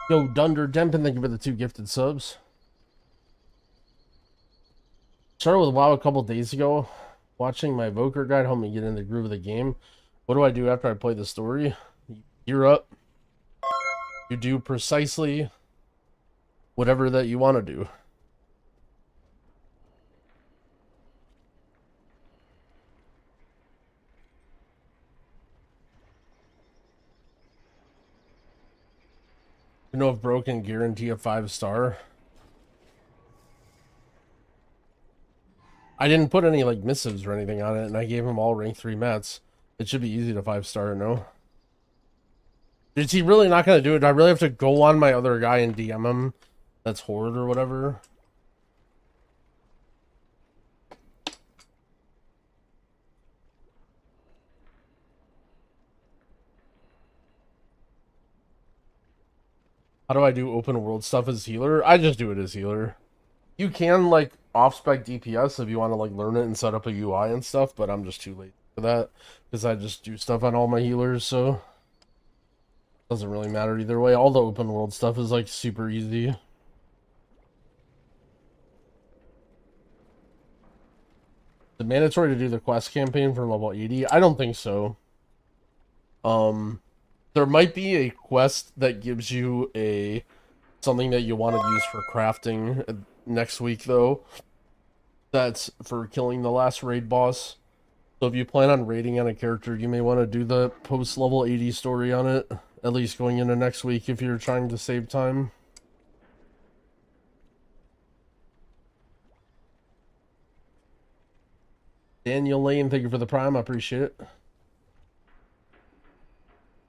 Yo, Dunder Dempin, thank you for the 2 gifted subs. Started with WoW a couple days ago. Watching my evoker guide helped me get in the groove of the game. What do I do after I play the story? You gear up. You do precisely whatever that you want to do. You know if broken guarantee a 5-star? I didn't put any like missives or anything on it, and I gave him all rank 3 mats. It should be easy to 5-star, no? Is he really not gonna do it? Do I really have to go on my other guy and DM him? That's Horde or whatever. How do I do open world stuff as healer? I just do it as healer. You can like off-spec DPS if you want to like learn it and set up a UI and stuff, but I'm just too late for that because I just do stuff on all my healers, so doesn't really matter either way. All the open world stuff is like super easy. Is it mandatory to do the quest campaign for level 80? I don't think so. There might be a quest that gives you something that you want to use for crafting next week though. That's for killing the last raid boss. So if you plan on raiding on a character, you may want to do the post level 80 story on it, at least going into next week if you're trying to save time. Daniel Lane, thank you for the prime. I appreciate it.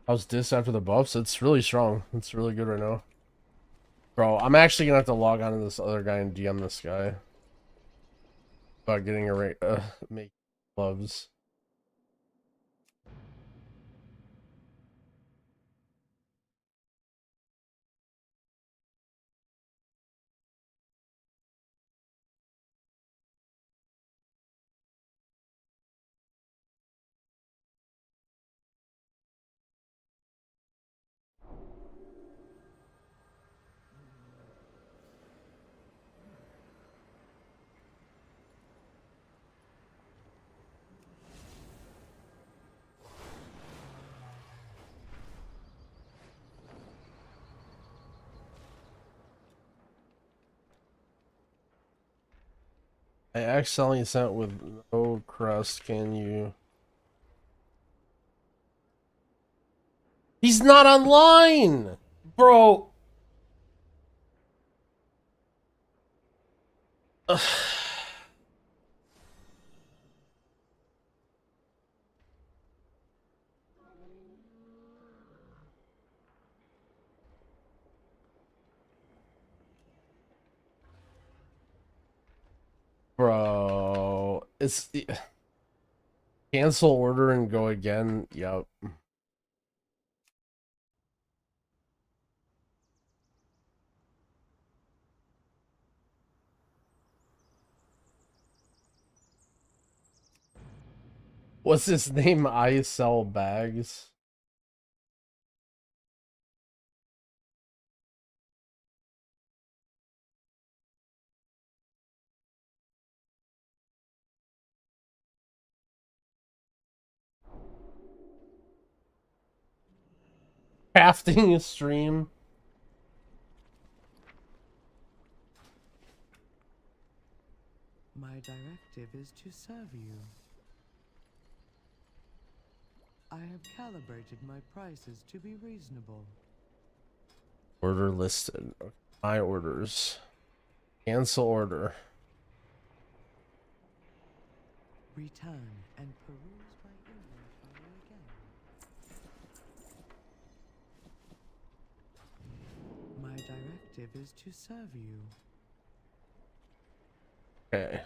How's this after the buffs? It's really strong. It's really good right now. Bro, I'm actually gonna have to log on to this other guy and DM this guy about getting a make gloves. I accidentally sent with no crust. Can you? He's not online, bro. Ugh. Bro, it's cancel order and go again. Yep. What's his name? I sell bags. Crafting stream. My directive is to serve you. I have calibrated my prices to be reasonable. Order listed. My orders. Cancel order. Return and peruse my inventory again. My directive is to serve you. Okay.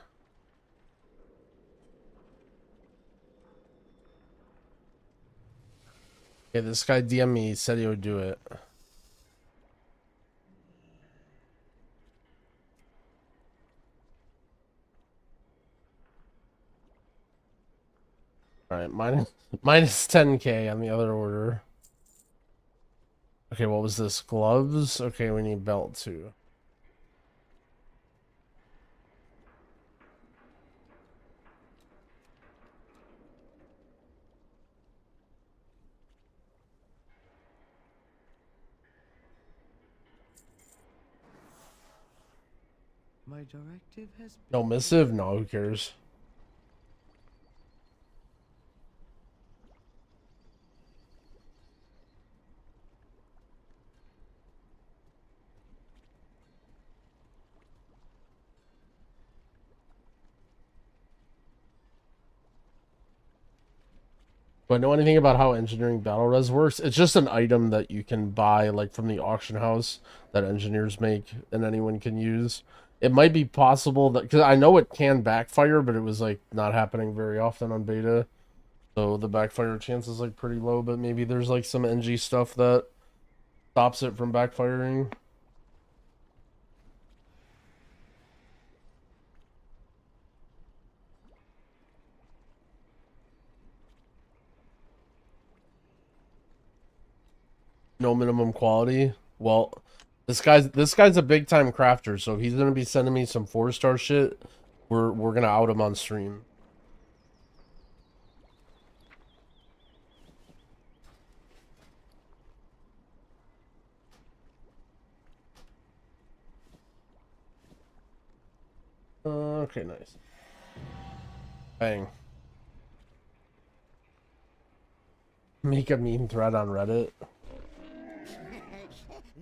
Okay, this guy DM me, he said he would do it. Alright, minus 10k on the other order. Okay, what was this? Gloves? Okay, we need belt too. My directive has been... No missive? No, who cares? Do I know anything about how engineering battle res works? It's just an item that you can buy like from the auction house that engineers make and anyone can use. It might be possible that, because I know it can backfire, but it was like not happening very often on beta. So the backfire chance is like pretty low, but maybe there's like some NG stuff that stops it from backfiring. No minimum quality. Well, this guy's a big time crafter, so if he's gonna be sending me some 4-star shit, we're gonna out him on stream. Okay, nice. Bang. Make a meme thread on Reddit.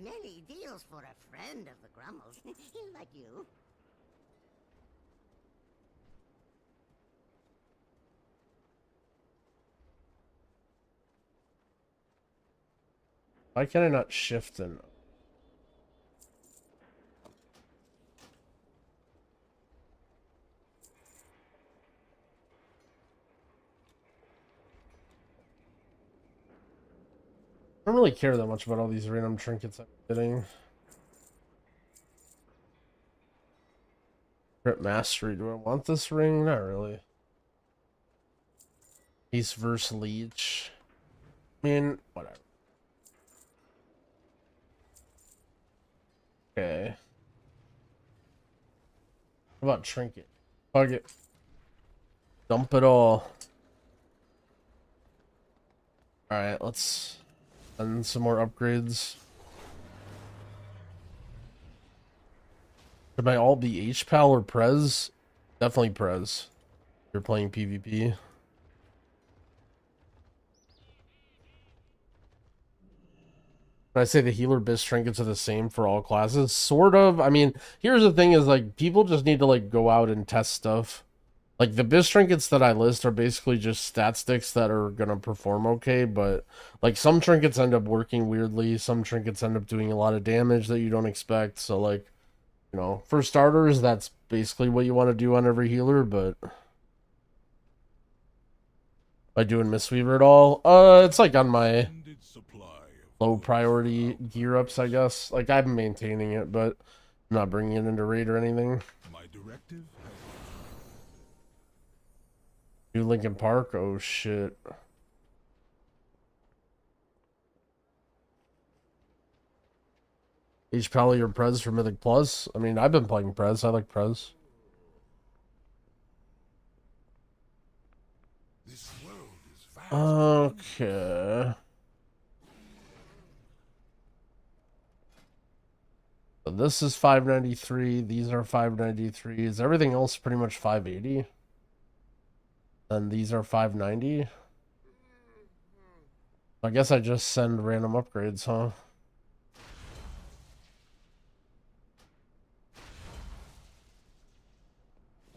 Many deals for a friend of the Grummles. Like you. Why can I not shift and... I don't really care that much about all these random trinkets I'm getting. Grip Mastery. Do I want this ring? Not really. Ace versus Leech. I mean, whatever. Okay. What about Trinket? Fuck it. Dump it all. Alright, let's... And some more upgrades. Should I all be H-Pal or Prez? Definitely Prez. If you're playing PvP. Can I say the healer bis trinkets are the same for all classes? Sort of. I mean, here's the thing is, like, people just need to, like, go out and test stuff. Like, the bis trinkets that I list are basically just stat sticks that are gonna perform okay, but, like, some trinkets end up working weirdly, some trinkets end up doing a lot of damage that you don't expect, so, like, you know, for starters, that's basically what you want to do on every healer, but... By doing mistweaver at all? It's, like, on my low priority gear ups, I guess. Like, I'm maintaining it, but I'm not bringing it into raid or anything. My directive. New Lincoln Park? Oh, shit. H-Pally or Prez for Mythic Plus? I mean, I've been playing Prez. I like Prez. This world is vast. Okay. So this is 593. These are 593. Is everything else pretty much 580? And these are 590. I guess I just send random upgrades, huh?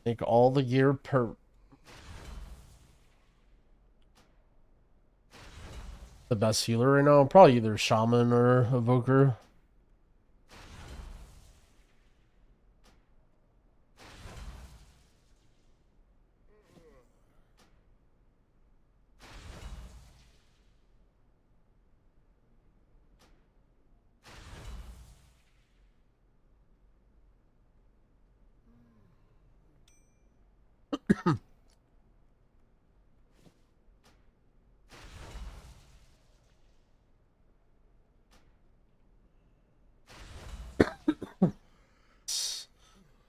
Make all the gear per... The best healer right now? Probably either Shaman or Evoker.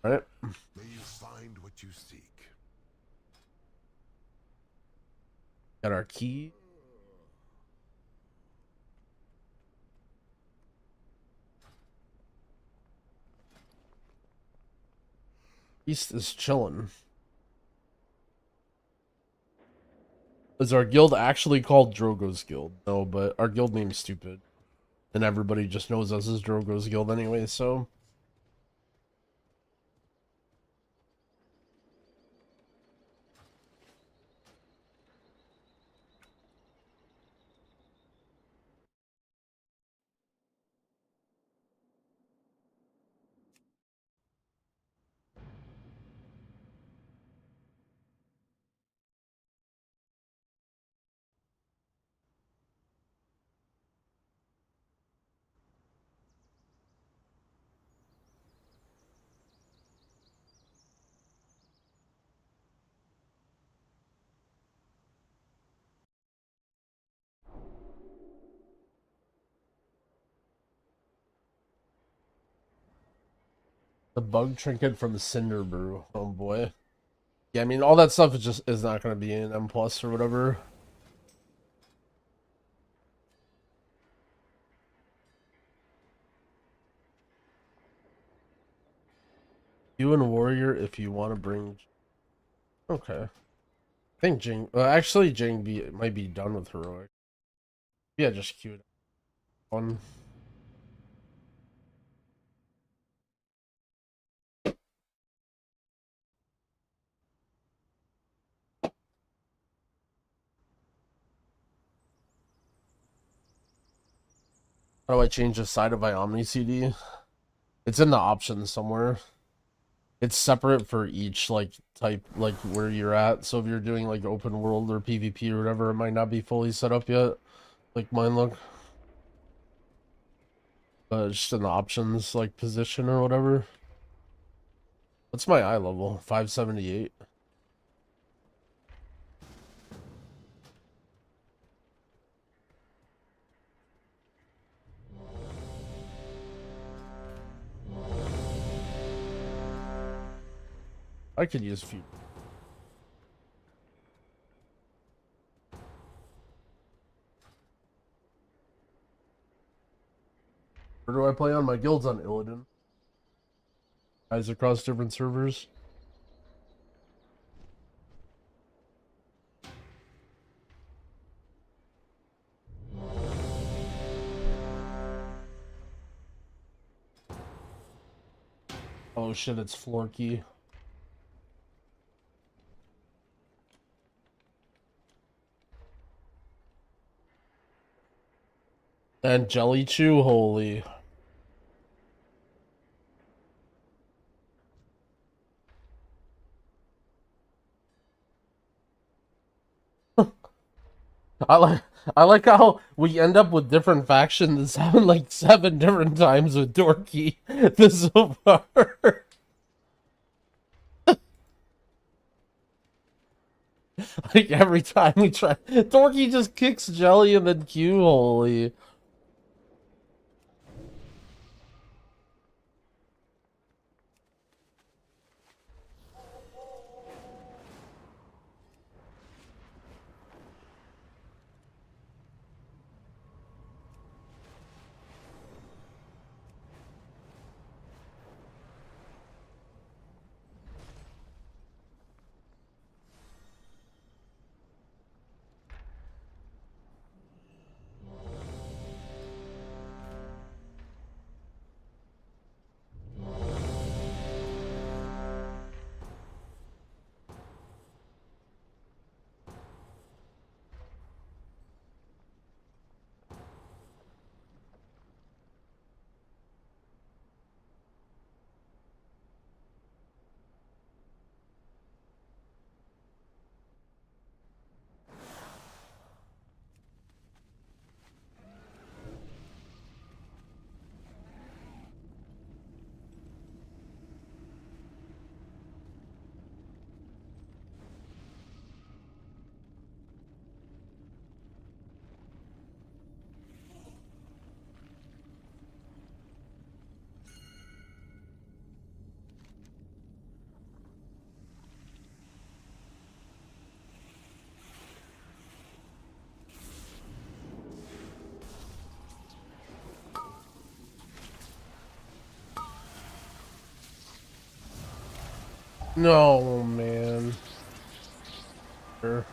Right. May you find what you seek. Got our key. East is chillin'. Is our guild actually called Drogo's Guild? No, but our guild name's stupid. And everybody just knows us as Drogo's Guild anyway, so... The bug trinket from Cinder Brew. Oh boy. Yeah, I mean all that stuff is not gonna be in M plus or whatever. You and Warrior if you want to bring. Okay. I think Jing. Actually, Jing might be done with heroic. Yeah, just queue it. One. How do I change the side of my Omni CD? It's in the options somewhere. It's separate for each like type, like where you're at. So if you're doing like open world or PvP or whatever, it might not be fully set up yet. Like mine look. But just in the options like position or whatever. What's my eye level? 578. I could use few. Where do I play on? My guild's on Illidan. Guys across different servers. Oh shit, it's Florky. And Jelly Chew, holy. I like how we end up with different factions having like 7 different times with Dorky this so far. Like every time we try, Dorky just kicks Jelly and then Q, holy. No, man. Sure.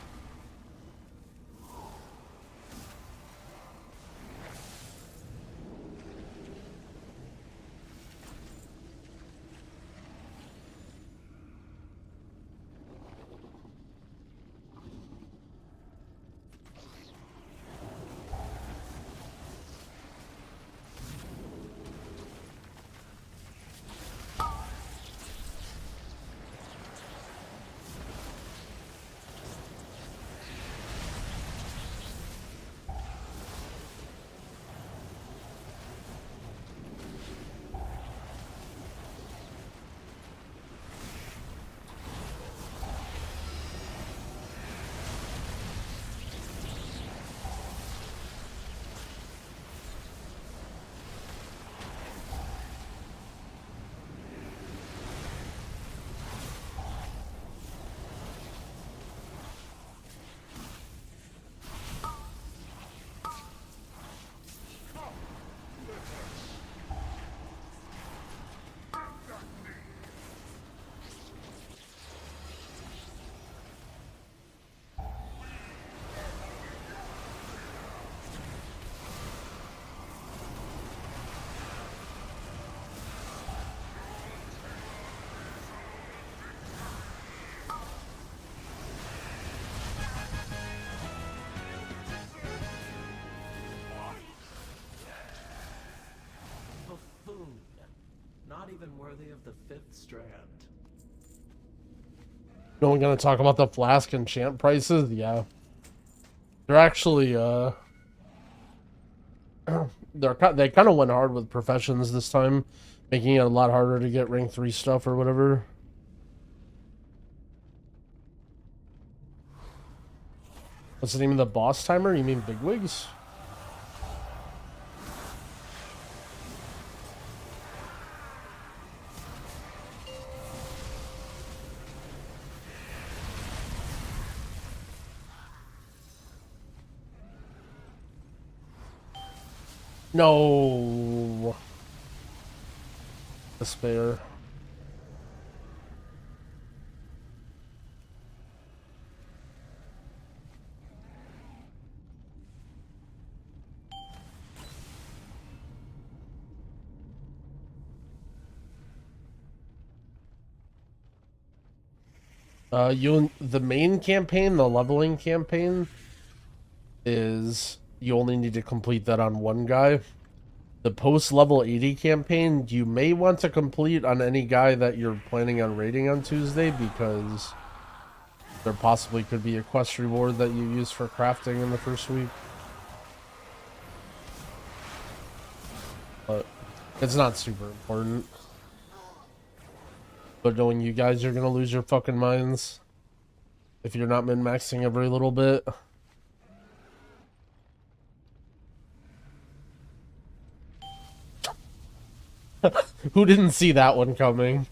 not even worthy of the 5th strand. No one gonna talk about the flask enchant prices? Yeah. They're actually, they kind of went hard with professions this time, making it a lot harder to get rank 3 stuff or whatever. What's the name of the boss timer? You mean Bigwigs? No. Despair. The main campaign, the leveling campaign, is you only need to complete that on one guy. The post level 80 campaign, you may want to complete on any guy that you're planning on raiding on Tuesday, because there possibly could be a quest reward that you use for crafting in the first week. But it's not super important. But knowing you guys are gonna lose your fucking minds if you're not min-maxing every little bit. Who didn't see that one coming?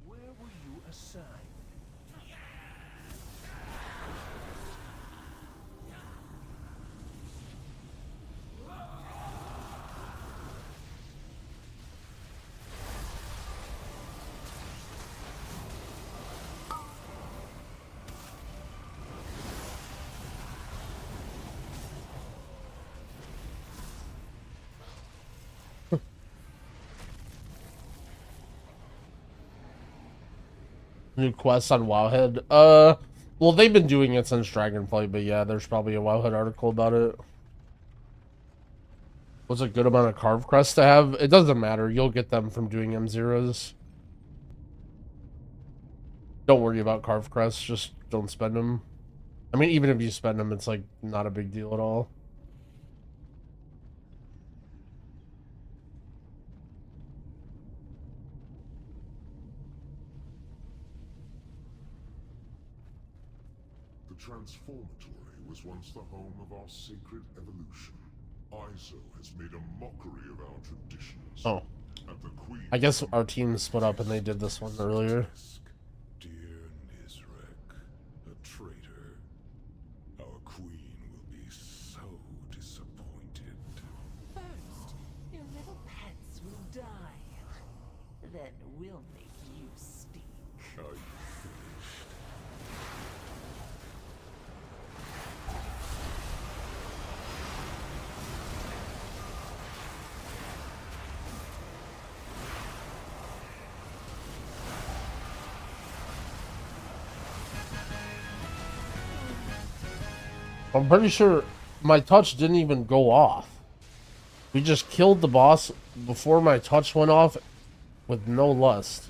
Where were you assigned? New quests on Wowhead. Well, they've been doing it since Dragonflight, but yeah, there's probably a Wowhead article about it. What's a good amount of carve crests to have? It doesn't matter. You'll get them from doing M0s. Don't worry about carve crests. Just don't spend them. I mean, even if you spend them, it's like not a big deal at all. The Transformatory was once the home of our sacred evolution. Iso has made a mockery of our traditions. Oh. And the Queen... I guess our team split up and they did this one earlier. Dear Nizrek, a traitor. Our Queen will be so disappointed. First, your little pets will die. Then we'll make you speak. Are you finished? I'm pretty sure my touch didn't even go off. We just killed the boss before my touch went off with no lust.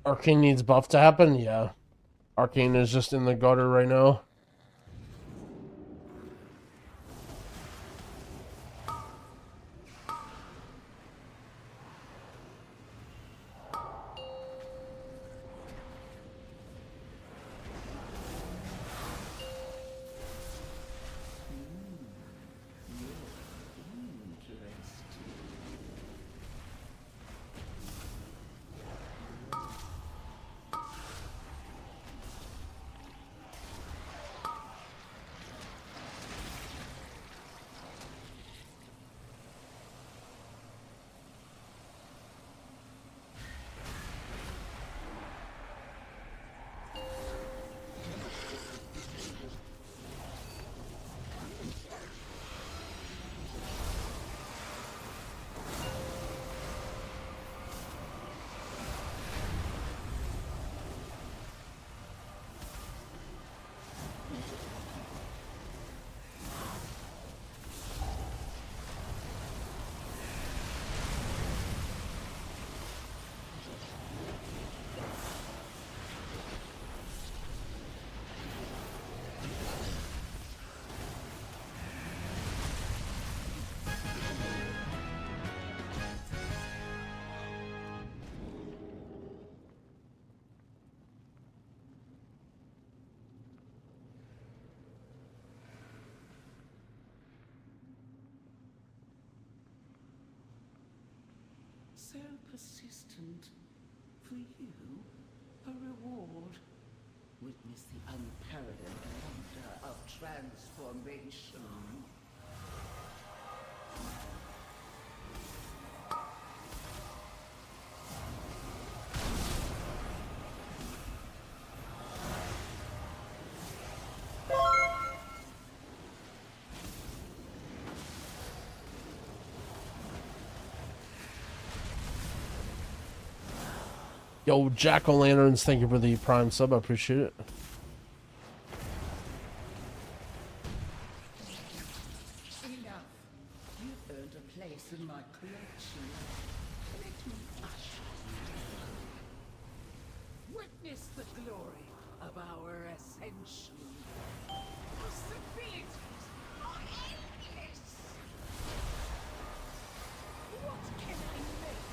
Arcane needs buff to happen? Yeah. Arcane is just in the gutter right now. So persistent. For you, a reward. Witness the unparalleled wonder of transformation. Yo, Jack-o'-lanterns, thank you for the prime sub. I appreciate it. Enough. You've earned a place in my collection. Let me usher you. Witness the glory of our ascension. Possibilities are endless. What can I make?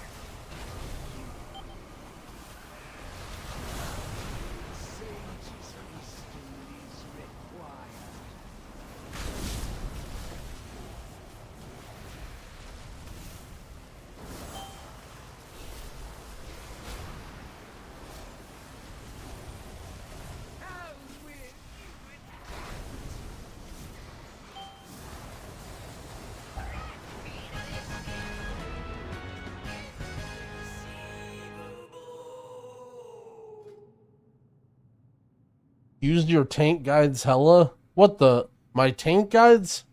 Sage's wisdom is required. How will you Used your tank guides hella? What the? My tank guides?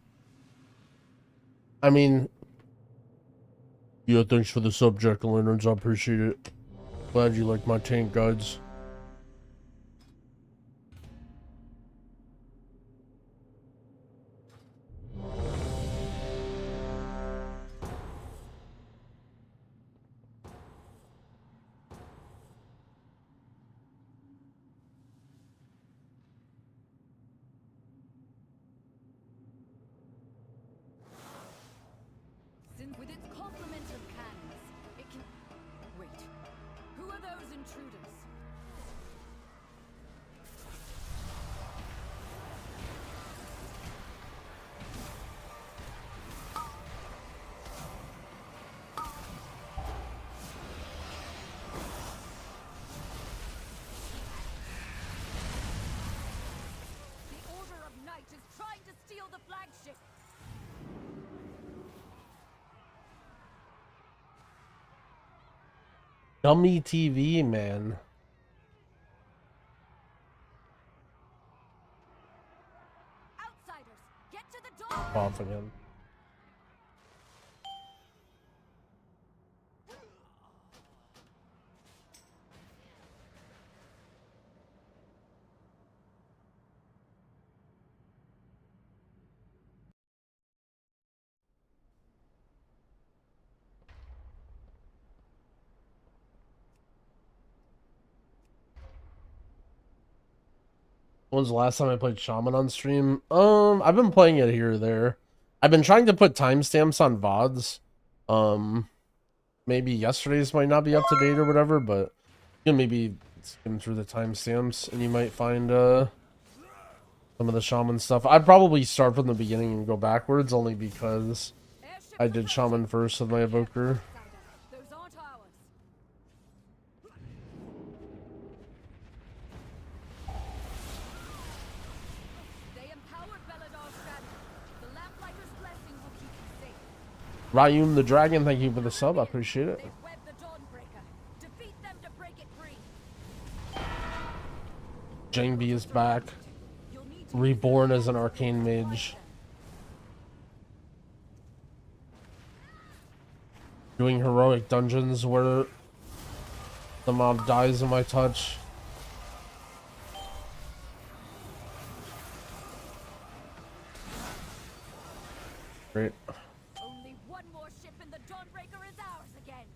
I mean... Yeah, thanks for the sub, Jack-o'-lanterns. I appreciate it. Glad you like my tank guides. Since with its complement of cannons, it can... Wait. Who are those intruders? The Order of Night is trying to steal the flagship! yumytv, man. Outsiders, get to the door! Off again. When's the last time I played Shaman on stream? I've been playing it here or there. I've been trying to put timestamps on VODs. Maybe yesterday's might not be up to date or whatever, but you can maybe skim through the timestamps and you might find some of the Shaman stuff. I'd probably start from the beginning and go backwards, only because I did Shaman first with my evoker. Ryum the Dragon, thank you for the sub. I appreciate it. Jangbi is back. Reborn as an arcane mage. Doing heroic dungeons where the mob dies in my touch. Great. Only one more ship and the Dawnbreaker is ours again.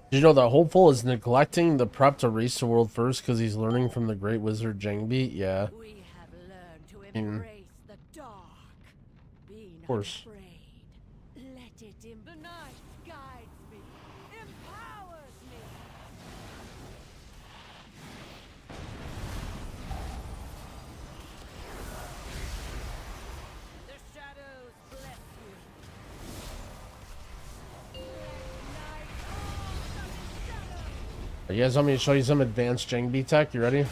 Did you know that Hopeful is neglecting the prep to race the world first because he's learning from the great wizard Jangbi? Yeah. We have learned to embrace the dark. Be Of course. not afraid. Let it in. The night guides me, empowers me. The shadows bless you. You guys want me to show you some advanced Jangbi tech? You ready?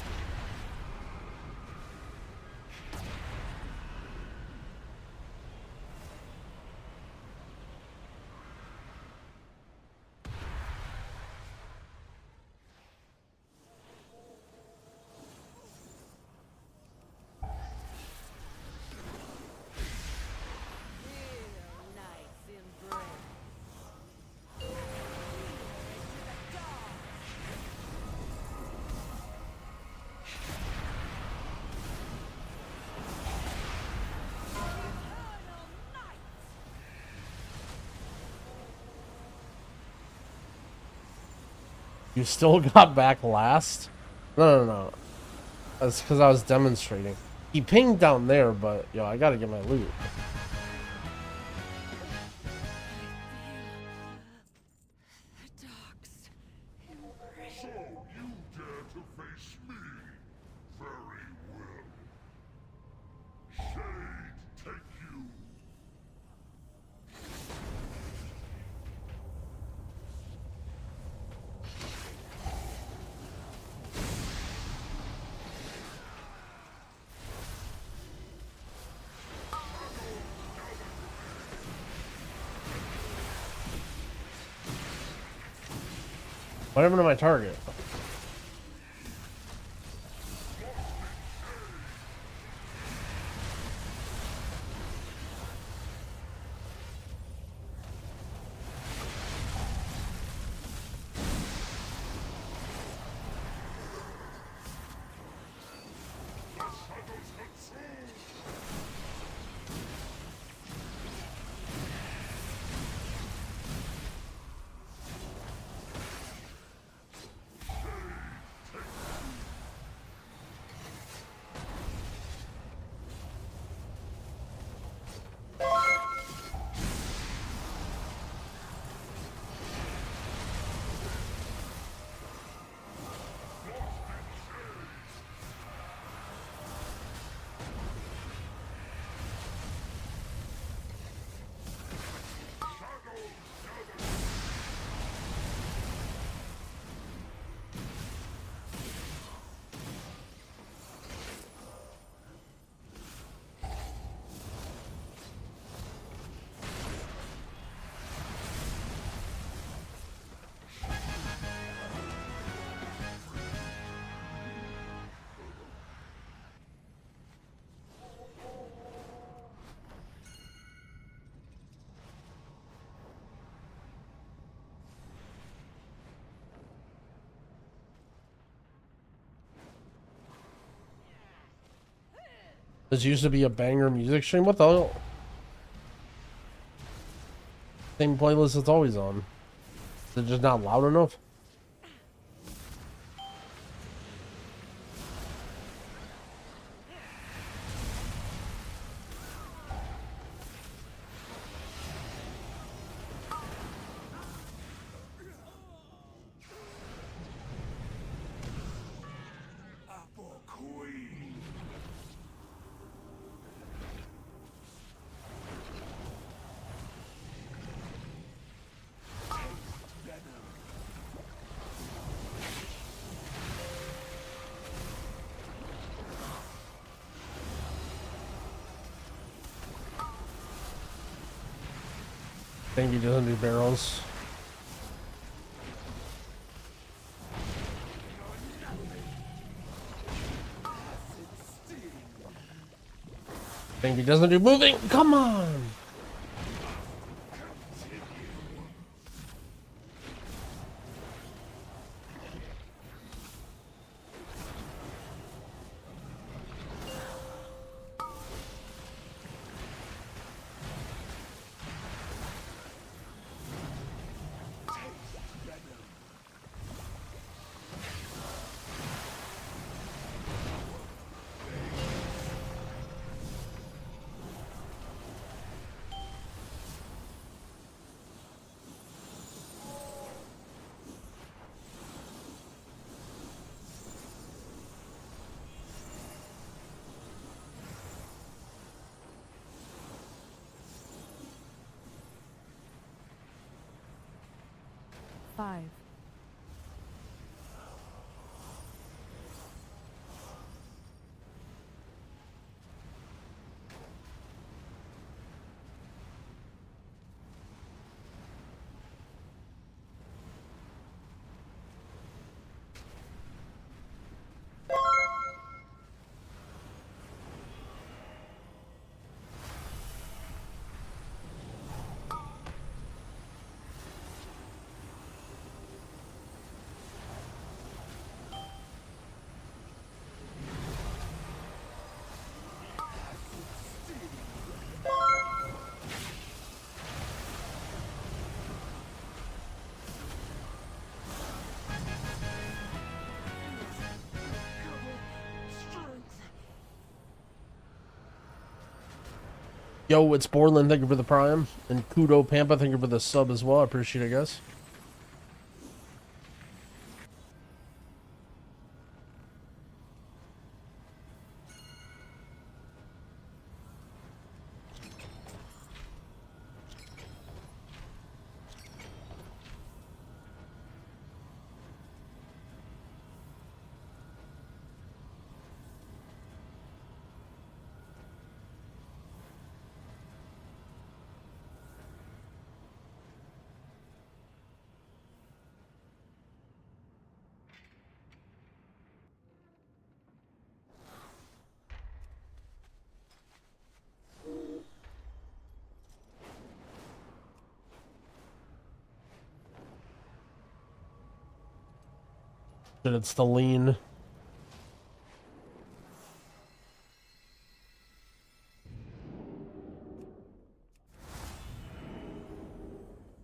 You still got back last? No. That's because I was demonstrating. He pinged down there, but yo, I gotta get my loot. So you dare to face me? Very well. Shade, take you. What happened to my target? This used to be a banger music stream. What the hell? Same playlist it's always on. Is it just not loud enough? I think he doesn't do barrels. I think he doesn't do moving. Come on. Five. Yo, it's Borland, thank you for the prime. And Kudo Pampa, thank you for the sub as well. I appreciate it, guys. That it's the lean.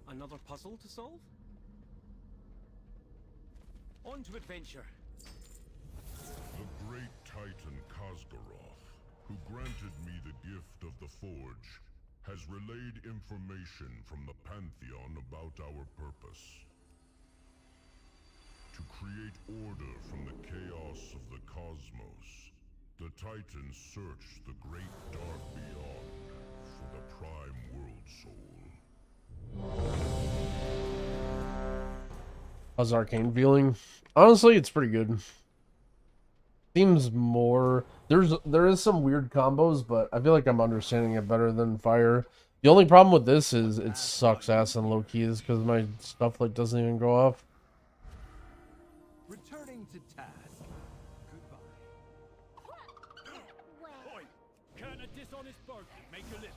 Another puzzle to solve? On to adventure. The great titan Kazgaroth, who granted me the gift of the Forge, has relayed information from the Pantheon about our purpose. To create order from the chaos of the cosmos, the Titans search the great dark beyond for the prime world soul. How's Arcane feeling? Honestly, it's pretty good. Seems more... There is some weird combos, but I feel like I'm understanding it better than Fire. The only problem with this is it sucks ass in low keys because my stuff like doesn't even go off. Returning to task. Goodbye. Oi! Can't a dishonest bargain make a living?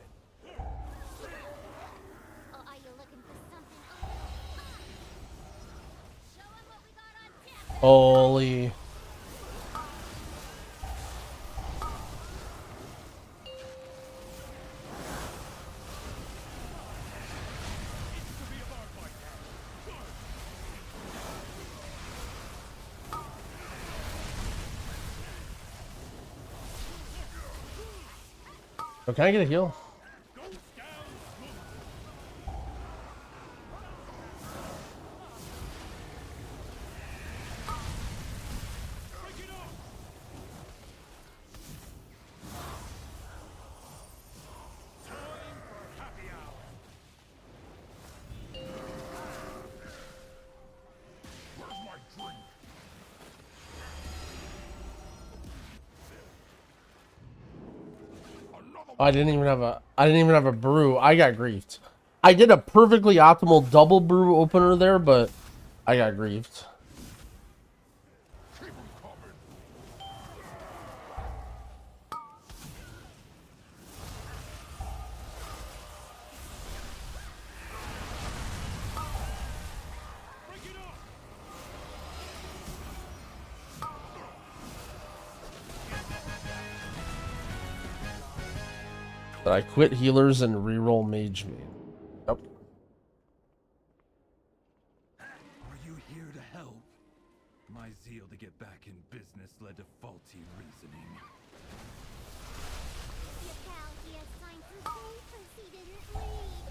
Or are you looking for something a little fun? Show 'em what we got on tap. Holy. Oh, can I get a heal? I didn't even have a brew. I got griefed. I did a perfectly optimal double brew opener there, but I got griefed. But I quit healers and reroll mage main. Yep. Are you here to help? My zeal to get back in business led to faulty reasoning. Your pal here signed some papers he didn't read.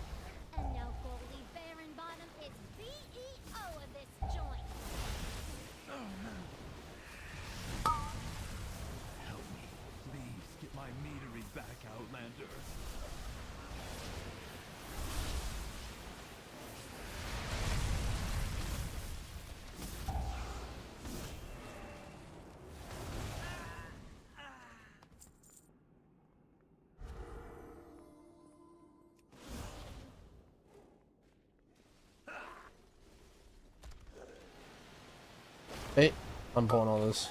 And now Goldie Baron-Bottom is CEO of this joint. Help me, please get my meadery back, Outlander. Hey, I'm pulling all this.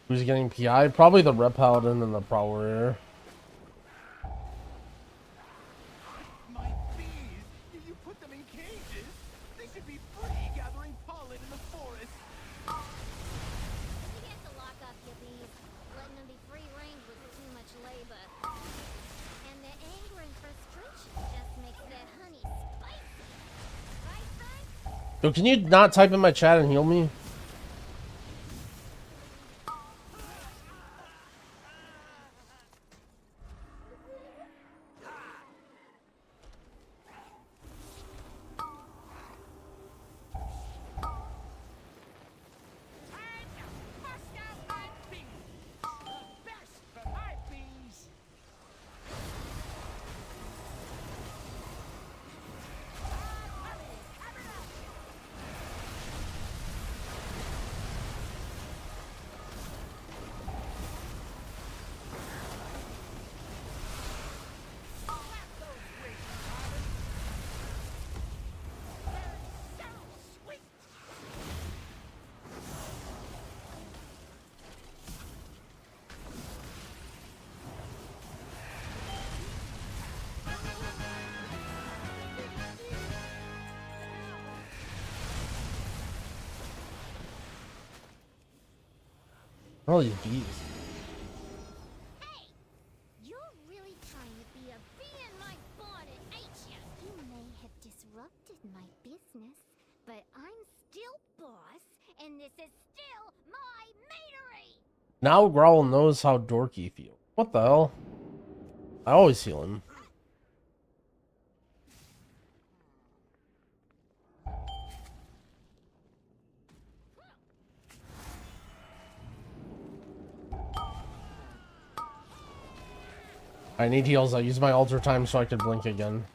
Who's getting PI? Probably the Rep Paladin and the Prowler. My bees! You put them in cages? They should be free gathering pollen in the forest. You get to lock up your bees. Letting them be free range was too much labor. And their anger and frustration just makes their honey spicy. Right, Frank? Yo, can you not type in my chat and heal me? All these bees. Hey! You're really trying to be a bee in my bonnet, ain't ya? You may have disrupted my business, but I'm still boss, and this is still my meadery! Now Growl knows how dorky feels. What the hell? I always heal him. I need heals. I use my alter time so I can blink again.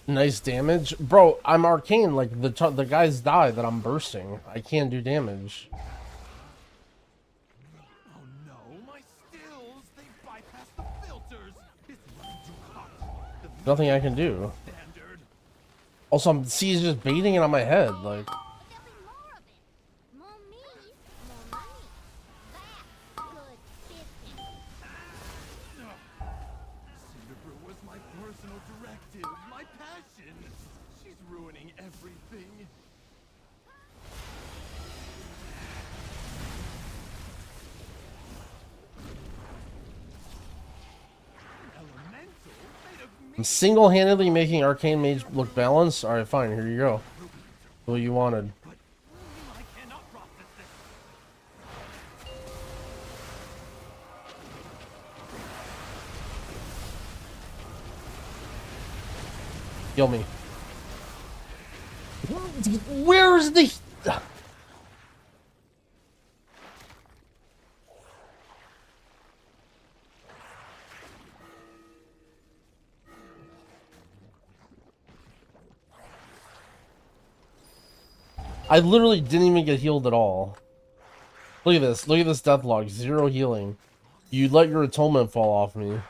Nice damage, bro. I'm arcane. Like the guys die that I'm bursting. I can't do damage. Oh no, my stills! They bypassed the filters! It's running too hot. Nothing I can do. Also, he's just baiting it on my head. Like, Cinderbrew was my personal directive, my passion. She's ruining everything. I'm single-handedly making Arcane Mage look balanced. Alright, fine, here you go. What you wanted. Kill me. Where's the... I literally didn't even get healed at all. Look at this. Look at this death log. 0 healing. You let your atonement fall off me.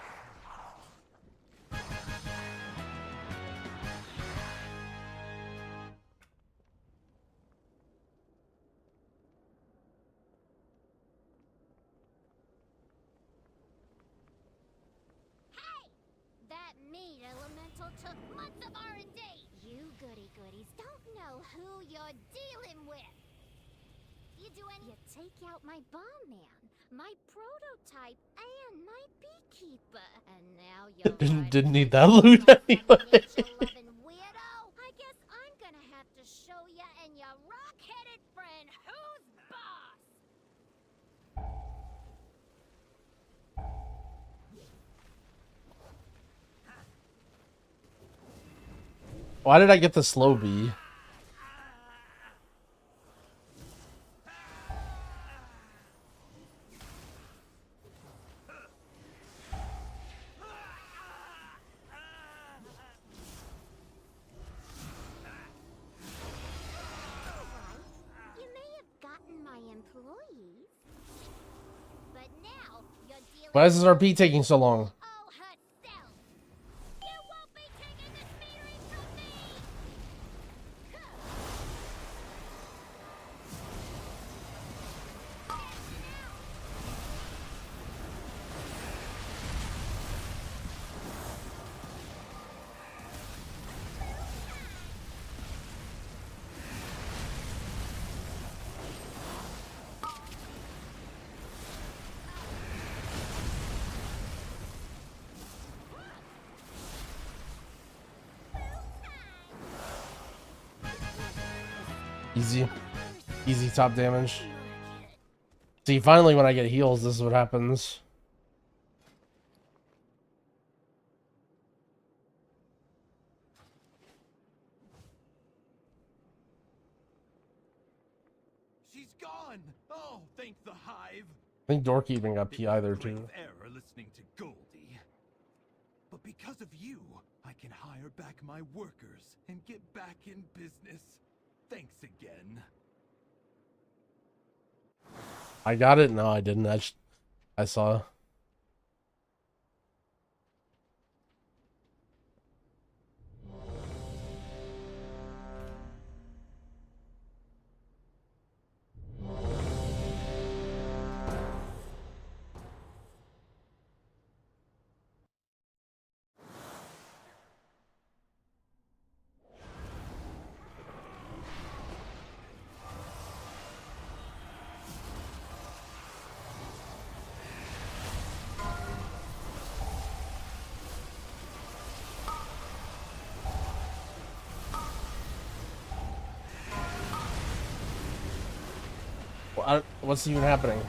That meat elemental took months of R&D. You goody-goodies don't know who you're dealing with. You take out my bomb man, my prototype, and my beekeeper. And now you're Didn't need that loot anyway. weirdo. I guess I'm gonna have to show ya and your rock-headed friend who's boss. Why did I get the slow bee? You may have gotten my employees, but now you're dealing. Why is this RP taking so long? Easy. Easy top damage. See, finally when I get heals, this is what happens. She's gone! Oh, thank the hive! I think Dorky even got PI there too. Grave error listening to Goldie. But because of you, I can hire back my workers and get back in business. Thanks again. I got it? No, I didn't. I saw. What's even happening?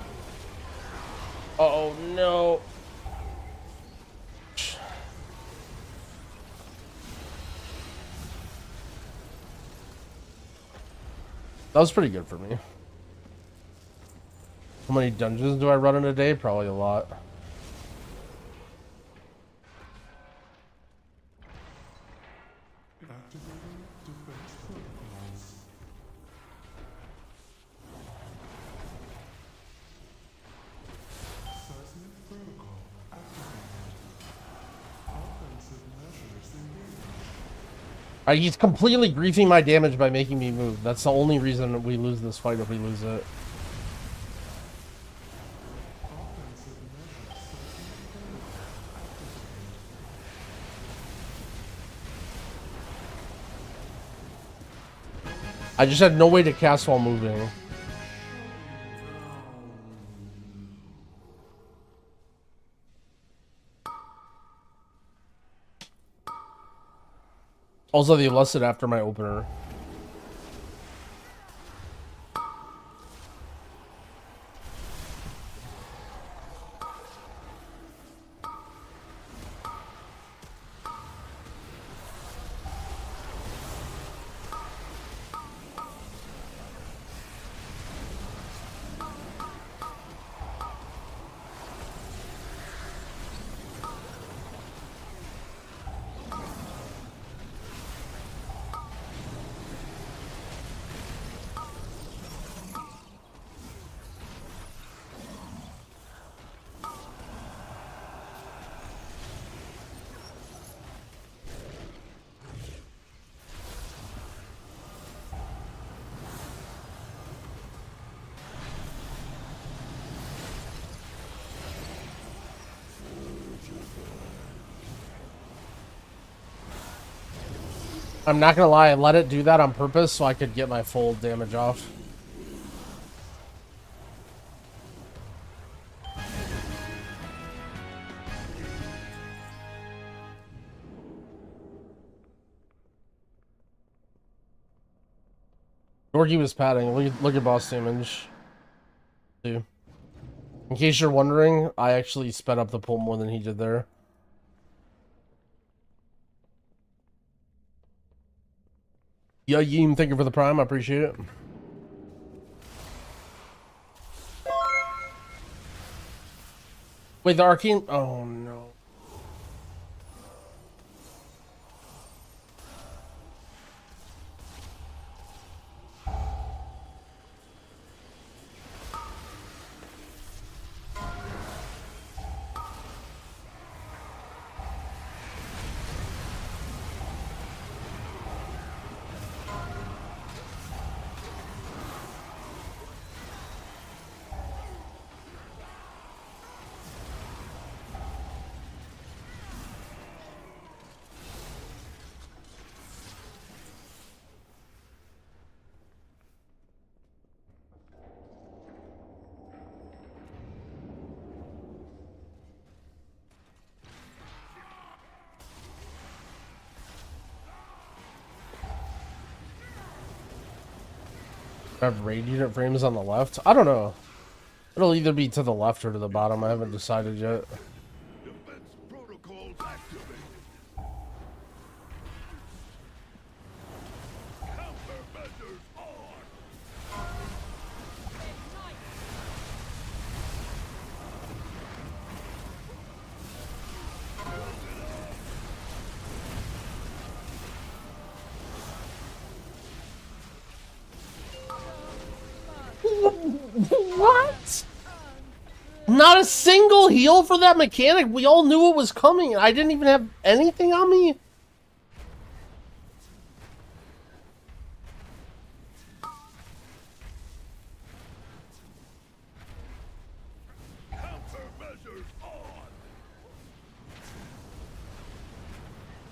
Oh no. That was pretty good for me. How many dungeons do I run in a day? Probably a lot. Activating defense protocols. Seismic protocol activated. Offensive measures engaged. He's completely griefing my damage by making me move. That's the only reason we lose this fight if we lose it. I just had no way to cast while moving. Also, they lusted after my opener. I'm not gonna lie, I let it do that on purpose so I could get my full damage off. Dorki was padding. Look at boss damage. Too. In case you're wondering, I actually sped up the pull more than he did there. Yeah, Yum, thank you for the prime. I appreciate it. Wait, the arcane... Oh, no. Have raid unit frames on the left? I don't know. It'll either be to the left or to the bottom. I haven't decided yet. Defense protocols activated. Countermeasures on. What? Not a single heal for that mechanic. We all knew it was coming. I didn't even have anything on me.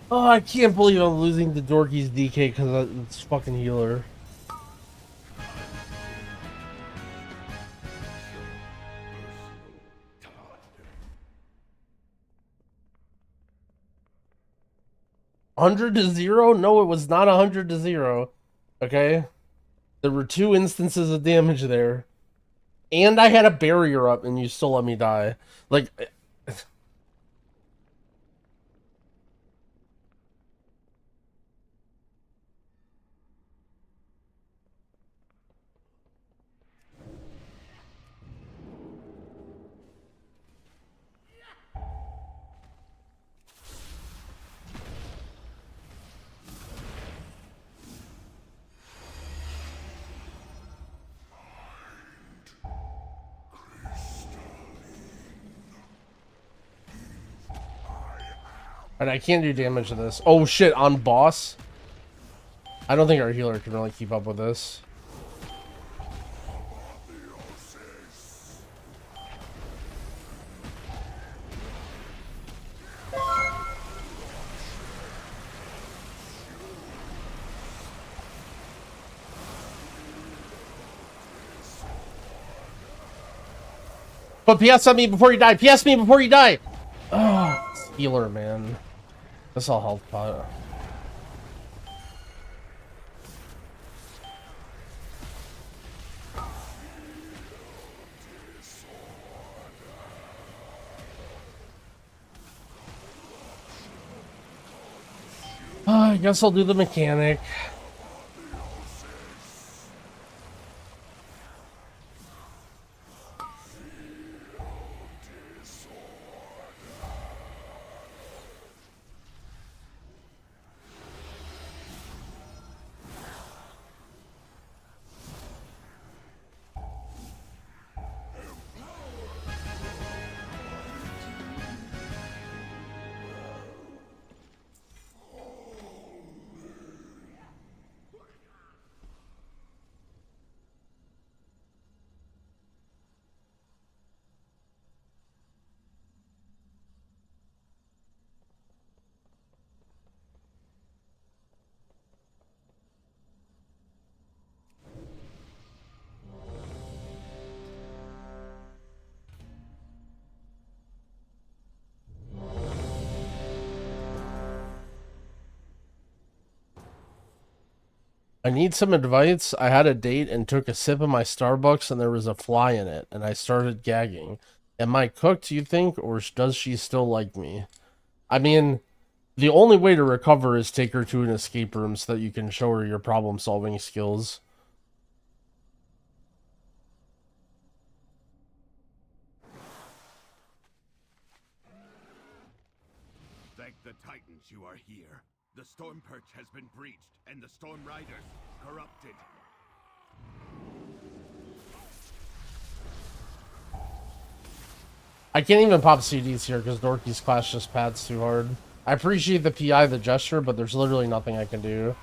Oh, I can't believe I'm losing to Dorky's DK because it's fucking healer. $100 to 0? No, it was not 100 to 0. Okay? There were 2 instances of damage there. And I had a barrier up and you still let me die. Like... And I can't do damage to this. Oh shit, on boss? I don't think our healer can really keep up with this. But PS on me before you die! PS me before you die! Oh, healer, man. This all health pot. I guess I'll do the mechanic. I need some advice. I had a date and took a sip of my Starbucks and there was a fly in it and I started gagging. Am I cooked, you think, or does she still like me? I mean, the only way to recover is take her to an escape room so that you can show her your problem-solving skills. Thank the Titans you are here. The Storm Perch has been breached, and the Storm Riders corrupted. I can't even pop CDs here because Dorky's class just pads too hard. I appreciate the PI, the gesture, but there's literally nothing I can do.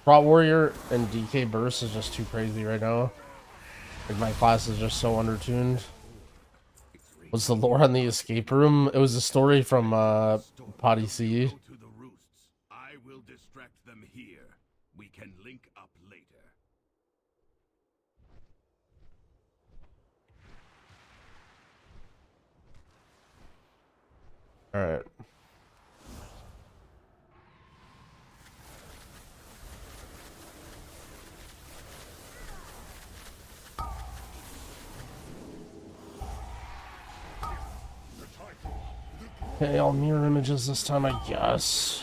Prot Warrior and DK Burst is just too crazy right now. Like, my class is just so undertuned. What's the lore on the escape room? It was a story from Potty C. I will distract them here. We can link up later. Alright. Okay, all mirror images this time, I guess.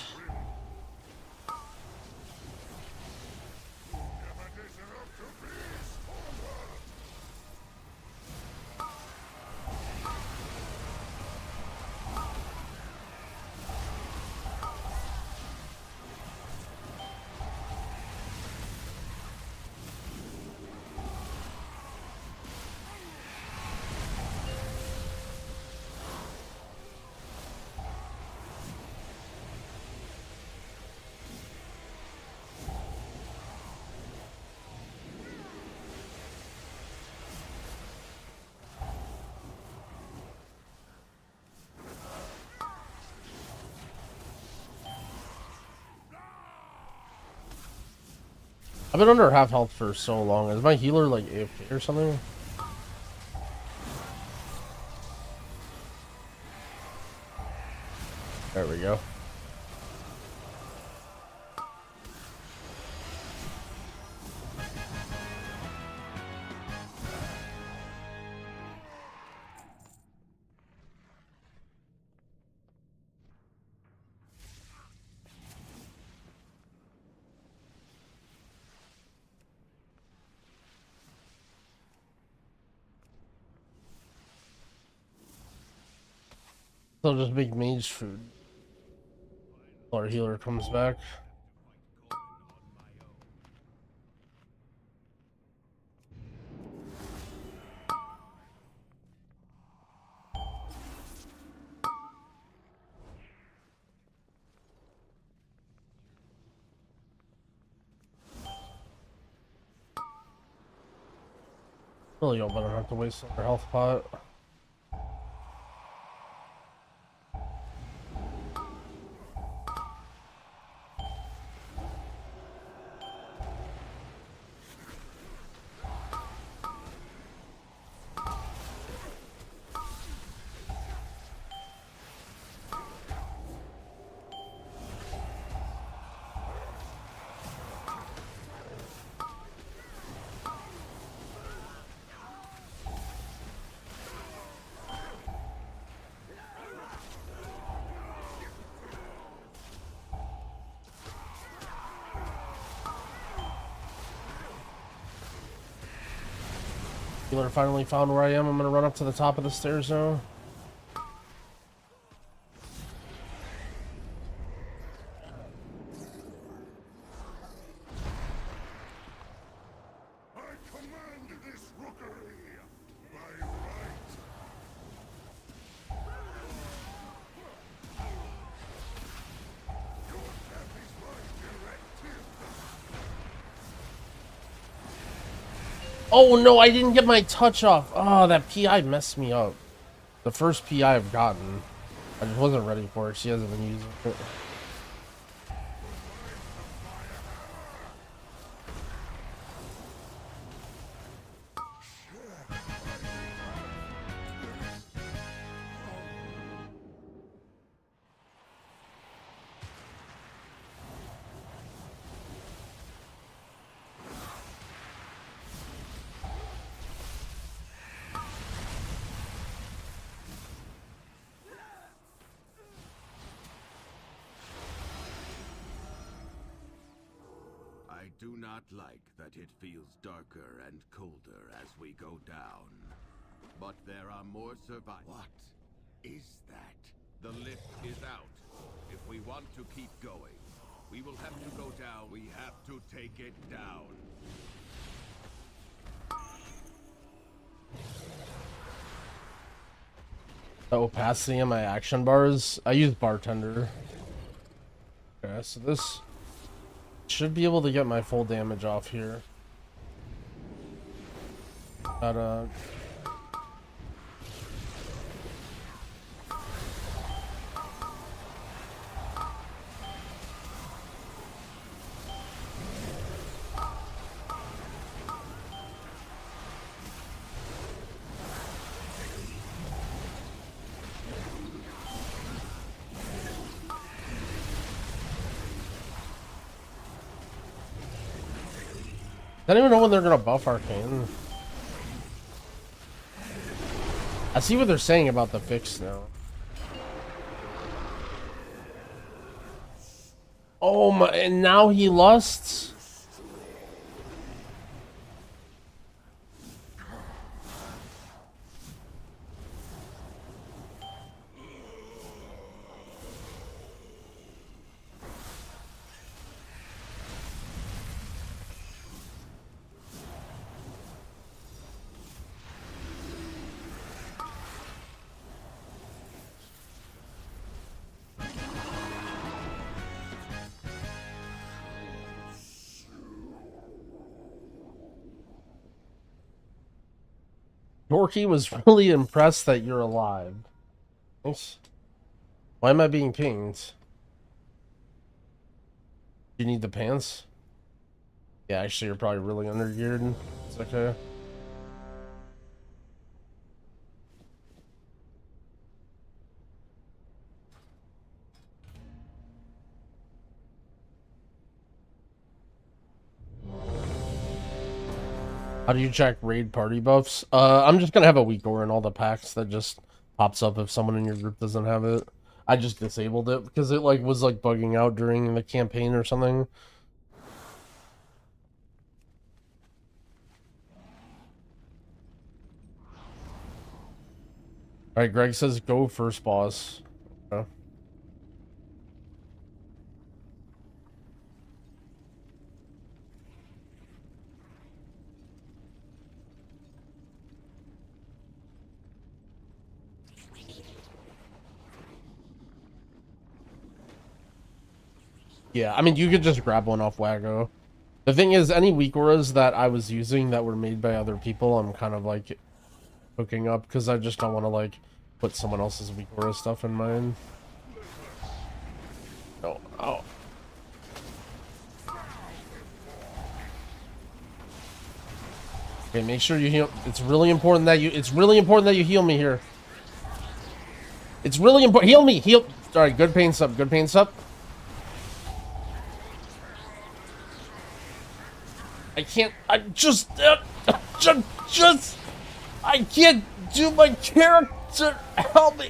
I've been under half health for so long. Is my healer like AFK or something? There we go. So just make mage food. Our healer comes back. Really hope I don't have to waste another health pot. Healer finally found where I am. I'm gonna run up to the top of the stairs now. Oh no, I didn't get my touch off. Oh, that PI messed me up. The first PI I've gotten. I just wasn't ready for it. She hasn't been using it. I do not like that it feels darker and colder as we go down. But there are more survivors. What is that? The lift is out. If we want to keep going, we will have to go down. We have to take it down. The opacity in my action bars. I use bartender. Okay, so this should be able to get my full damage off here. But I don't even know when they're gonna buff Arcane. I see what they're saying about the fix now. Oh my, and now he lusts? Dorki was really impressed that you're alive. Thanks. Why am I being pinged? Do you need the pants? Yeah, actually, you're probably really undergeared. It's okay. How do you check raid party buffs? I'm just gonna have a weak aura in all the packs that just pops up if someone in your group doesn't have it. I just disabled it because it was bugging out during the campaign or something. Alright, Greg says go first boss. Okay. Yeah, I mean, you could just grab one off Waggo. The thing is, any weak auras that I was using that were made by other people, I'm kind of like hooking up because I just don't want to like put someone else's weak aura stuff in mine. Oh, oh. Okay, make sure you heal. It's really important that you. It's really important that you heal me here. It's really important. Heal me. Heal. All right. Good pain sub. Good pain sub. I can't. I just. I can't do my character. Help me.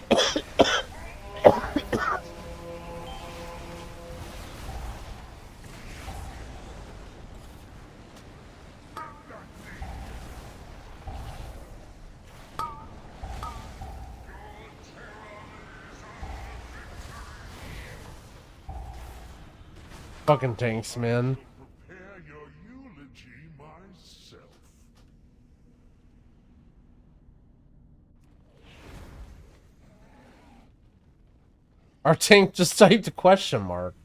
Fucking tanks, man. Prepare your eulogy myself. Our tank just typed a question mark.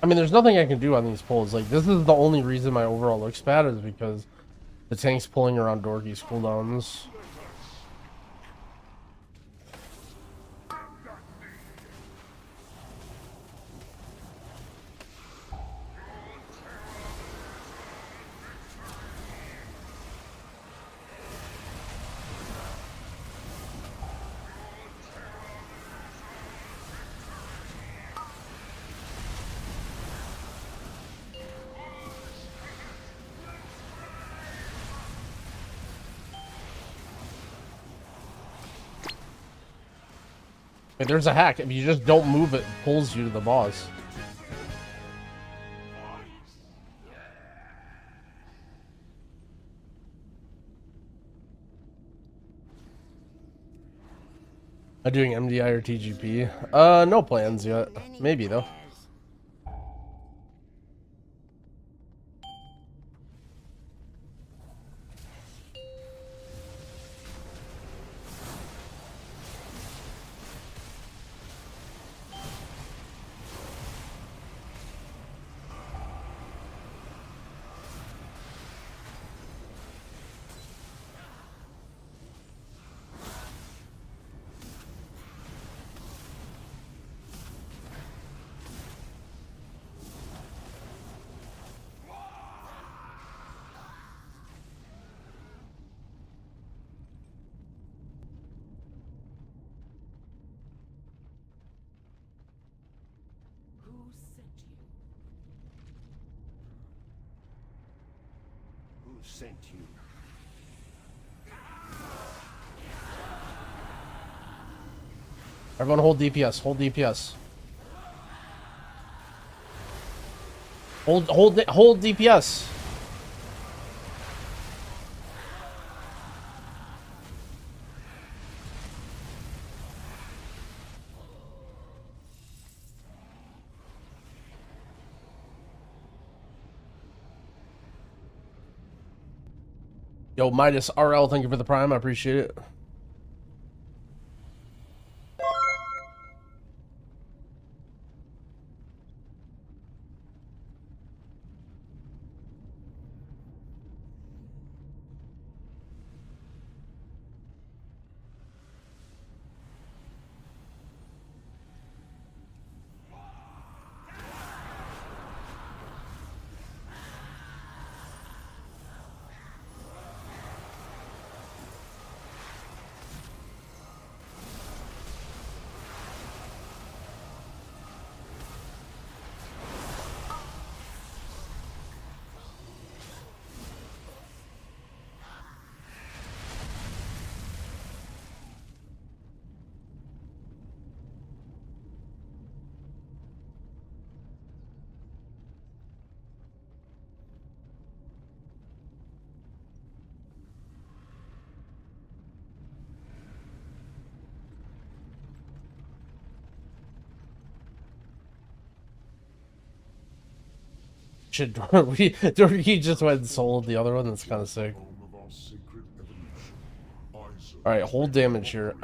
I mean, there's nothing I can do on these pulls. Like, this is the only reason my overall looks bad is because the tank's pulling around Dorki's cooldowns. Like, there's a hack. If you just don't move, it pulls you to the boss. Am I doing MDI or TGP? No plans yet. Maybe though. Sent you. Everyone hold DPS. Hold DPS. Hold DPS. Yo, Midas RL, thank you for the prime. I appreciate it. shit, dorki just went and sold the other one. That's kind of sick. Alright, hold damage here.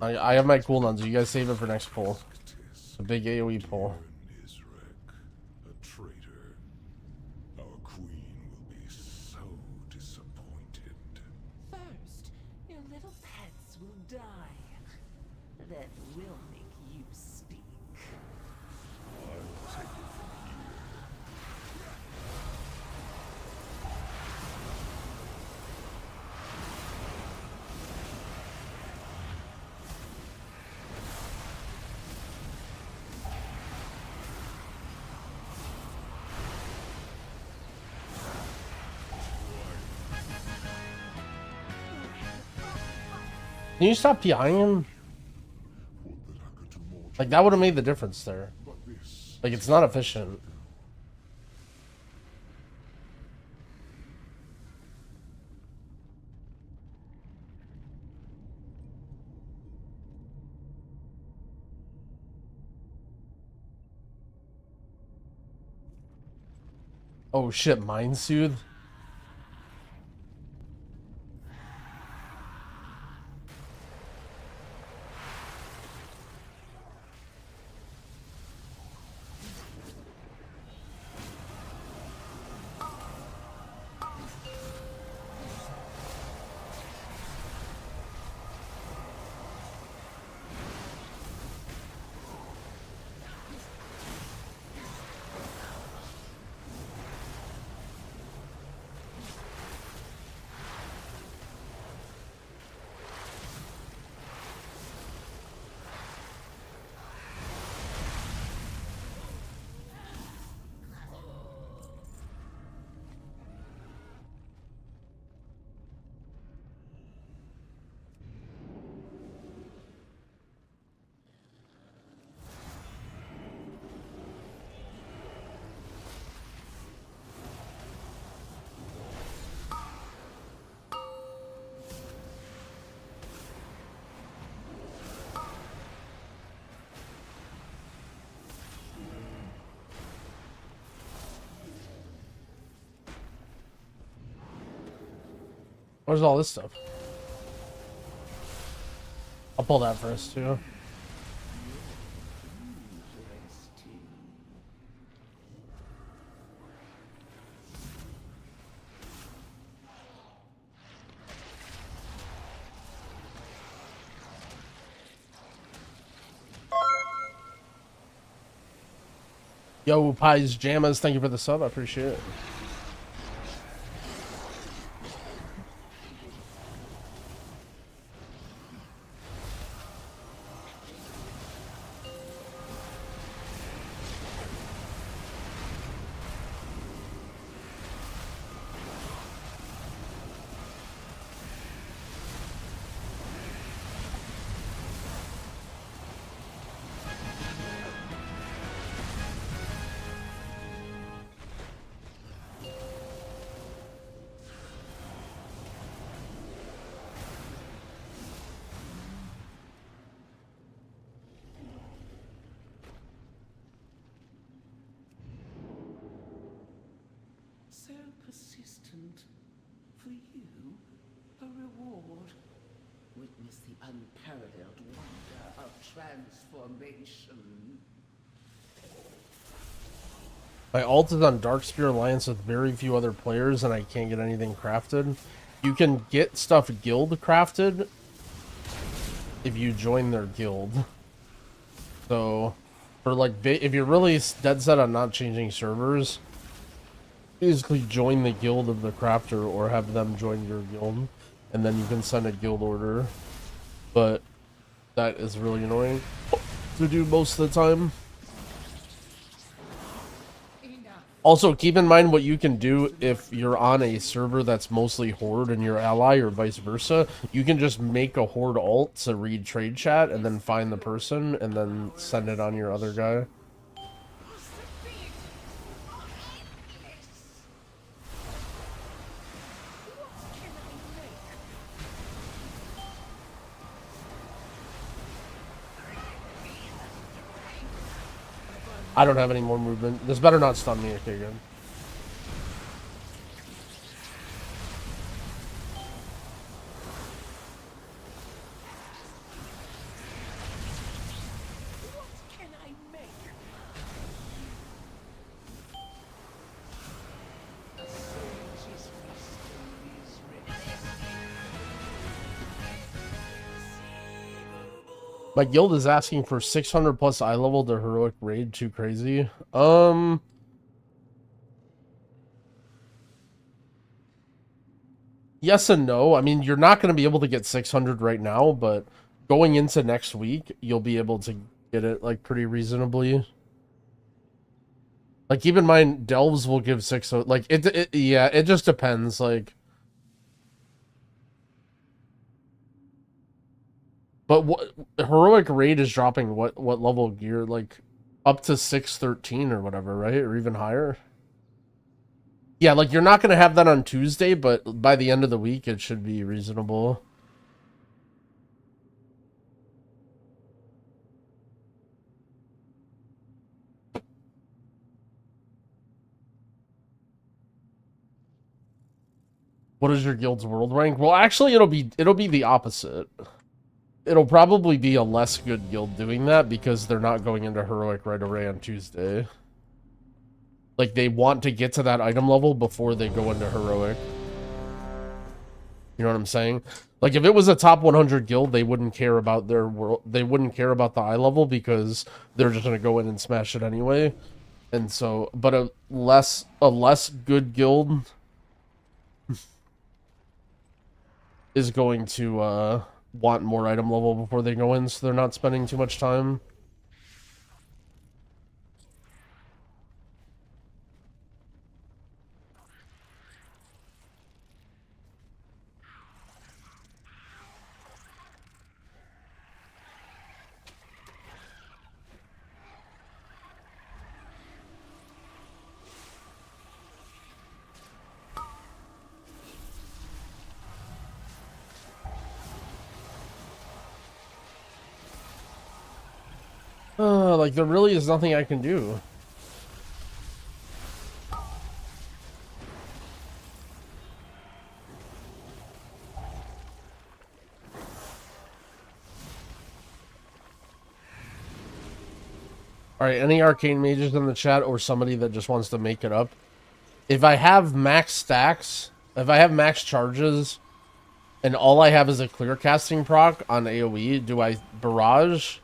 I have my cooldowns. You guys save it for next pull. A big AoE pull. First, your little pets will die. Then we'll make you speak. Can you stop PIing him? Like, that would have made the difference there. Like, it's not efficient. Oh shit, Mind Soothe? Where's all this stuff? I'll pull that first too. Yo, Pies Jammas, thank you for the sub. I appreciate it. So persistent. For you, a reward. Witness the unparalleled wonder of transformation. My ult is on Darkspear Alliance with very few other players, and I can't get anything crafted. You can get stuff guild crafted if you join their guild. So, for like, if you're really dead set on not changing servers, basically join the guild of the crafter or have them join your guild, and then you can send a guild order. But that is really annoying to do most of the time. Also, keep in mind what you can do if you're on a server that's mostly Horde and your ally, or vice versa. You can just make a Horde ult to read trade chat and then find the person and then send it on your other guy. I don't have any more movement. This better not stun me. Okay, good. My guild is asking for 600 plus eye level to heroic raid. Too crazy. Yes and no. I mean, you're not going to be able to get 600 right now, but going into next week, you'll be able to get it like pretty reasonably. Like, keep in mind, delves will give 600. Like, yeah, it just depends. Like, but what heroic raid is dropping? What level gear? Like, up to 613 or whatever, right? Or even higher. Yeah, like, you're not going to have that on Tuesday, but by the end of the week, it should be reasonable. What is your guild's world rank? Well, actually, it'll be the opposite. It'll probably be a less good guild doing that because they're not going into heroic right away on Tuesday. Like, they want to get to that item level before they go into heroic. You know what I'm saying? Like, if it was a top 100 guild, they wouldn't care about their world. They wouldn't care about the eye level because they're just gonna go in and smash it anyway. And so, but a less good guild is going to want more item level before they go in, so they're not spending too much time. Like, there really is nothing I can do. Alright, any arcane mages in the chat or somebody that just wants to make it up? If I have max stacks, if I have max charges, and all I have is a clear casting proc on AoE, do I barrage?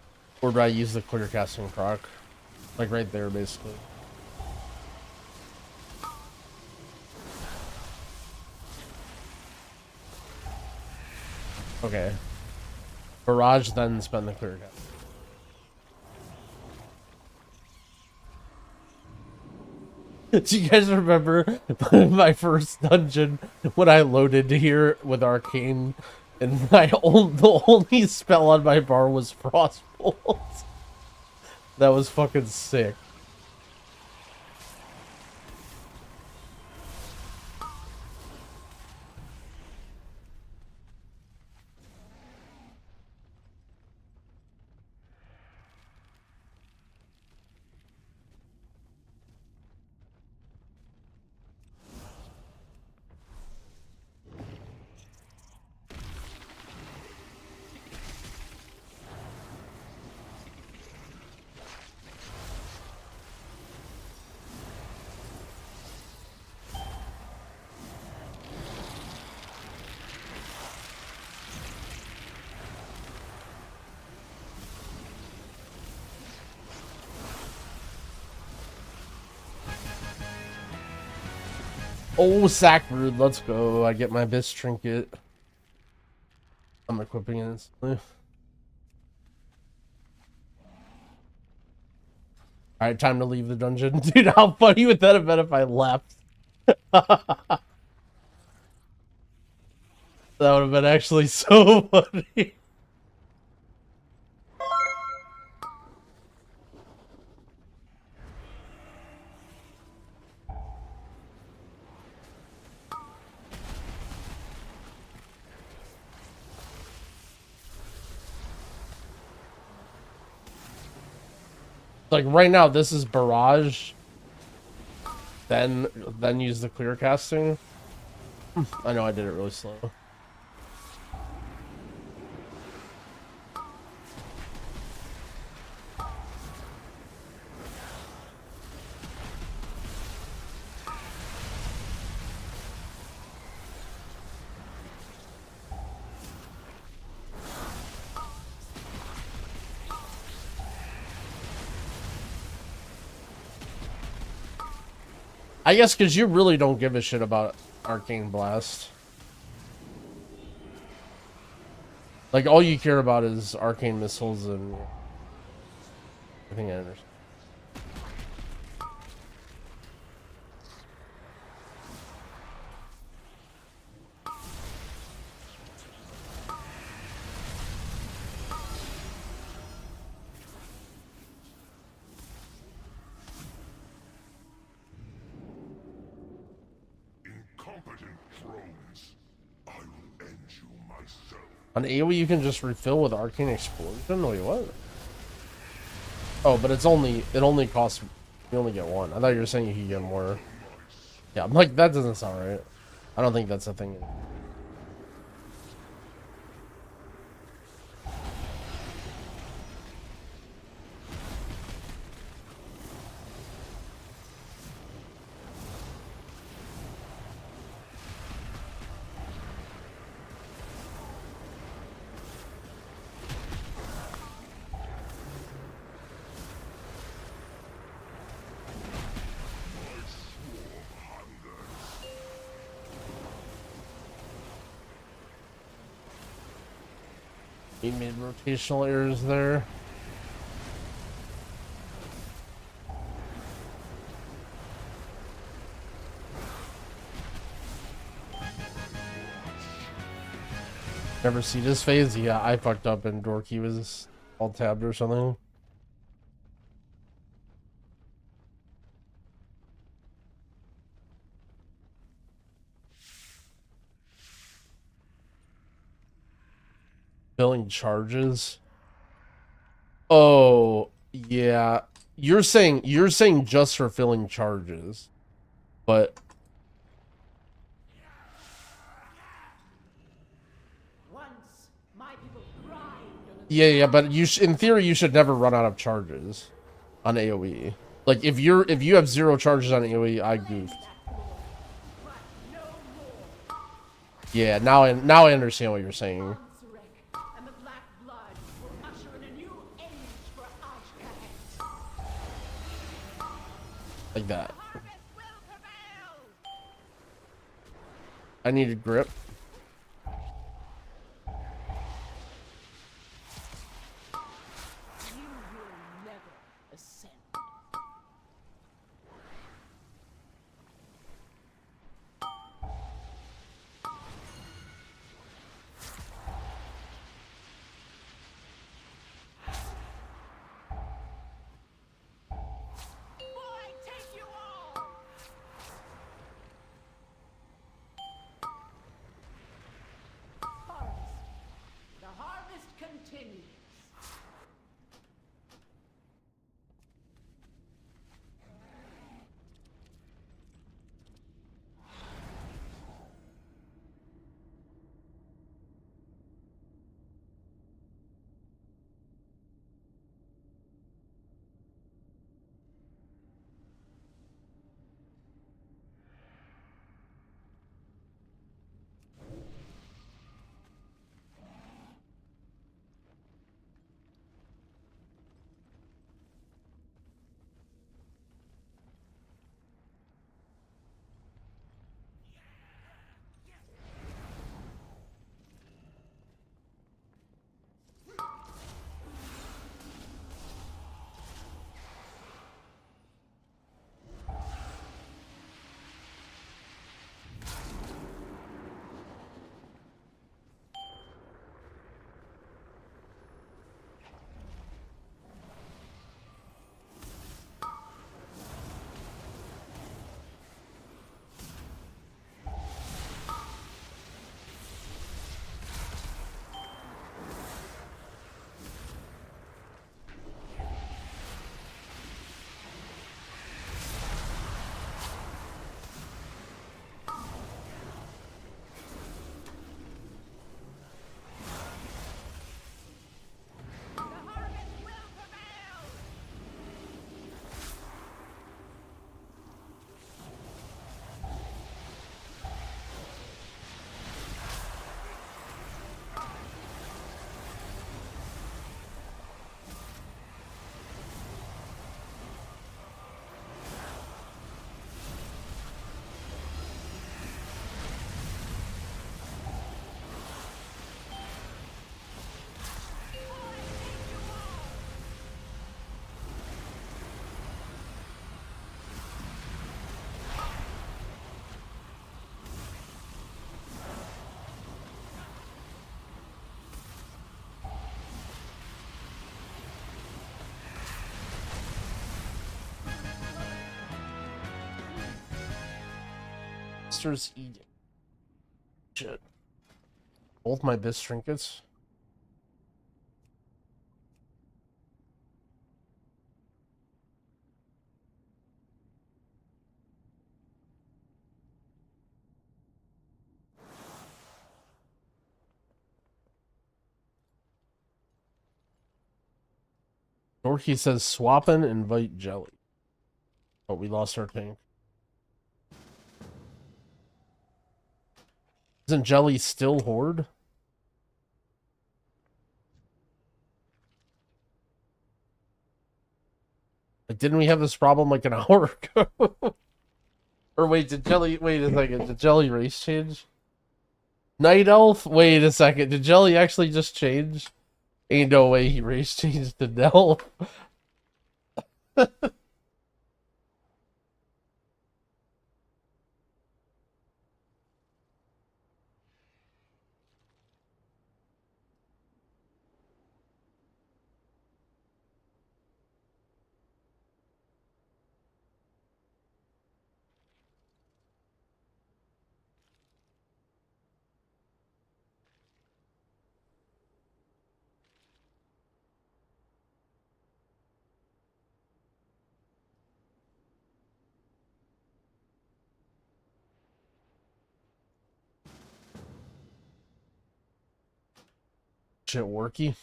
Or do I use the clear casting proc? Like right there, basically. Okay. Barrage, then spend the clear cast. Do you guys remember my first dungeon when I loaded here with arcane and the only spell on my bar was frostbolt? That was fucking sick. Oh, Sackbrood, let's go. I get my best trinket. I'm equipping it instantly. Alright, time to leave the dungeon. Dude, how funny would that have been if I left? That would have been actually so funny. Like right now, this is barrage. Then use the clear casting. I know I did it really slow. I guess because you really don't give a shit about Arcane Blast. Like, all you care about is Arcane Missiles and... I think I understand. Incompetent drones. I will end you myself. On AoE you can just refill with Arcane Explosion? Wait, what? Oh, but it only costs, you only get one. I thought you were saying you could get more. Yeah, I'm like, that doesn't sound right. I don't think that's a thing. He made rotational errors there. Never seen this phase? Yeah, I fucked up and dorki was all tabbed or something. Filling charges. Oh, yeah. You're saying just for filling charges. But yeah, but in theory you should never run out of charges on AoE. Like if you have 0 charges on AoE, I goofed. Yeah, now I understand what you're saying. Like that. I needed grip. monsters eating. Shit. Both my Bis trinkets. Dorki says swap and invite Jelly. Oh, we lost our tank. Isn't Jelly still Horde? Like, didn't we have this problem like an hour ago? Or wait, did Jelly... Wait a second. Did Jelly race change? Night Elf? Wait a second. Did Jelly actually just change? Ain't no way he race changed to Delph. Shit, worky.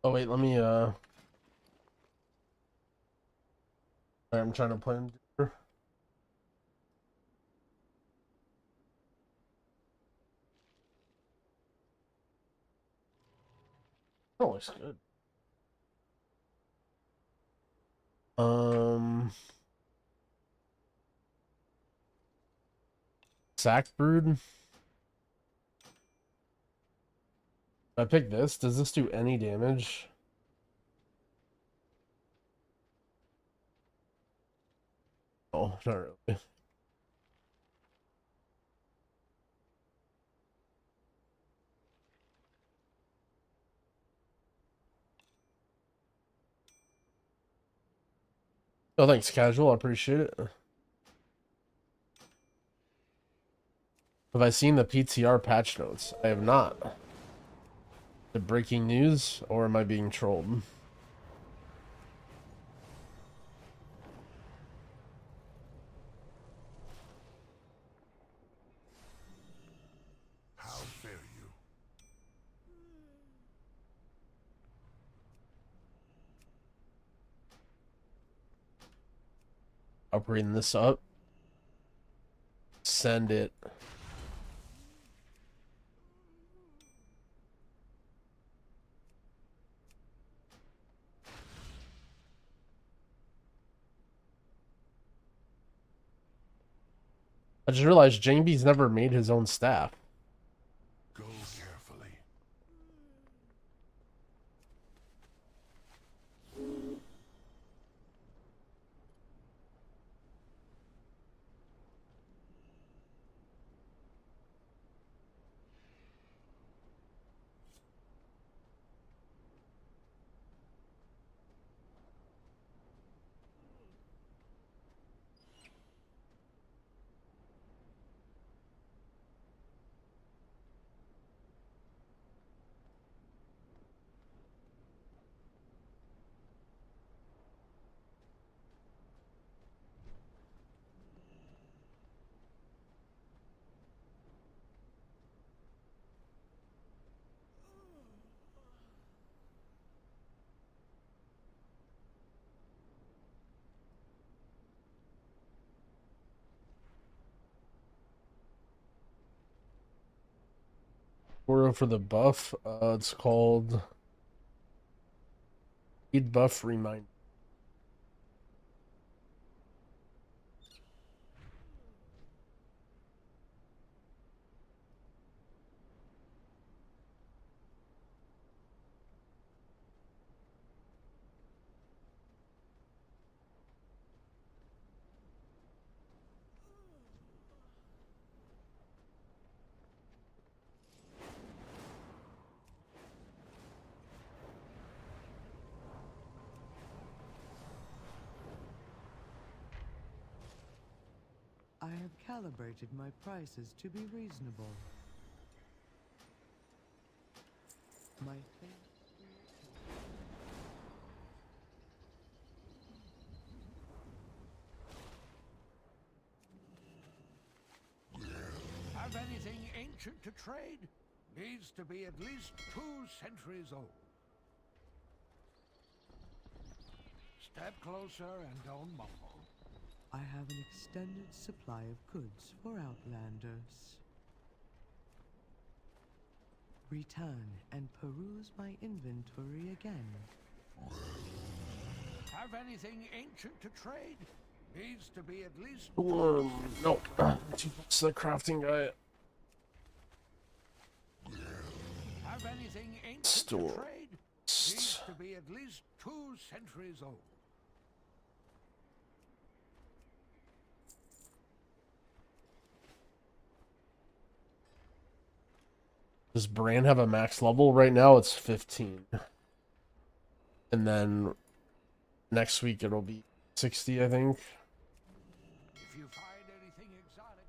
Oh wait, let me I'm trying to plan. Oh, it's good. Sack brood. If I pick this, does this do any damage? Oh, not really. Oh, thanks, casual. I appreciate it. Have I seen the PTR patch notes? I have not. The breaking news, or am I being trolled? How fare you? Upgrading this up. Send it. I just realized Jamie's never made his own staff. Go carefully. Tutorial for the buff. It's called Aid Buff Reminder. I have calibrated my prices to be reasonable. My Have anything ancient to trade? Needs to be at least 2 centuries old. Step closer and don't mumble. I have an extended supply of goods for Outlanders. Return and peruse my inventory again. Have anything ancient to trade? Needs to be at least... Nope. It's the crafting guy. Have anything ancient Store. to trade? Needs to be at least 2 centuries old. Does Bran have a max level? Right now it's 15. And then next week it'll be 60, I think. If you find anything exotic...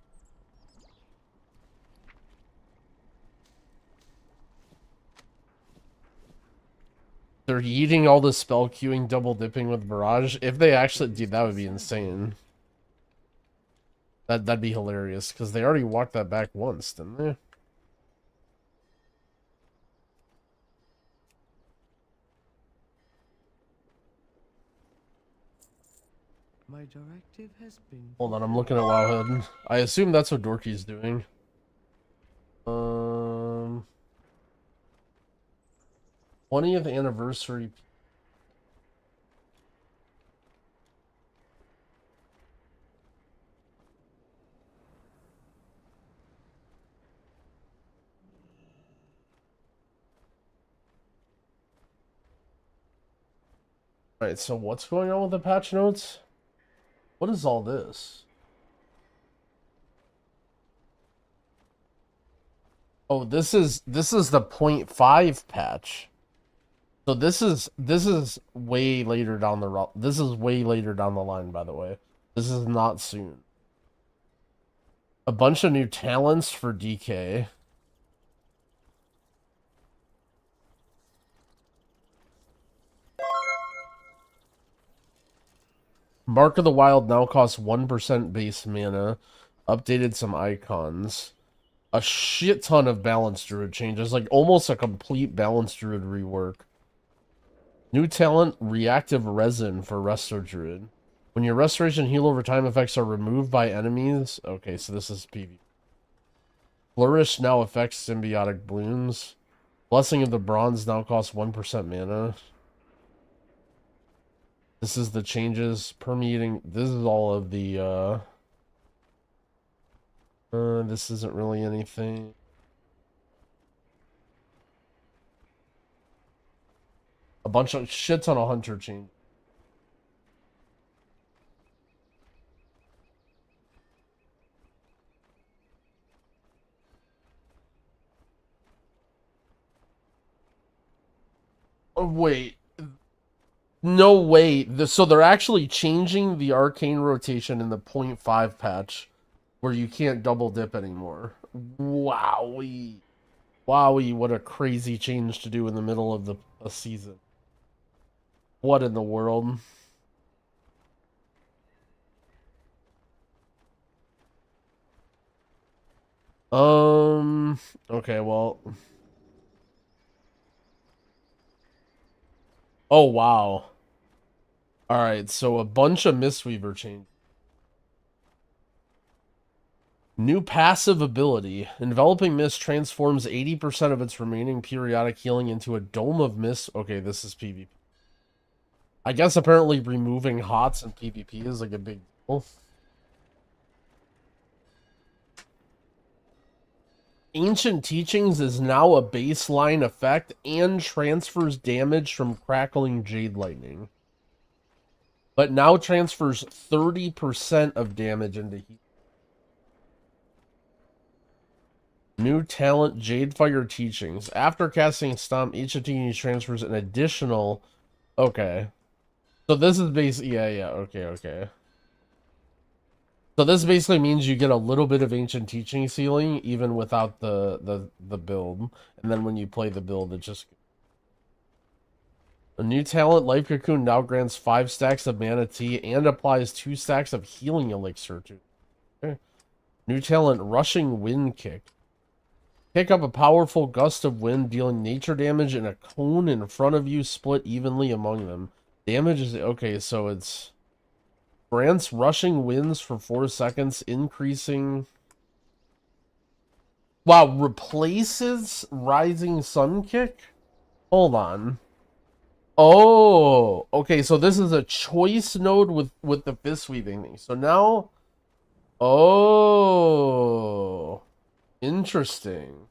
They're eating all the spell queuing, double dipping with Barrage. If they actually do, that would be insane. That'd be hilarious, because they already walked that back once, didn't they? My directive has been... Hold on, I'm looking at Wowhead. I assume that's what Dorky's doing. 20th anniversary. Alright, so what's going on with the patch notes? What is all this? Oh, this is the 0.5 patch. So this is way later down the route. This is way later down the line, by the way. This is not soon. A bunch of new talents for DK. Mark of the Wild now costs 1% base mana. Updated some icons. A shit ton of Balance Druid changes. Like almost a complete Balance Druid rework. New talent, Reactive Resin for Resto Druid. When your Restoration Heal over time effects are removed by enemies... Okay, so this is PvP. Flourish now affects Symbiotic Blooms. Blessing of the Bronze now costs 1% mana. This is the changes permeating. This is all of the, this isn't really anything. A bunch of shit ton of Hunter change. Oh, wait. No way. So they're actually changing the arcane rotation in the 0.5 patch where you can't double dip anymore. Wowie. Wowie, what a crazy change to do in the middle of a season. What in the world? Okay, well. Oh, wow. Alright, so a bunch of Mistweaver changes. New passive ability. Enveloping Mist transforms 80% of its remaining periodic healing into a dome of mist. Okay, this is PvP. I guess apparently removing HOTS in PvP is like a big deal. Ancient Teachings is now a baseline effect and transfers damage from crackling jade lightning. But now transfers 30% of damage into heat. New talent, Jadefire Teachings. After casting Stomp, each of Teachings transfers an additional... Okay. So this is basically... Yeah, okay. So this basically means you get a little bit of Ancient Teachings healing, even without the build. And then when you play the build, it just... A new talent, Life Cocoon, now grants 5 stacks of Mana Tea and applies 2 stacks of Healing Elixir to... Okay. New talent, Rushing Wind Kick. Pick up a powerful gust of wind, dealing nature damage in a cone in front of you, split evenly among them. Damage is... Okay, so it's... Grants rushing winds for 4 seconds, increasing... Wow, replaces Rising Sun Kick? Hold on. Oh, okay, so this is a choice node with the fist weaving thing. So now... Oh... Interesting.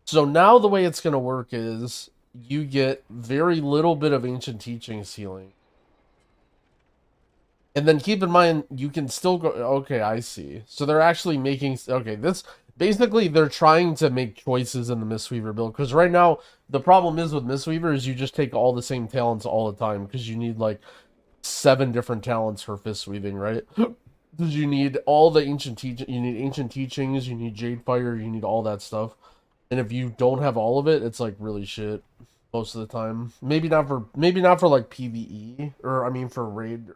So now the way it's going to work is you get very little bit of Ancient Teachings healing. And then keep in mind, you can still go... Okay, I see. So they're actually making... Okay, this... Basically, they're trying to make choices in the Mistweaver build. Because right now, the problem is with Mistweaver is you just take all the same talents all the time. Because you need, like, 7 different talents for fist weaving, right? Because you need all the Ancient Teachings... You need Ancient Teachings, you need Jadefire, you need all that stuff. And if you don't have all of it, it's, like, really shit. Most of the time. Maybe not for like, PvE. Or, I mean, for Raid...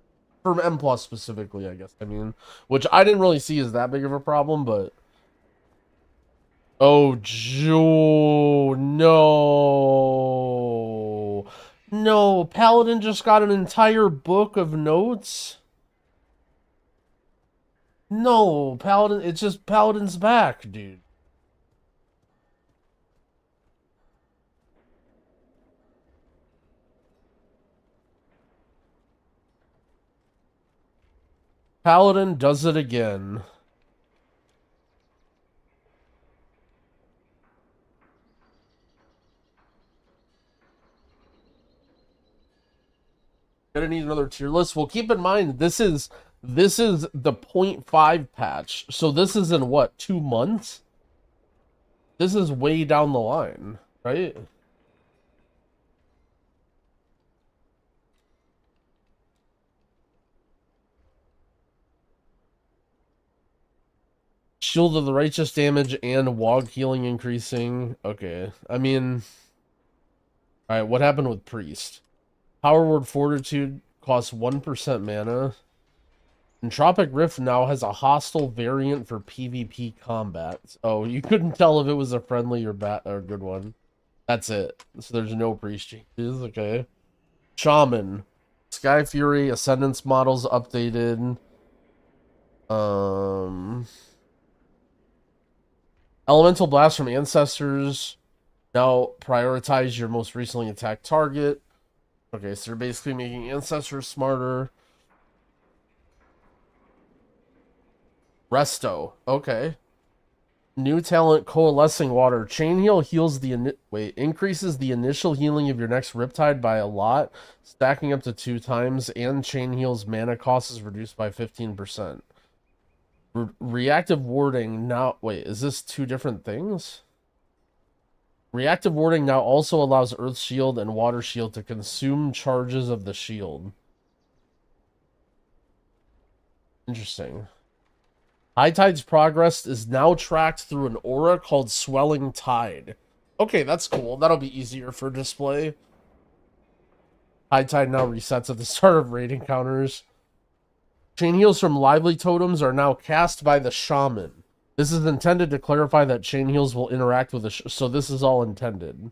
For M+ specifically, I guess. I mean, which I didn't really see as that big of a problem, but... Oh, Joe, no. No, Paladin just got an entire book of notes? No, Paladin, it's just Paladin's back, dude. Paladin does it again. Gonna need another tier list. Well, keep in mind, this is the 0.5 patch. So this is in what, 2 months? This is way down the line, right? Shield of the Righteous damage and Wog healing increasing. Okay. I mean... Alright, what happened with Priest? Power Word Fortitude costs 1% mana. Entropic Rift now has a hostile variant for PvP combat. Oh, you couldn't tell if it was a friendly or good one. That's it. So there's no Priest changes. Okay. Shaman. Sky Fury, Ascendance models updated. Elemental Blast from Ancestors. Now prioritize your most recently attacked target. Okay, so they're basically making Ancestors smarter. Resto. Okay. New talent, Coalescing Water. Chain Heal heals the... increases the initial healing of your next Riptide by a lot, stacking up to 2 times, and Chain Heal's mana cost is reduced by 15%. Reactive Warding now... Wait, is this 2 different things? Reactive Warding now also allows Earth Shield and Water Shield to consume charges of the shield. Interesting. High Tide's progress is now tracked through an aura called Swelling Tide. Okay, that's cool. That'll be easier for display. High Tide now resets at the start of raid encounters. Chain Heals from Lively Totems are now cast by the Shaman. This is intended to clarify that Chain Heals will interact with the... So this is all intended.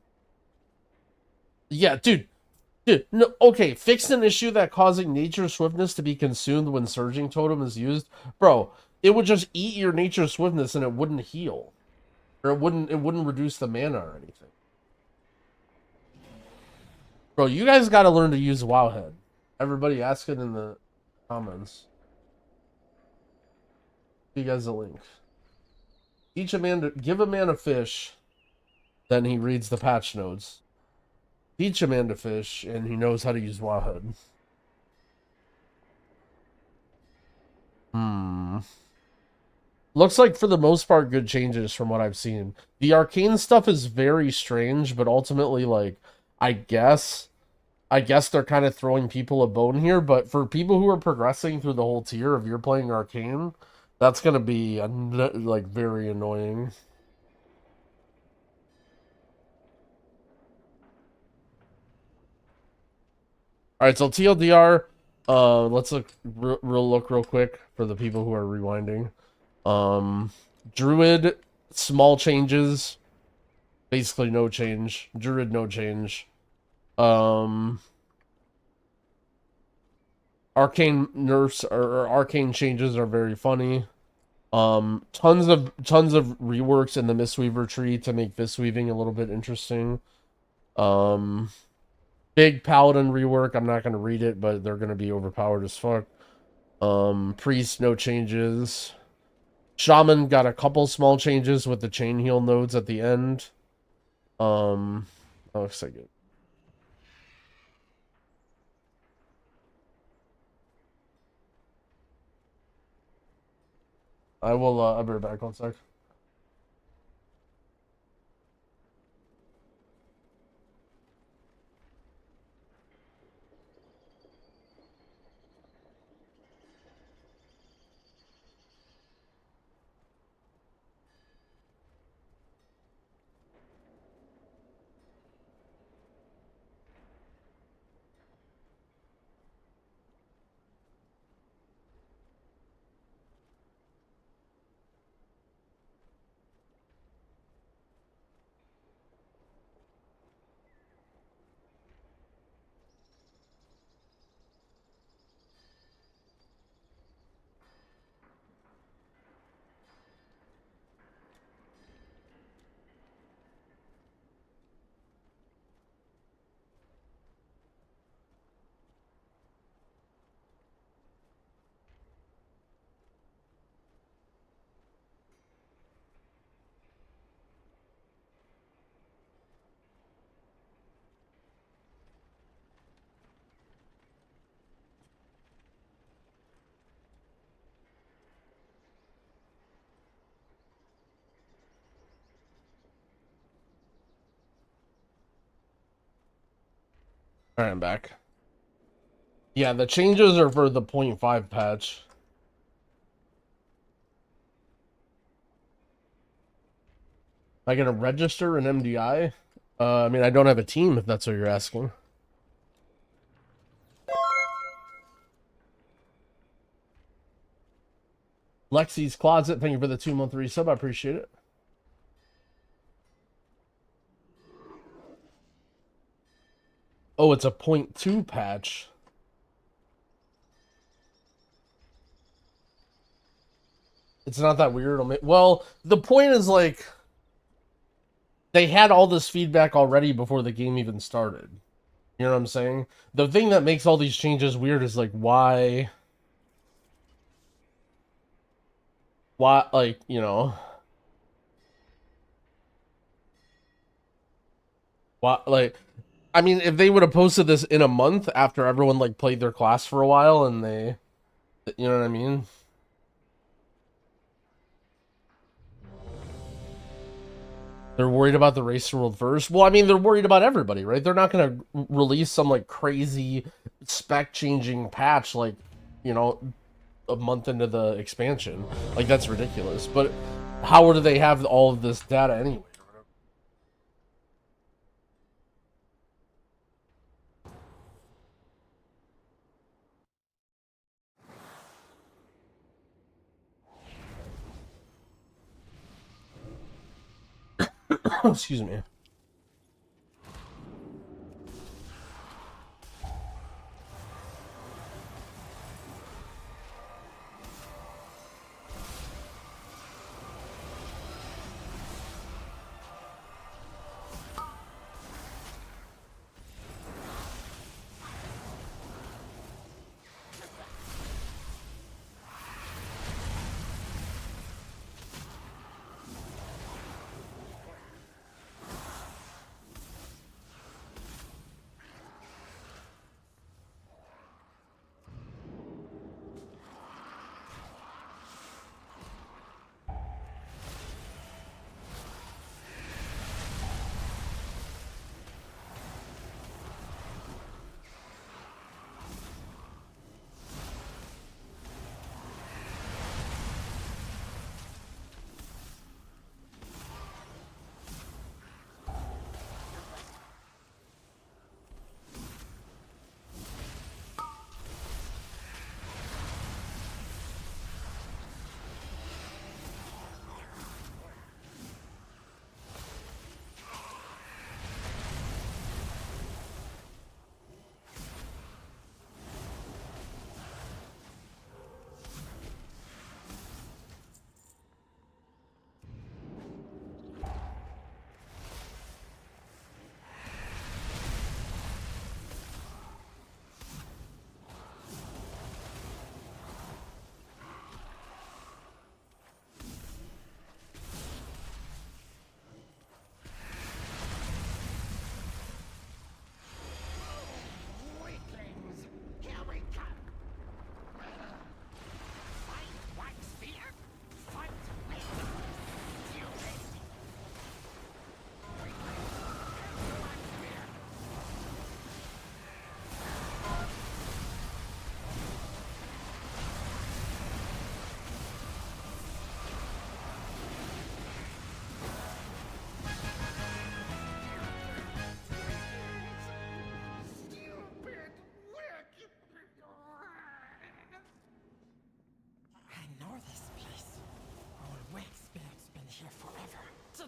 Yeah, dude. Dude, no, okay, fixed an issue that causing Nature Swiftness to be consumed when Surging Totem is used. Bro, it would just eat your nature swiftness and it wouldn't heal. Or it wouldn't reduce the mana or anything. Bro, you guys gotta learn to use Wowhead. Everybody ask it in the comments. You guys a link. Teach a man to give a man a fish, then he reads the patch notes. Teach a man to fish, and he knows how to use Wowhead. Looks like for the most part good changes from what I've seen. The arcane stuff is very strange, but ultimately, like, I guess they're kind of throwing people a bone here, but for people who are progressing through the whole tier, if you're playing arcane, that's gonna be like very annoying. All right, so TLDR, let's look real quick for the people who are rewinding. Druid, small changes, basically no change. Druid, no change. Arcane nerfs or arcane changes are very funny. Tons of reworks in the mistweaver tree to make mistweaving a little bit interesting. Big paladin rework. I'm not gonna read it, but they're gonna be overpowered as fuck. Priest, no changes. Shaman got a couple small changes with the chain heal nodes at the end. That looks like it. I'll be right back 1 sec. Alright, I'm back. Yeah, the changes are for the 0.5 patch. Am I gonna register an MDI? I mean, I don't have a team, if that's what you're asking. Lexi's Closet, thank you for the 2-month resub. I appreciate it. Oh, it's a 0.2 patch. It's not that weird. Well, the point is, like, they had all this feedback already before the game even started. You know what I'm saying? The thing that makes all these changes weird is, like, why, like, you know, why, like, I mean, if they would have posted this in a month after everyone, like, played their class for a while and they, you know what I mean? They're worried about the race to world first. Well, I mean, they're worried about everybody, right? They're not going to release some, like, crazy spec-changing patch, like, you know, a month into the expansion. Like, that's ridiculous. But how do they have all of this data anyway? Excuse me.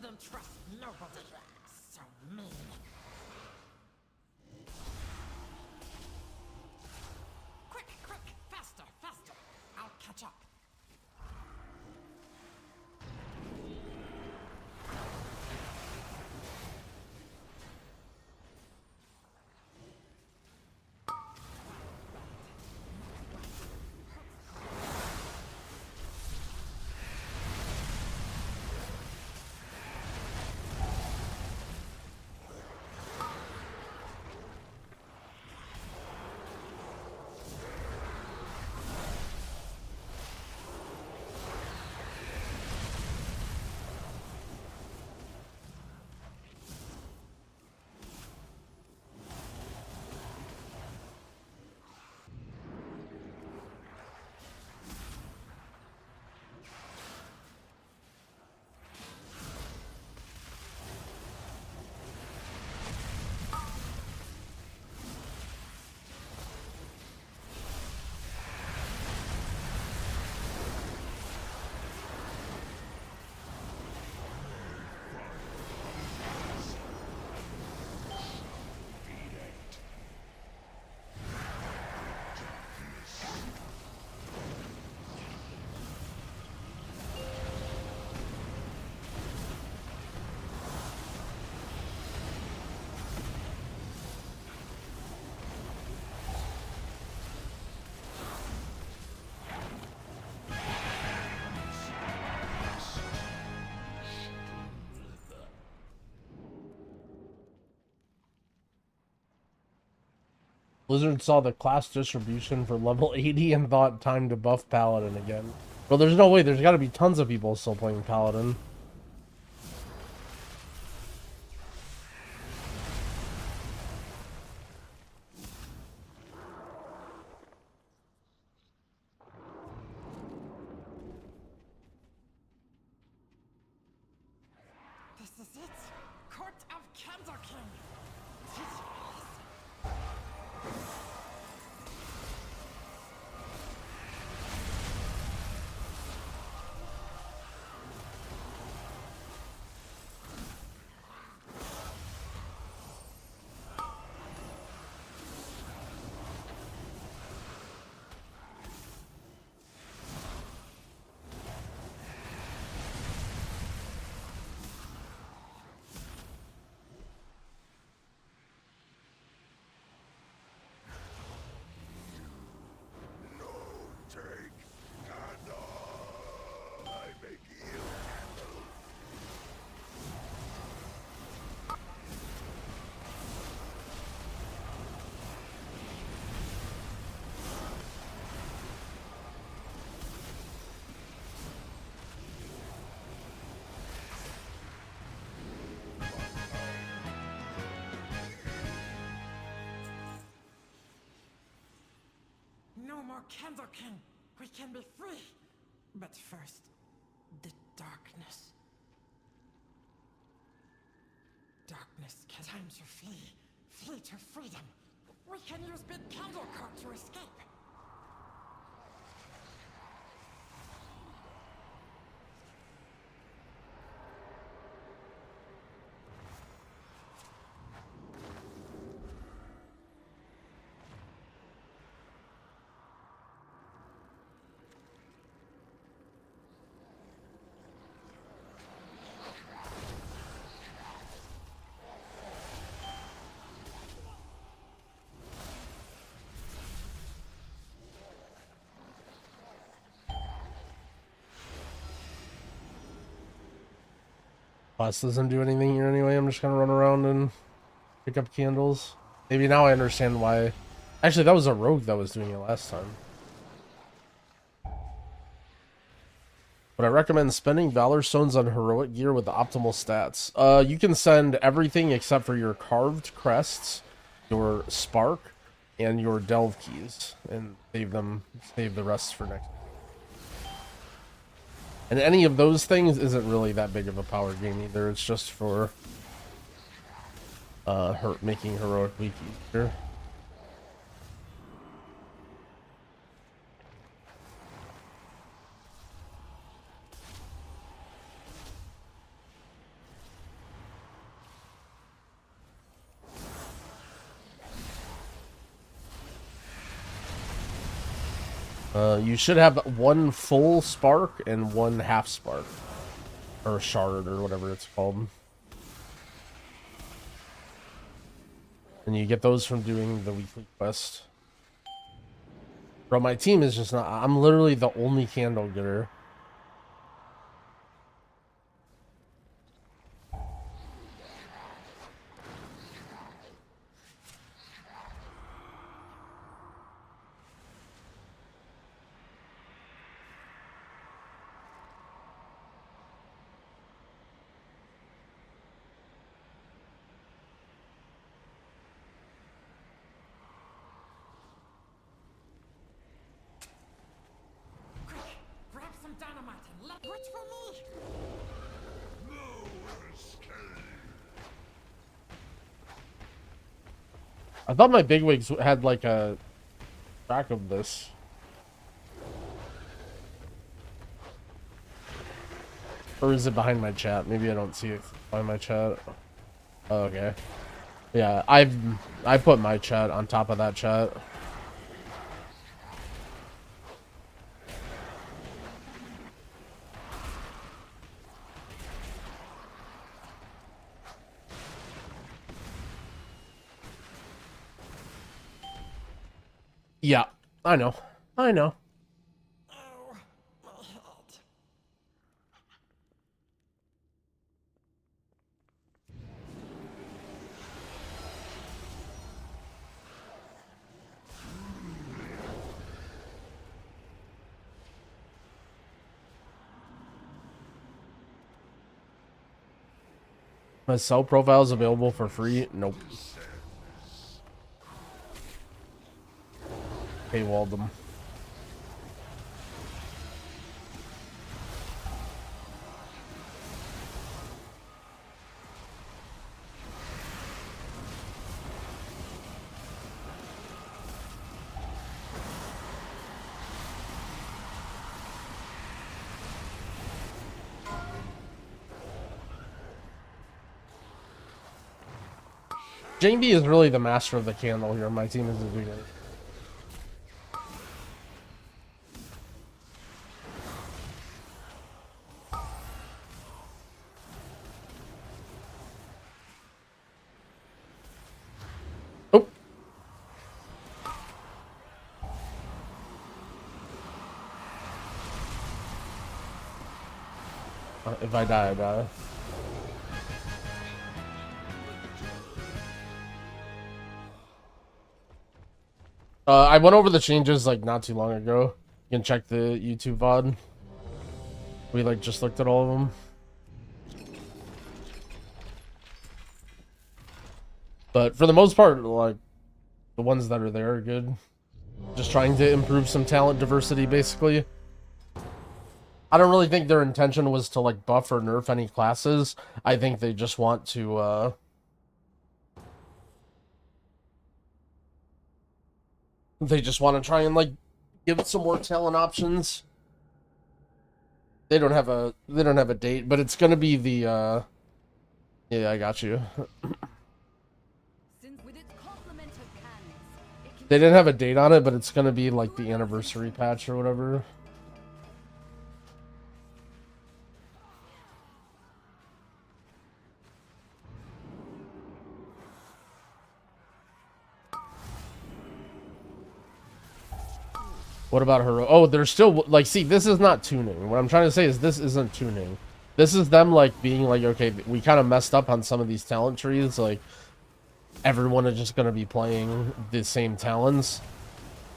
didn't trust nobody. So mean. Quick, quick, faster, faster. I'll catch up. Blizzard saw the class distribution for level 80 and thought time to buff Paladin again. Well, there's no way. There's got to be tons of people still playing Paladin. This is it. Court of Candor King. No more Candor King. We can be free. But first, the darkness. Darkness can time to flee. Flee to freedom. We can use big candle cart to escape. Class doesn't do anything here anyway. I'm just gonna run around and pick up candles. Maybe now I understand why. Actually, that was a rogue that was doing it last time. But I recommend spending Valor Stones on heroic gear with the optimal stats. You can send everything except for your carved crests, your spark, and your delve keys, and save the rest for next. And any of those things isn't really that big of a power gain either. It's just for making heroic week easier. You should have one full spark and one half spark. Or shard, or whatever it's called. And you get those from doing the weekly quest. Bro, my team is just not... I'm literally the only candle getter. Grab some dynamite and let wait for me! I thought my bigwigs had like a track of this. Or is it behind my chat? Maybe I don't see it behind my chat. Oh, okay. Yeah, I put my chat on top of that chat. Yeah, I know. I know. Oh, my head. My sell profile is available for free? Nope. Paywalled them. JB is really the master of the candle here. My team isn't doing it. Oh. If I die, I die. I went over the changes like not too long ago. You can check the YouTube VOD. We like just looked at all of them. But for the most part, like the ones that are there are good. Just trying to improve some talent diversity, basically. I don't really think their intention was to like buff or nerf any classes. I think they just want to they just want to try and like give it some more talent options. They don't have a date, but it's gonna be the yeah, I got you. They didn't have a date on it, but it's gonna be like the anniversary patch or whatever. What about her? Oh, they're still like, see, this is not tuning. What I'm trying to say is this isn't tuning. This is them like being like, okay, we kind of messed up on some of these talent trees. Like, everyone is just going to be playing the same talents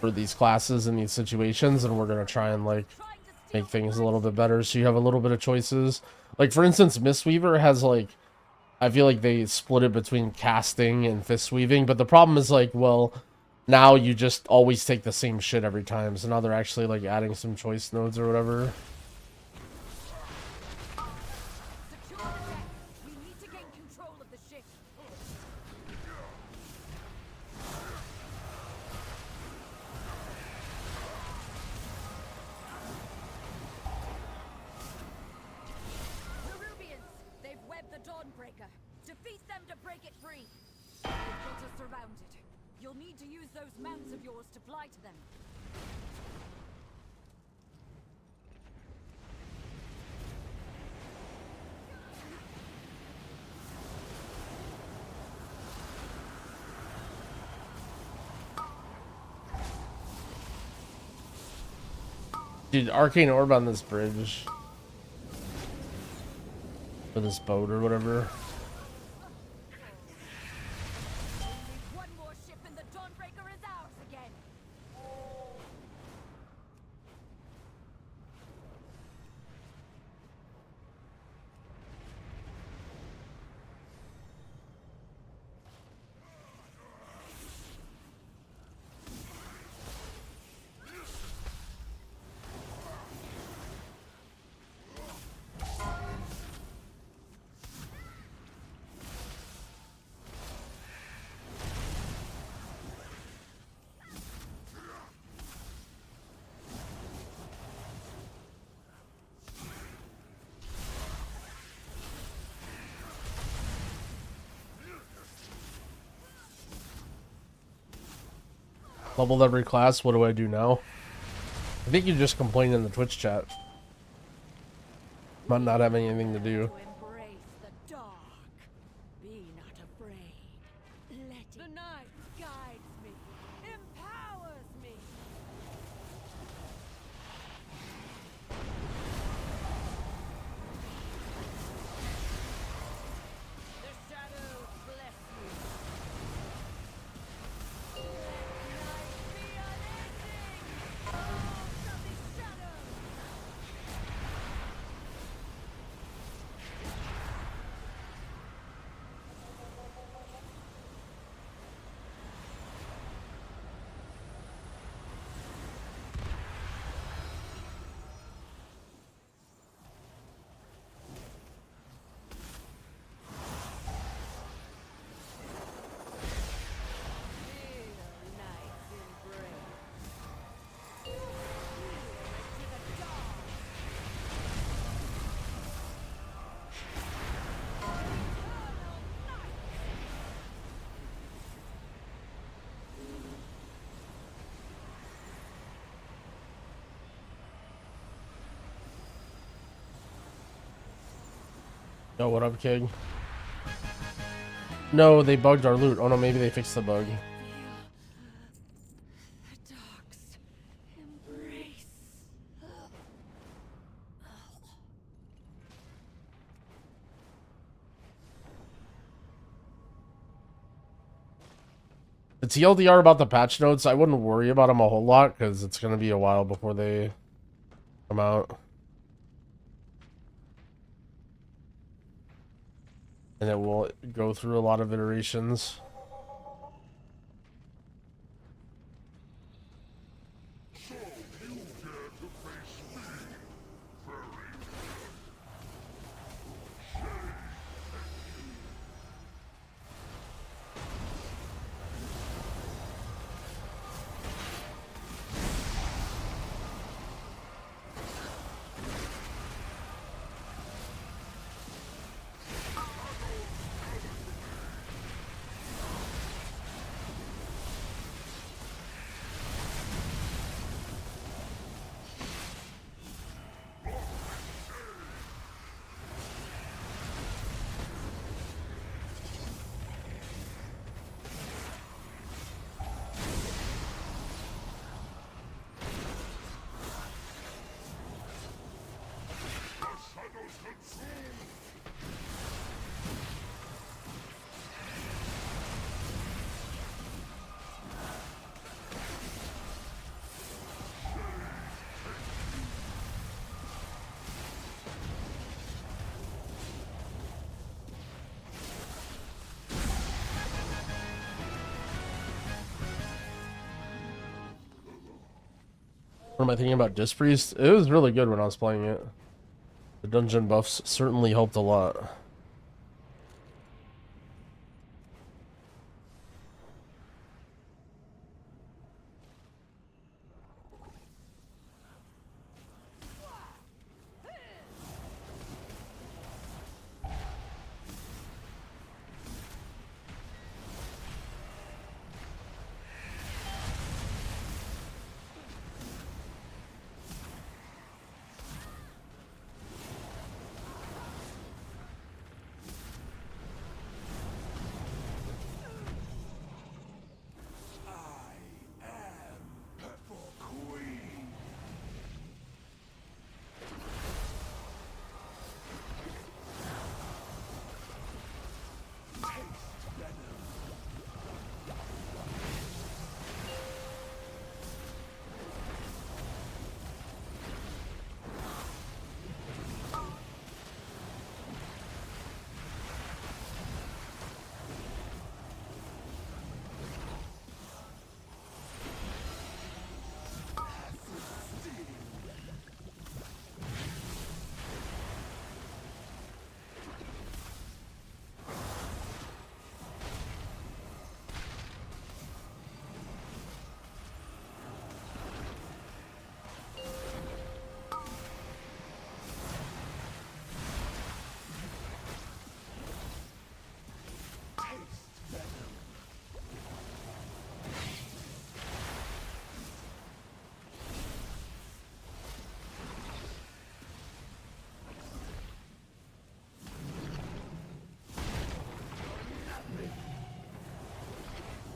for these classes in these situations, and we're going to try and like make things a little bit better so you have a little bit of choices. Like, for instance, mistweaver has like, I feel like they split it between casting and fist weaving, but the problem is like, well, now you just always take the same shit every time, so now they're actually like adding some choice nodes or whatever. Dude, arcane orb on this bridge. For this boat or whatever. One more ship and the Dawnbreaker is ours again. Leveled every class, what do I do now? I think you just complained in the Twitch chat about not having anything to do. Embrace the dark. Be not afraid. Let the night guides me, empowers me. The shadows bless you. Let night be unending. All of the shadows. Yo, what up, King? No, they bugged our loot. Oh no, maybe they fixed the bug. The TLDR about the patch notes, I wouldn't worry about them a whole lot because it's going to be a while before they come out. And it will go through a lot of iterations. What am I thinking about Disc Priest? It was really good when I was playing it. The dungeon buffs certainly helped a lot.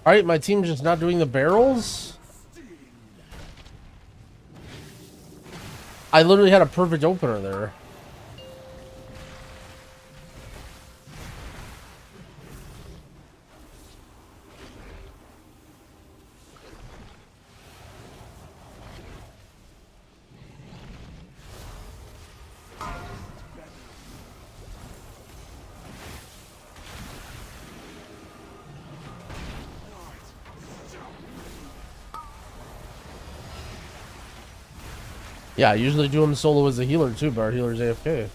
Alright, my team's just not doing the barrels? I literally had a perfect opener there. Yeah, I usually do him solo as a healer too, but our healer's AFK.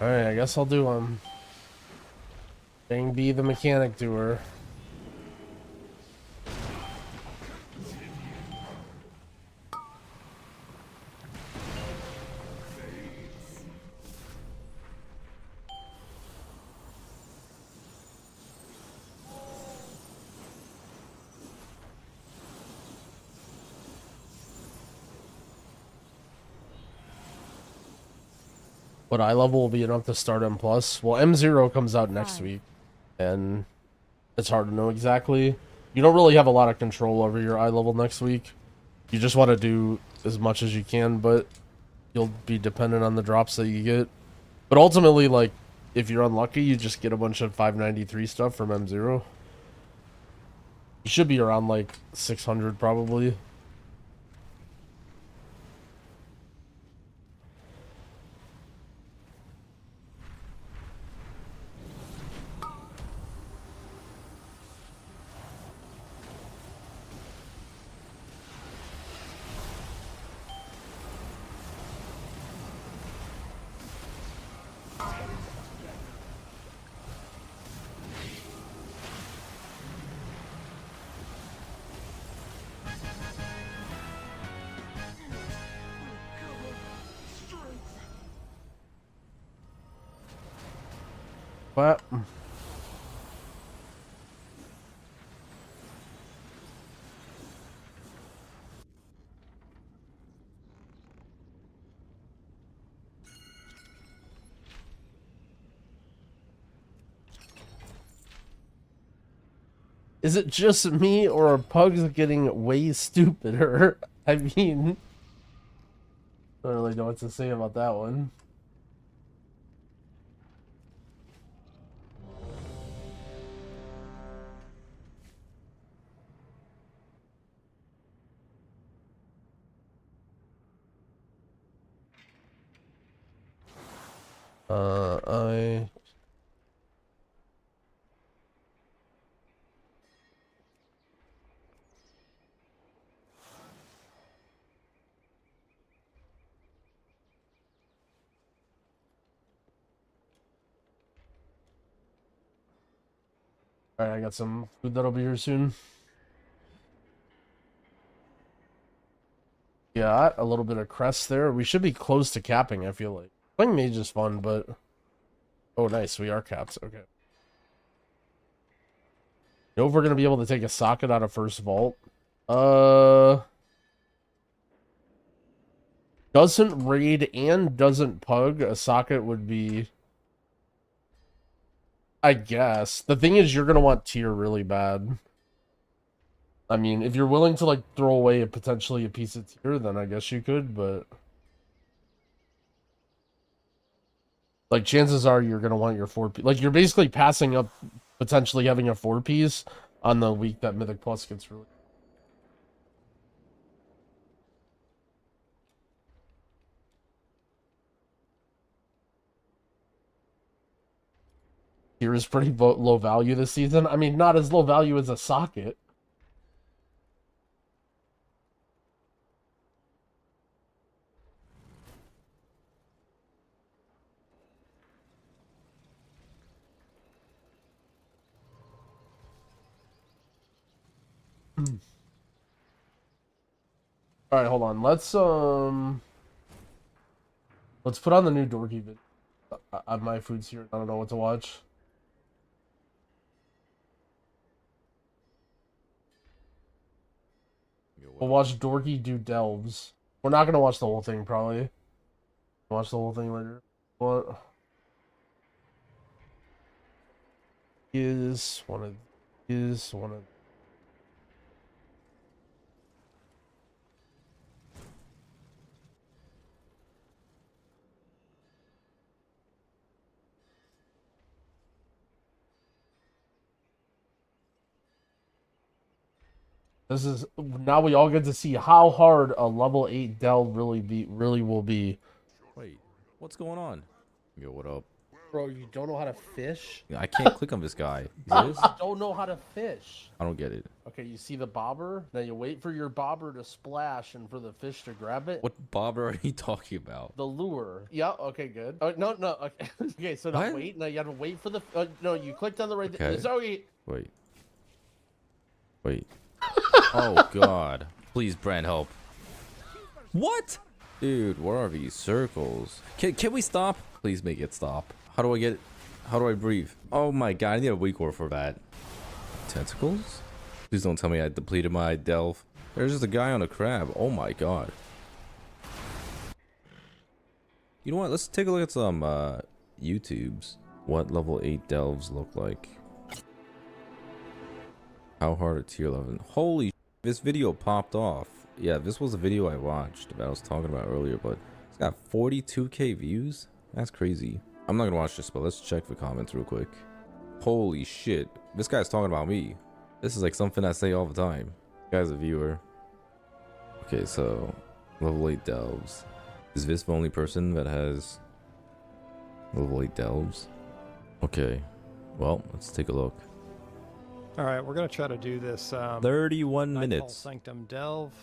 Alright, I guess I'll do Bang B the mechanic doer. What eye level will be enough to start M+? Well, M0 comes out next week, and it's hard to know exactly. You don't really have a lot of control over your eye level next week. You just want to do as much as you can, but you'll be dependent on the drops that you get. But ultimately, like, if you're unlucky, you just get a bunch of 593 stuff from M0. You should be around, like, 600 probably. What? Is it just me, or are pugs getting way stupider? I mean, I don't really know what to say about that one. I... Alright, I got some food that'll be here soon. Yeah, a little bit of crest there. We should be close to capping, I feel like. Playing mage is fun, but... Oh, nice. We are capped. Okay. You know if we're going to be able to take a socket out of first vault? Doesn't raid and doesn't pug. A socket would be... I guess. The thing is, you're going to want tier really bad. I mean, if you're willing to, like, throw away potentially a piece of tier, then I guess you could, but... Like, chances are you're going to want your 4-piece. Like, you're basically passing up potentially having a 4-piece on the week that Mythic Plus gets released. Tier is pretty low value this season. I mean, not as low value as a socket. Alright, hold on. Let's put on the new dorki vid. My food's here. I don't know what to watch. We'll watch Dorky do delves. We're not gonna watch the whole thing, probably. Watch the whole thing later. What? Is one of. This is now we all get to see how hard a level 8 delve really will be. Wait, what's going on? Yo, what up? Bro, you don't know how to fish? I can't click on this guy. You don't know how to fish. I don't get it. Okay, you see the bobber? Then you wait for your bobber to splash and for the fish to grab it. What bobber are you talking about? The lure. Yeah, okay, good. Oh, no, okay. Okay, so now What? wait. Now you have to wait for the... no, you clicked on the right... Okay. Sorry. Wait. Oh, God. Please, Brand, help. What? Dude, what are these circles? Can we stop? Please make it stop. How do I breathe? Oh my God, I need a weak word for that. Tentacles? Please don't tell me I depleted my delve. There's just a guy on a crab. Oh my God. You know what? Let's take a look at some YouTubes. What level 8 delves look like. How hard are tier 11? Holy sh**, this video popped off. Yeah, this was a video I watched that I was talking about earlier, but it's got 42k views? That's crazy. I'm not gonna watch this, but let's check the comments real quick. Holy shit, this guy's talking about me. This is like something I say all the time. Guy's a viewer. Okay, so level 8 delves. Is this the only person that has level 8 delves? Okay, well, let's take a look. All right, we're gonna try to do this 31 Nightfall minutes. Sanctum delve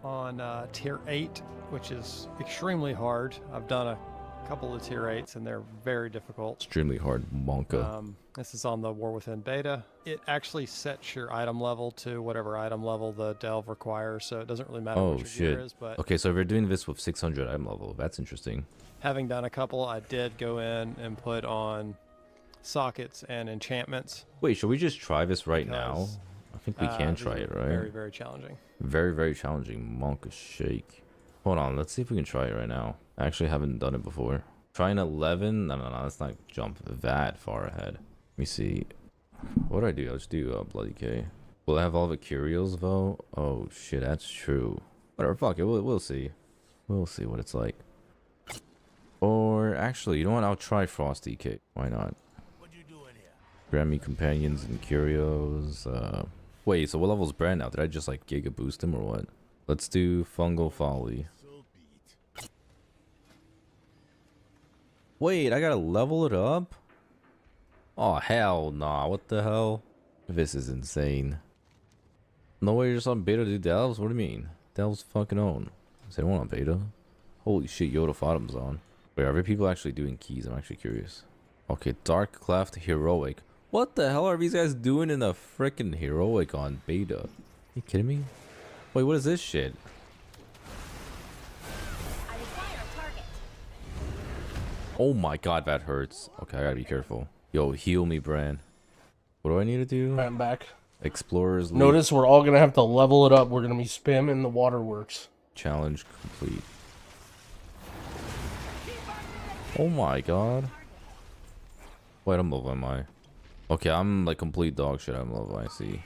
on tier 8, which is extremely hard. I've done a couple of tier 8s and they're very difficult. Extremely hard, Monka. This is on the War Within beta. It actually sets your item level to whatever item level the delve requires, so it doesn't really matter Oh what your shit. gear is. But okay, so we're doing this with 600 item level. That's interesting. having done a couple, I did go in and put on sockets and enchantments. Wait, should we just try this right now? Because, I think we can try it, right? Very, very challenging. Very, very challenging. Monka shake. Hold on, let's see if we can try it right now. I actually haven't done it before. Trying 11? No, let's not jump that far ahead. Let me see. What do I do? I'll just do Bloody K. Will I have all the curios though? Oh shit, that's true. Whatever, fuck it, we'll see. We'll see what it's like. Or actually, you know what? I'll try Frosty K. Why not? Grant me companions and curios. Wait, so what level's Brand now? Did I just like giga boost him or what? Let's do Fungal Folly. Wait, I gotta level it up? Oh hell nah, what the hell? This is insane. No way you're just on beta to do delves? What do you mean? Delves fucking own. Is anyone on beta? Holy shit, Yoda Bottom's on. Wait, are there people actually doing keys? I'm actually curious. Okay, Dark Cleft Heroic. What the hell are these guys doing in a freaking Heroic on beta? Are you kidding me? Wait, what is this shit? Oh my god, that hurts. Okay, I gotta be careful. Yo, heal me, Bran. What do I need to do? I'm back. Explorers League. Notice we're all gonna have to level it up. We're gonna be spamming the waterworks. Challenge complete. Oh my god. Wait, I'm level am I? Okay, I'm like complete dog shit. I'm level, I see.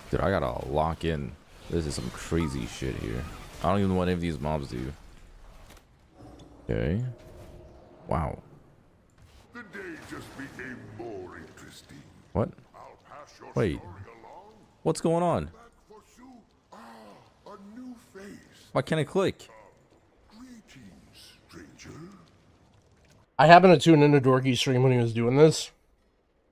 Dude, I gotta lock in. This is some crazy shit here. I don't even know what any of these mobs do. Okay. Wow. The day just became more interesting. What? I'll pass your Wait. story along. What's going on? Back for Sue. A new face. Why can't I click? Greetings, stranger. I happened to tune into Dorky's stream when he was doing this,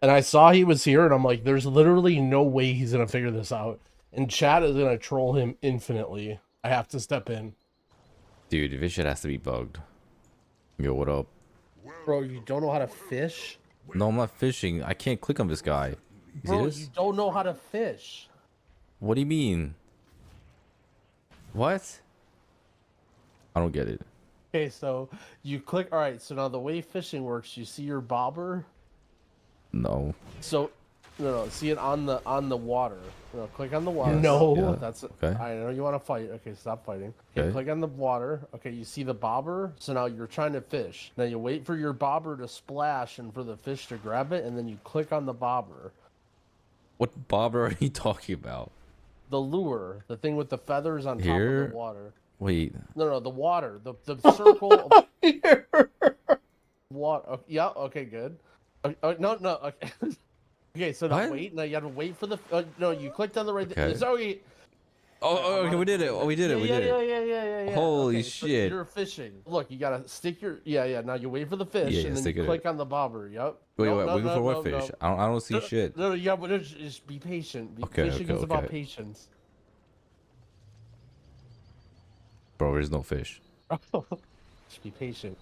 and I saw he was here, and I'm like, there's literally no way he's gonna figure this out. And chat is gonna troll him infinitely. I have to step in. Dude, this shit has to be bugged. Yo, what up? Bro, you don't know how to fish? No, I'm not fishing. I can't click on this guy. You see Bro, this? you don't know how to fish. What do you mean? What? I don't get it. Okay, so you click. All right, so now the way fishing works, you see your bobber. No. So No, see it on the water. No, click on the water. Yes, No, yeah, that's okay. I know you want to fight. Okay, stop fighting. Okay, Okay. click on the water. Okay, you see the bobber. So now you're trying to fish. Now you wait for your bobber to splash and for the fish to grab it, and then you click on the bobber. What bobber are you talking about? The lure, the thing with the feathers on top of Here? the water. Wait. No, the water, the circle. Of water. Oh, yeah. Okay, good. No. Okay. Okay, so now What? wait. Now you have to wait for the. No, you clicked on the right. Okay. Sorry. Oh, okay, we did it. Oh, we did it. We did it. Yeah. Holy Okay, so shit. you're fishing. Look, you gotta stick your. Yeah. Now you wait for the fish, Yeah, and then stick you it. click on the bobber. Yep. Wait, No, wait, no, waiting no, for what no, fish? no. I don't see shit. No, yeah, but just be patient. Okay, Fishing okay, is about okay. patience. Bro, there's no fish. Just be patient.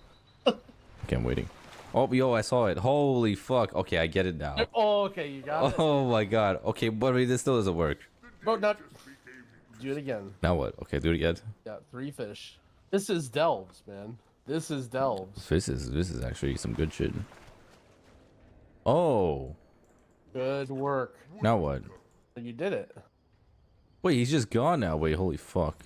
Okay, I'm waiting. Oh, yo, I saw it. Holy fuck. Okay, I get it now. Oh, okay, you got it. Oh my god. Okay, but wait, this still doesn't work. Bro, not. Do it again. Now what? Okay, do it again. Yeah, 3 fish. This is delves, man. This is delves. This is actually some good shit. Oh. Good work. Now what? You did it. Wait, he's just gone now. Wait, holy fuck.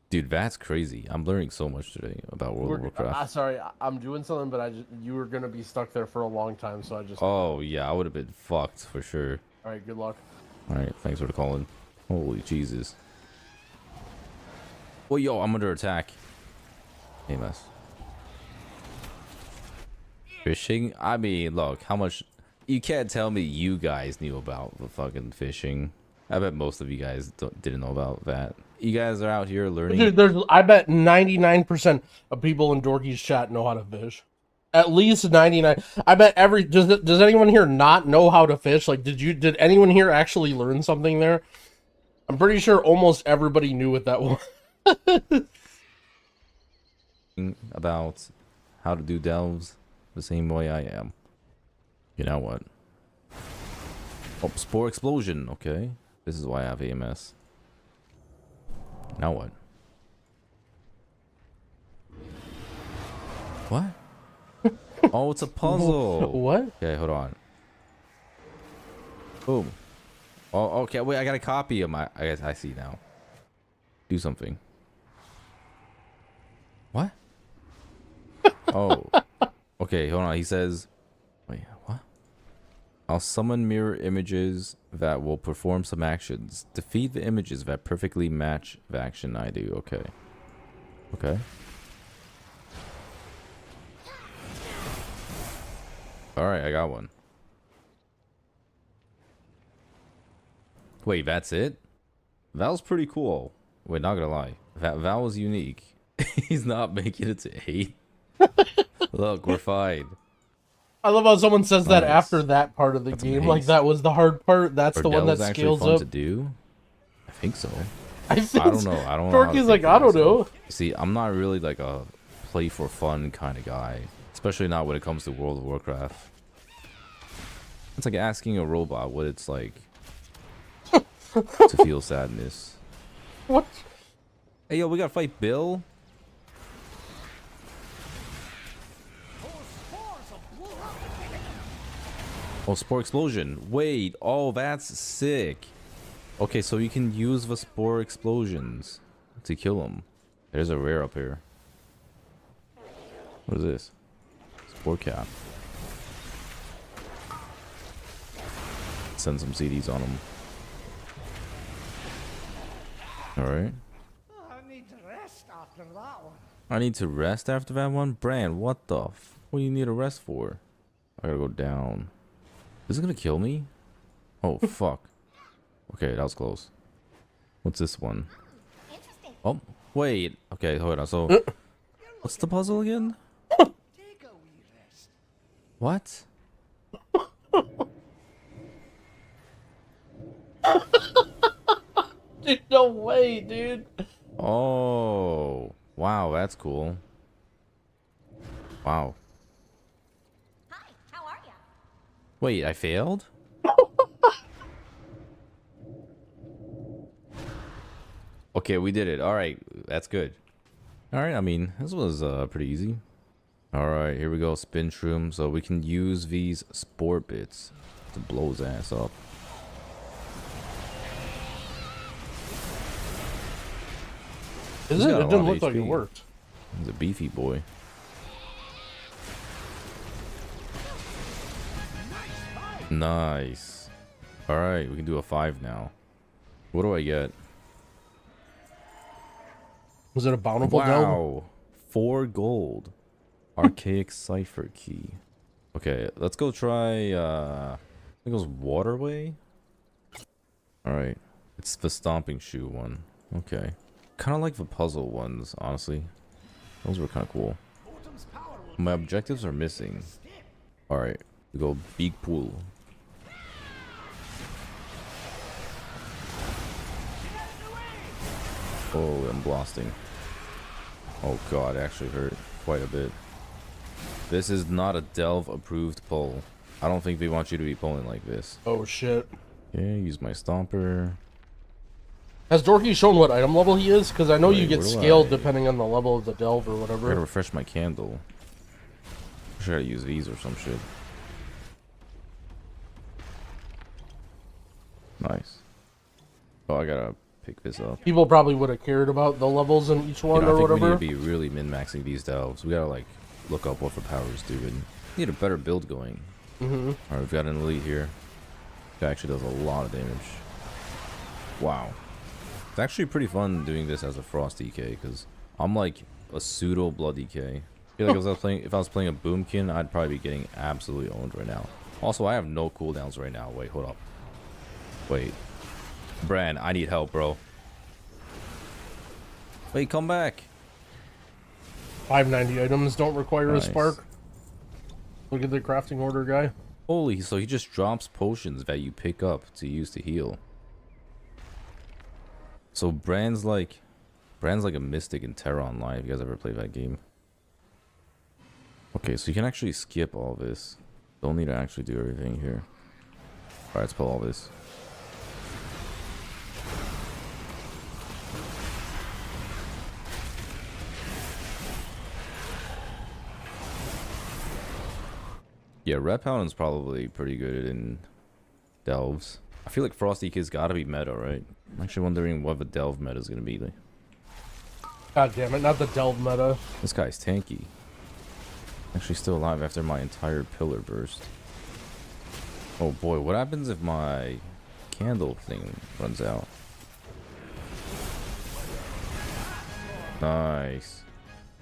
Dude, that's crazy. I'm learning so much today about World of Warcraft. Sorry, I'm doing something, but you were gonna be stuck there for a long time, so I just. Oh yeah, I would have been fucked for sure. All right, good luck. All right, thanks for the calling. Holy Jesus. Well, yo, I'm under attack. Hey, mess. Fishing? I mean, look, how much... You can't tell me you guys knew about the fucking fishing. I bet most of you guys didn't know about that. You guys are out here learning... Dude, I bet 99% of people in Dorky's chat know how to fish. At least 99. I bet does anyone here not know how to fish? Like, did anyone here actually learn something there? I'm pretty sure almost everybody knew what that was. About how to do delves the same way I am. You know what? Oh, spore explosion. Okay. This is why I have AMS. Now what? What? Oh, it's a puzzle. What? Okay, hold on. Boom. Oh, okay. Wait, I got a copy of my... I guess I see now. Do something. What? Oh. Okay, hold on. He says... Wait, what? I'll summon mirror images that will perform some actions. Defeat the images that perfectly match the action I do. Okay. Okay. Alright, I got one. Wait, that's it? That was pretty cool. Wait, not gonna lie. That was unique. He's not making it to 8. Look, we're fine. I love how someone says that Nice. after that part of the game. Like, that was the hard part. That's Are the one that delves actually scales fun up. to do? I think so. I don't know. I don't know. how to Dorky's like, think for I don't myself. know. See, I'm not really like a play for fun kind of guy. Especially not when it comes to World of Warcraft. It's like asking a robot what it's like to feel sadness. What? Hey, yo, we gotta fight Bill? Oh, spore explosion. Wait. Oh, that's sick. Okay, so you can use the spore explosions to kill them. There's a rare up here. What is this? Spore cap. Send some CDs on them. Alright. I need to rest after that one. I need to rest after that one? Bran, what the f... What do you need a rest for? I gotta go down. Is it gonna kill me? Oh, fuck. Okay, that was close. What's this one? Oh, wait. Okay, hold on. So, what's the puzzle again? What? Dude, no way, dude. Oh, wow, that's cool. Wow. Hi, how are ya? Wait, I failed? Okay, we did it. All right, that's good. All right, I mean, this was pretty easy. All right, here we go. Spin shroom. So we can use these spore bits to blow his ass up. Is it? It didn't look like it worked. He's a beefy boy. Nice. Alright, we can do a 5 now. What do I get? Was it a bountiful delve? Wow. 4 gold. Archaic cipher key. Okay, let's go try, I think it was Waterway? Alright. It's the stomping shoe one. Okay. Kind of like the puzzle ones, honestly. Those were kind of cool. My objectives are missing. Alright. We go big pool. Oh, I'm blasting. Oh god, it actually hurt quite a bit. This is not a delve approved pull. I don't think they want you to be pulling like this. Oh shit. Okay, use my stomper. Has Dorky shown what item level he is? Because I know Wait, you get where do scaled I- depending on the level of the delve or I whatever. gotta refresh my candle. I should use these or some shit. Nice. Oh, I gotta pick this up. People probably would have cared about the levels in each one You know, or I think whatever. we need to be really min-maxing these delves. We gotta like look up what the powers do and need a better build going. Mm-hmm. Alright, we've got an elite here. That actually does a lot of damage. Wow. It's actually pretty fun doing this as a frost DK because I'm like a pseudo blood DK. I feel like if I was playing a boomkin, I'd probably be getting absolutely owned right now. Also, I have no cooldowns right now. Wait, hold up. Wait. Bran, I need help, bro. Wait, come back. 590 items don't require Nice. a spark. Look at the crafting order guy. Holy, so he just drops potions that you pick up to use to heal. So Bran's like a mystic in Terra Online, if you guys ever played that game. Okay, so you can actually skip all this. Don't need to actually do everything here. Alright, let's pull all this. Yeah, Red Paladin's probably pretty good in delves. I feel like Frosty Kid's gotta be meta, right? I'm actually wondering what the delve meta is gonna be like. God damn it, not the delve meta. This guy's tanky. Actually still alive after my entire pillar burst. Oh boy, what happens if my candle thing runs out? Nice.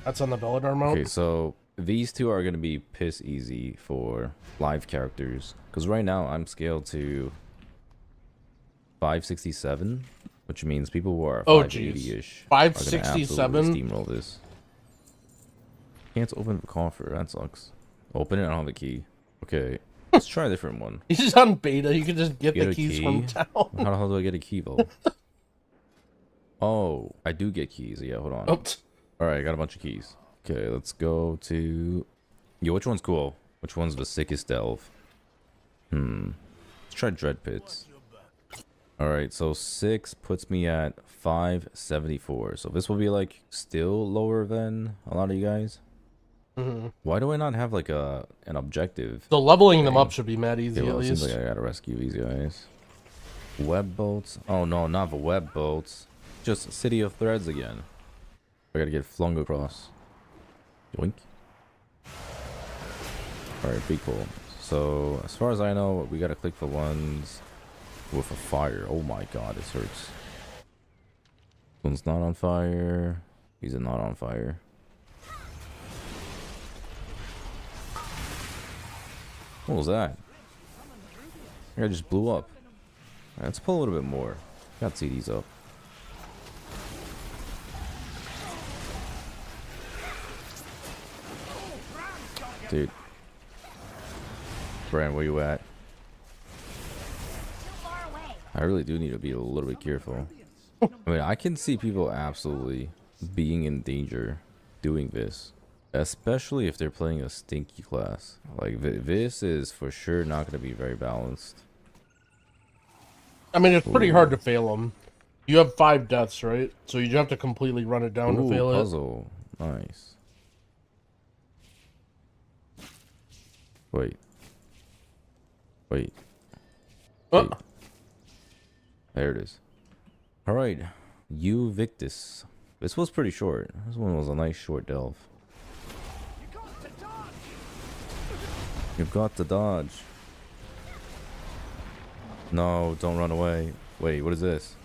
That's on the Belladar mount. Okay, so these two are going to be piss easy for live characters. Because right now I'm scaled to 567, which means people who are 580-ish 567? steamroll this. Can't open the coffer, that sucks. Open it, I don't have a key. Okay, let's try a different one. He's just on beta, you can just get the a keys key? from town. How the hell do I get a key though? Oh, I do get keys. Yeah, hold on. Oops. Alright, I got a bunch of keys. Okay, let's go to... Yo, which one's cool? Which one's the sickest delve? Let's try Dread Pits. Alright, so 6 puts me at 574. So this will be like still lower than a lot of you guys. Why do I not have like an objective? So leveling them up should be mad easy Okay, well, at it seems least. like I gotta rescue these guys. Web boats? Oh no, not the web boats. Just City of Threads again. I gotta get flung across. Yoink. Alright, be cool. So, as far as I know, we gotta click the ones with a fire. Oh my god, this hurts. One's not on fire. These are not on fire. What was that? I guy just blew up. Alright, let's pull a little bit more. Got CDs up. Dude. Bran, where you at? I really do need to be a little bit careful. I mean, I can see people absolutely being in danger doing this. Especially if they're playing a stinky class. Like, this is for sure not going to be very balanced. I mean, it's pretty hard to fail them. You have 5 deaths, right? So you have to completely run it down to fail puzzle. Nice. Wait. Wait. Hey. There it is. Alright. You Victus. This was pretty short. This one was a nice short delve. You've got to dodge. No, don't run away. Wait, what is this?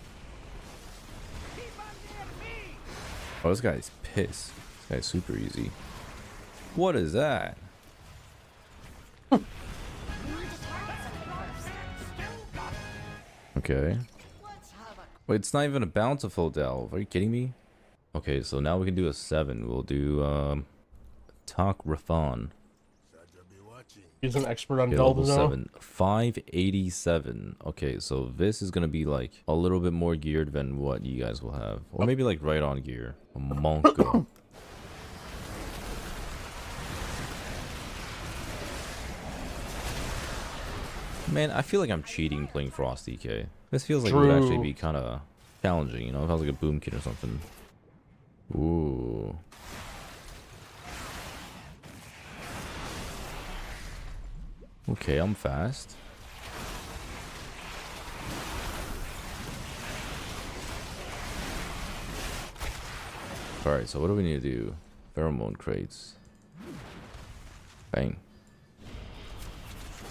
Oh, this guy's pissed. This guy's super easy. What is that? Okay. Wait, it's not even a bountiful delve. Are you kidding me? Okay, so now we can do a 7. We'll do Talk Rathon. He's an expert on Okay, delves level now. 7. 587. Okay, so this is gonna be like a little bit more geared than what you guys will have. Or maybe like right on gear. A Monka. Man, I feel like I'm cheating playing Frost DK. This feels like it would actually be kind of challenging, you know? If I was like a boom kid or something. Ooh. Okay, I'm fast. Alright, so what do we need to do? Pheromone crates. Bang.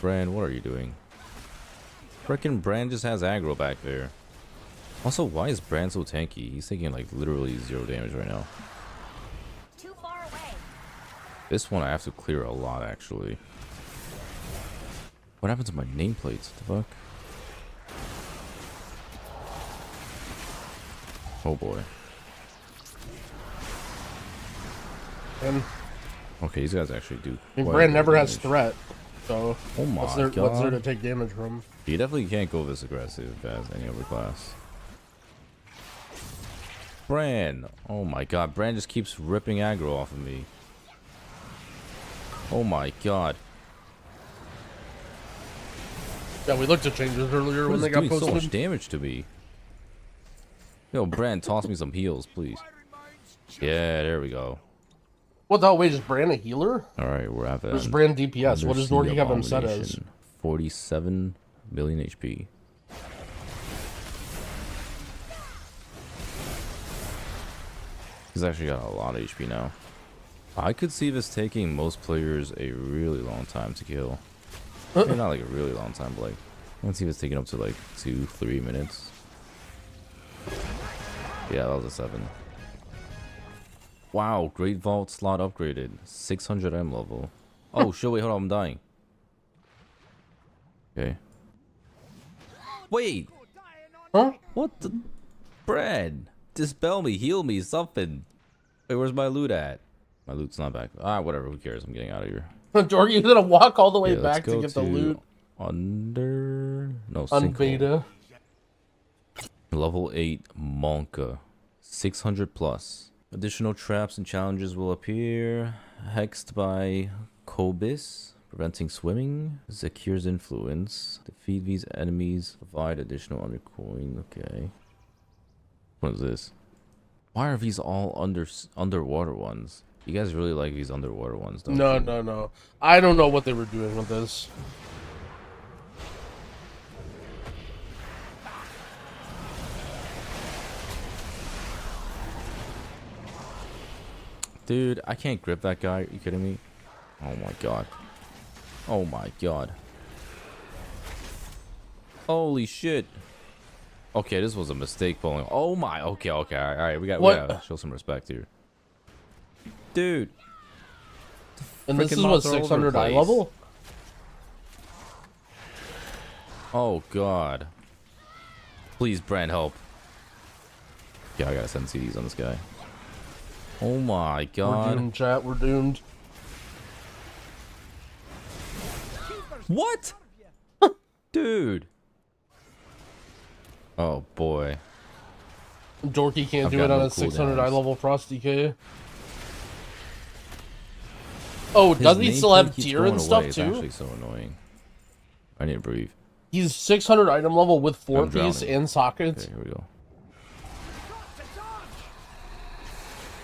Bran, what are you doing? Frickin' Bran just has aggro back there. Also, why is Bran so tanky? He's taking like literally 0 damage right now. Too far away. This one I have to clear a lot actually. What happened to my nameplates? What the fuck? Oh boy. And okay, these guys actually do. I mean, Bran never has threat, so oh my what's there God. to take damage from? You definitely can't go this aggressive as any other class. Bran! Oh my God, Bran just keeps ripping aggro off of me. Oh my God. Yeah, we looked at changes earlier What when is they got doing posted. so much damage to me? Yo, Bran, toss me some heals, please. Yeah, there we go. What the hell? Wait, is Bran a healer? Alright, we're at Where's Bran DPS? What does Dorki have him set as? 47 million HP. He's actually got a lot of HP now. I could see this taking most players a really long time to kill. Maybe not like a really long time, but like I can see this taking up to like 2-3 minutes. Yeah, that was a 7. Wow, Great Vault slot upgraded. 600 M level. Oh shit, wait, hold on, I'm dying. Okay. Wait! Huh? What the? Brad! Dispel me, heal me, something. Wait, where's my loot at? My loot's not back. Ah, whatever, who cares? I'm getting out of here. Dorki's gonna walk all the way Yeah, back to get the loot. Under... No, On sinkhole. beta. Level 8 Monka. 600 plus. Additional traps and challenges will appear. Hexed by Kobis, preventing swimming. Zakir's influence. Defeat these enemies. Provide additional undercoin. Okay. What is this? Why are these all underwater ones? You guys really like these underwater ones, don't you? No. I don't know what they were doing with this. Dude, I can't grip that guy. Are you kidding me? Oh my God. Oh my God. Holy shit. Okay, this was a mistake pulling. Oh my. Okay. Alright, we gotta show some respect here. Dude. And this is what 600 eye level? Oh God. Please, Brand, help. Yeah, I gotta send CDs on this guy. Oh my God. We're doomed, chat. We're doomed. What? Dude. Oh boy. Dorki can't I've do got it on no a 600 eye cooldowns. level Frost DK. Oh, His doesn't he still nameplate have keeps tier going and stuff away. It's too? actually so annoying. I need to breathe. He's 600 item level with 4 I'm piece drowning. and sockets. Okay, here we go.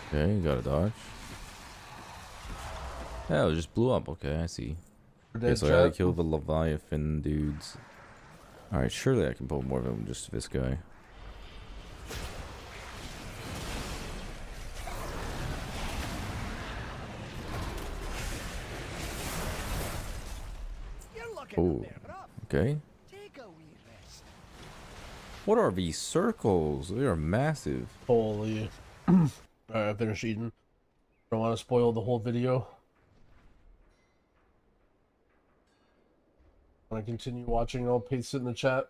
Okay, you got a dodge. Yeah, it just blew up. Okay, I see. Okay, Dead so I gotta chat. kill the Leviathan dudes. Alright, surely I can pull more of them than just this guy. Oh, okay. What are these circles? They are massive. Holy. Alright, I finished eating. Don't want to spoil the whole video. Want to continue watching? I'll paste it in the chat.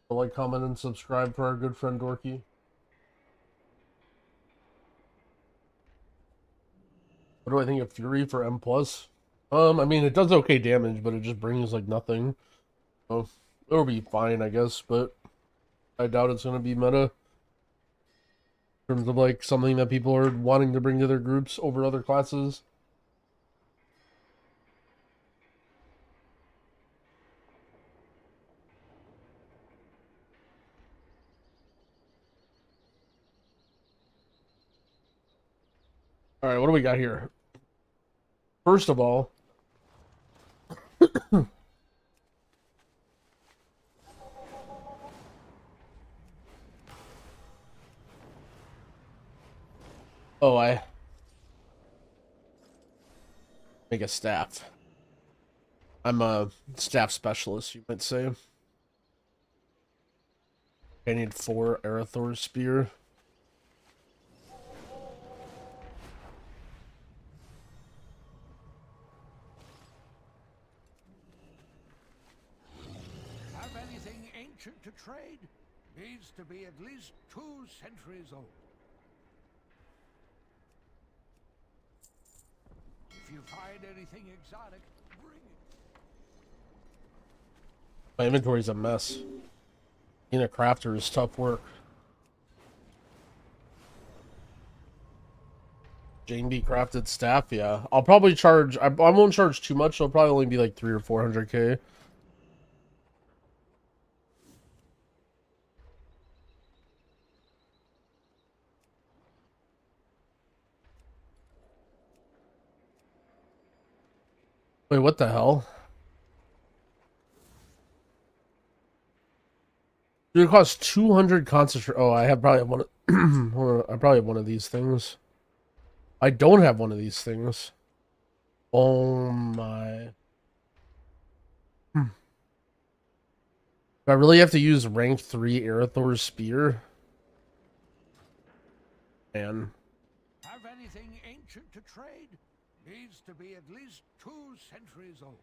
Like, comment, and subscribe for our good friend Dorky. What do I think of Fury for M+? I mean, it does okay damage, but it just brings, like, nothing. So, it'll be fine, I guess, but I doubt it's going to be meta. In terms of, like, something that people are wanting to bring to their groups over other classes. Alright, what do we got here? First of all... Oh, I make a staff. I'm a staff specialist, you might say. I need 4 Arathor spear. Have anything ancient to trade? Needs to be at least 2 centuries old. If you find anything exotic, bring it. My inventory's a mess. Being a crafter is tough work. Jane B crafted staff, yeah. I'll probably charge, I won't charge too much, it'll probably only be like 300 or 400k. Wait, what the hell? Dude, it costs 200 concentrate. Oh, I probably have one. I probably have one of these things. I don't have one of these things. Oh my. Do I really have to use rank 3 Arathor's spear? Man. Have anything ancient to trade? Needs to be at least 2 centuries old.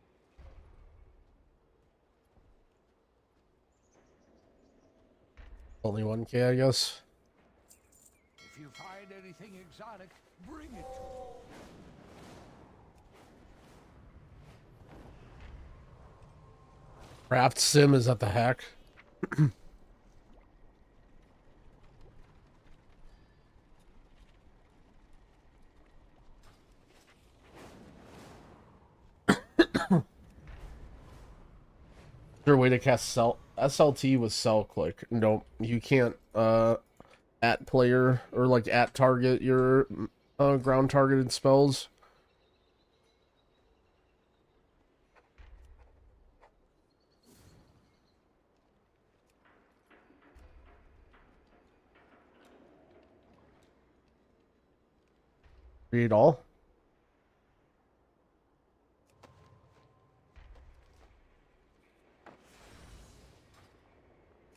Only 1k, I guess. If you find anything exotic, bring it to me. Craft sim is at the hack. Is there a way to cast SLT with cell click? Nope, you can't at player or like at target your ground targeted spells. Read all.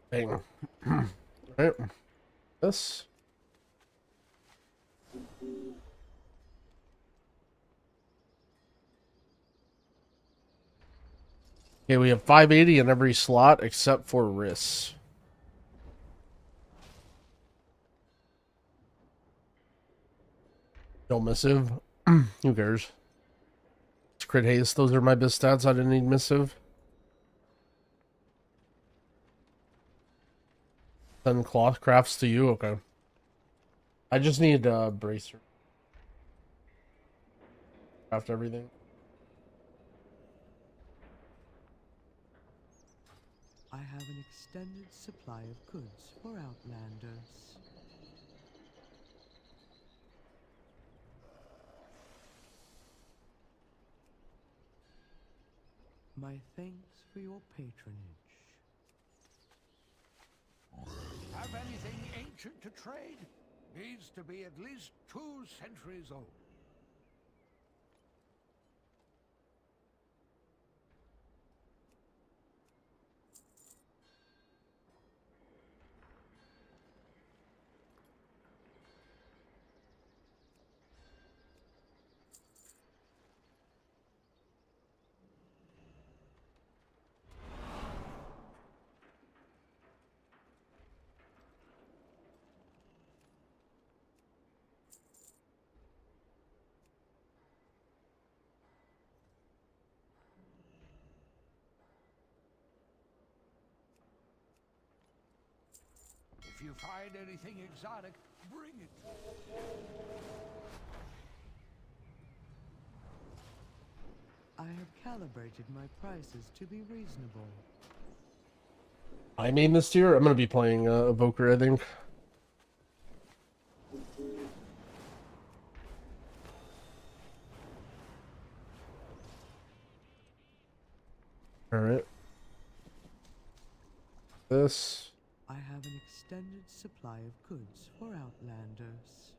Bang. Right. This. Okay, we have 580 in every slot except for wrists. No missive. Who cares? It's crit haste. Those are my best stats. I didn't need missive. 10 cloth crafts to you. Okay. I just need bracer. Craft everything. I have an extended supply of goods for Outlanders. My thanks for your patronage. Have anything ancient to trade? Needs to be at least 2 centuries old. If you find anything exotic, bring it. I have calibrated my prices to be reasonable. I main this tier. I'm gonna be playing evoker, I think. All right. This. I have an extended supply of goods for outlanders.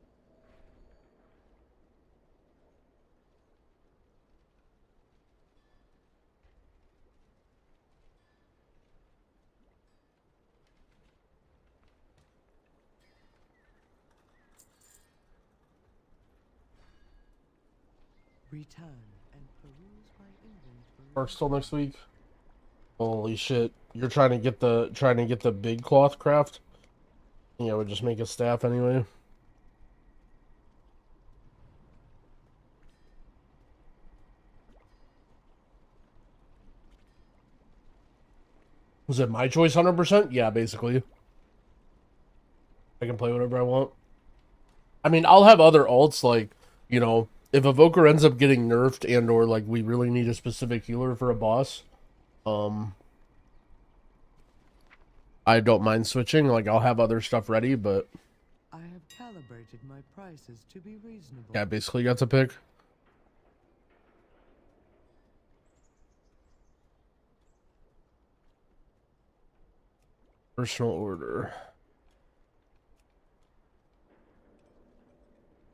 Return and peruse my inventory. Mark still next week. Holy shit! You're trying to get the big cloth craft. Yeah, would just make a staff anyway. Was it my choice 100%? Yeah, basically. I can play whatever I want. I mean, I'll have other alts, like, you know, if Evoker ends up getting nerfed and or, like, we really need a specific healer for a boss, I don't mind switching. Like, I'll have other stuff ready, but... I have calibrated my prices to be reasonable. Yeah, basically got to pick. Personal order.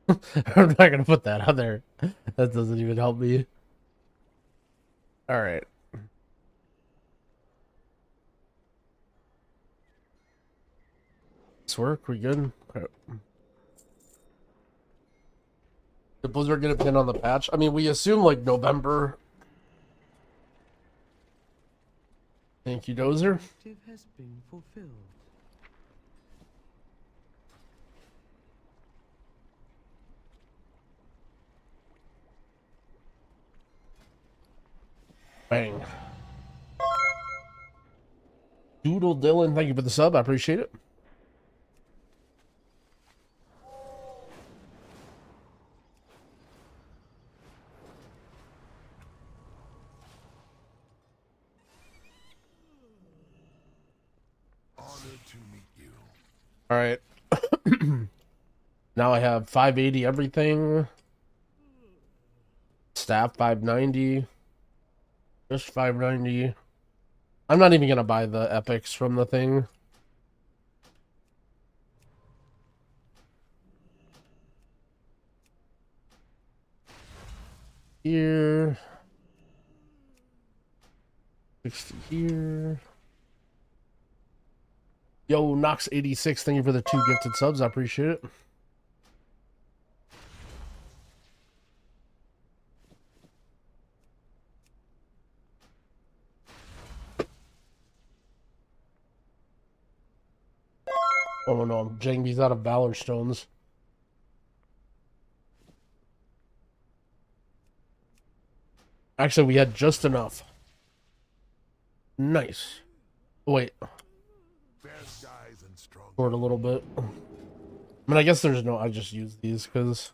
I'm not gonna put that on there. That doesn't even help me. Alright. This work? We good? Okay. Did Blizzard get a pin on the patch? I mean, we assume like November. Thank you, Dozer. Objective has been fulfilled. Bang. Doodle Dylan, thank you for the sub. I appreciate it. All right. Now I have 580 everything. Staff 590. Just 590. I'm not even gonna buy the epics from the thing. Here. 60 here. Yo, Nox86, thank you for the 2 gifted subs. I appreciate it. Oh no, Jangby's out of Valor Stones. Actually, we had just enough. Nice. Wait. Short a little bit. I mean, I guess there's no... I just use these because...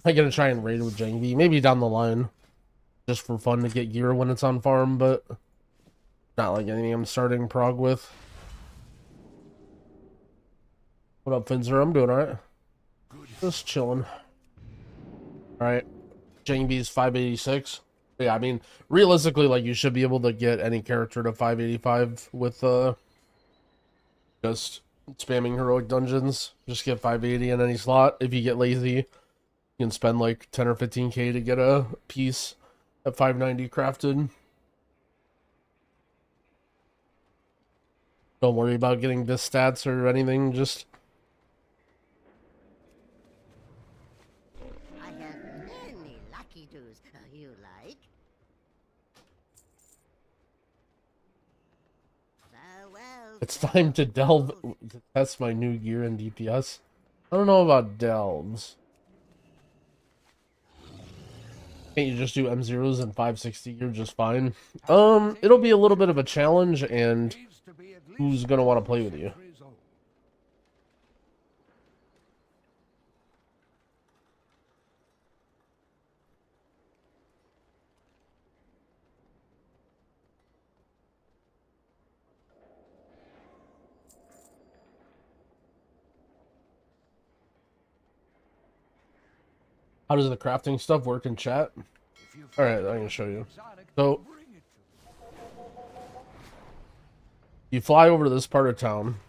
I'm gonna try and raid with Jangby. Maybe down the line. Just for fun to get gear when it's on farm, but... not like anything I'm starting prog with. What up, Finzer? I'm doing alright. Just chilling. All right, Jangby's 586. Yeah, I mean, realistically, like, you should be able to get any character to 585 with just spamming heroic dungeons. Just get 580 in any slot. If you get lazy, you can spend like 10 or 15k to get a piece at 590 crafted. Don't worry about getting this stats or anything, just... I have many lucky doos you like. Farewell. It's time to delve to test my new gear in DPS. I don't know about delves. Can't you just do M0s and 560 gear just fine? It'll be a little bit of a challenge, and who's gonna want to play with you? How does the crafting stuff work in chat? Alright, I can show you. So, you fly over to this part of town.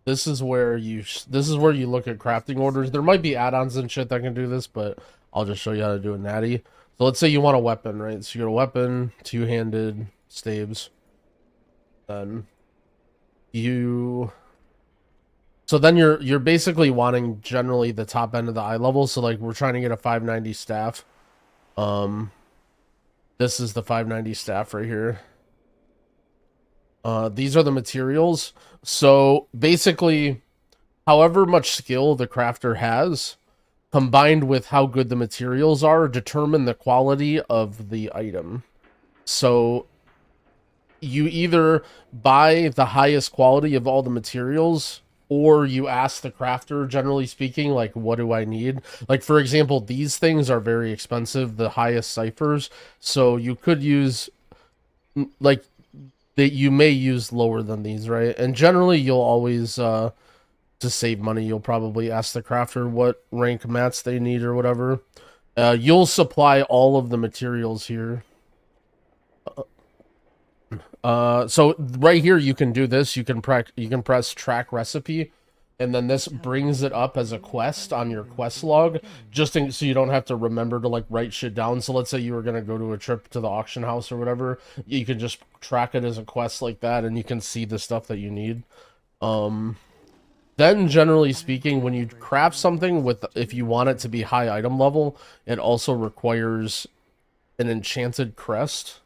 This is where you look at crafting orders. There might be add-ons and shit that can do this, but I'll just show you how to do it natty. So let's say you want a weapon, right? So you get a weapon, two-handed, staves. Then you... So then you're basically wanting generally the top end of the eye level. So like we're trying to get a 590 staff. This is the 590 staff right here. These are the materials. So basically, however much skill the crafter has, combined with how good the materials are, determine the quality of the item. So you either buy the highest quality of all the materials, or you ask the crafter, generally speaking, like, what do I need? Like, for example, these things are very expensive, the highest ciphers. So you could use, like, that you may use lower than these, right? And generally, you'll always, to save money, you'll probably ask the crafter what rank mats they need or whatever. You'll supply all of the materials here. So right here you can do this. You can press track recipe, and then this brings it up as a quest on your quest log, so you don't have to remember to like write shit down. So let's say you were gonna go to a trip to the auction house or whatever, you can just track it as a quest like that, and you can see the stuff that you need. Then generally speaking, when you craft something if you want it to be high item level, it also requires an enchanted crest.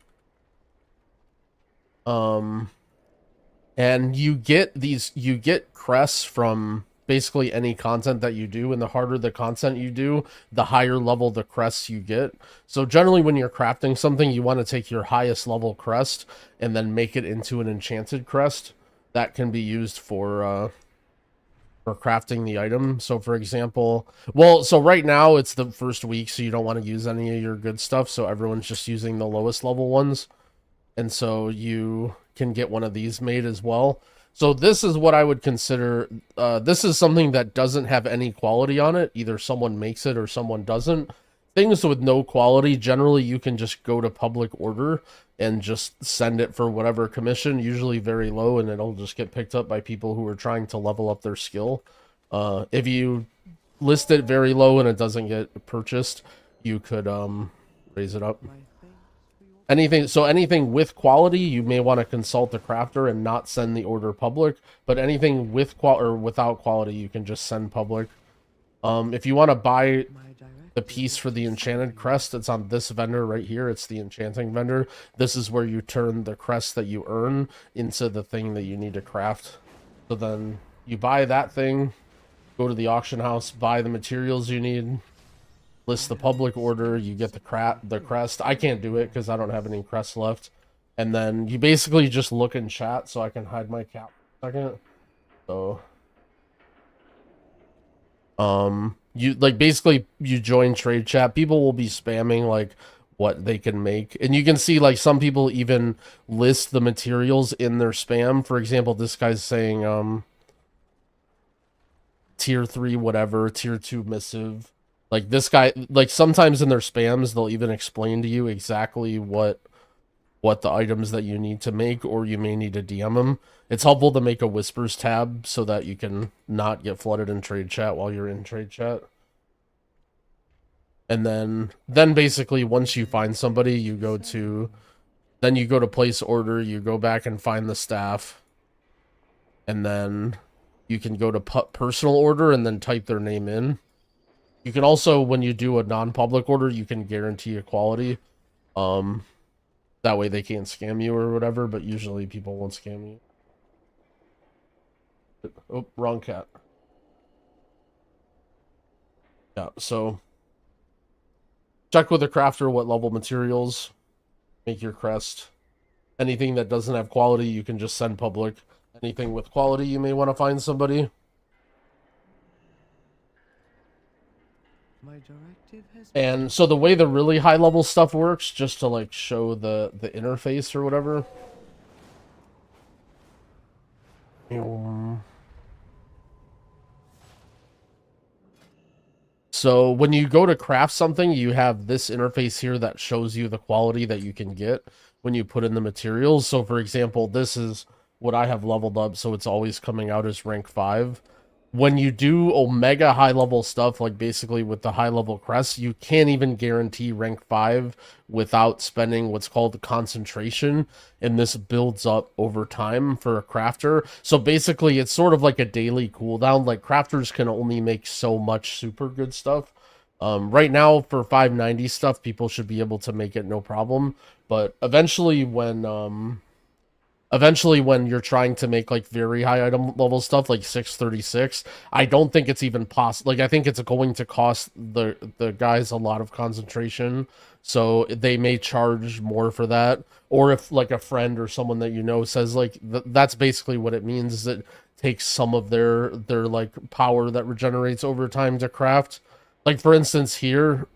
And you get crests from basically any content that you do, and the harder the content you do, the higher level the crests you get. So generally when you're crafting something, you want to take your highest level crest and then make it into an enchanted crest that can be used for crafting the item. So for example, so right now it's the first week, so you don't want to use any of your good stuff, so everyone's just using the lowest level ones. And so you can get one of these made as well. So this is what I would consider, this is something that doesn't have any quality on it. Either someone makes it or someone doesn't. Things with no quality, generally you can just go to public order and just send it for whatever commission, usually very low, and it'll just get picked up by people who are trying to level up their skill. If you list it very low and it doesn't get purchased, you could raise it up. Anything with quality, you may want to consult the crafter and not send the order public, but anything with without quality, you can just send public. If you want to buy the piece for the enchanted crest, it's on this vendor right here. It's the enchanting vendor. This is where you turn the crest that you earn into the thing that you need to craft. So then you buy that thing, go to the auction house, buy the materials you need, list the public order, you get the crest. I can't do it because I don't have any crests left. And then you basically just look in chat, so I can hide my cap for a second. So you basically you join trade chat, people will be spamming like what they can make, and you can see like some people even list the materials in their spam. For example, this guy's saying tier 3 whatever, tier 2 missive, Like this guy, like sometimes in their spams, they'll even explain to you exactly what the items that you need to make, or you may need to DM them. It's helpful to make a whispers tab so that you can not get flooded in trade chat while you're in trade chat. And then basically once you find somebody, you go to place order, you go back and find the staff, and then you can go to personal order and then type their name in. You can also, when you do a non-public order, you can guarantee equality. That way they can't scam you or whatever, but usually people won't scam you. Oh, wrong cat. Yeah, so check with the crafter what level materials make your crest. Anything that doesn't have quality, you can just send public. Anything with quality, you may want to find somebody. My directive has And so the way the really high level stuff works, just to like show the interface or whatever. So when you go to craft something, you have this interface here that shows you the quality that you can get when you put in the materials. So for example, this is what I have leveled up, so it's always coming out as rank 5. When you do omega high level stuff, like basically with the high level crests, you can't even guarantee rank 5 without spending what's called the concentration, and this builds up over time for a crafter. So basically it's sort of like a daily cooldown. Like crafters can only make so much super good stuff. Right now for 590 stuff, people should be able to make it no problem, but eventually when you're trying to make like very high item level stuff like 636, I don't think it's even possible. Like I think it's going to cost the guys a lot of concentration, so they may charge more for that. Or if like a friend or someone that you know says like that's basically what it means, is it takes some of their like power that regenerates over time to craft. Like for instance here,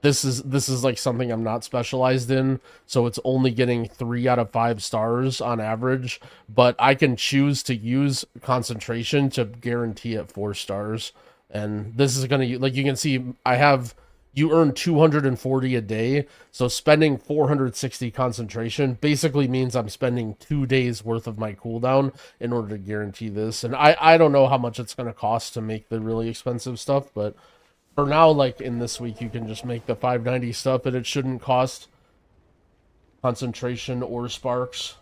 This is like something I'm not specialized in, so it's only getting 3 out of 5 stars on average, but I can choose to use concentration to guarantee it 4 stars. And this is gonna, like you can see, you earn 240 a day, so spending 460 concentration basically means I'm spending 2 days worth of my cooldown in order to guarantee this. And I don't know how much it's gonna cost to make the really expensive stuff, but for now, like in this week, you can just make the 590 stuff, and it shouldn't cost concentration or sparks.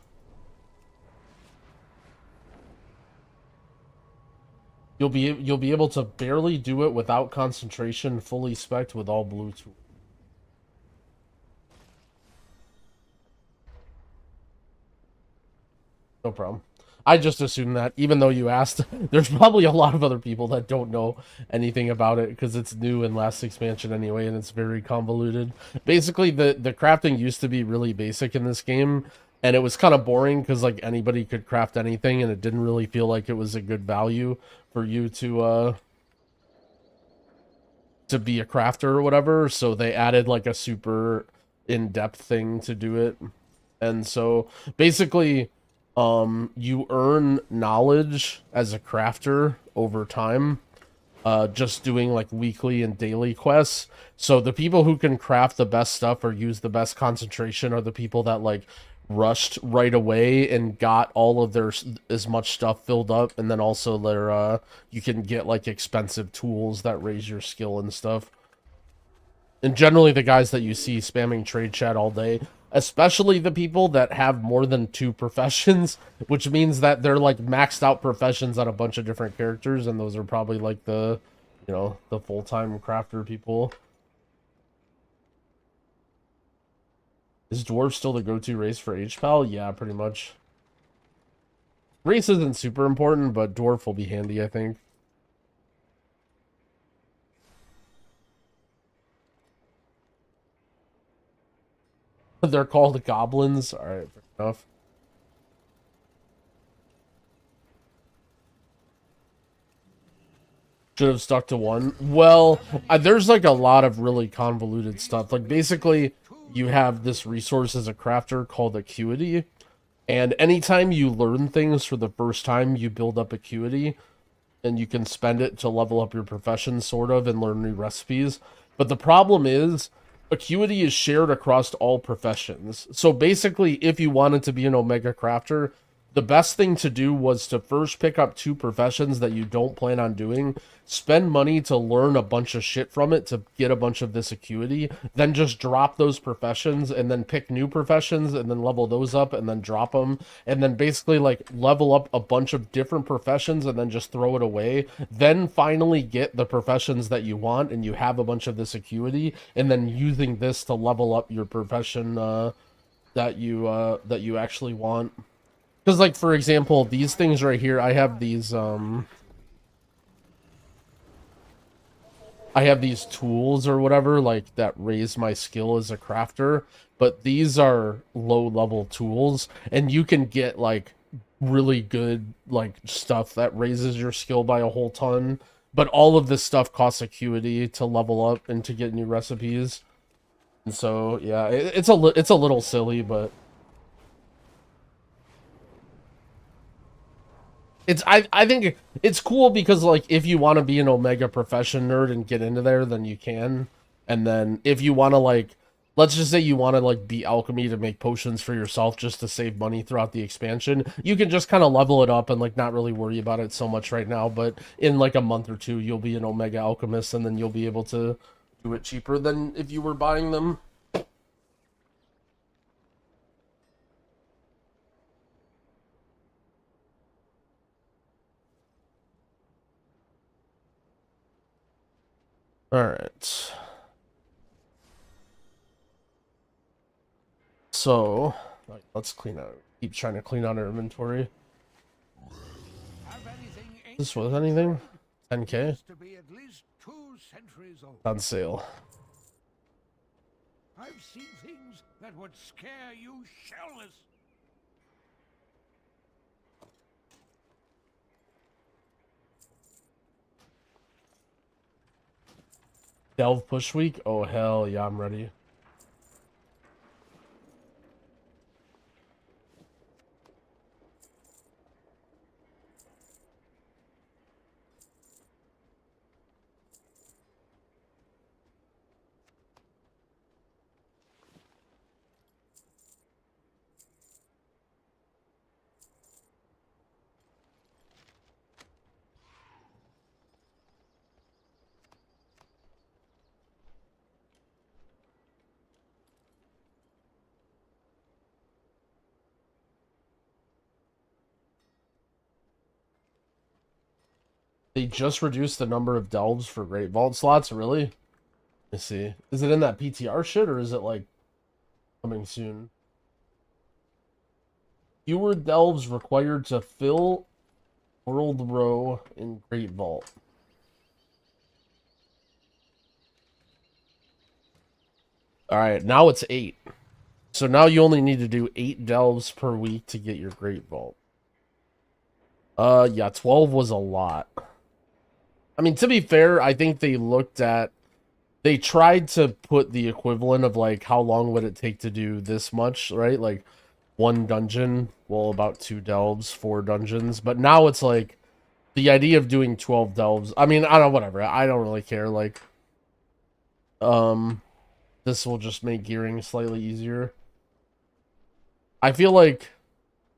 You'll be able to barely do it without concentration, fully spec'd with all blue tools. No problem. I just assumed that, even though you asked. There's probably a lot of other people that don't know anything about it, because it's new in last expansion anyway, and it's very convoluted. Basically, the crafting used to be really basic in this game, and it was kind of boring, because like anybody could craft anything, and it didn't really feel like it was a good value for you to be a crafter or whatever, so they added like a super in-depth thing to do it. And so, basically, you earn knowledge as a crafter over time, just doing like weekly and daily quests. So the people who can craft the best stuff or use the best concentration are the people that like rushed right away and got all of their as much stuff filled up, and then also their you can get like expensive tools that raise your skill and stuff. And generally the guys that you see spamming trade chat all day, especially the people that have more than 2 professions, which means that they're like maxed out professions on a bunch of different characters, and those are probably like the, you know, the full-time crafter people. Is dwarf still the go-to race for HPAL? Yeah, pretty much. Race isn't super important, but dwarf will be handy, I think. They're called goblins. Alright, fair enough. Should have stuck to 1. Well, there's like a lot of really convoluted stuff. Like basically, you have this resource as a crafter called acuity, and anytime you learn things for the first time, you build up acuity. and you can spend it to level up your profession, sort of, and learn new recipes. But the problem is, acuity is shared across all professions. So basically, if you wanted to be an Omega Crafter, the best thing to do was to first pick up 2 professions that you don't plan on doing, spend money to learn a bunch of shit from it to get a bunch of this acuity, then just drop those professions and then pick new professions and then level those up and then drop them, and then basically like level up a bunch of different professions and then just throw it away, then finally get the professions that you want and you have a bunch of this acuity, and then using this to level up your profession that you actually want. Because, like, for example, these things right here, I have these tools or whatever, like, that raise my skill as a crafter, but these are low-level tools, and you can get, like, really good, like, stuff that raises your skill by a whole ton, but all of this stuff costs acuity to level up and to get new recipes, and so, yeah, it's a little silly, but... I think it's cool because, like, if you want to be an Omega profession nerd and get into there, then you can. And then if you want to, like, let's just say you want to, like, be alchemy to make potions for yourself just to save money throughout the expansion, you can just kind of level it up and, like, not really worry about it so much right now. But in, like, a month or 2, you'll be an Omega alchemist, and then you'll be able to do it cheaper than if you were buying them. Alright. So, let's clean out. Keep trying to clean out our inventory. This was anything? 10k? On sale. I've seen things that would scare you shellless. Delve push week? Oh, hell yeah, I'm ready. They just reduced the number of delves for Great Vault slots, really? Let's see. Is it in that PTR shit, or is it, like, coming soon? Fewer delves required to fill World Row in Great Vault. Alright, now it's 8. So now you only need to do 8 delves per week to get your Great Vault. Yeah, 12 was a lot. I mean, to be fair, I think they tried to put the equivalent of, like, how long would it take to do this much, right? Like, 1 dungeon, well, about 2 delves, 4 dungeons. But now it's, like, the idea of doing 12 delves, I mean, I don't know, whatever. I don't really care, like, this will just make gearing slightly easier. I feel like,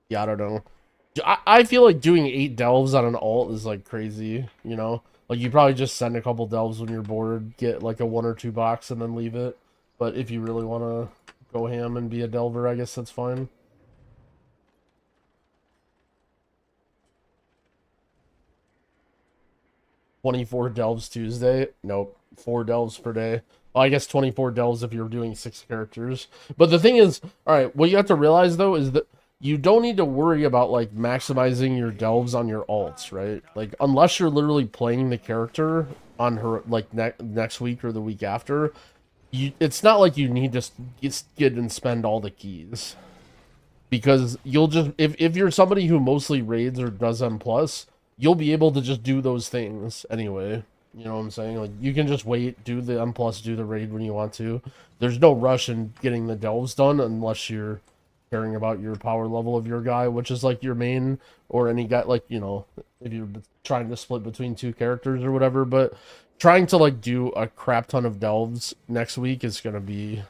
yeah, I don't know. I feel like doing 8 delves on an alt is, like, crazy, you know? Like, you probably just send a couple delves when you're bored, get, like, a 1 or 2 box, and then leave it. But if you really want to go ham and be a delver, I guess that's fine. $24 delves Tuesday? Nope. 4 delves per day. Well, I guess 24 delves if you're doing 6 characters. But the thing is, alright, what you have to realize, though, is that you don't need to worry about, like, maximizing your delves on your alts, right? Like, unless you're literally playing the character on her, like, next week or the week after, it's not like you need to get and spend all the keys. Because you'll just, if you're somebody who mostly raids or does M+, you'll be able to just do those things anyway. You know what I'm saying? Like, you can just wait, do the M+, do the raid when you want to. There's no rush in getting the delves done unless you're caring about your power level of your guy, which is like your main, or any guy, like, you know, if you're trying to split between two characters or whatever. But trying to like do a crap ton of delves next week is gonna be,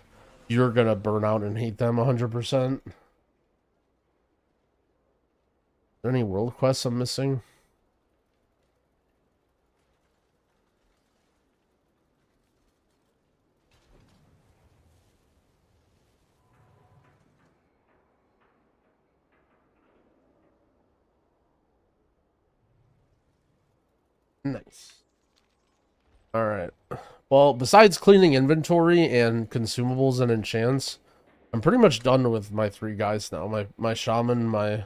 you're gonna burn out and hate them 100%. Are there any world quests I'm missing? Nice. Alright. Well, besides cleaning inventory and consumables and enchants, I'm pretty much done with my 3 guys now. My shaman, my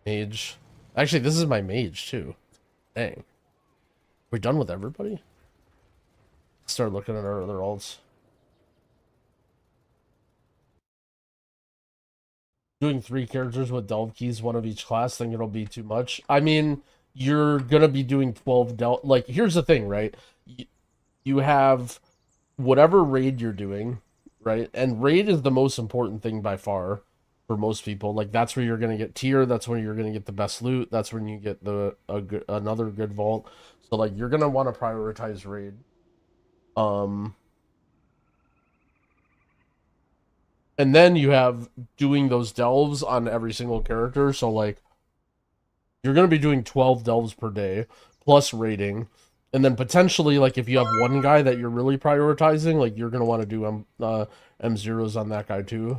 mage. Actually, this is my mage, too. Dang. We're done with everybody? Start looking at our other alts. Doing 3 characters with delve keys, 1 of each class, think it'll be too much. I mean, you're gonna be doing 12 delve. Like, here's the thing, right? You have whatever raid you're doing, right? And raid is the most important thing by far for most people. Like, that's where you're gonna get tier. That's where you're gonna get the best loot. That's when you get another good vault. So like, you're gonna want to prioritize raid. And then you have doing those delves on every single character. So like, you're going to be doing 12 delves per day plus raiding. And then potentially, like, if you have one guy that you're really prioritizing, like, you're going to want to do M0s on that guy too.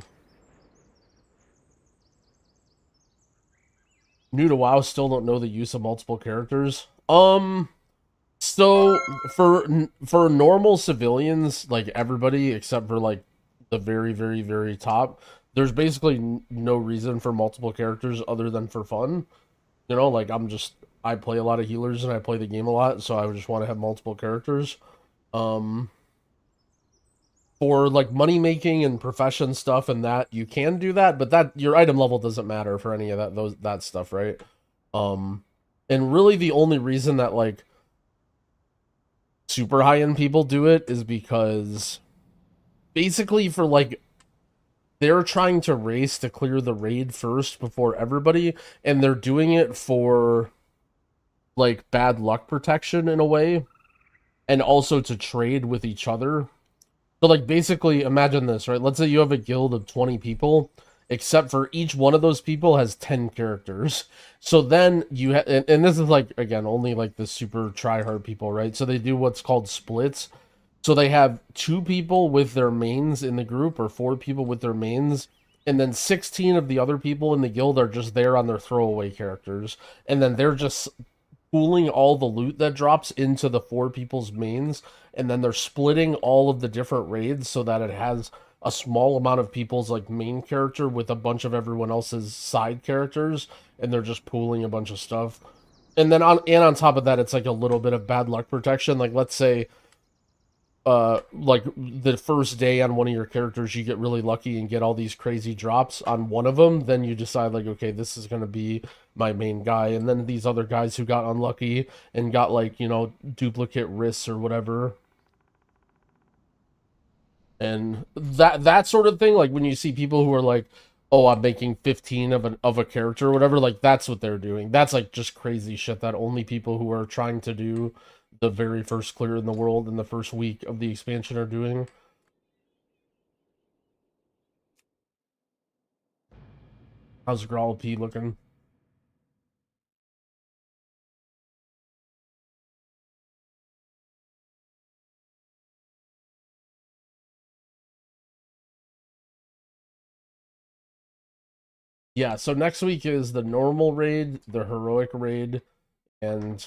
New to WoW, still don't know the use of multiple characters. So for normal civilians, like everybody except for like the very, very, very top, there's basically no reason for multiple characters other than for fun. You know, like, I play a lot of healers and I play the game a lot, so I would just want to have multiple characters. For like money making and profession stuff and that, you can do that, but that your item level doesn't matter for any of that stuff, right? And really the only reason that like super high end people do it is because basically for like, they're trying to race to clear the raid first before everybody, and they're doing it for like bad luck protection in a way, and also to trade with each other. So like, basically imagine this, right? Let's say you have a guild of 20 people, except for each one of those people has 10 characters. So then you and this is like, again, only like the super try-hard people, right? So they do what's called splits. So they have 2 people with their mains in the group, or 4 people with their mains, and then 16 of the other people in the guild are just there on their throwaway characters. And then they're just pooling all the loot that drops into the 4 people's mains, and then they're splitting all of the different raids so that it has a small amount of people's like main character with a bunch of everyone else's side characters, and they're just pooling a bunch of stuff. And then on top of that, it's like a little bit of bad luck protection. Like, let's say like the first day on one of your characters you get really lucky and get all these crazy drops on one of them, then you decide like, okay, this is going to be my main guy. And then these other guys who got unlucky and got like, you know, duplicate risks or whatever, and that sort of thing, like when you see people who are like, oh, I'm making 15 of a character or whatever, like that's what they're doing. That's like just crazy shit that only people who are trying to do the very first clear in the world in the first week of the expansion are doing. How's Grawl P looking? Yeah, so next week is the normal raid, the heroic raid, and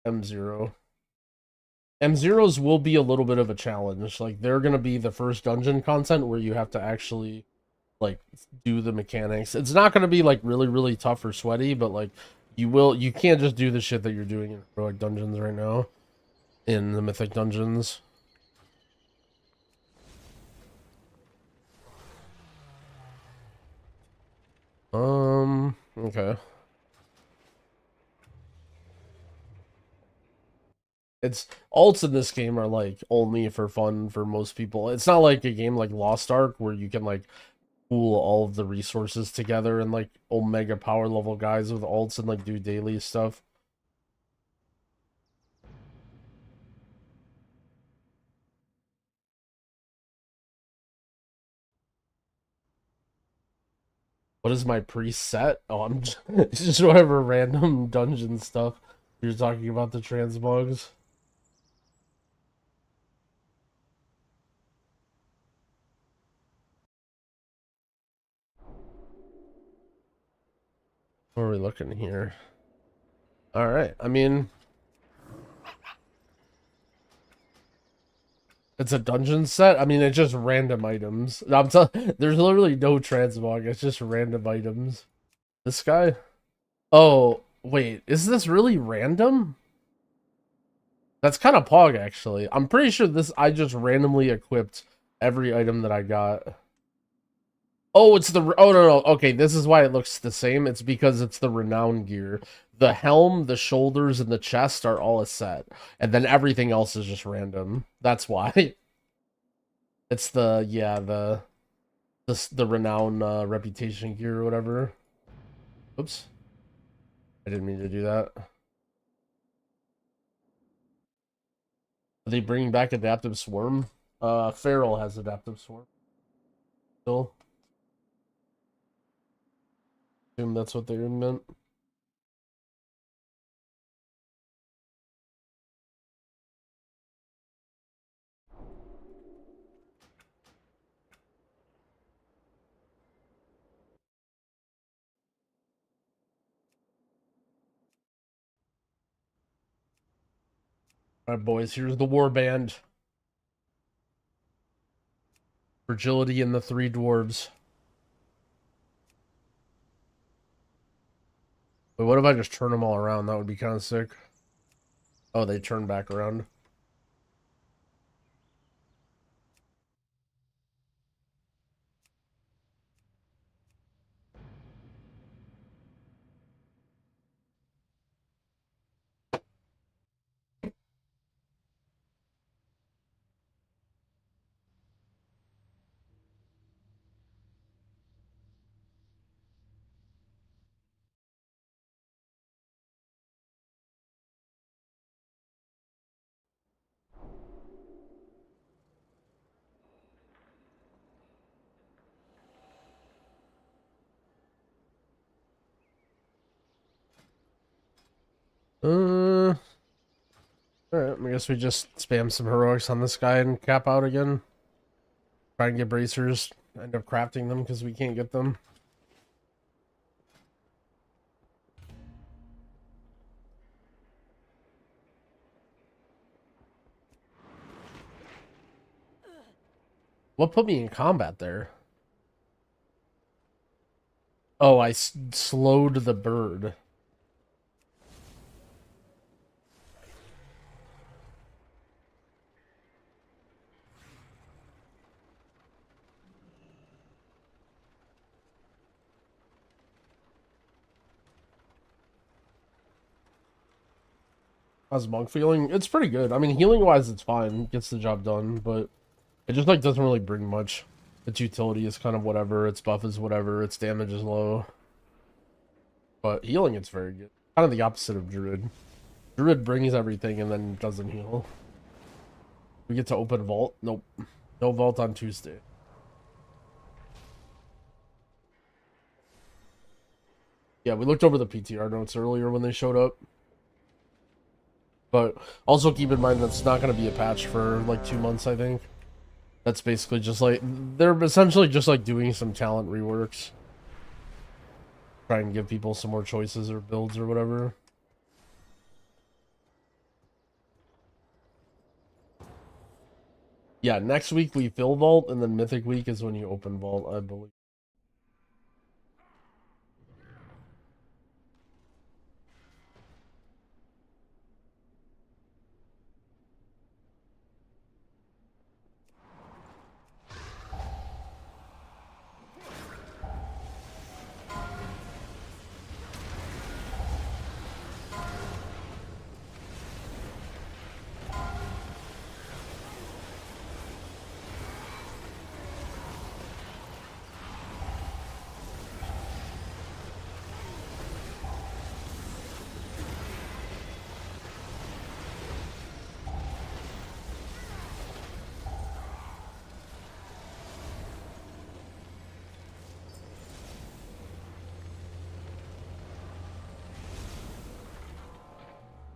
M0. M0s will be a little bit of a challenge. Like, they're going to be the first dungeon content where you have to actually, like, do the mechanics. It's not going to be, like, really, really tough or sweaty, but, like, you can't just do the shit that you're doing in heroic dungeons right now, in the mythic dungeons. Okay. It's alts in this game are like only for fun for most people. It's not like a game like Lost Ark where you can like pool all of the resources together and like omega power level guys with ults and like do daily stuff. What is my preset? Oh, I'm just whatever random dungeon stuff. You're talking about the transmogs. What are we looking here? All right. I mean, it's a dungeon set. I mean, it's just random items. I'm telling. There's literally no transmog. It's just random items. This guy. Oh wait, is this really random? That's kind of pog, actually. I'm pretty sure this. I just randomly equipped every item that I got. Oh, it's the... Oh, no. Okay, this is why it looks the same. It's because it's the renown gear. The helm, the shoulders, and the chest are all a set. And then everything else is just random. That's why. It's the... Yeah, the renown reputation gear or whatever. Oops. I didn't mean to do that. Are they bringing back Adaptive Swarm? Feral has Adaptive Swarm. Still. Assume that's what they meant. Alright, boys, here's the warband. Fragility and the three dwarves. But what if I just turn them all around? That would be kind of sick. Oh, they turn back around. Alright, I guess we just spam some heroics on this guy and cap out again. Try and get bracers. End up crafting them because we can't get them. What put me in combat there? Oh, I slowed the bird. How's monk feeling? It's pretty good. I mean, healing wise, it's fine. Gets the job done, but it just like doesn't really bring much. Its utility is kind of whatever. Its buff is whatever. Its damage is low. But healing, it's very good. Kind of the opposite of druid. Druid brings everything and then doesn't heal. We get to open vault. Nope. No vault on Tuesday. Yeah, we looked over the PTR notes earlier when they showed up. But also keep in mind that's not going to be a patch for like 2 months, I think. That's basically just like... They're essentially just like doing some talent reworks. Try and give people some more choices or builds or whatever. Yeah, next week we fill vault, and then Mythic Week is when you open vault, I believe.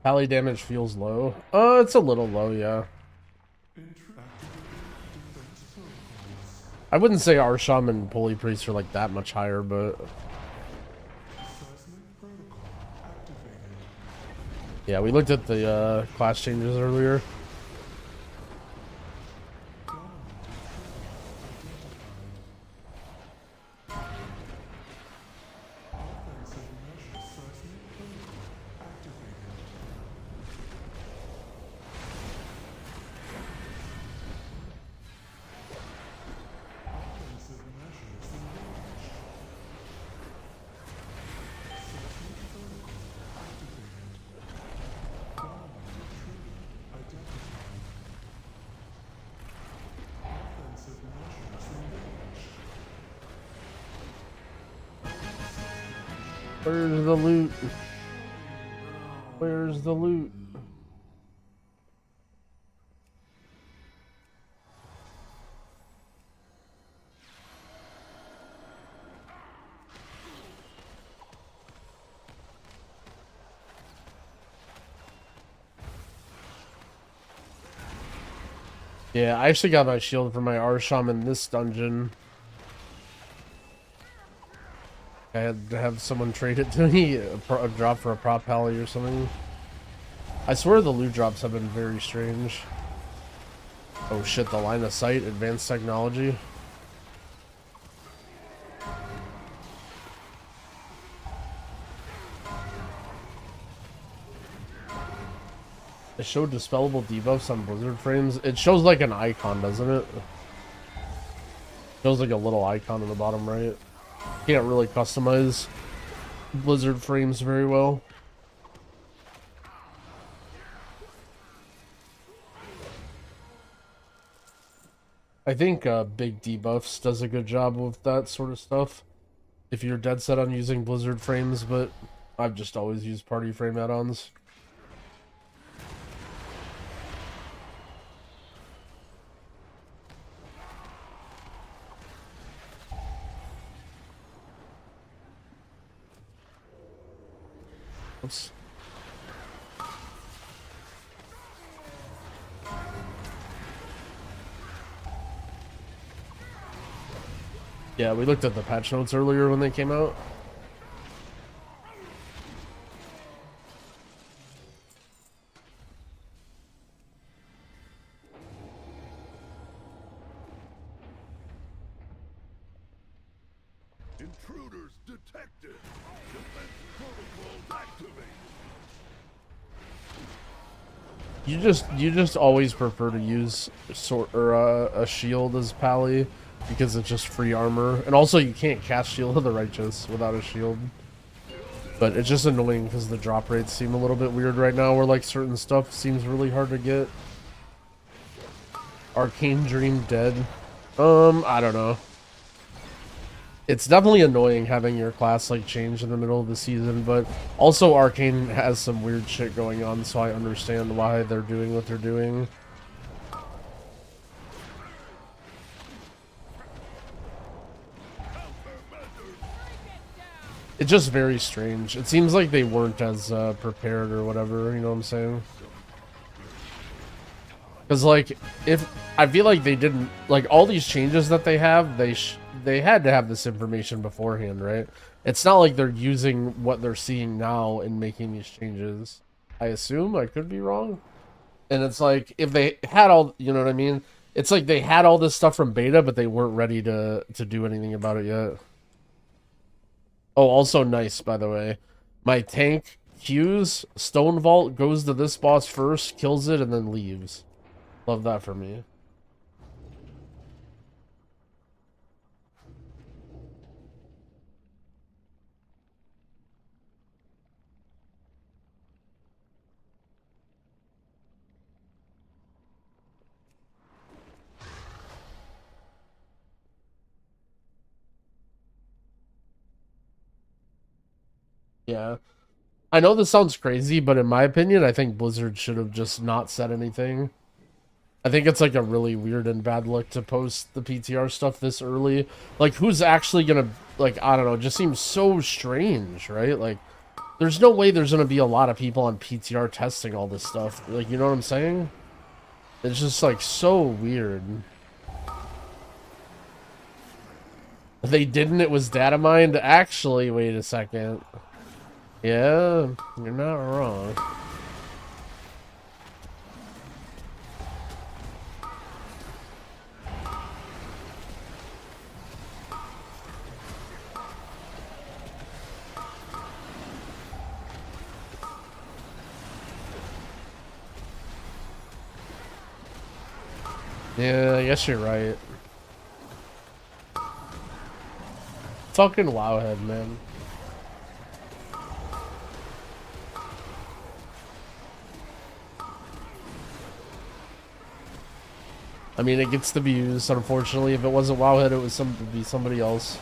Pally damage feels low. It's a little low, yeah. I wouldn't say Arsham and Holy Priest are like that much higher, but yeah, we looked at the class changes earlier. Where's the loot? Where's the loot? Yeah, I actually got my shield for my Arsham in this dungeon. I had to have someone trade it to me, a drop for a prop pally or something. I swear the loot drops have been very strange. Oh shit, the line of sight, advanced technology. It showed dispellable debuffs on Blizzard frames. It shows like an icon, doesn't it? Shows like a little icon in the bottom right. Can't really customize Blizzard frames very well. I think Big Debuffs does a good job with that sort of stuff. If you're dead set on using Blizzard frames, but I've just always used party frame add-ons. Oops. Yeah, we looked at the patch notes earlier when they came out. Intruders detected. Defense protocols activated. You just always prefer to use a shield as pally because it's just free armor, and also you can't cast Shield of the Righteous without a shield. But it's just annoying because the drop rates seem a little bit weird right now, where like certain stuff seems really hard to get. Arcane Dream dead. I don't know. It's definitely annoying having your class like change in the middle of the season, but also Arcane has some weird shit going on, so I understand why they're doing what they're doing. It's just very strange. It seems like they weren't as prepared or whatever, you know what I'm saying? Because like, if I feel like they didn't, like all these changes that they have, they had to have this information beforehand, right? It's not like they're using what they're seeing now and making these changes. I assume, I could be wrong. And it's like, if they had all, you know what I mean? It's like they had all this stuff from beta, but they weren't ready to do anything about it yet. Oh, also nice, by the way. My tank Q's Stone Vault goes to this boss first, kills it, and then leaves. Love that for me. Yeah. I know this sounds crazy, but in my opinion, I think Blizzard should have just not said anything. I think it's like a really weird and bad look to post the PTR stuff this early. Like, who's actually gonna, like, I don't know, it just seems so strange, right? Like, there's no way there's gonna be a lot of people on PTR testing all this stuff. Like, you know what I'm saying? It's just like so weird. They didn't, it was data mined? Actually, wait a second. Yeah, you're not wrong. Yeah, I guess you're right. Fucking Wowhead, man. I mean, it gets the views, unfortunately. If it wasn't Wowhead, it'd be somebody else.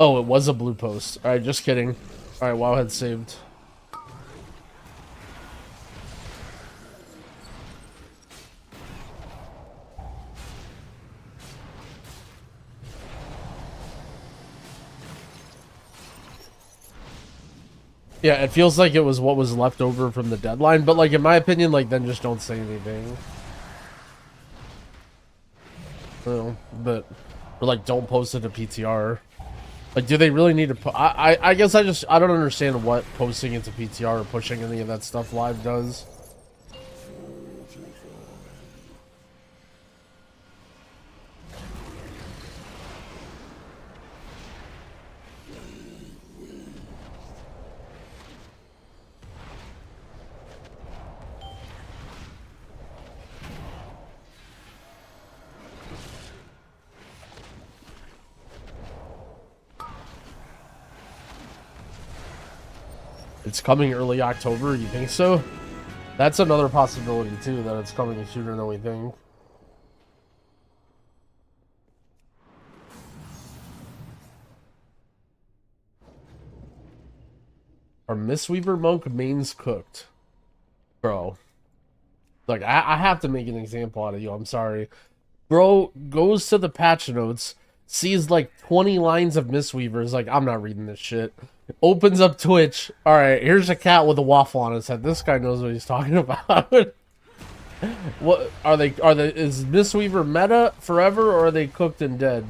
Oh, it was a blue post. Alright, just kidding. Alright, Wowhead saved. Yeah, it feels like it was what was left over from the deadline, but like in my opinion, like then just don't say anything. Well, but or like don't post it to PTR. Like, do they really need to? I guess I don't understand what posting it to PTR or pushing any of that stuff live does. It's coming early October, you think so? That's another possibility too, that it's coming sooner than we think. Are Mistweaver Monk mains cooked? Bro. Like, I have to make an example out of you, I'm sorry. Bro goes to the patch notes, sees like 20 lines of Mistweavers, like, I'm not reading this shit. Opens up Twitch. Alright, here's a cat with a waffle on his head. This guy knows what he's talking about. What are they? Is Mistweaver meta forever, or are they cooked and dead?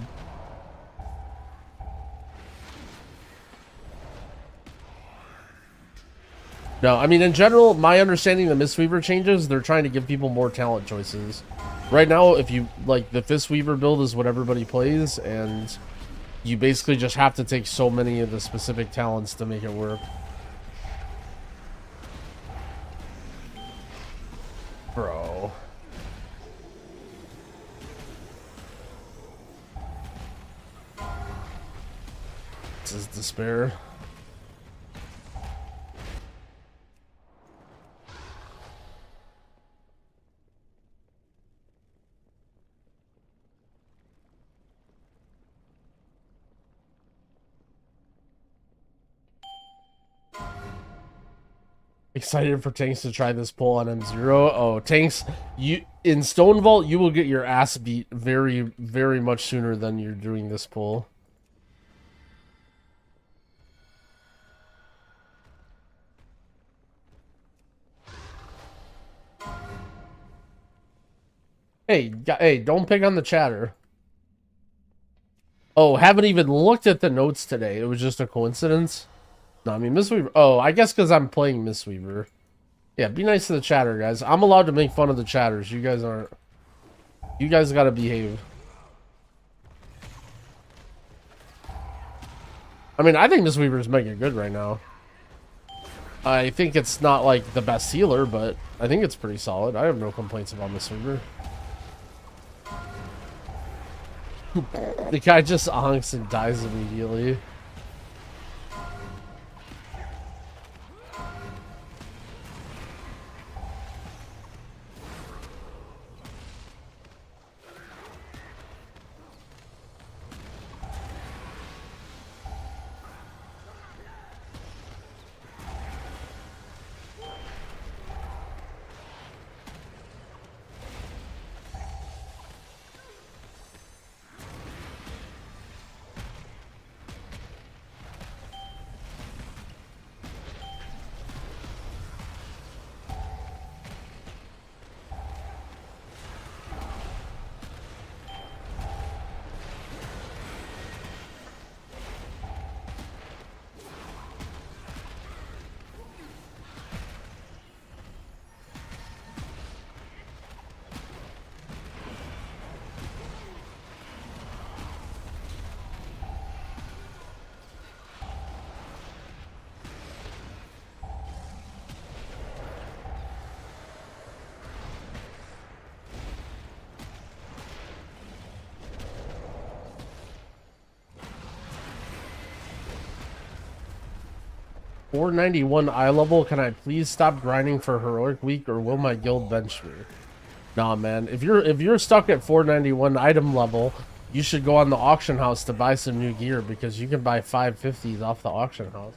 No, I mean, in general, my understanding of the Mistweaver changes, they're trying to give people more talent choices. Right now, if you, like, the Fistweaver build is what everybody plays, and you basically just have to take so many of the specific talents to make it work. Bro. This is despair. Excited for Tanks to try this pull on M0. Oh, Tanks, you in Stone Vault, you will get your ass beat very, very much sooner than you're doing this pull. Hey, don't pick on the chatter. Oh, haven't even looked at the notes today. It was just a coincidence. No, I mean, Mistweaver. Oh, I guess because I'm playing Mistweaver. Yeah, be nice to the chatter, guys. I'm allowed to make fun of the chatters. You guys aren't. You guys gotta behave. I mean, I think Mistweaver's making good right now. I think it's not, like, the best healer, but I think it's pretty solid. I have no complaints about Mistweaver. The guy just honks and dies immediately. 491 eye level. Can I please stop grinding for heroic week, or will my guild bench me? Nah, man. If you're stuck at 491 item level, you should go on the auction house to buy some new gear, because you can buy 550s off the auction house.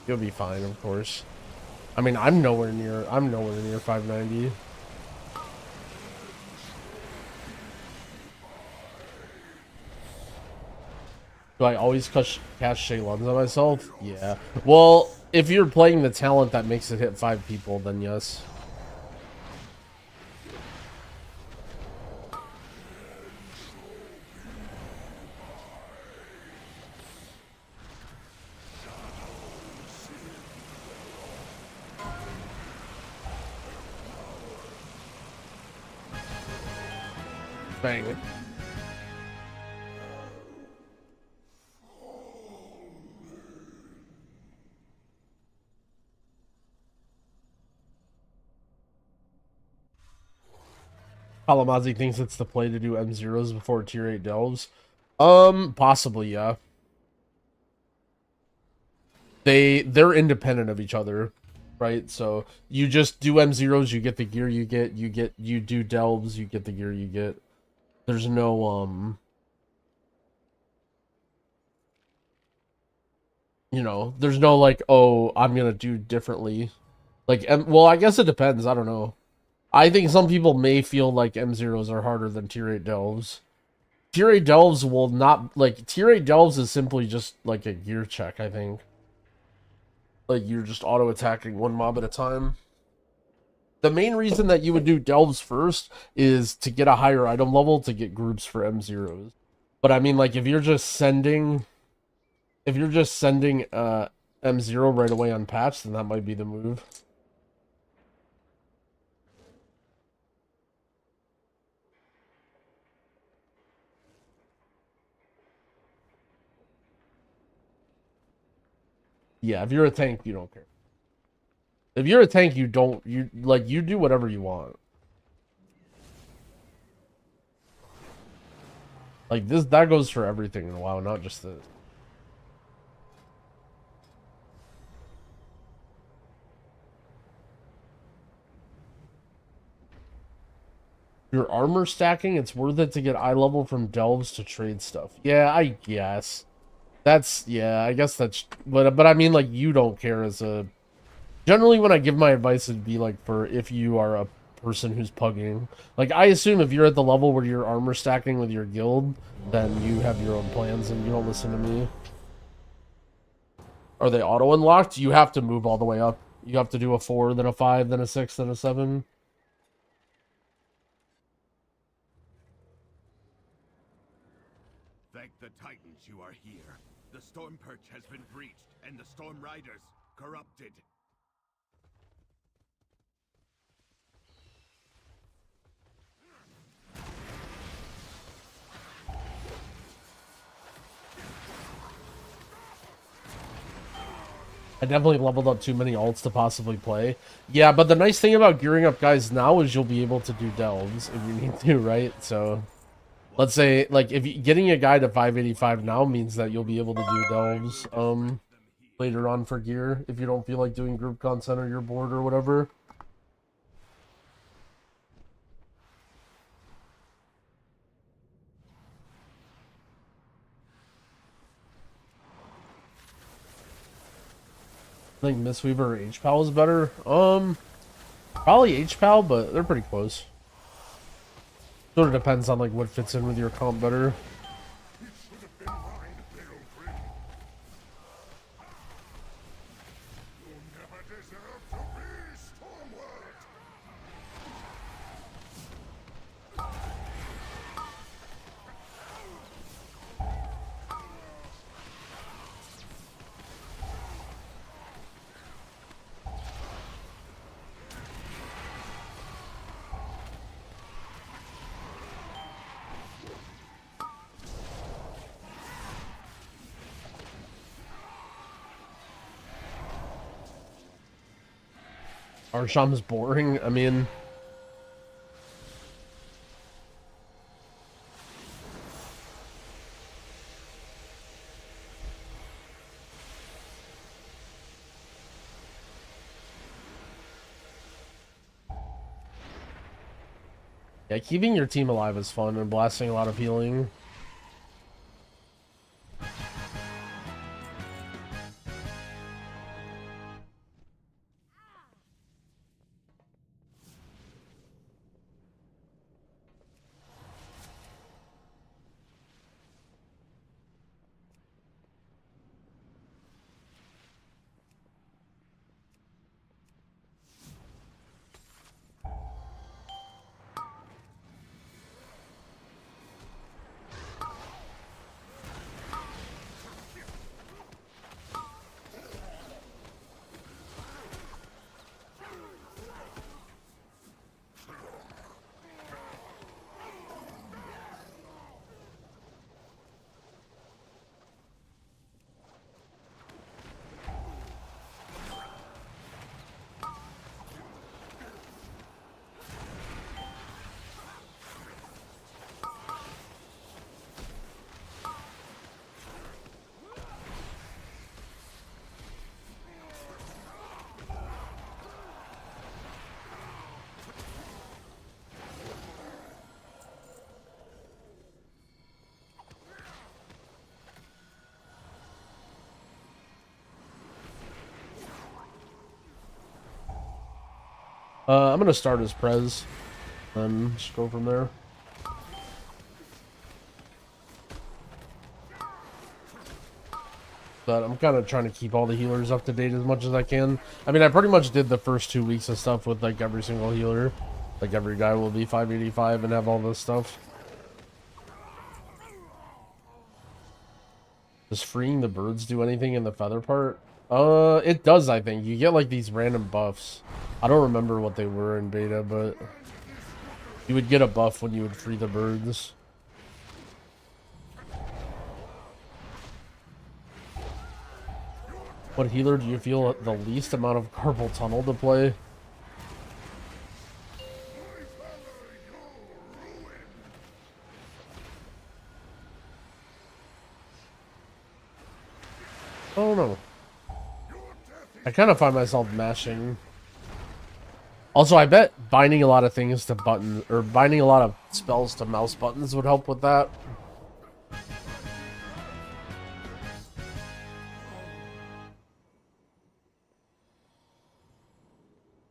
You'll be fine, of course. I mean, I'm nowhere near 590. Do I always cast Shaylons on myself? Yeah. Well, if you're playing the talent that makes it hit 5 people, then yes. Bang it. Kalamazi thinks it's the play to do M0s before tier 8 delves. Possibly, yeah. They're independent of each other, right? So you just do M0s, you get the gear you do delves, you get the gear you get. There's no you know, there's no like, oh, I'm gonna do differently. Like, well, I guess it depends. I don't know. I think some people may feel like M0s are harder than tier 8 delves. Tier 8 delves will not, like, tier 8 delves is simply just like a gear check, I think. Like, you're just auto-attacking one mob at a time. The main reason that you would do delves first is to get a higher item level to get groups for M0s. But I mean, like, if you're just sending M0 right away on patch, then that might be the move. Yeah, if you're a tank, you don't care. If you're a tank, you do whatever you want. Like that goes for everything in a while, not just this. Your armor stacking, it's worth it to get eye level from delves to trade stuff. Yeah, I guess. I guess that's, but I mean, like, you don't care as a, generally when I give my advice, it'd be like for if you are a person who's pugging. Like, I assume if you're at the level where you're armor stacking with your guild, then you have your own plans and you don't listen to me. Are they auto unlocked? You have to move all the way up. You have to do a 4, then a 5, then a 6, then a 7. Thank the Titans you are here. The Storm Perch has been breached, and the Storm Riders corrupted. I definitely leveled up too many alts to possibly play. Yeah, but the nice thing about gearing up guys now is you'll be able to do delves if you need to, right? So, let's say, like, if getting a guy to 585 now means that you'll be able to do delves, later on for gear, if you don't feel like doing group content or you're bored or whatever. I think Mistweaver or H-Pal is better. Probably H-Pal, but they're pretty close. Sort of depends on like what fits in with your comp better. Arsham's boring. I mean, Yeah, keeping your team alive is fun and blasting a lot of healing. I'm gonna start as Prez, and just go from there. But I'm kind of trying to keep all the healers up to date as much as I can. I mean, I pretty much did the first 2 weeks of stuff with like every single healer. Like every guy will be 585 and have all this stuff. Does freeing the birds do anything in the feather part? It does, I think. You get like these random buffs. I don't remember what they were in beta, but you would get a buff when you would free the birds. What healer do you feel the least amount of carpal tunnel to play? I don't know. I kind of find myself mashing. Also, I bet binding a lot of things to buttons, or binding a lot of spells to mouse buttons would help with that.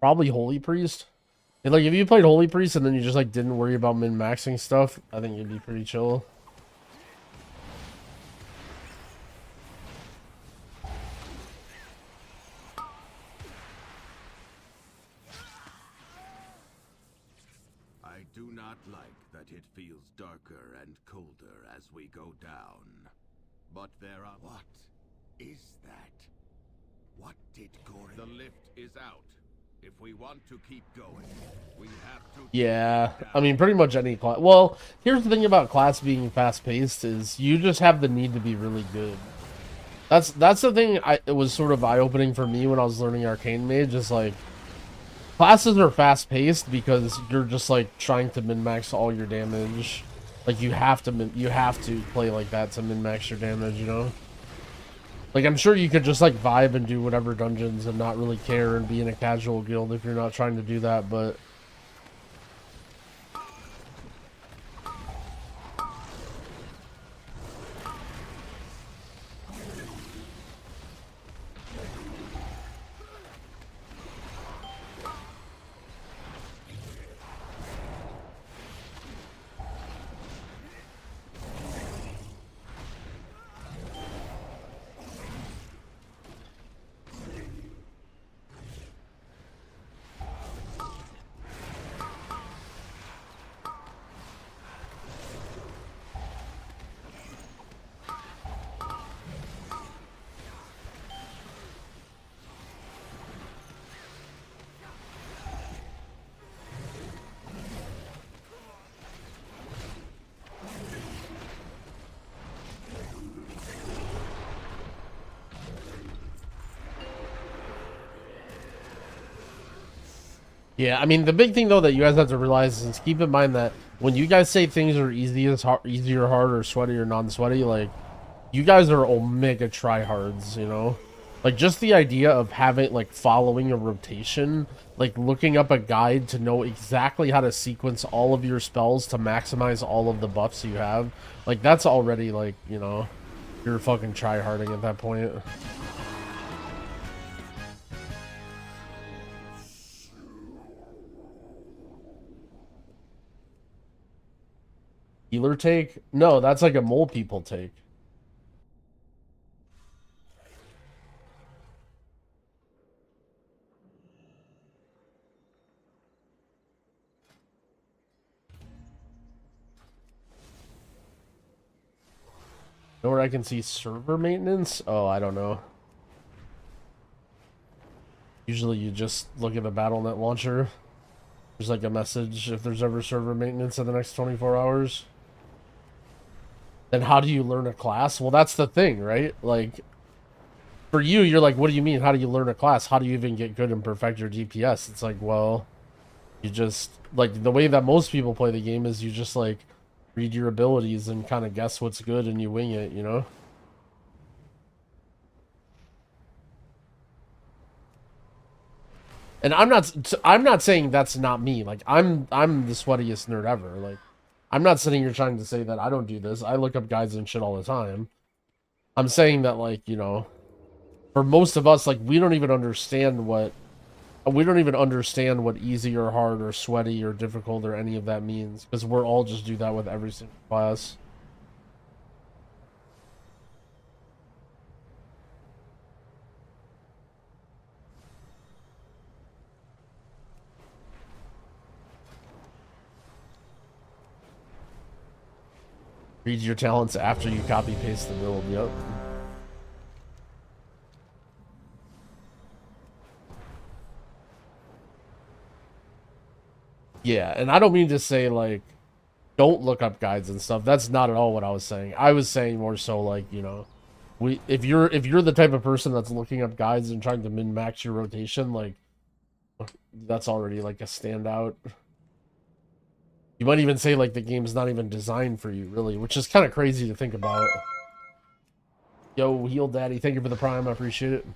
Probably Holy Priest. And like, if you played Holy Priest and then you just like didn't worry about min-maxing stuff, I think you'd be pretty chill. I do not like that it feels darker and colder as we go down. But there are... What is that? What did Gorin... The lift is out. If we want to keep going, we have to... Yeah, I mean, pretty much any class. Well, here's the thing about class being fast-paced is you just have the need to be really good. That's the thing. It was sort of eye-opening for me when I was learning Arcane Mage. Is like, classes are fast-paced because you're just like trying to min-max all your damage. Like you have to play like that to min-max your damage, you know? Like, I'm sure you could just like vibe and do whatever dungeons and not really care and be in a casual guild if you're not trying to do that, but yeah, I mean, the big thing, though, that you guys have to realize is keep in mind that when you guys say things are easy or hard, or sweaty or non-sweaty, like, you guys are omega tryhards, you know? Like, just the idea of having, like, following a rotation, like, looking up a guide to know exactly how to sequence all of your spells to maximize all of the buffs you have. Like, that's already, like, you know, you're fucking tryharding at that point. Healer take? No, that's like a mole people take. Know where I can see server maintenance? Oh, I don't know. Usually you just look at the BattleNet launcher. There's like a message if there's ever server maintenance in the next 24 hours. Then how do you learn a class? Well, that's the thing, right? Like, for you, you're like, what do you mean? How do you learn a class? How do you even get good and perfect your DPS? It's like, well, you just, like, the way that most people play the game is you just, like, read your abilities and kind of guess what's good and you wing it, you know? And I'm not saying that's not me. Like, I'm the sweatiest nerd ever. Like, I'm not sitting here trying to say that I don't do this. I look up guides and shit all the time. I'm saying that, like, you know, for most of us, like, we don't even understand what easy or hard or sweaty or difficult or any of that means, because we're all just do that with every single class. Read your talents after you copy paste the build. Yep. Yeah, and I don't mean to say, like, don't look up guides and stuff. That's not at all what I was saying. I was saying more so, like, you know, if you're the type of person that's looking up guides and trying to min-max your rotation, like, that's already, like, a standout. You might even say, like, the game's not even designed for you, really, which is kind of crazy to think about. Yo, Heal Daddy, thank you for the Prime. I appreciate it.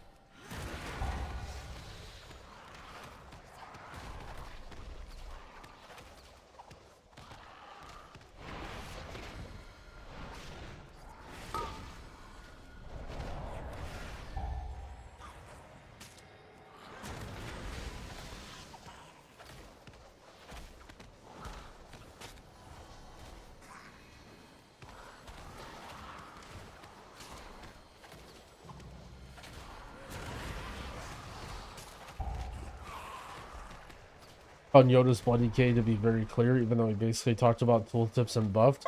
On Yoda's Bloody K, to be very clear, even though he basically talked about tooltips and buffed.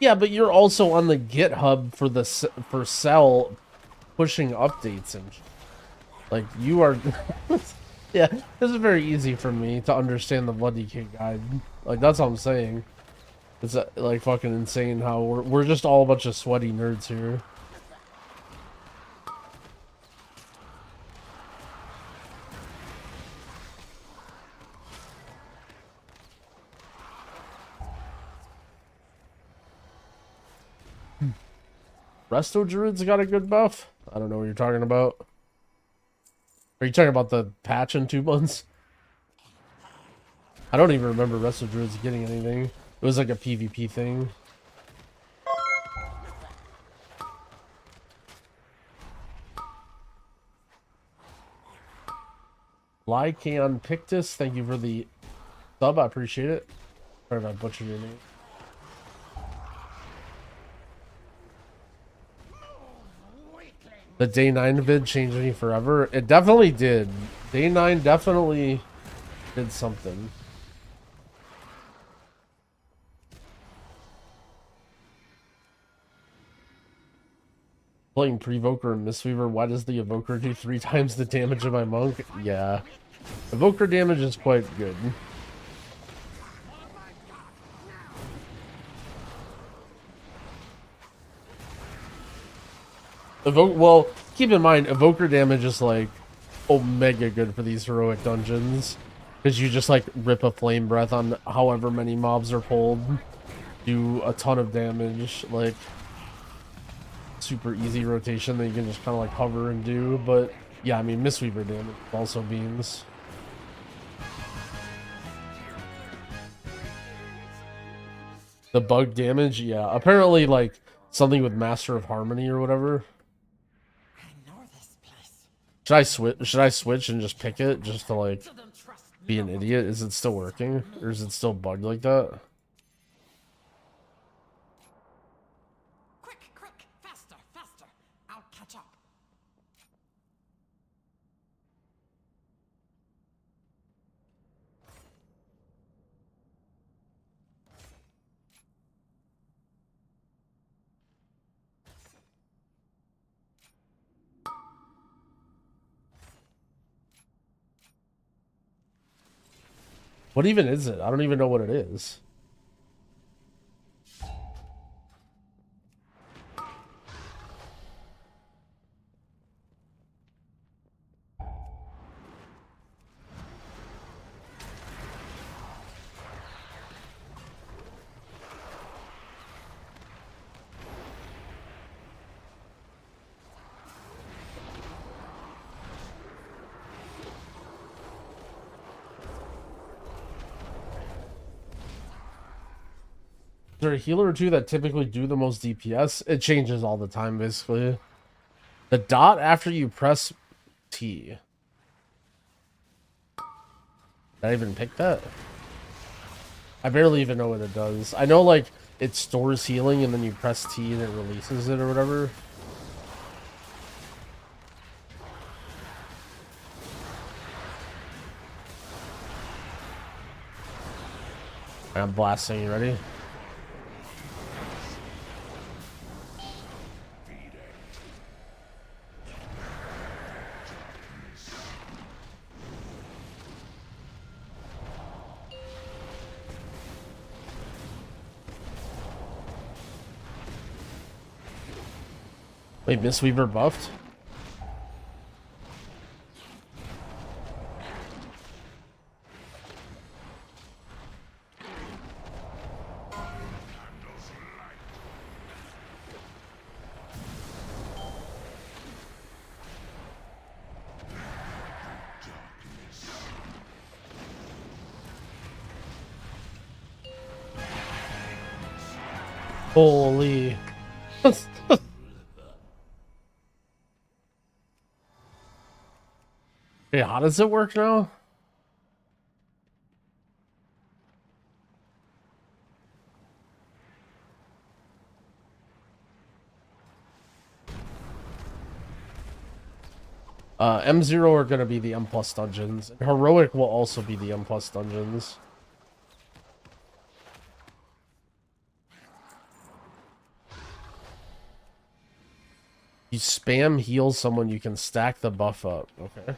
Yeah, but you're also on the GitHub for Cell pushing updates and like you are. Yeah, this is very easy for me to understand the Bloody K guide. Like, that's what I'm saying. It's like fucking insane how we're just all a bunch of sweaty nerds here. Resto Druid's got a good buff? I don't know what you're talking about. Are you talking about the patch in 2 months? I don't even remember Resto Druid's getting anything. It was like a PvP thing. Lycan Pictus, thank you for the sub. I appreciate it. Sorry if I butchered your name. The Day 9 vid changed me forever. It definitely did. Day 9 definitely did something. Playing Prevoker and Mistweaver, why does the Evoker do 3 times the damage of my monk? Yeah. Evoker damage is quite good. Well, keep in mind, Evoker damage is like omega good for these heroic dungeons. Because you just like rip a flame breath on however many mobs are pulled. Do a ton of damage. Like, it's super easy rotation that you can just kind of like hover and do. But yeah, I mean, mistweaver damage also beans. The bug damage, yeah. Apparently, like something with Master of Harmony or whatever. Should I switch? Should I switch and just pick it just to like be an idiot? Is it still working, or is it still bugged like that? Quick, faster, I'll catch up. What even is it? I don't even know what it is. Is there a healer or two that typically do the most DPS? It changes all the time, basically. The dot after you press T. Did I even pick that? I barely even know what it does. I know, like, it stores healing and then you press T and it releases it or whatever. I'm blasting. You ready? Wait, mistweaver buffed? Holy. Hey, how does it work now? M0 are going to be the M+ dungeons. Heroic will also be the M+ dungeons. You spam heal someone, you can stack the buff up. Okay.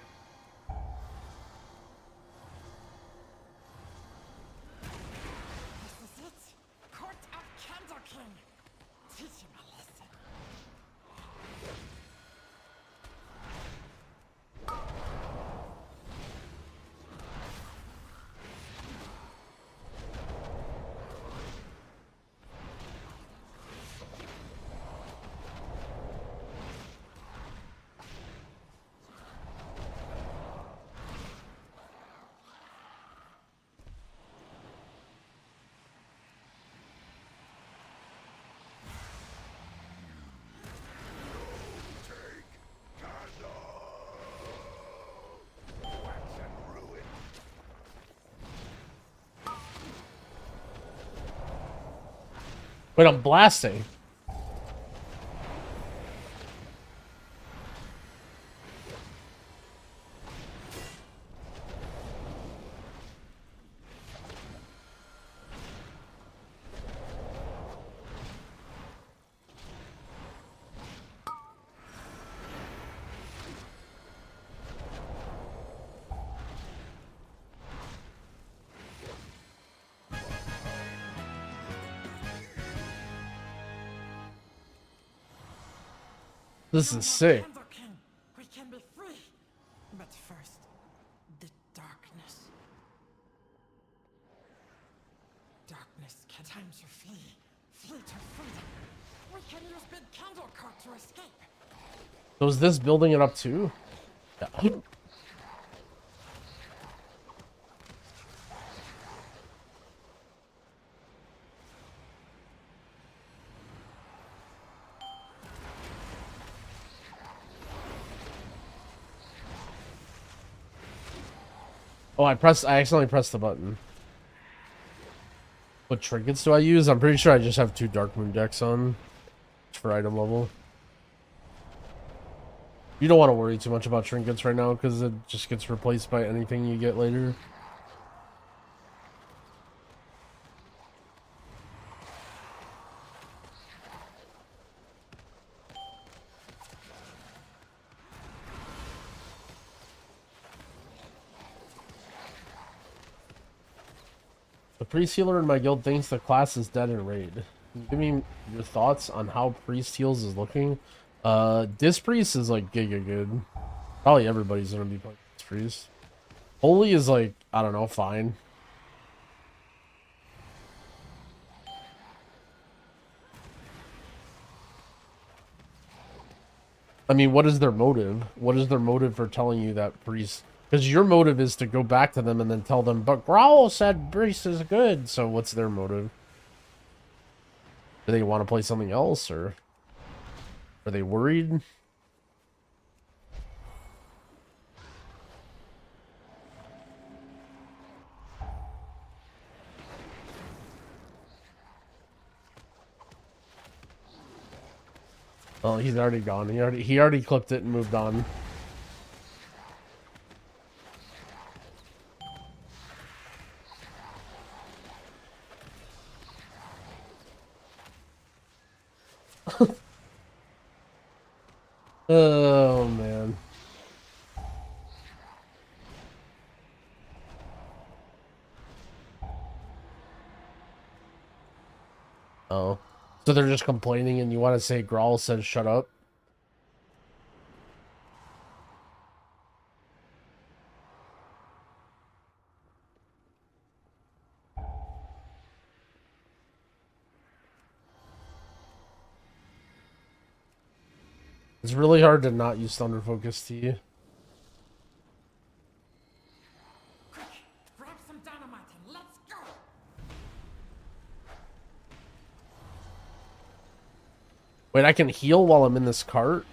Wait, I'm blasting. This is sick. We can be free. But first, the darkness. Darkness can time to flee to freedom. We can use big candle cart to escape. So is this building it up too? Yeah. Oh, I accidentally pressed the button. What trinkets do I use? I'm pretty sure I just have 2 Dark Moon decks on for item level. You don't want to worry too much about trinkets right now because it just gets replaced by anything you get later. The priest healer in my guild thinks the class is dead in raid. Can you give me your thoughts on how priest heals is looking? This priest is like giga good. Probably everybody's gonna be playing this priest. Holy is like, I don't know, fine. I mean, what is their motive? What is their motive for telling you that priest? Because your motive is to go back to them and then tell them, but Growl said priest is good. So what's their motive? Do they want to play something else, or are they worried? Oh, he's already gone. He already clipped it and moved on. Oh man. Oh. So they're just complaining and you want to say Grawl says shut up? It's really hard to not use Thunder Focus to you. Grab some dynamite and let's go. Wait, I can heal while I'm in this cart?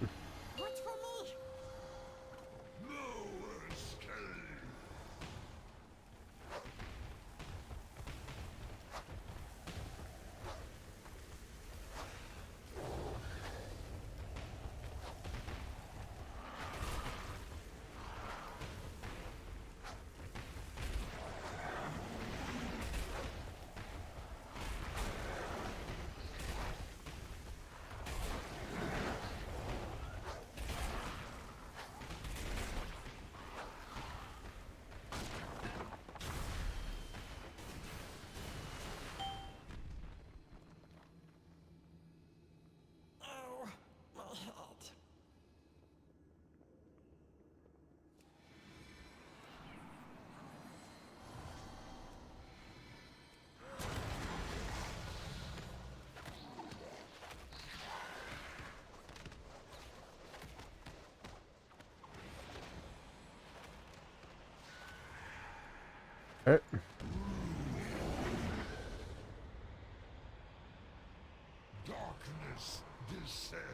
Alright. Darkness descends.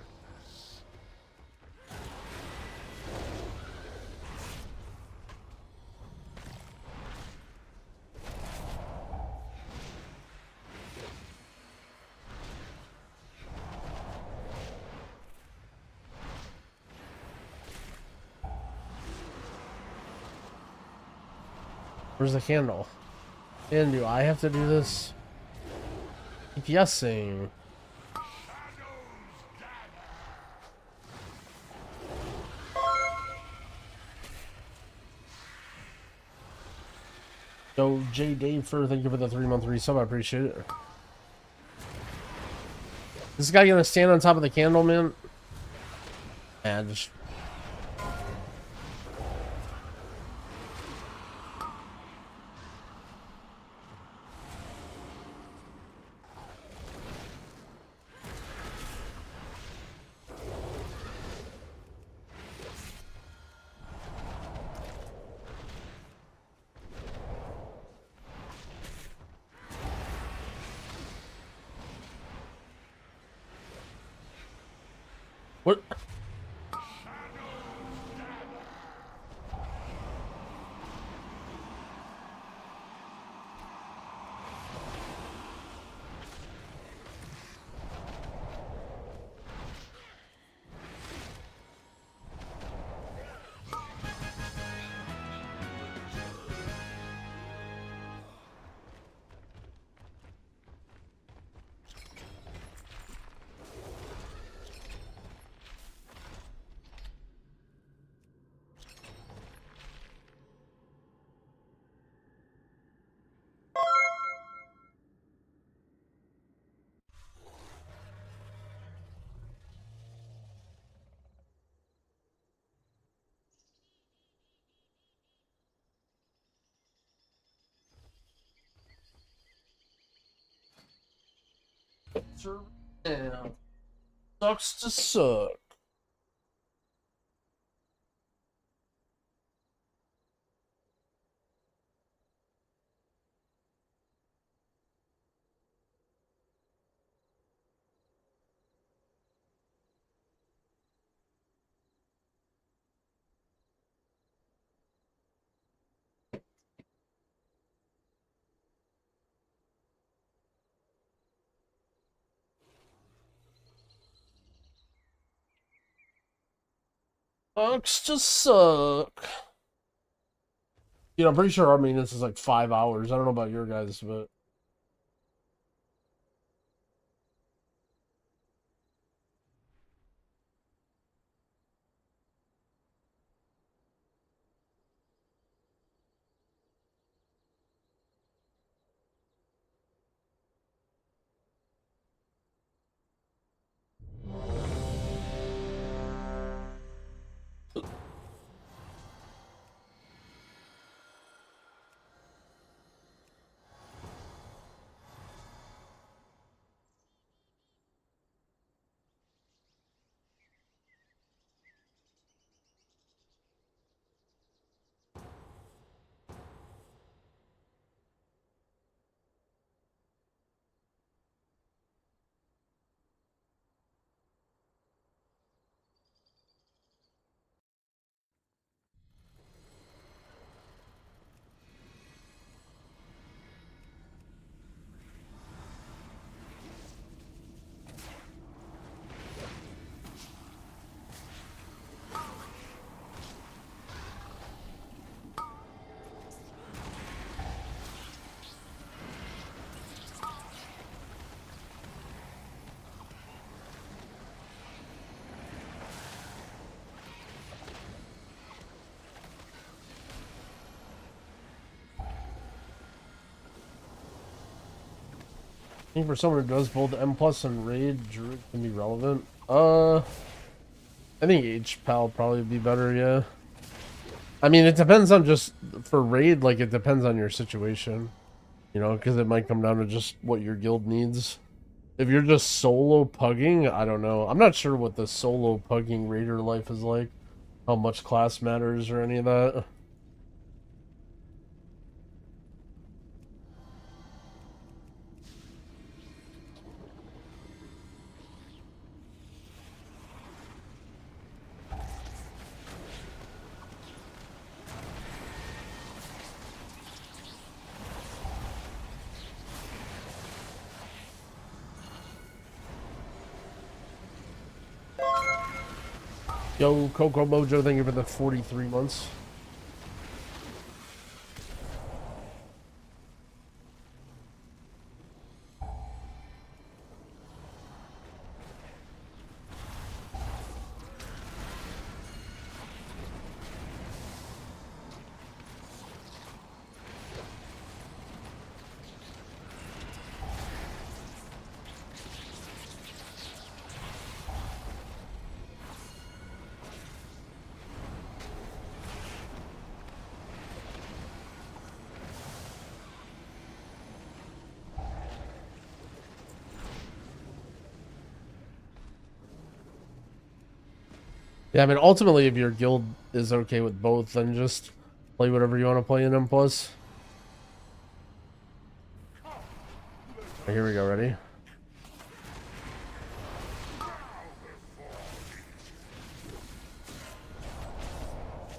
Where's the candle? And do I have to do this? Keep yesing. So, J. Dave, thank you for the 3-month resub. I appreciate it. This guy gonna stand on top of the candle, man? Yeah, just... What? Yeah. Sucks to suck. Sucks to suck. You know, I'm pretty sure our maintenance is like 5 hours. I don't know about your guys, but I think for someone who does both M plus and raid, Druid can be relevant. I think H-Pal probably be better, yeah. I mean, it depends on just, for raid, like, it depends on your situation. You know, because it might come down to just what your guild needs. If you're just solo pugging, I don't know. I'm not sure what the solo pugging raider life is like. How much class matters or any of that. Yo, Coco Mojo, thank you for the 43 months. Yeah, I mean, ultimately, if your guild is okay with both, then just play whatever you want to play in M+. Right, here we go, ready?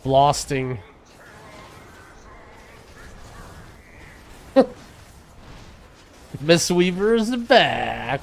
Blasting. Mistweaver is back.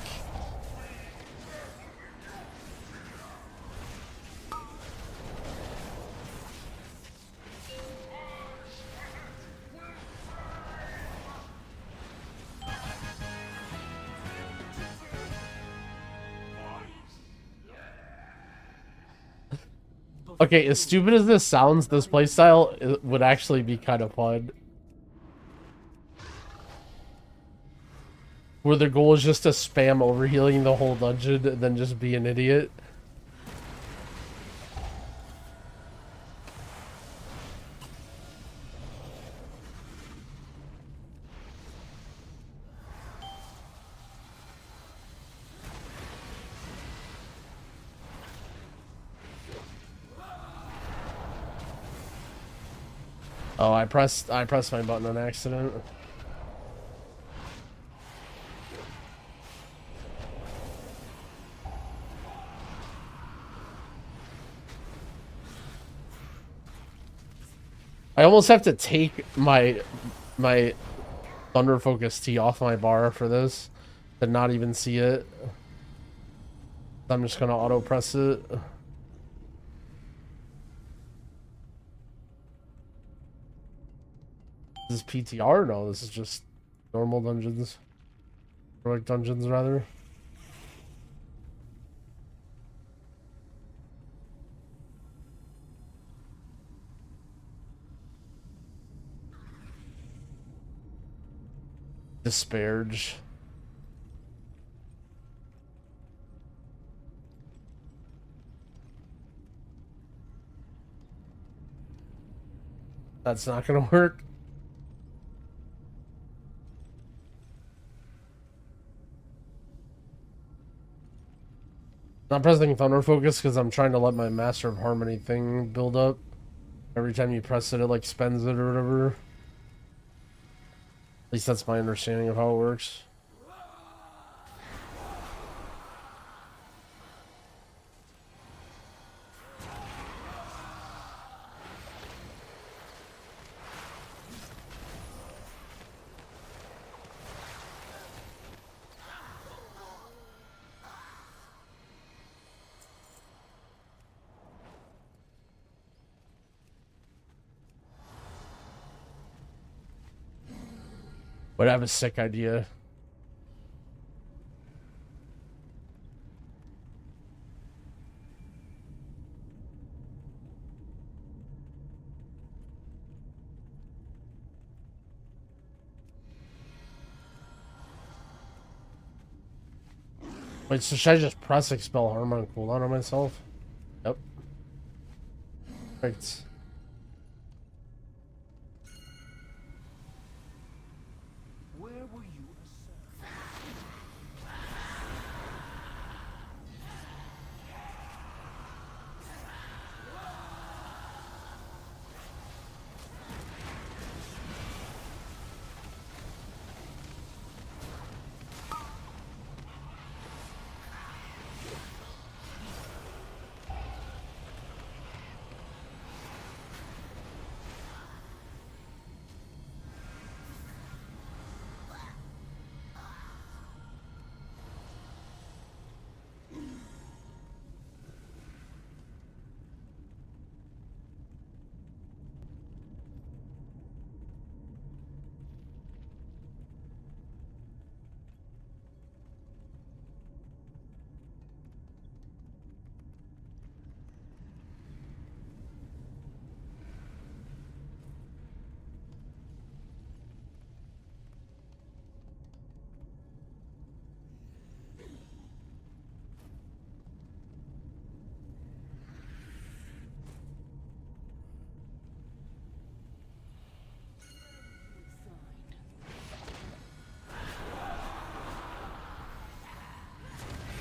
Okay, as stupid as this sounds, this playstyle would actually be kind of fun. Where the goal is just to spam overhealing the whole dungeon and then just be an idiot. Oh, I pressed my button on accident. I almost have to take my Thunder Focus Tea off my bar for this to not even see it. I'm just gonna auto press it. This is PTR? No, this is just normal dungeons. Or like dungeons rather. Disparage. That's not gonna work. Not pressing Thunder Focus because I'm trying to let my Master of Harmony thing build up. Every time you press it, it like spends it or whatever. At least that's my understanding of how it works. But I have a sick idea. Wait, so should I just press Expel Harm on cooldown on myself? Yep. Perfect.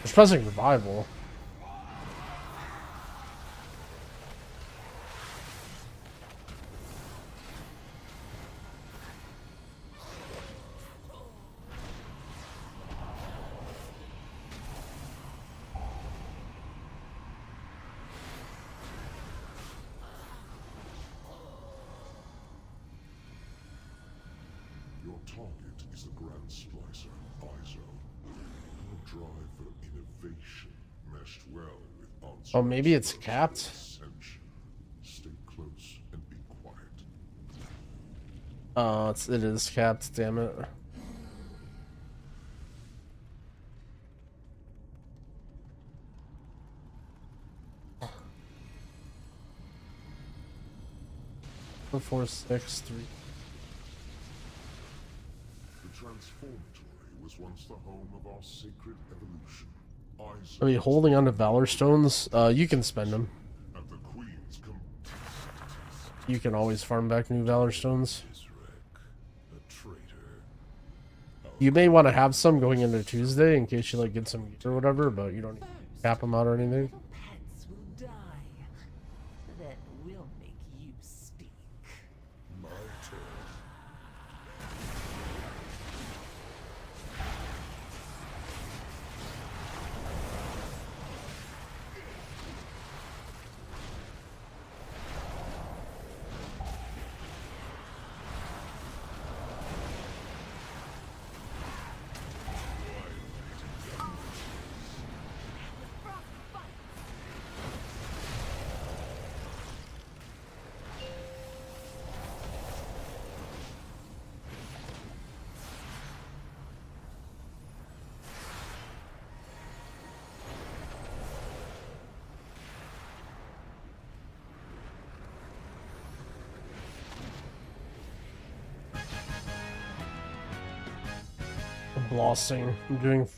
It's pressing revival. target is the Grand Splicer, Izo. Her drive for innovation meshed well with answers. Oh, maybe it's capped. Ascension. Stay close and be quiet. Oh, it is capped, damn it. Four, 6, 3. The Transformatory was once the home of our sacred evolution. I mean, holding on to Valor Stones, you can spend them. And the Queen's You can always farm back new Valor Stones. You may want to have some going into Tuesday in case you like get some gear or whatever, but you don't need to cap them out or anything. Pets will die. Then we'll make you speak. My turn. Blossing. I'm doing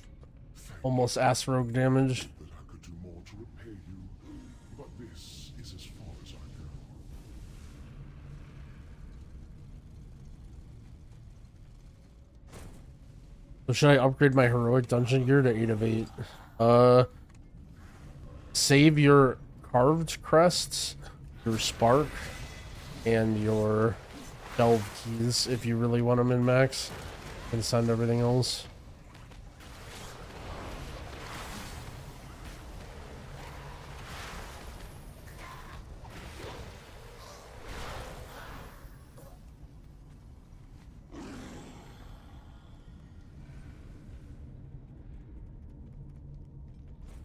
almost ass rogue damage. That I could do more to repay you, but this is as far as I go. So should I upgrade my heroic dungeon gear to 8 of 8? Save your carved crests, your spark, and your delve keys if you really want them in max. And send everything else.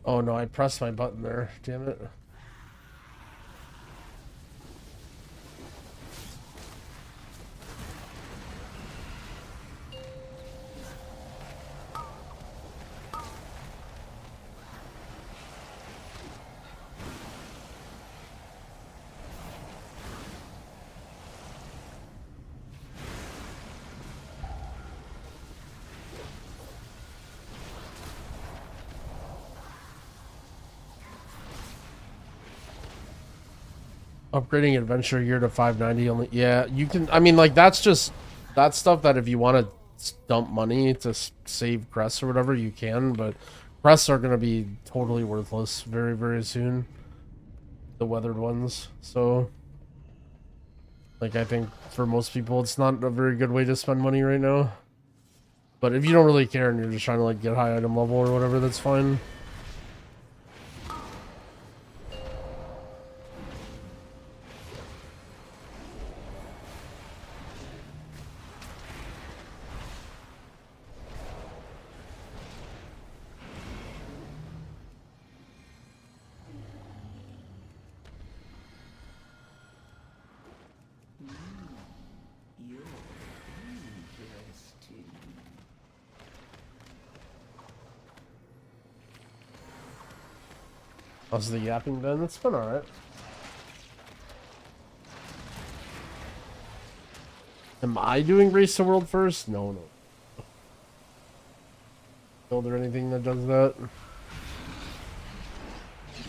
Oh no, I pressed my button there. Damn it. Upgrading adventure gear to 590 only. Yeah, you can. I mean, like, that's stuff that if you want to dump money to save crests or whatever, you can. But crests are going to be totally worthless very, very soon. The weathered ones. So, like, I think for most people, it's not a very good way to spend money right now. But if you don't really care and you're just trying to, like, get high item level or whatever, that's fine. How's the yapping been? It's been alright. Am I doing Race to World first? No. Build or anything that does that?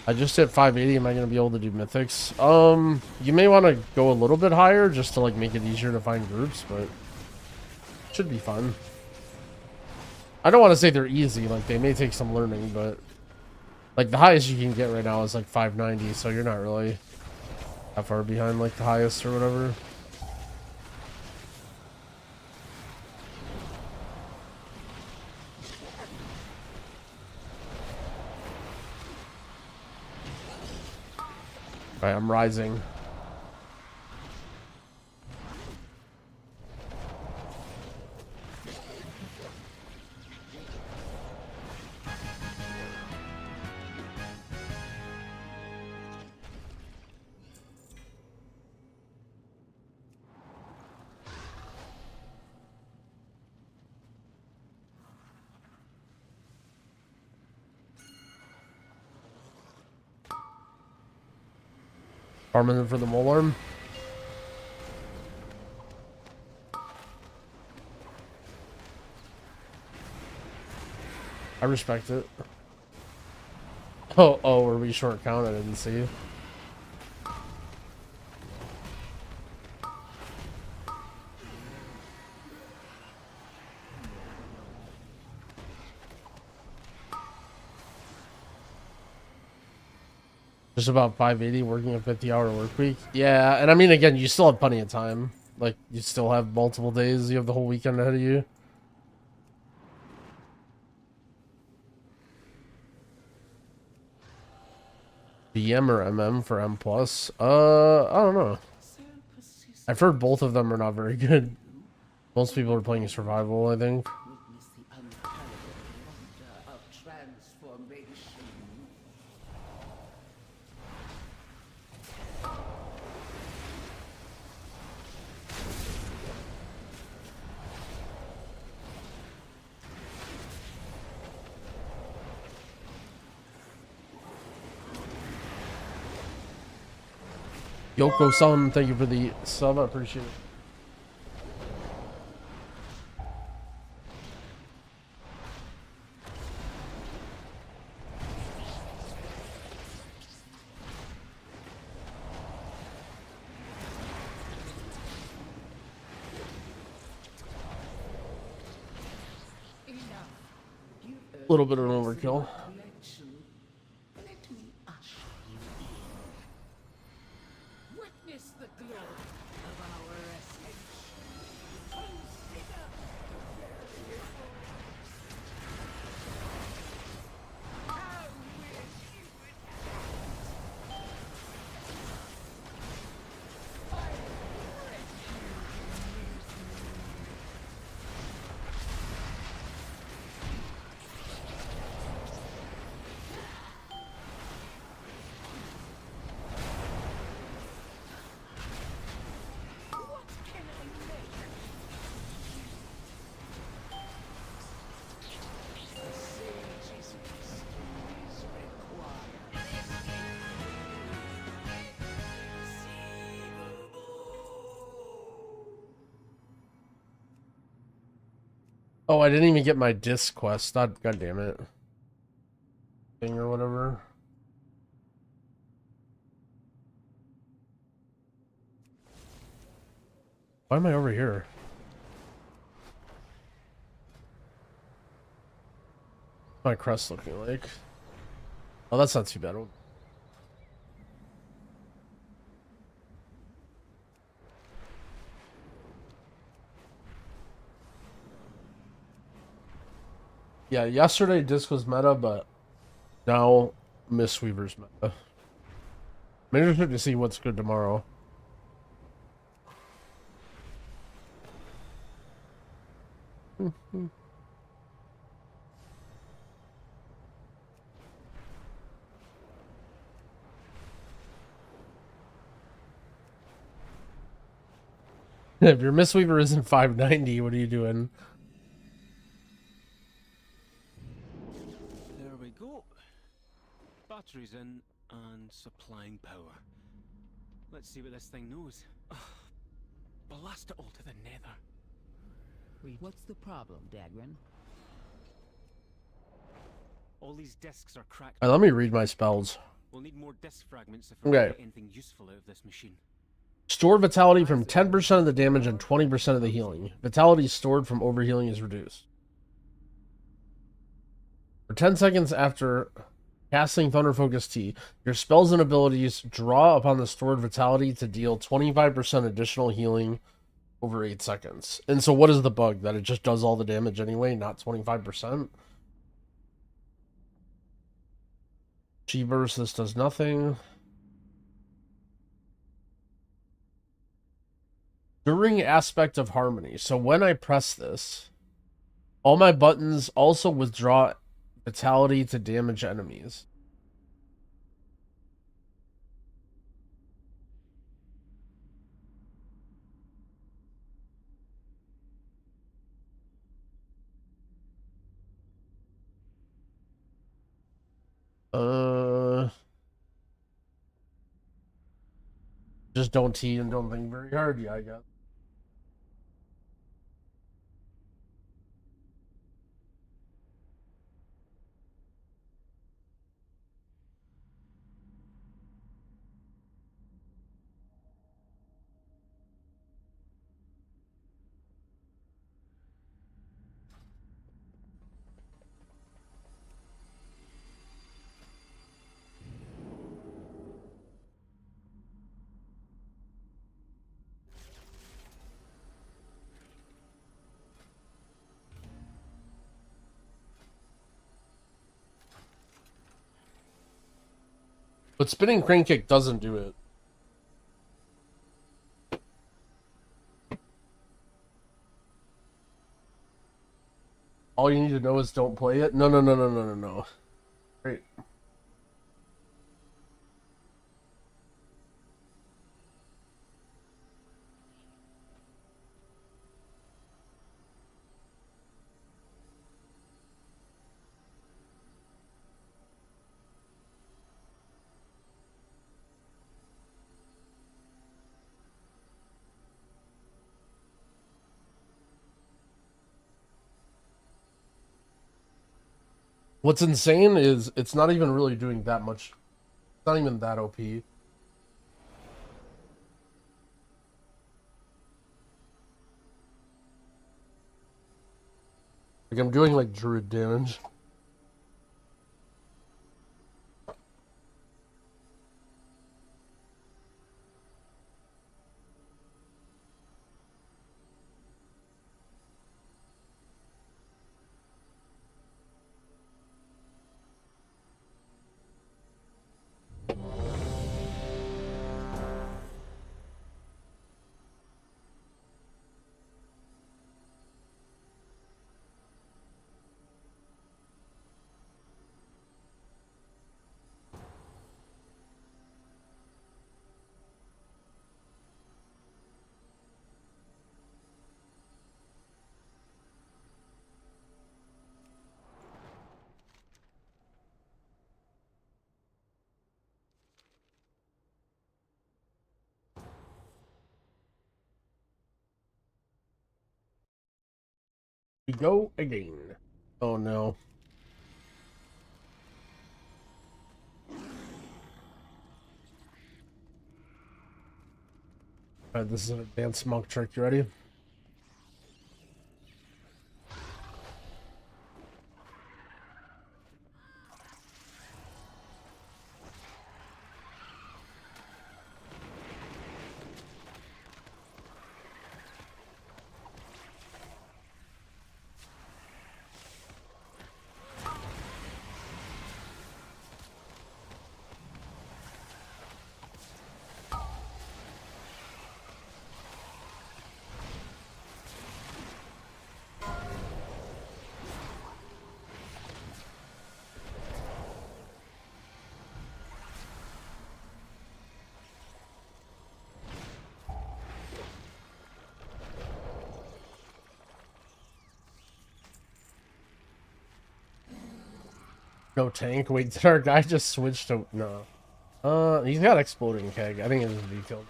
I just hit 580. Am I going to be able to do mythics? You may want to go a little bit higher just to like make it easier to find groups, but it should be fun. I don't want to say they're easy. Like they may take some learning, but like the highest you can get right now is like 590, so you're not really that far behind like the highest or whatever. Alright, I'm rising. Farming for the mole arm. I respect it. Oh, were we short count? I didn't see. Just about 580 working a 50-hour work week. Yeah, and I mean, again, you still have plenty of time. Like, you still have multiple days. You have the whole weekend ahead of you. BM or MM for M+. I don't know. I've heard both of them are not very good. Most people are playing survival, I think. Yoko-san, thank you for the sub. I appreciate it. A little bit of an overkill. Witness the glory of our ascension. Oh, I didn't even get my disc quest. God damn it. Thing or whatever. Why am I over here? What's my crest looking like? Oh, that's not too bad. Yeah, yesterday disc was meta, but now mistweaver's meta. I'm interested to see what's good tomorrow. If your mistweaver isn't 590, what are you doing? There we go. Batteries in and supplying power. Let's see what this thing knows. Blast it all to the nether. What's the problem, Dagran? All these discs are cracked. Alright, let me read my spells. We'll need more disc fragments if we're Okay. to get anything useful out of this machine. Store vitality from 10% of the damage and 20% of the healing. Vitality stored from overhealing is reduced. For 10 seconds after casting Thunder Focus T, your spells and abilities draw upon the stored vitality to deal 25% additional healing over 8 seconds. And so what is the bug? That it just does all the damage anyway, not 25%? G-Burst, this does nothing. During aspect of harmony. So when I press this, all my buttons also withdraw vitality to damage enemies. Just don't tea and don't think very hard. Yeah, I got. But spinning crane kick doesn't do it. All you need to know is don't play it. No. Great. What's insane is it's not even really doing that much. It's not even that OP. Like, I'm doing like druid damage. We go again. Oh no. Alright, this is an advanced monk trick. You ready? No tank. Wait, did our guy just switch to no? He's got exploding keg. I think it's be killed.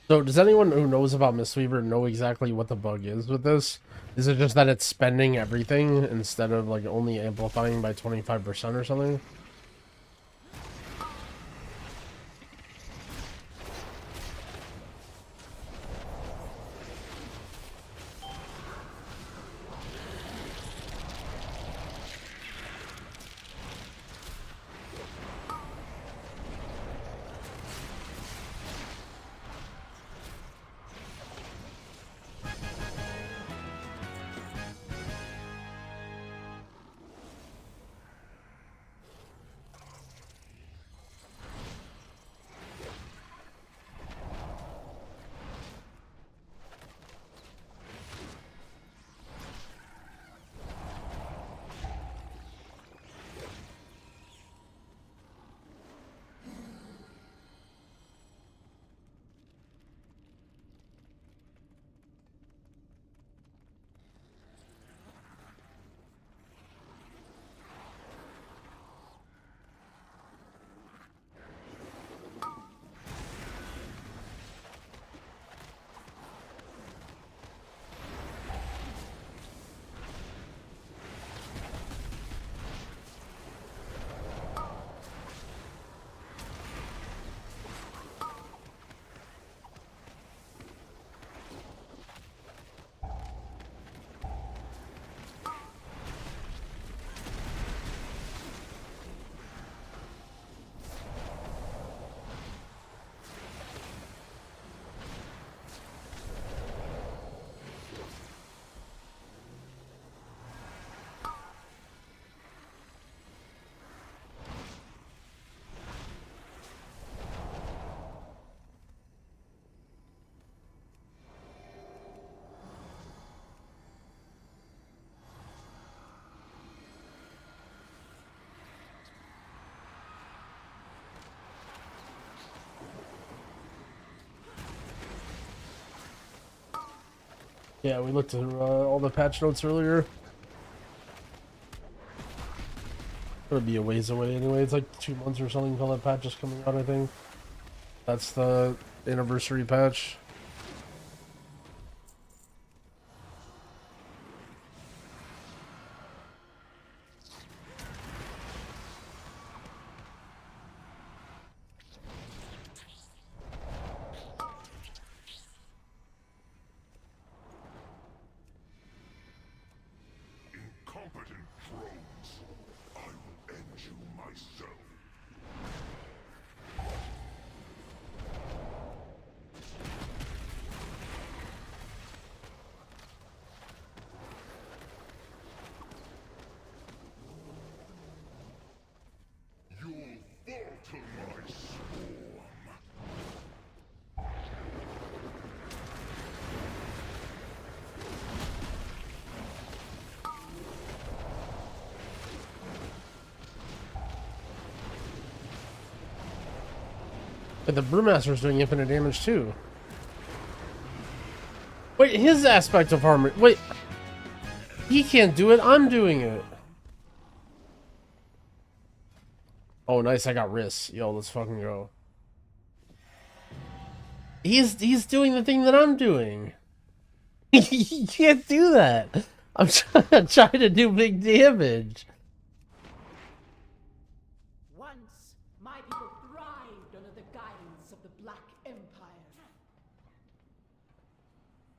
So does anyone who knows about Mistweaver know exactly what the bug is with this? Is it just that it's spending everything instead of like only amplifying by 25% or something? Yeah, we looked at all the patch notes earlier. It'll be a ways away anyway. It's like 2 months or something until that patch is coming out, I think. That's the anniversary patch. Incompetent drones. I will end you myself. You'll fall to my swarm. But the Brewmaster's doing infinite damage too. Wait, his aspect of armor. Wait. He can't do it, I'm doing it. Oh, nice, I got wrists. Yo, let's fucking go. He's doing the thing that I'm doing. He can't do that. I'm trying to do big damage. Once, my people thrived under the guidance of the Black Empire.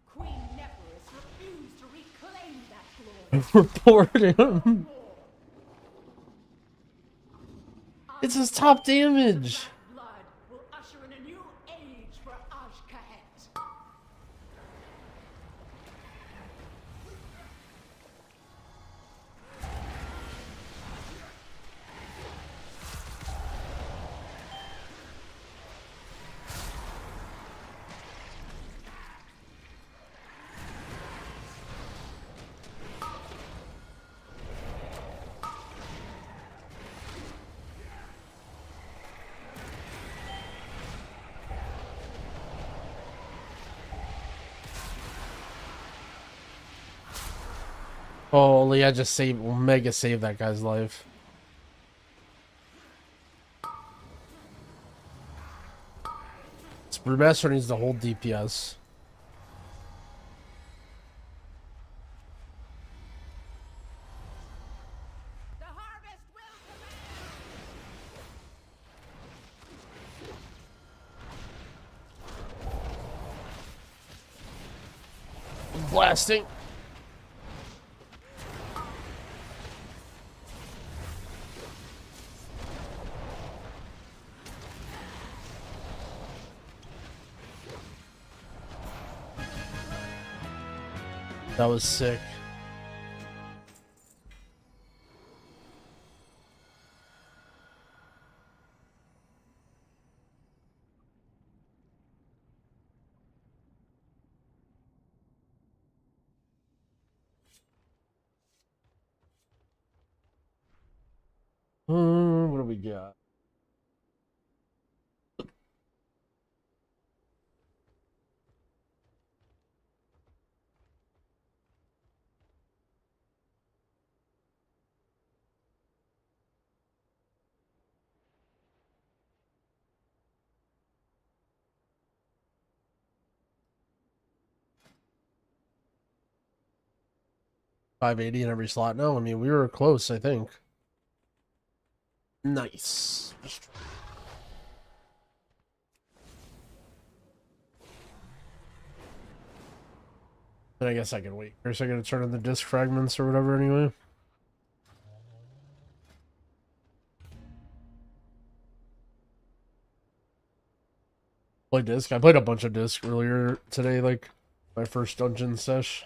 Queen Neferus refused to reclaim that glory. Report him. It's his top damage. Blood will usher in a new age for Ashkahet. Holy, I just saved, mega saved that guy's life. Brewmaster needs to hold DPS. Blasting. That was sick. What do we got? $580 in every slot now. I mean, we were close, I think. Nice. Then I guess I can wait for a second to turn on the disc fragments or whatever anyway. Play disc. I played a bunch of disc earlier today, like my first dungeon sesh.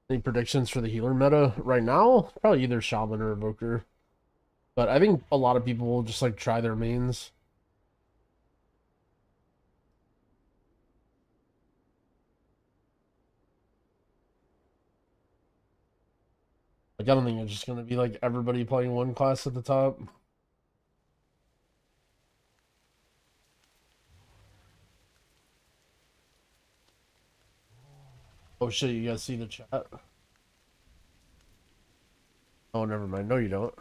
Any predictions for the healer meta right now? Probably either shaman or evoker. But I think a lot of people will just like try their mains. Like I don't think it's just gonna be like everybody playing one class at the top. Oh shit, you guys see the chat? Oh, never mind. No, you don't.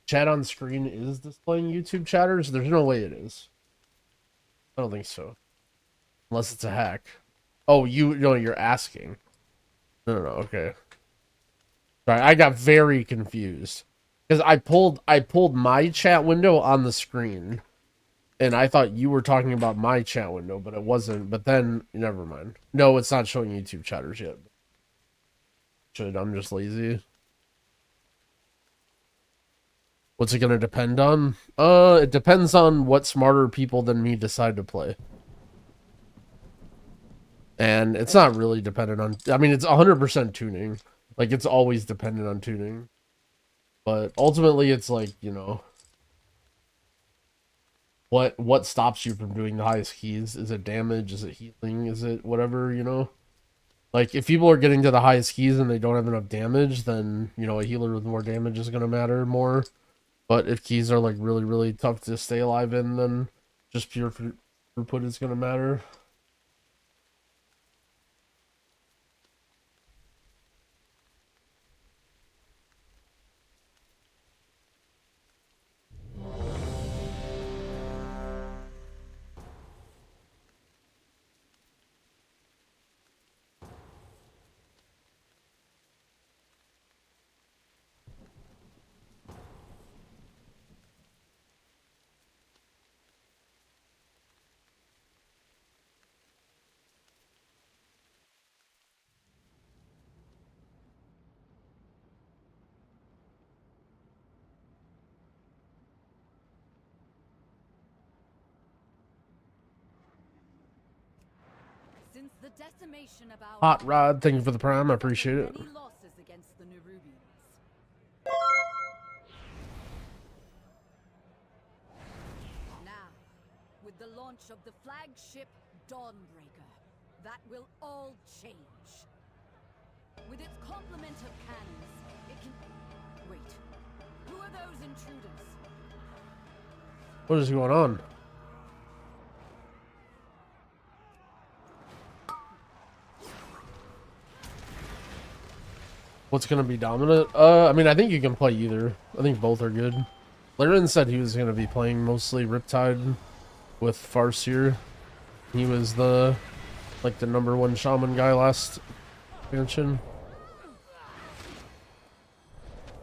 Chat on screen is displaying YouTube chatters? There's no way it is. I don't think so. Unless it's a hack. Oh, you're asking. No, okay. Sorry, I got very confused. Because I pulled my chat window on the screen. And I thought you were talking about my chat window, but it wasn't. But then, never mind. No, it's not showing YouTube chatters yet. I'm just lazy. What's it going to depend on? It depends on what smarter people than me decide to play. And it's not really dependent on... I mean, it's 100% tuning. Like, it's always dependent on tuning. But ultimately, it's like, you know... What stops you from doing the highest keys? Is it damage? Is it healing? Is it whatever, you know? Like, if people are getting to the highest keys and they don't have enough damage, then, you know, a healer with more damage is going to matter more. But if keys are, like, really, really tough to stay alive in, then just pure throughput is going to matter. Since the decimation of our Hot Rod, thank you for the prime. I appreciate it. many losses against the Nerubians. Now, with the launch of the flagship Dawnbreaker, that will all change. With its complement of cannons, it can... Wait, who are those intruders? What is going on? What's gonna be dominant? I mean, I think you can play either. I think both are good. Laren said he was gonna be playing mostly Riptide with Farseer. He was the #1 shaman guy last expansion.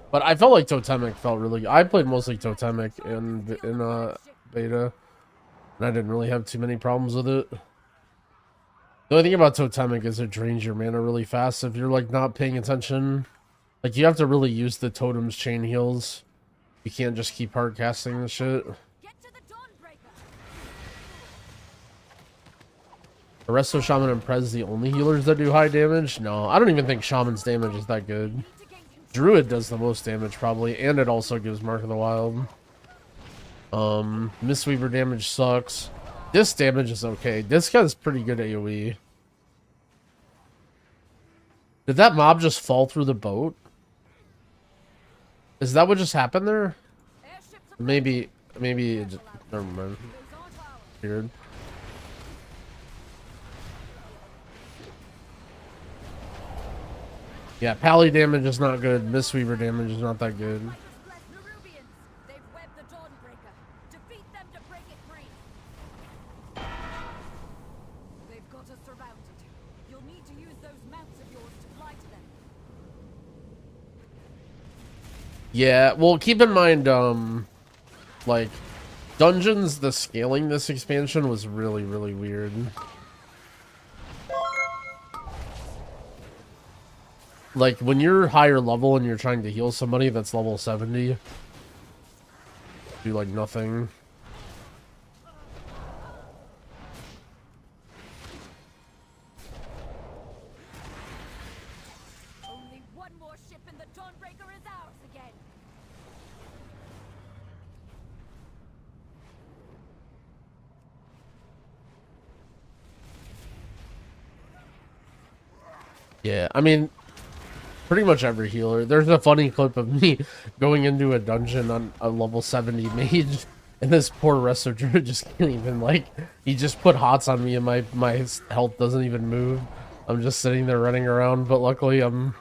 But I felt like Totemic felt really. I played mostly Totemic in beta, and I didn't really have too many problems with it. The only thing about Totemic is it drains your mana really fast if you're like not paying attention. Like you have to really use the totem's chain heals. You can't just keep hard casting the shit. Arresto, Shaman, and Prez the only healers that do high damage? No, I don't even think Shaman's damage is that good. Druid does the most damage probably, and it also gives Mark of the Wild. Mistweaver damage sucks. This damage is okay. This guy's pretty good AoE. Did that mob just fall through the boat? Is that what just happened there? Maybe it just, never mind. Weird. Yeah, Pally damage is not good. Mistweaver damage is not that good. Yeah, well, keep in mind, like, dungeons, the scaling this expansion was really, really weird. Like, when you're higher level and you're trying to heal somebody that's level 70, do, like, nothing. Only one more ship and the Dawnbreaker is ours again. Yeah, I mean, pretty much every healer. There's a funny clip of me going into a dungeon on a level 70 mage, and this poor Resto Druid just can't even, like, he just put hots on me and my health doesn't even move. I'm just sitting there running around, but luckily I'm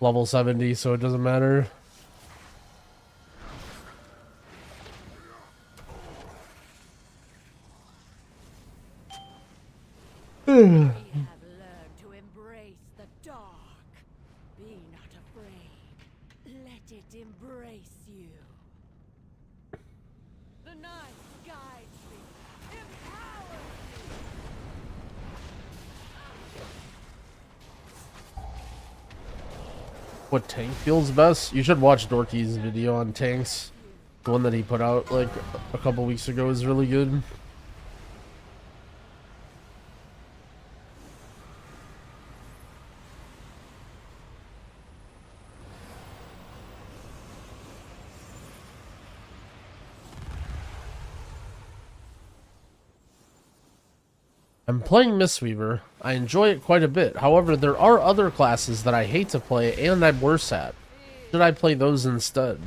level 70, so it doesn't matter. We have learned to embrace the dark. Be not afraid. Let it embrace you. The night guides me. Empowers What tank feels best? You should watch Dorki's video on tanks. The one that he put out like a couple weeks ago is really good. I'm playing Mistweaver. I enjoy it quite a bit. However, there are other classes that I hate to play and I'm worse at. Should I play those instead?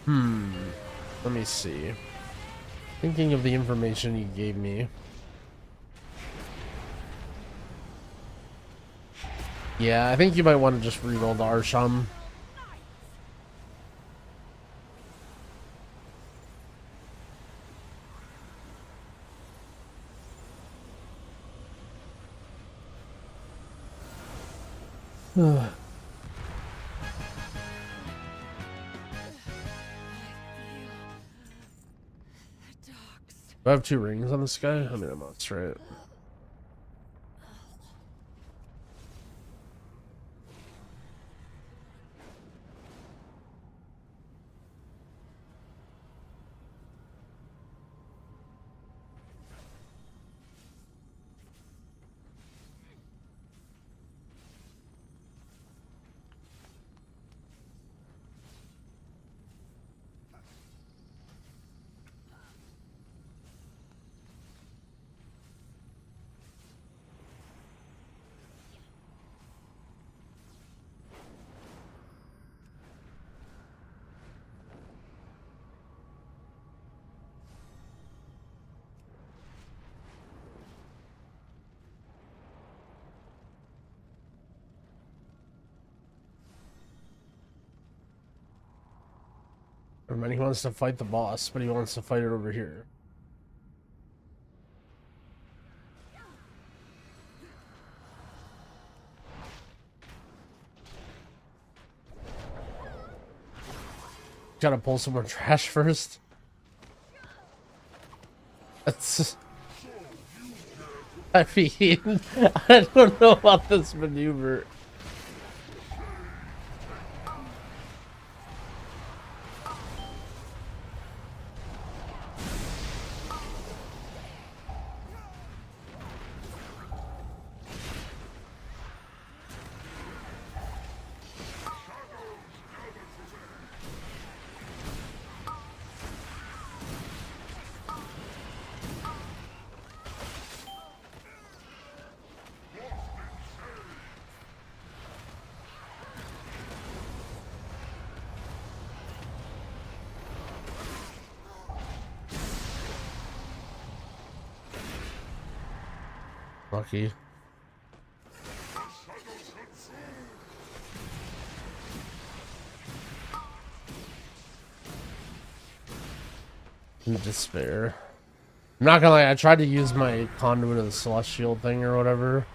Let me see. Thinking of the information you gave me. Yeah, I think you might want to just reroll the Arsham. Do I have 2 rings on this guy? I mean, I'm not straight. Or man, he wants to fight the boss, but he wants to fight it over here. Gotta pull some more trash first. That's... I mean, I don't know about this maneuver. Lucky. In despair. I'm not gonna lie, I tried to use my conduit of the celestial thing or whatever.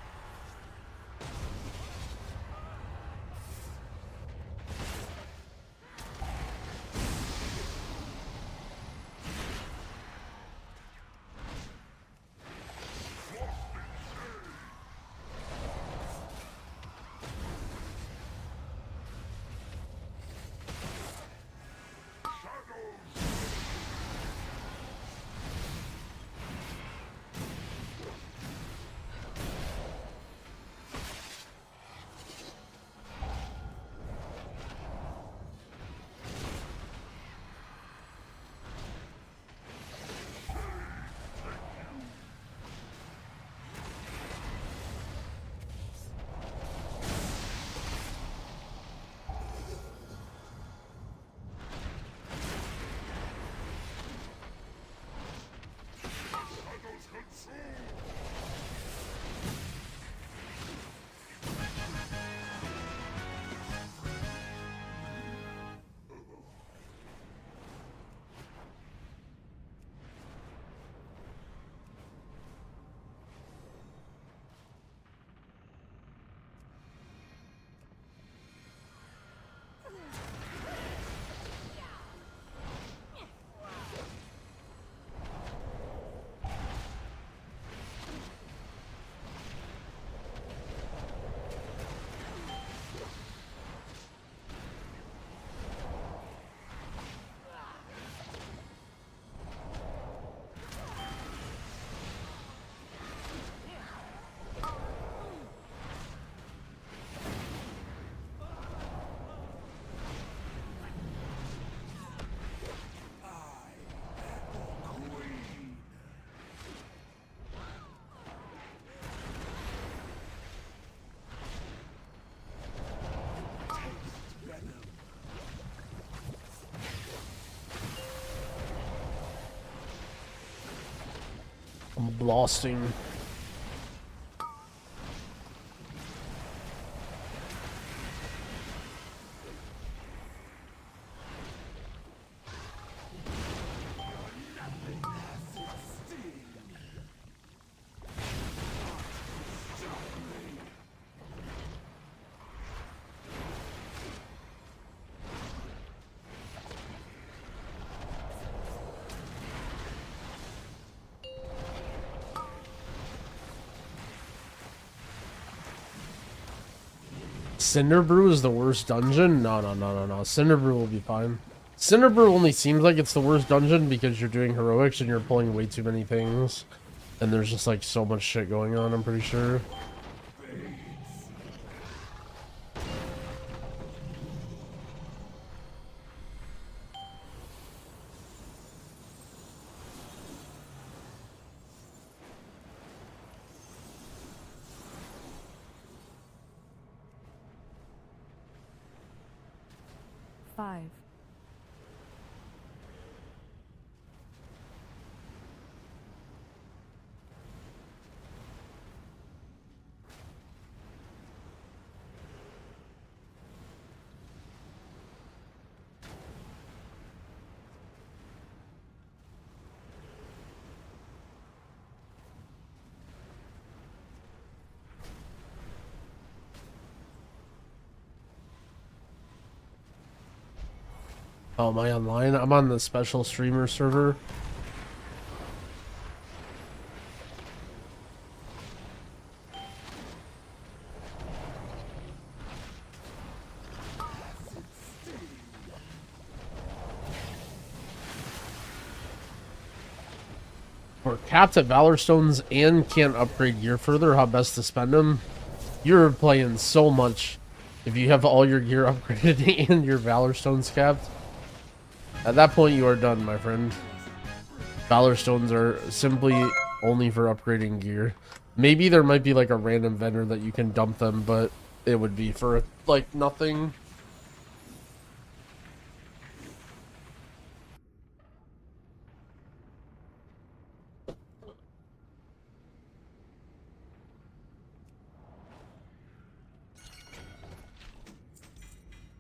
I'm blasting. Cinderbrew is the worst dungeon? No. Cinderbrew will be fine. Cinderbrew only seems like it's the worst dungeon because you're doing heroics and you're pulling way too many things. And there's just like so much shit going on, I'm pretty sure. Five. Oh, am I online? I'm on the special streamer server. We're capped at Valor Stones and can't upgrade gear further. How best to spend them? You're playing so much if you have all your gear upgraded and your Valor Stones capped. At that point, you are done, my friend. Valor Stones are simply only for upgrading gear. Maybe there might be like a random vendor that you can dump them, but it would be for like nothing.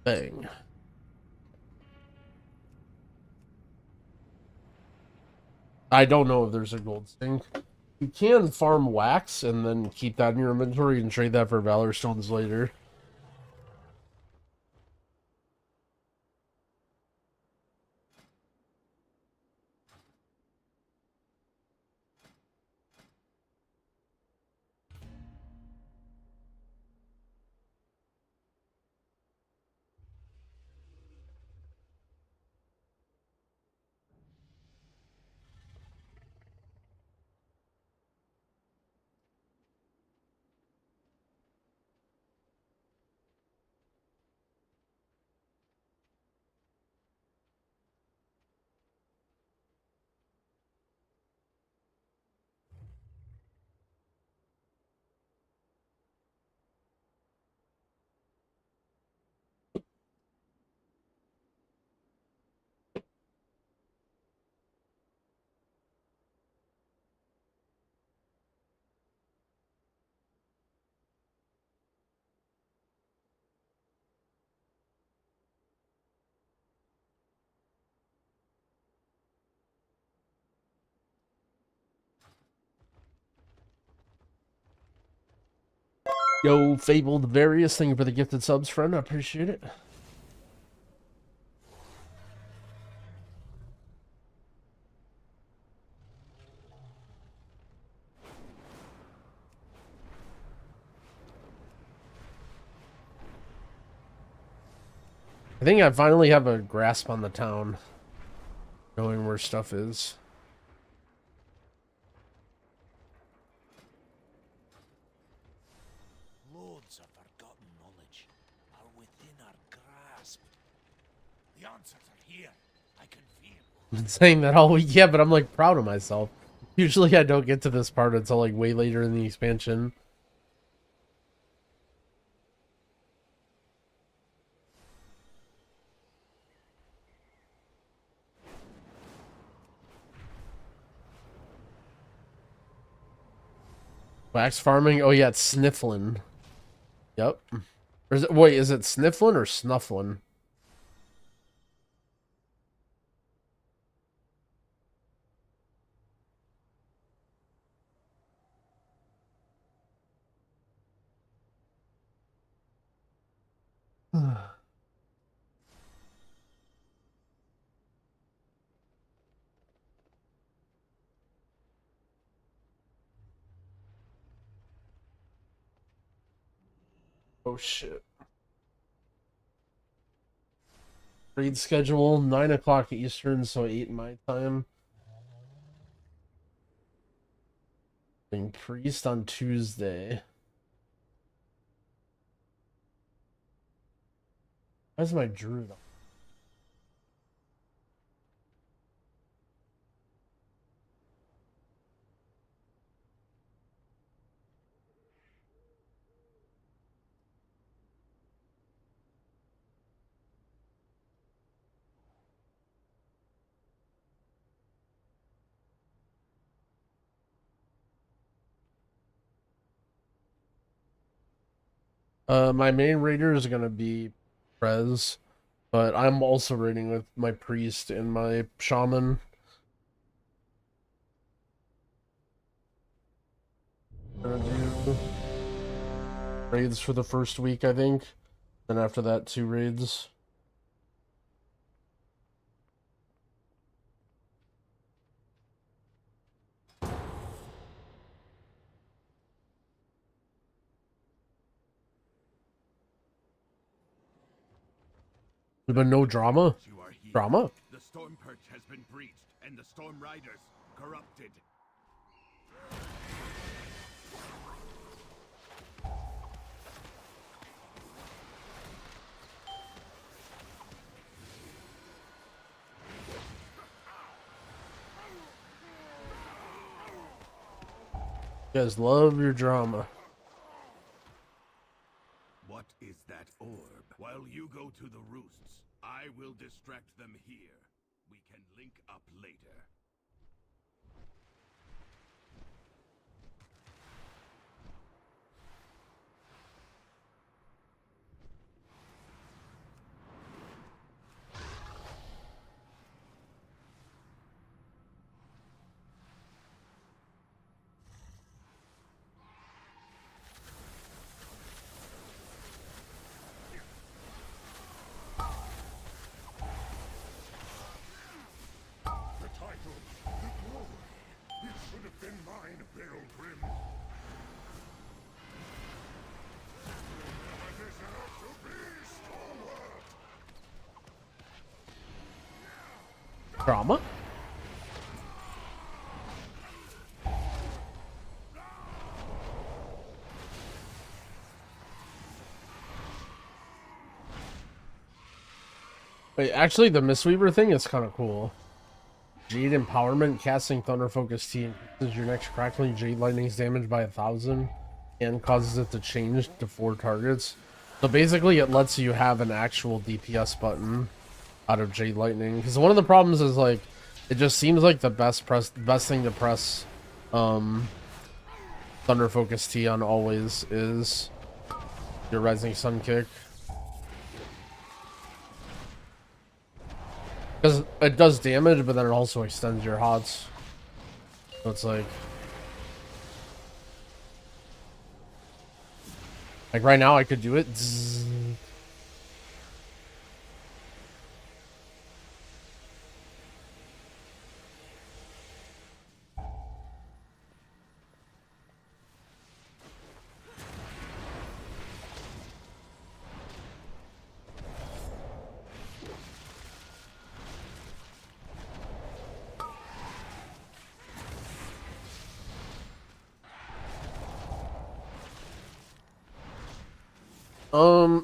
Bang. I don't know if there's a gold sink. You can farm wax and then keep that in your inventory and trade that for Valor Stones later. Yo, Fabled Various, thank you for the gifted subs, friend. I appreciate it. I think I finally have a grasp on the town, knowing where stuff is. Loads of forgotten knowledge are within our grasp. The answers are here. I can feel. I've been saying that all week, yeah, but I'm like proud of myself. Usually I don't get to this part until like way later in the expansion. Wax farming? Oh yeah, it's sniffling. Yep. Or is it, wait, is it sniffling or snuffling? Oh shit. Raid schedule 9 o'clock Eastern, so 8 my time. Being priest on Tuesday. Why's my druid on? My main raider is gonna be Prez, but I'm also raiding with my priest and my shaman. Gonna do raids for the first week, I think. Then after that, 2 raids. But no drama? Drama? The storm perch has been breached, and the storm riders corrupted. You guys love your drama. What is that orb? While you go to the roosts, I will distract them here. We can link up later. Drama? Wait, actually the mistweaver thing is kind of cool. Jade empowerment, casting thunder focus T increases your next crackling jade lightning's damage by 1,000 and causes it to change to 4 targets. So basically it lets you have an actual DPS button out of jade lightning, because one of the problems is like it just seems like the best thing to press thunder focus T on always is your rising sun kick, because it does damage but then it also extends your hots, so it's like right now I could do it. Zzz.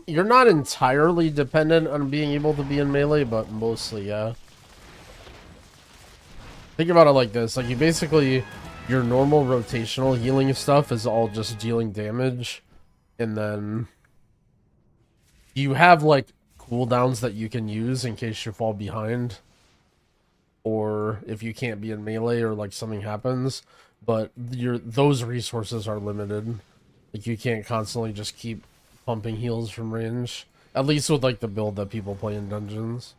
You're not entirely dependent on being able to be in melee, but mostly, yeah. Think about it like this, like you basically, your normal rotational healing stuff is all just dealing damage, and then you have like cooldowns that you can use in case you fall behind, or if you can't be in melee or like something happens, but those resources are limited. Like you can't constantly just keep pumping heals from range, at least with like the build that people play in dungeons.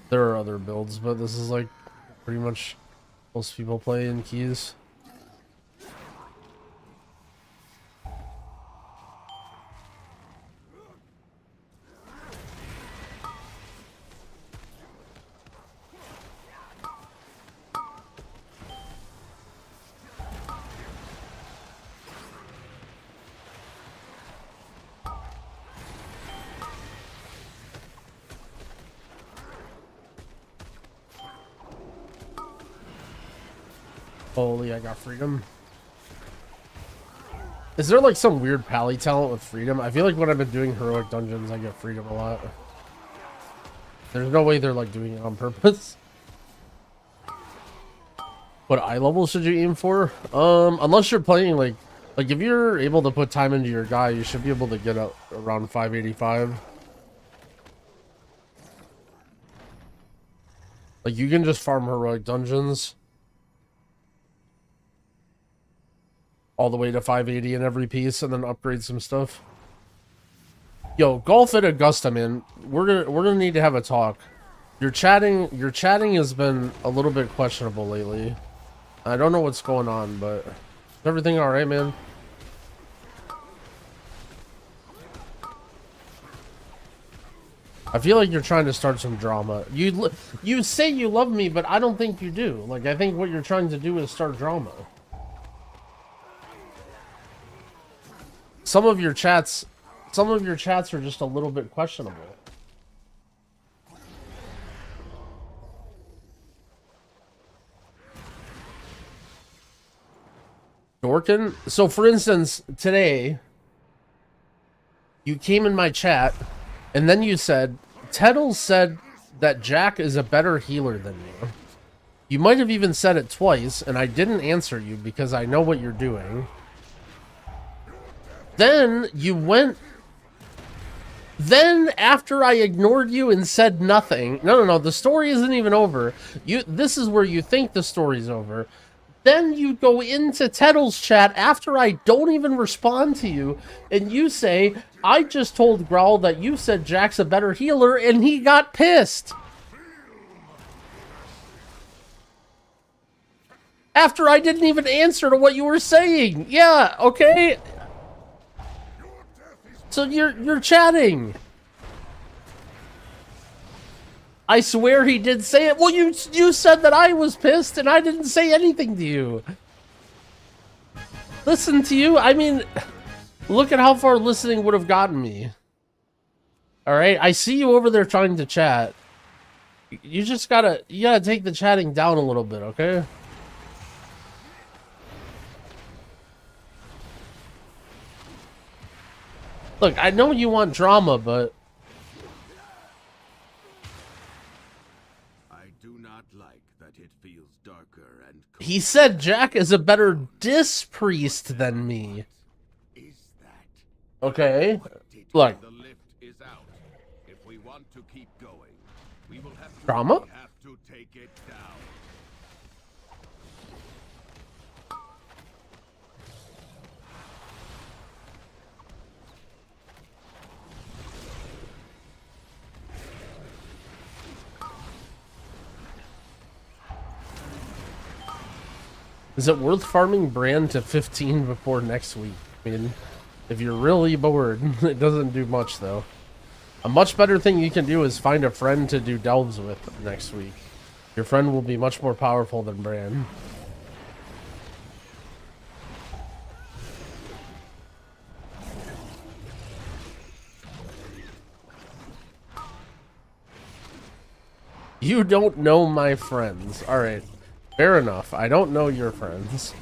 There are other builds, but this is like pretty much most people play in keys. Holy, I got freedom. Is there like some weird pally talent with freedom? I feel like when I've been doing heroic dungeons, I get freedom a lot. There's no way they're like doing it on purpose. What eye level should you aim for? Unless you're playing like if you're able to put time into your guy, you should be able to get up around 585. Like you can just farm heroic dungeons all the way to 580 in every piece, and then upgrade some stuff. Yo, Golf at Augusta, man, we're gonna need to have a talk. Your chatting has been a little bit questionable lately. I don't know what's going on, but is everything all right, man? I feel like you're trying to start some drama. You say you love me, but I don't think you do. Like I think what you're trying to do is start drama. Some of your chats are just a little bit questionable. Dorkin? So, for instance, today, you came in my chat, and then you said, Teddles said that Jack is a better healer than you. You might have even said it twice, and I didn't answer you because I know what you're doing. Then you went... Then, after I ignored you and said nothing... No, the story isn't even over. This is where you think the story's over. Then you go into Teddles' chat after I don't even respond to you, and you say, I just told Growl that you said Jack's a better healer, and he got pissed. After I didn't even answer to what you were saying. Yeah, okay. So you're chatting. I swear he did say it. Well, you said that I was pissed and I didn't say anything to you. Listen to you. I mean, look at how far listening would have gotten me. All right, I see you over there trying to chat. You gotta take the chatting down a little bit, okay? Look, I know you want drama, but I do not like that it feels darker and colder. He said Jack is a better dis priest than me. Okay. Look. The lift is out. If we want to keep going, we will have to Drama? take it down. Is it worth farming Bran to 15 before next week? I mean, if you're really bored, it doesn't do much, though. A much better thing you can do is find a friend to do delves with next week. Your friend will be much more powerful than Bran. You don't know my friends. Alright. Fair enough. I don't know your friends.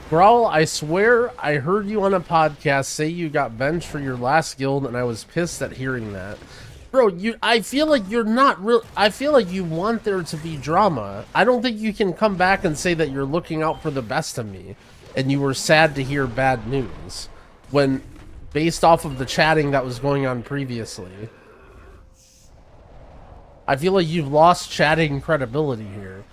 Growl, I swear I heard you on a podcast say you got benched for your last guild, and I was pissed at hearing that. Bro, I feel like you're not real. I feel like you want there to be drama. I don't think you can come back and say that you're looking out for the best of me, and you were sad to hear bad news, when, based off of the chatting that was going on previously. I feel like you've lost chatting credibility here.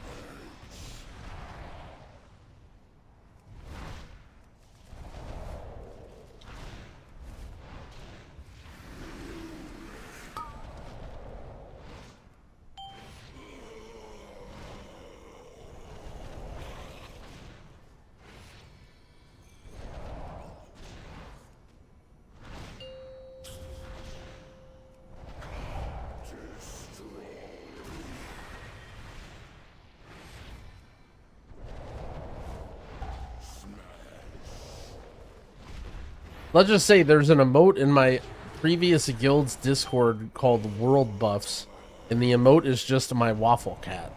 Let's just say there's an emote in my previous guild's Discord called World Buffs, and the emote is just my waffle cat.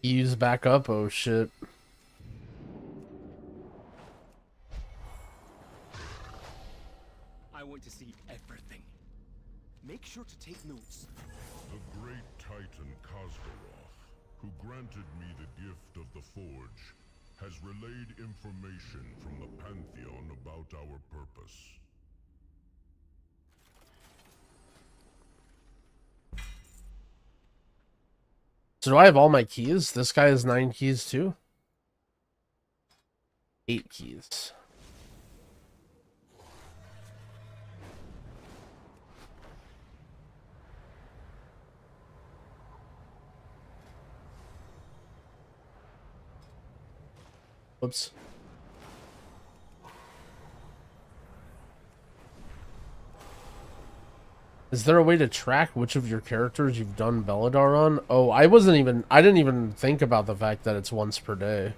Use back up, oh shit. I want to see everything. Make sure to take notes. The great titan Kazdaroth, who granted me the gift of the Forge, has relayed information from the Pantheon about our purpose. So do I have all my keys? This guy has 9 keys too? 8 keys. Whoops. Is there a way to track which of your characters you've done Belladar on? Oh, I didn't even think about the fact that it's once per day.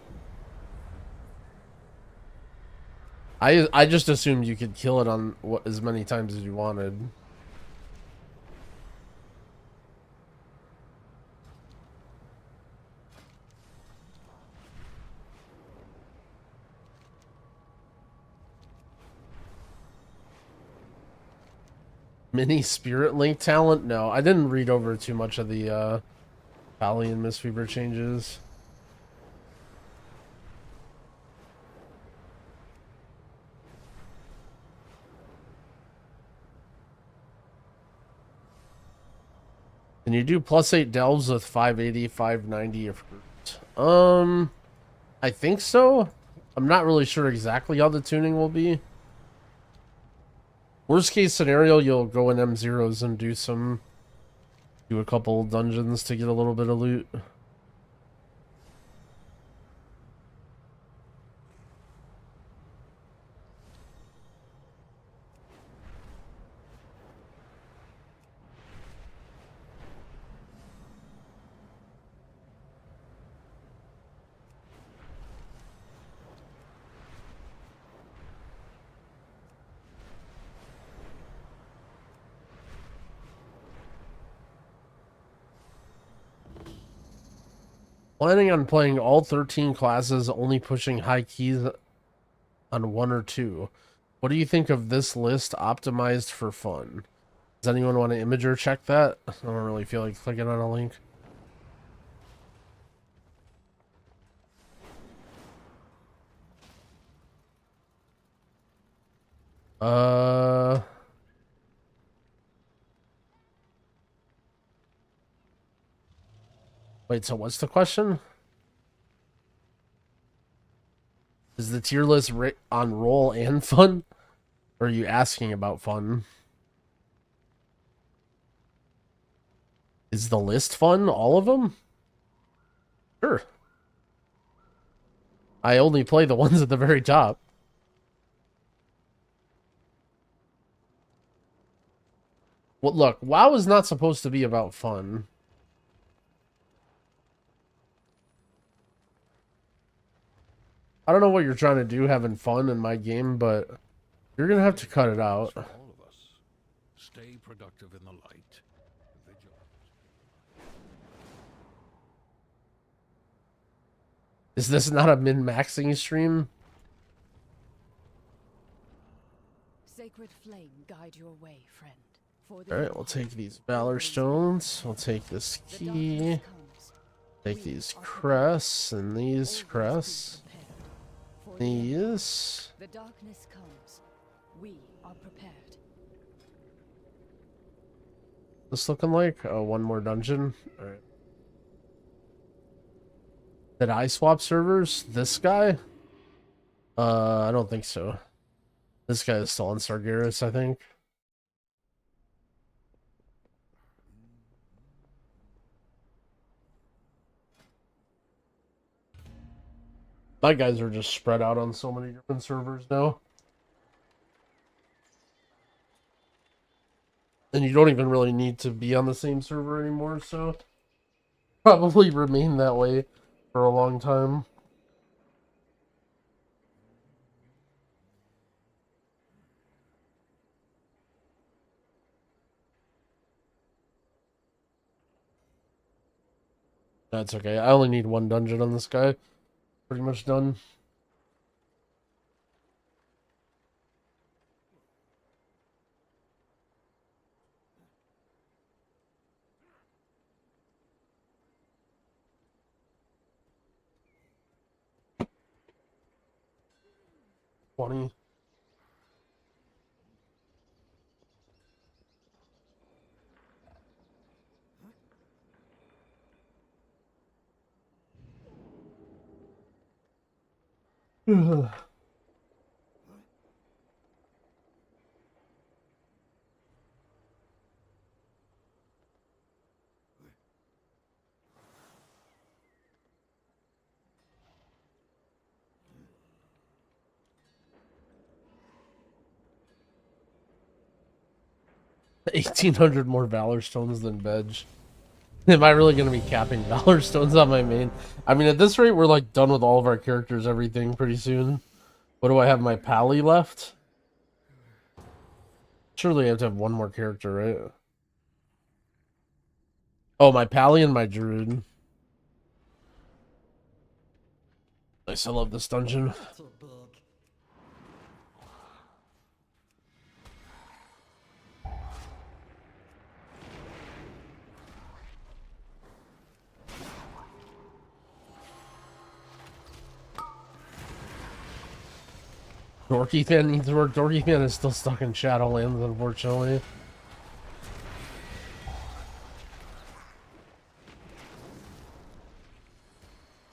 I just assumed you could kill it on as many times as you wanted. Mini Spirit Link talent? No, I didn't read over too much of the Pally and Mistweaver changes. Can you do +8 delves with 580, 590 if I think so. I'm not really sure exactly how the tuning will be. Worst case scenario, you'll go in M0s and do a couple dungeons to get a little bit of loot. Planning on playing all 13 classes, only pushing high keys on 1 or 2. What do you think of this list optimized for fun? Does anyone want to imager check that? I don't really feel like clicking on a link. Wait, so what's the question? Is the tier list on roll and fun? Or are you asking about fun? Is the list fun? All of them? Sure. I only play the ones at the very top. Well, look, WoW is not supposed to be about fun. I don't know what you're trying to do having fun in my game, but you're going to have to cut it out. All of us. Stay productive in the light. Vigilant. Is this not a min-maxing stream? Sacred flame guide your way, friend. Alright, we'll take these Valor Stones. We'll take this key. Take these crests and these crests. These. The darkness comes. We are prepared. This looking like? Oh, one more dungeon. Alright. Did I swap servers? This guy? I don't think so. This guy is still on Sargeras, I think. My guys are just spread out on so many different servers now. And you don't even really need to be on the same server anymore, so probably remain that way for a long time. That's okay. I only need one dungeon on this guy. Pretty much done. $20. $1,800 more Valor Stones than Veg. Am I really going to be capping Valor Stones on my main? I mean, at this rate, we're like done with all of our characters, everything pretty soon. What do I have? My Pally left? Surely I have to have one more character, right? Oh, my Pally and my Druid. Nice, I love this dungeon. Dorky fan needs to work. Dorky fan is still stuck in Shadowlands, unfortunately.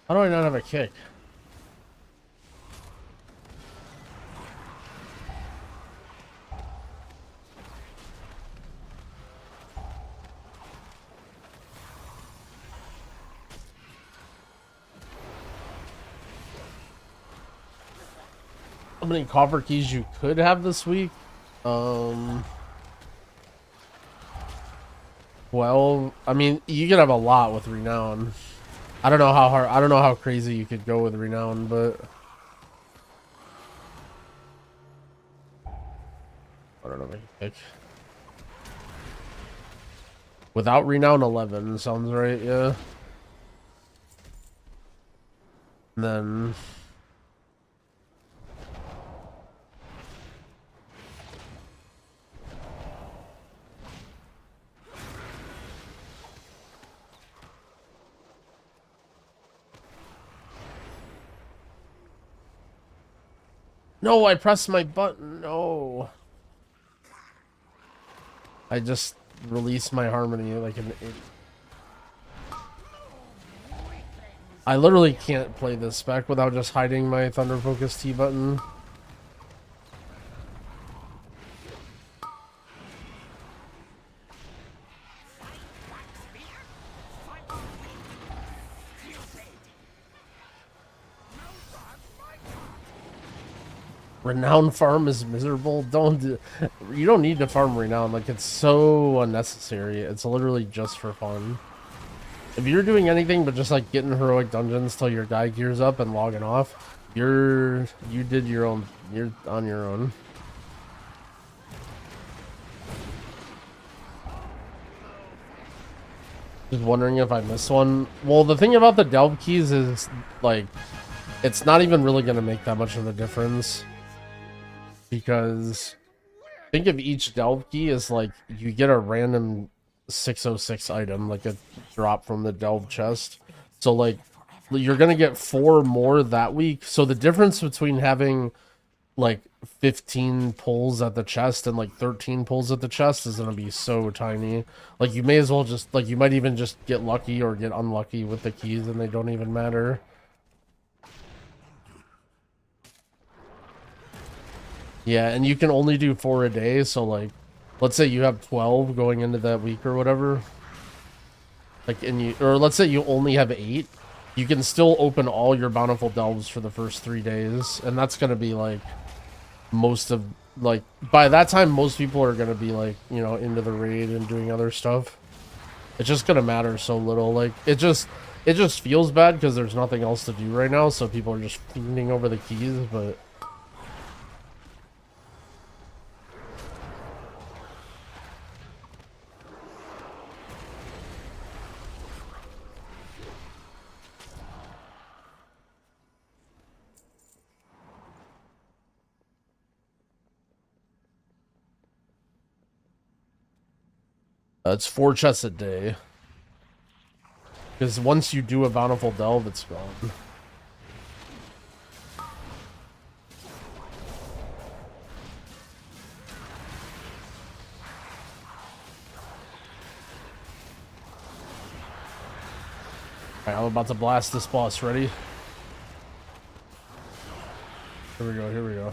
How do I not have a kick? How many copper keys you could have this week? Well, I mean, you could have a lot with Renown. I don't know how hard, I don't know how crazy you could go with Renown, but I don't know what you pick. Without Renown 11 sounds right, yeah. And then no, I pressed my button. No. I just released my harmony like an idiot. I literally can't play this spec without just hiding my Thunder Focus T button. Renown farm is miserable. You don't need to farm Renown. Like, it's so unnecessary. It's literally just for fun. If you're doing anything but just like getting heroic dungeons till your guy gears up and logging off, you're on your own. Just wondering if I missed one. Well, the thing about the delve keys is like it's not even really gonna make that much of a difference. Because think of each delve key as like you get a random 606 item, like a drop from the delve chest. So like you're gonna get 4 more that week. So the difference between having like 15 pulls at the chest and like 13 pulls at the chest is gonna be so tiny. Like you may as well just like you might even just get lucky or get unlucky with the keys and they don't even matter. Yeah, and you can only do 4 a day, so like, let's say you have 12 going into that week or whatever. Like, or let's say you only have 8, you can still open all your bountiful delves for the first 3 days, and that's gonna be like most of like by that time most people are gonna be like, you know, into the raid and doing other stuff. It's just gonna matter so little. Like it just feels bad because there's nothing else to do right now, so people are just fiending over the keys, but it's 4 chests a day. Because once you do a bountiful delve, it's gone. Alright, I'm about to blast this boss. Ready? Here we go, here we go.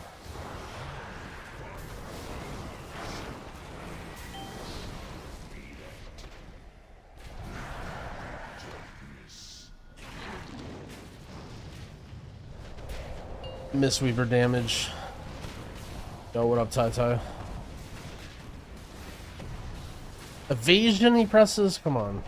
Mistweaver damage. Yo, what up, Tai? Evasion he presses? Come on.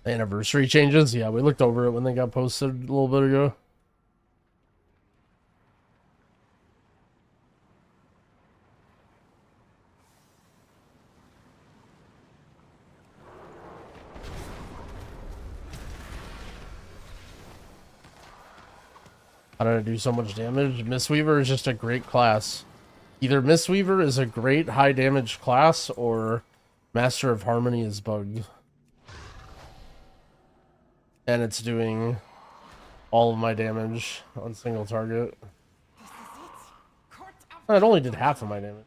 Anniversary changes? Yeah, we looked over it when they got posted a little bit ago. How did I do so much damage? Mistweaver is just a great class. Either Mistweaver is a great high damage class or Master of Harmony is bugged. And it's doing all of my damage on single target. It only did half of my damage.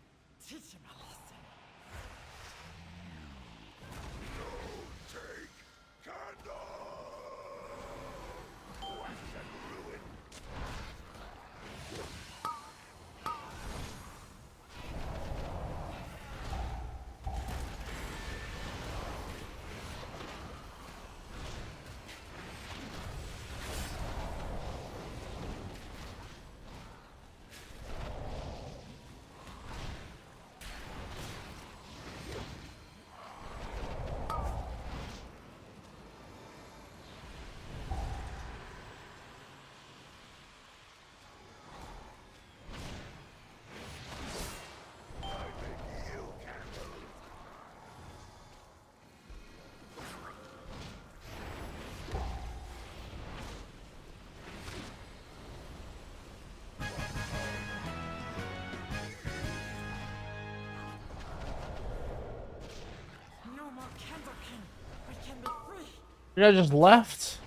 You guys just left?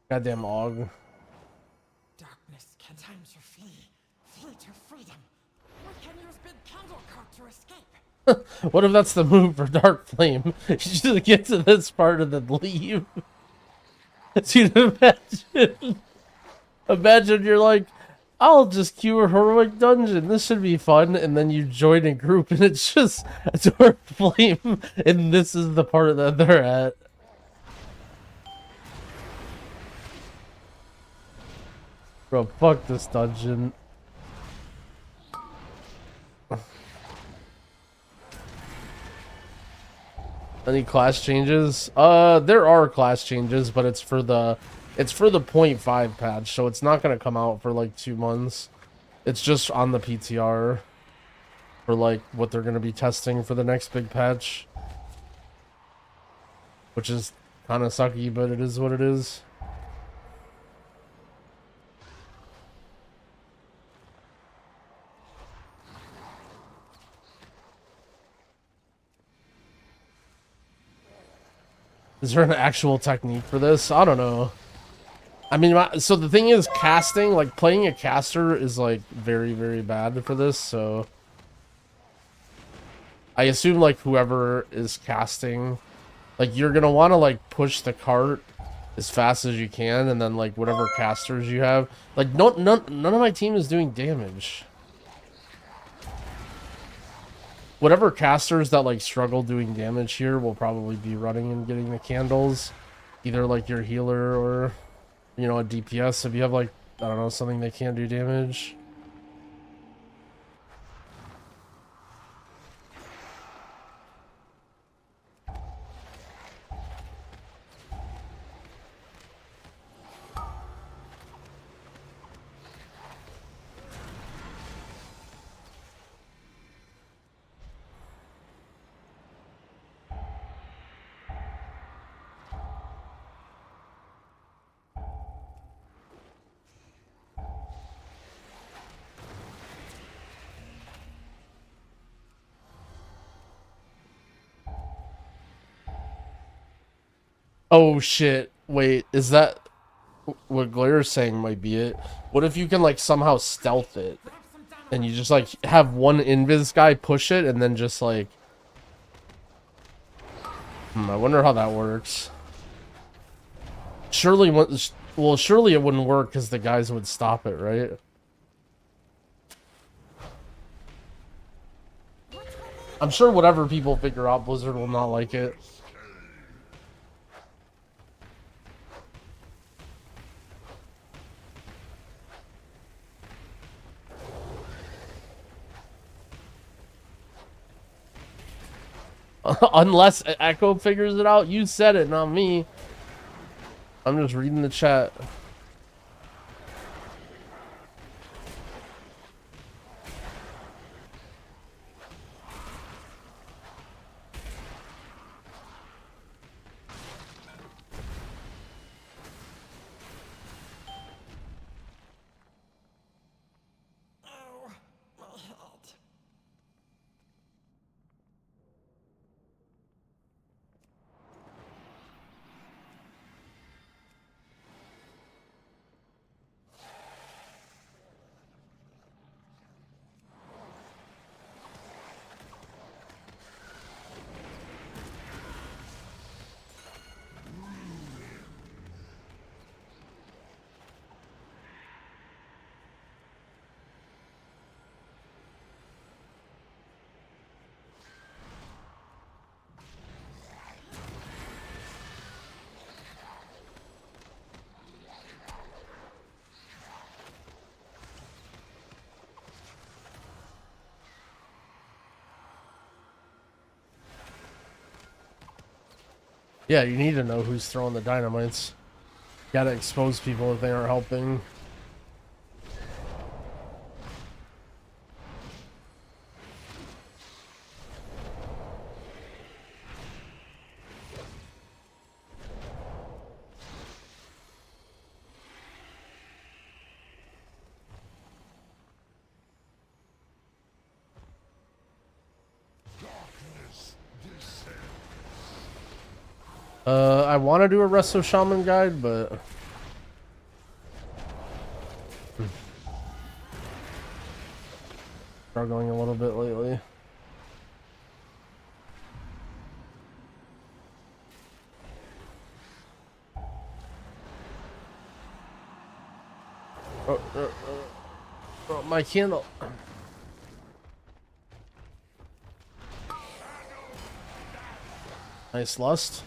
Goddamn Og. Darkness can times your flee to freedom. We can use big candle cart to escape. What if that's the move for Dark Flame? You just get to this part and then leave. Dude, imagine you're like, I'll just queue a heroic dungeon. This should be fun. And then you join a group and it's just a Dark Flame. And this is the part that they're at. Bro, fuck this dungeon. Any class changes? There are class changes, but it's for the 0.5 patch, so it's not gonna come out for like 2 months. It's just on the PTR for like what they're gonna be testing for the next big patch, which is kind of sucky, but it is what it is. Is there an actual technique for this? I don't know. I mean, so the thing is, casting, like playing a caster is like very, very bad for this, so I assume like whoever is casting, like you're gonna want to like push the cart as fast as you can, and then like whatever casters you have, like none of my team is doing damage. Whatever casters that like struggle doing damage here will probably be running and getting the candles, either like your healer or, you know, a DPS if you have like, I don't know, something that can't do damage. Oh shit, wait, is that... what Glaire's saying might be it. What if you can like somehow stealth it, and you just like have one invis guy push it, and then just like, I wonder how that works. Surely, well, surely it wouldn't work because the guys would stop it, right? I'm sure whatever people figure out, Blizzard will not like it. Unless Echo figures it out. You said it, not me. I'm just reading the chat. Yeah, you need to know who's throwing the dynamites. Gotta expose people if they aren't helping. I want to do a Resto Shaman guide, but struggling a little bit lately. Oh, my candle. Nice lust.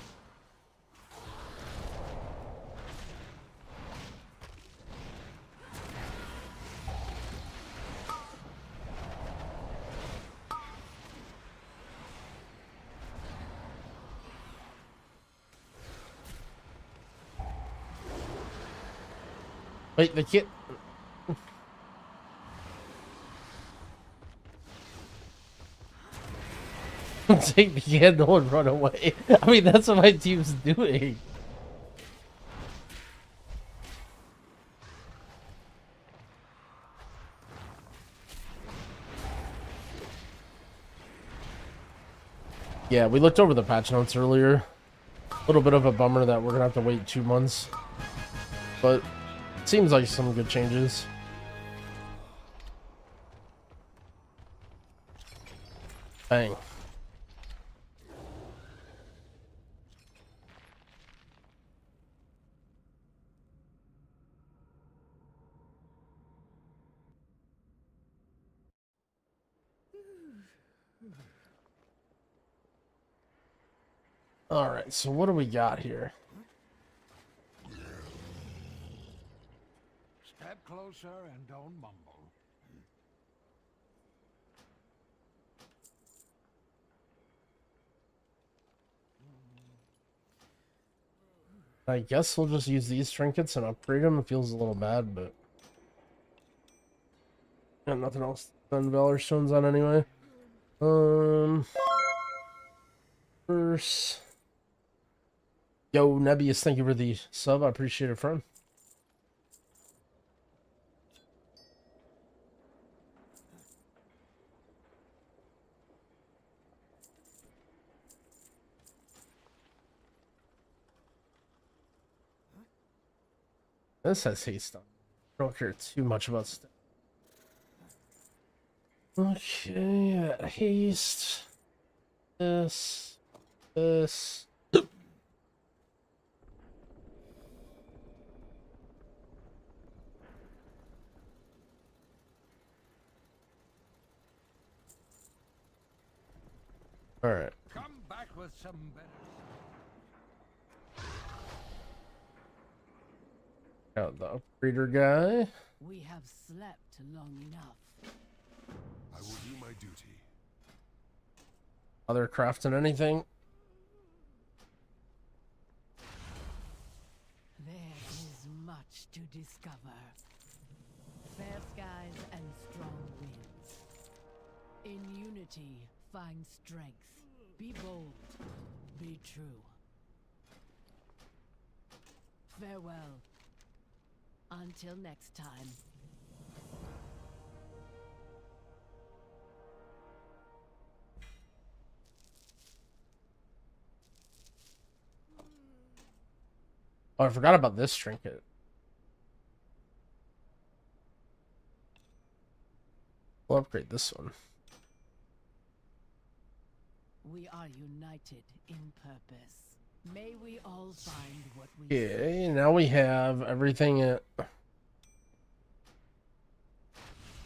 Wait, the kid. Take the candle and run away. I mean, that's what my team's doing. Yeah, we looked over the patch notes earlier. A little bit of a bummer that we're gonna have to wait 2 months, but it seems like some good changes. Bang. All right, so what do we got here? Step closer and don't mumble. I guess we'll just use these trinkets and upgrade them. It feels a little bad, but got nothing else than Valor Stones on anyway. First, yo, Nebius, thank you for the sub. I appreciate it, friend. This has haste on. I don't care too much about stuff. Okay, that haste. This. All right. Come back with some better. Got the upgrader guy. We have slept long enough. I will do my duty. Other crafting anything? There is much to discover. Fair skies and strong winds. In unity, find strength. Be bold. Be true. Farewell. Until next time. Oh, I forgot about this trinket. We'll upgrade this one. We are united in purpose. May we all find what we Okay, now we have everything at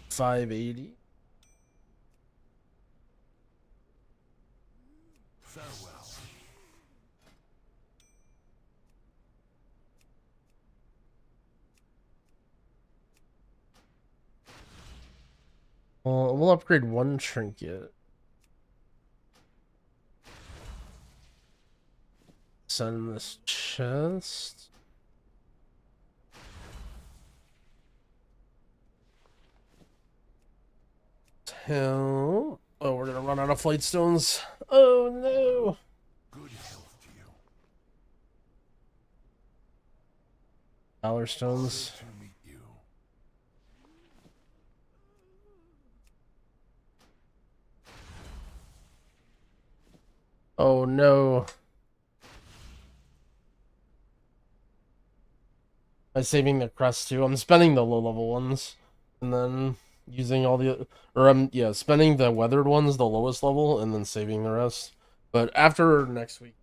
580. Farewell. Well, we'll upgrade one trinket. Send this chest. Hell. Oh, we're gonna run out of flight stones. Oh no. Good health to you. Dollar stones. To meet you. Oh no. I'm saving the crest too. I'm spending the low level ones and then using all the, or yeah, spending the weathered ones, the lowest level, and then saving the rest. But after next week,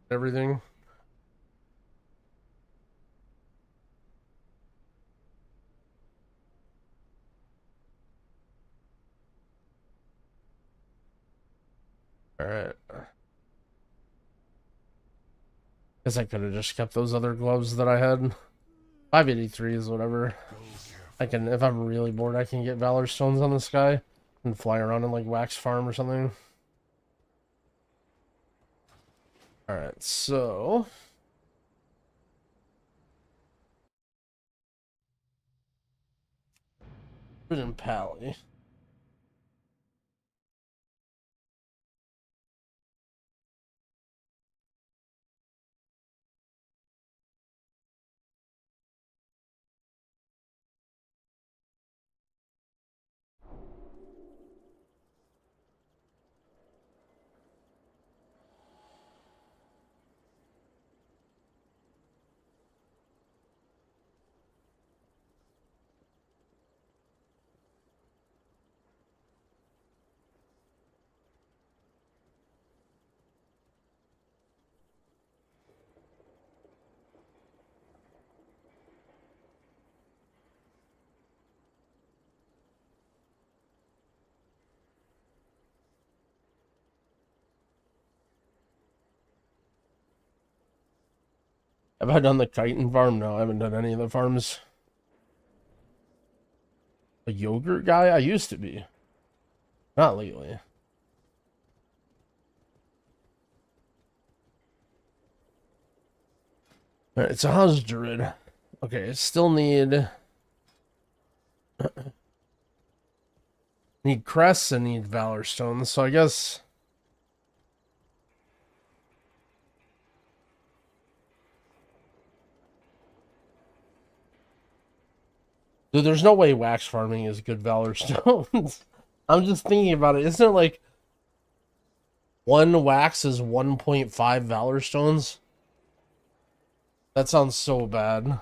everything. All right. Guess I could have just kept those other gloves that I had. 583 is whatever. I can, if I'm really bored, I can get Valor Stones on this guy and fly around in like Wax Farm or something. Alright, so put in Pally. Have I done the chitin farm? No, I haven't done any of the farms. A yogurt guy? I used to be. Not lately. Alright, so how's Druid? Okay, still need... need crests and need Valor Stones, so I guess... Dude, there's no way wax farming is good Valor Stones. I'm just thinking about it. Isn't it like... one wax is 1.5 Valor Stones? That sounds so bad.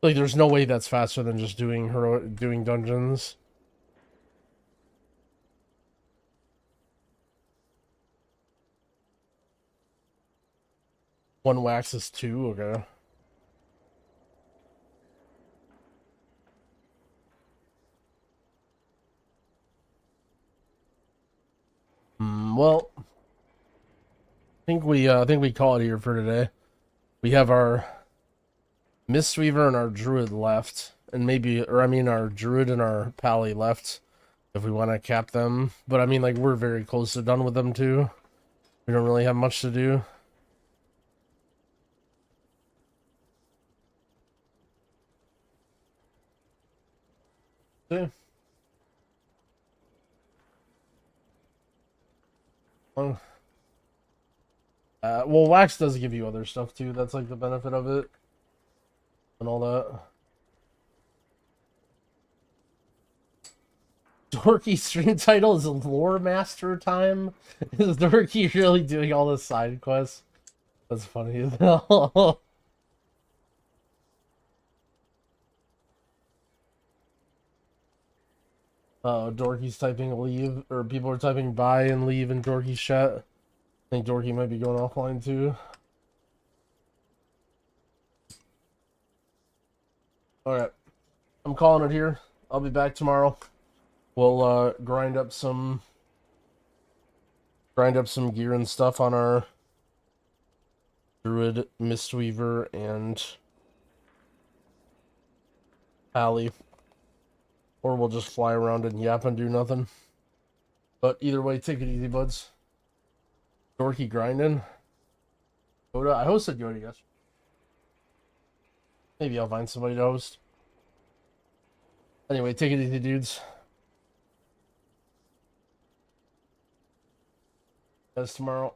Like, there's no way that's faster than just doing dungeons. One wax is 2, okay. Well, I think we call it here for today. We have our mistweaver and our druid left, and maybe, or I mean, our druid and our pally left, if we want to cap them. But I mean, like, we're very close to done with them too. We don't really have much to do. Yeah. Well, wax does give you other stuff too. That's like the benefit of it, and all that. Dorky stream title is Lore Master Time. Is Dorky really doing all the side quests? That's funny as hell. Dorky's typing leave, or people are typing bye and leave in Dorky's chat. I think Dorky might be going offline too. Alright. I'm calling it here. I'll be back tomorrow. We'll grind up some gear and stuff on our druid, mistweaver, and pally. Or we'll just fly around and yap and do nothing. But either way, take it easy, buds. Dorky grinding. Yoda, I hosted Yoda yesterday. Maybe I'll find somebody to host. Anyway, take it easy, dudes. That's tomorrow.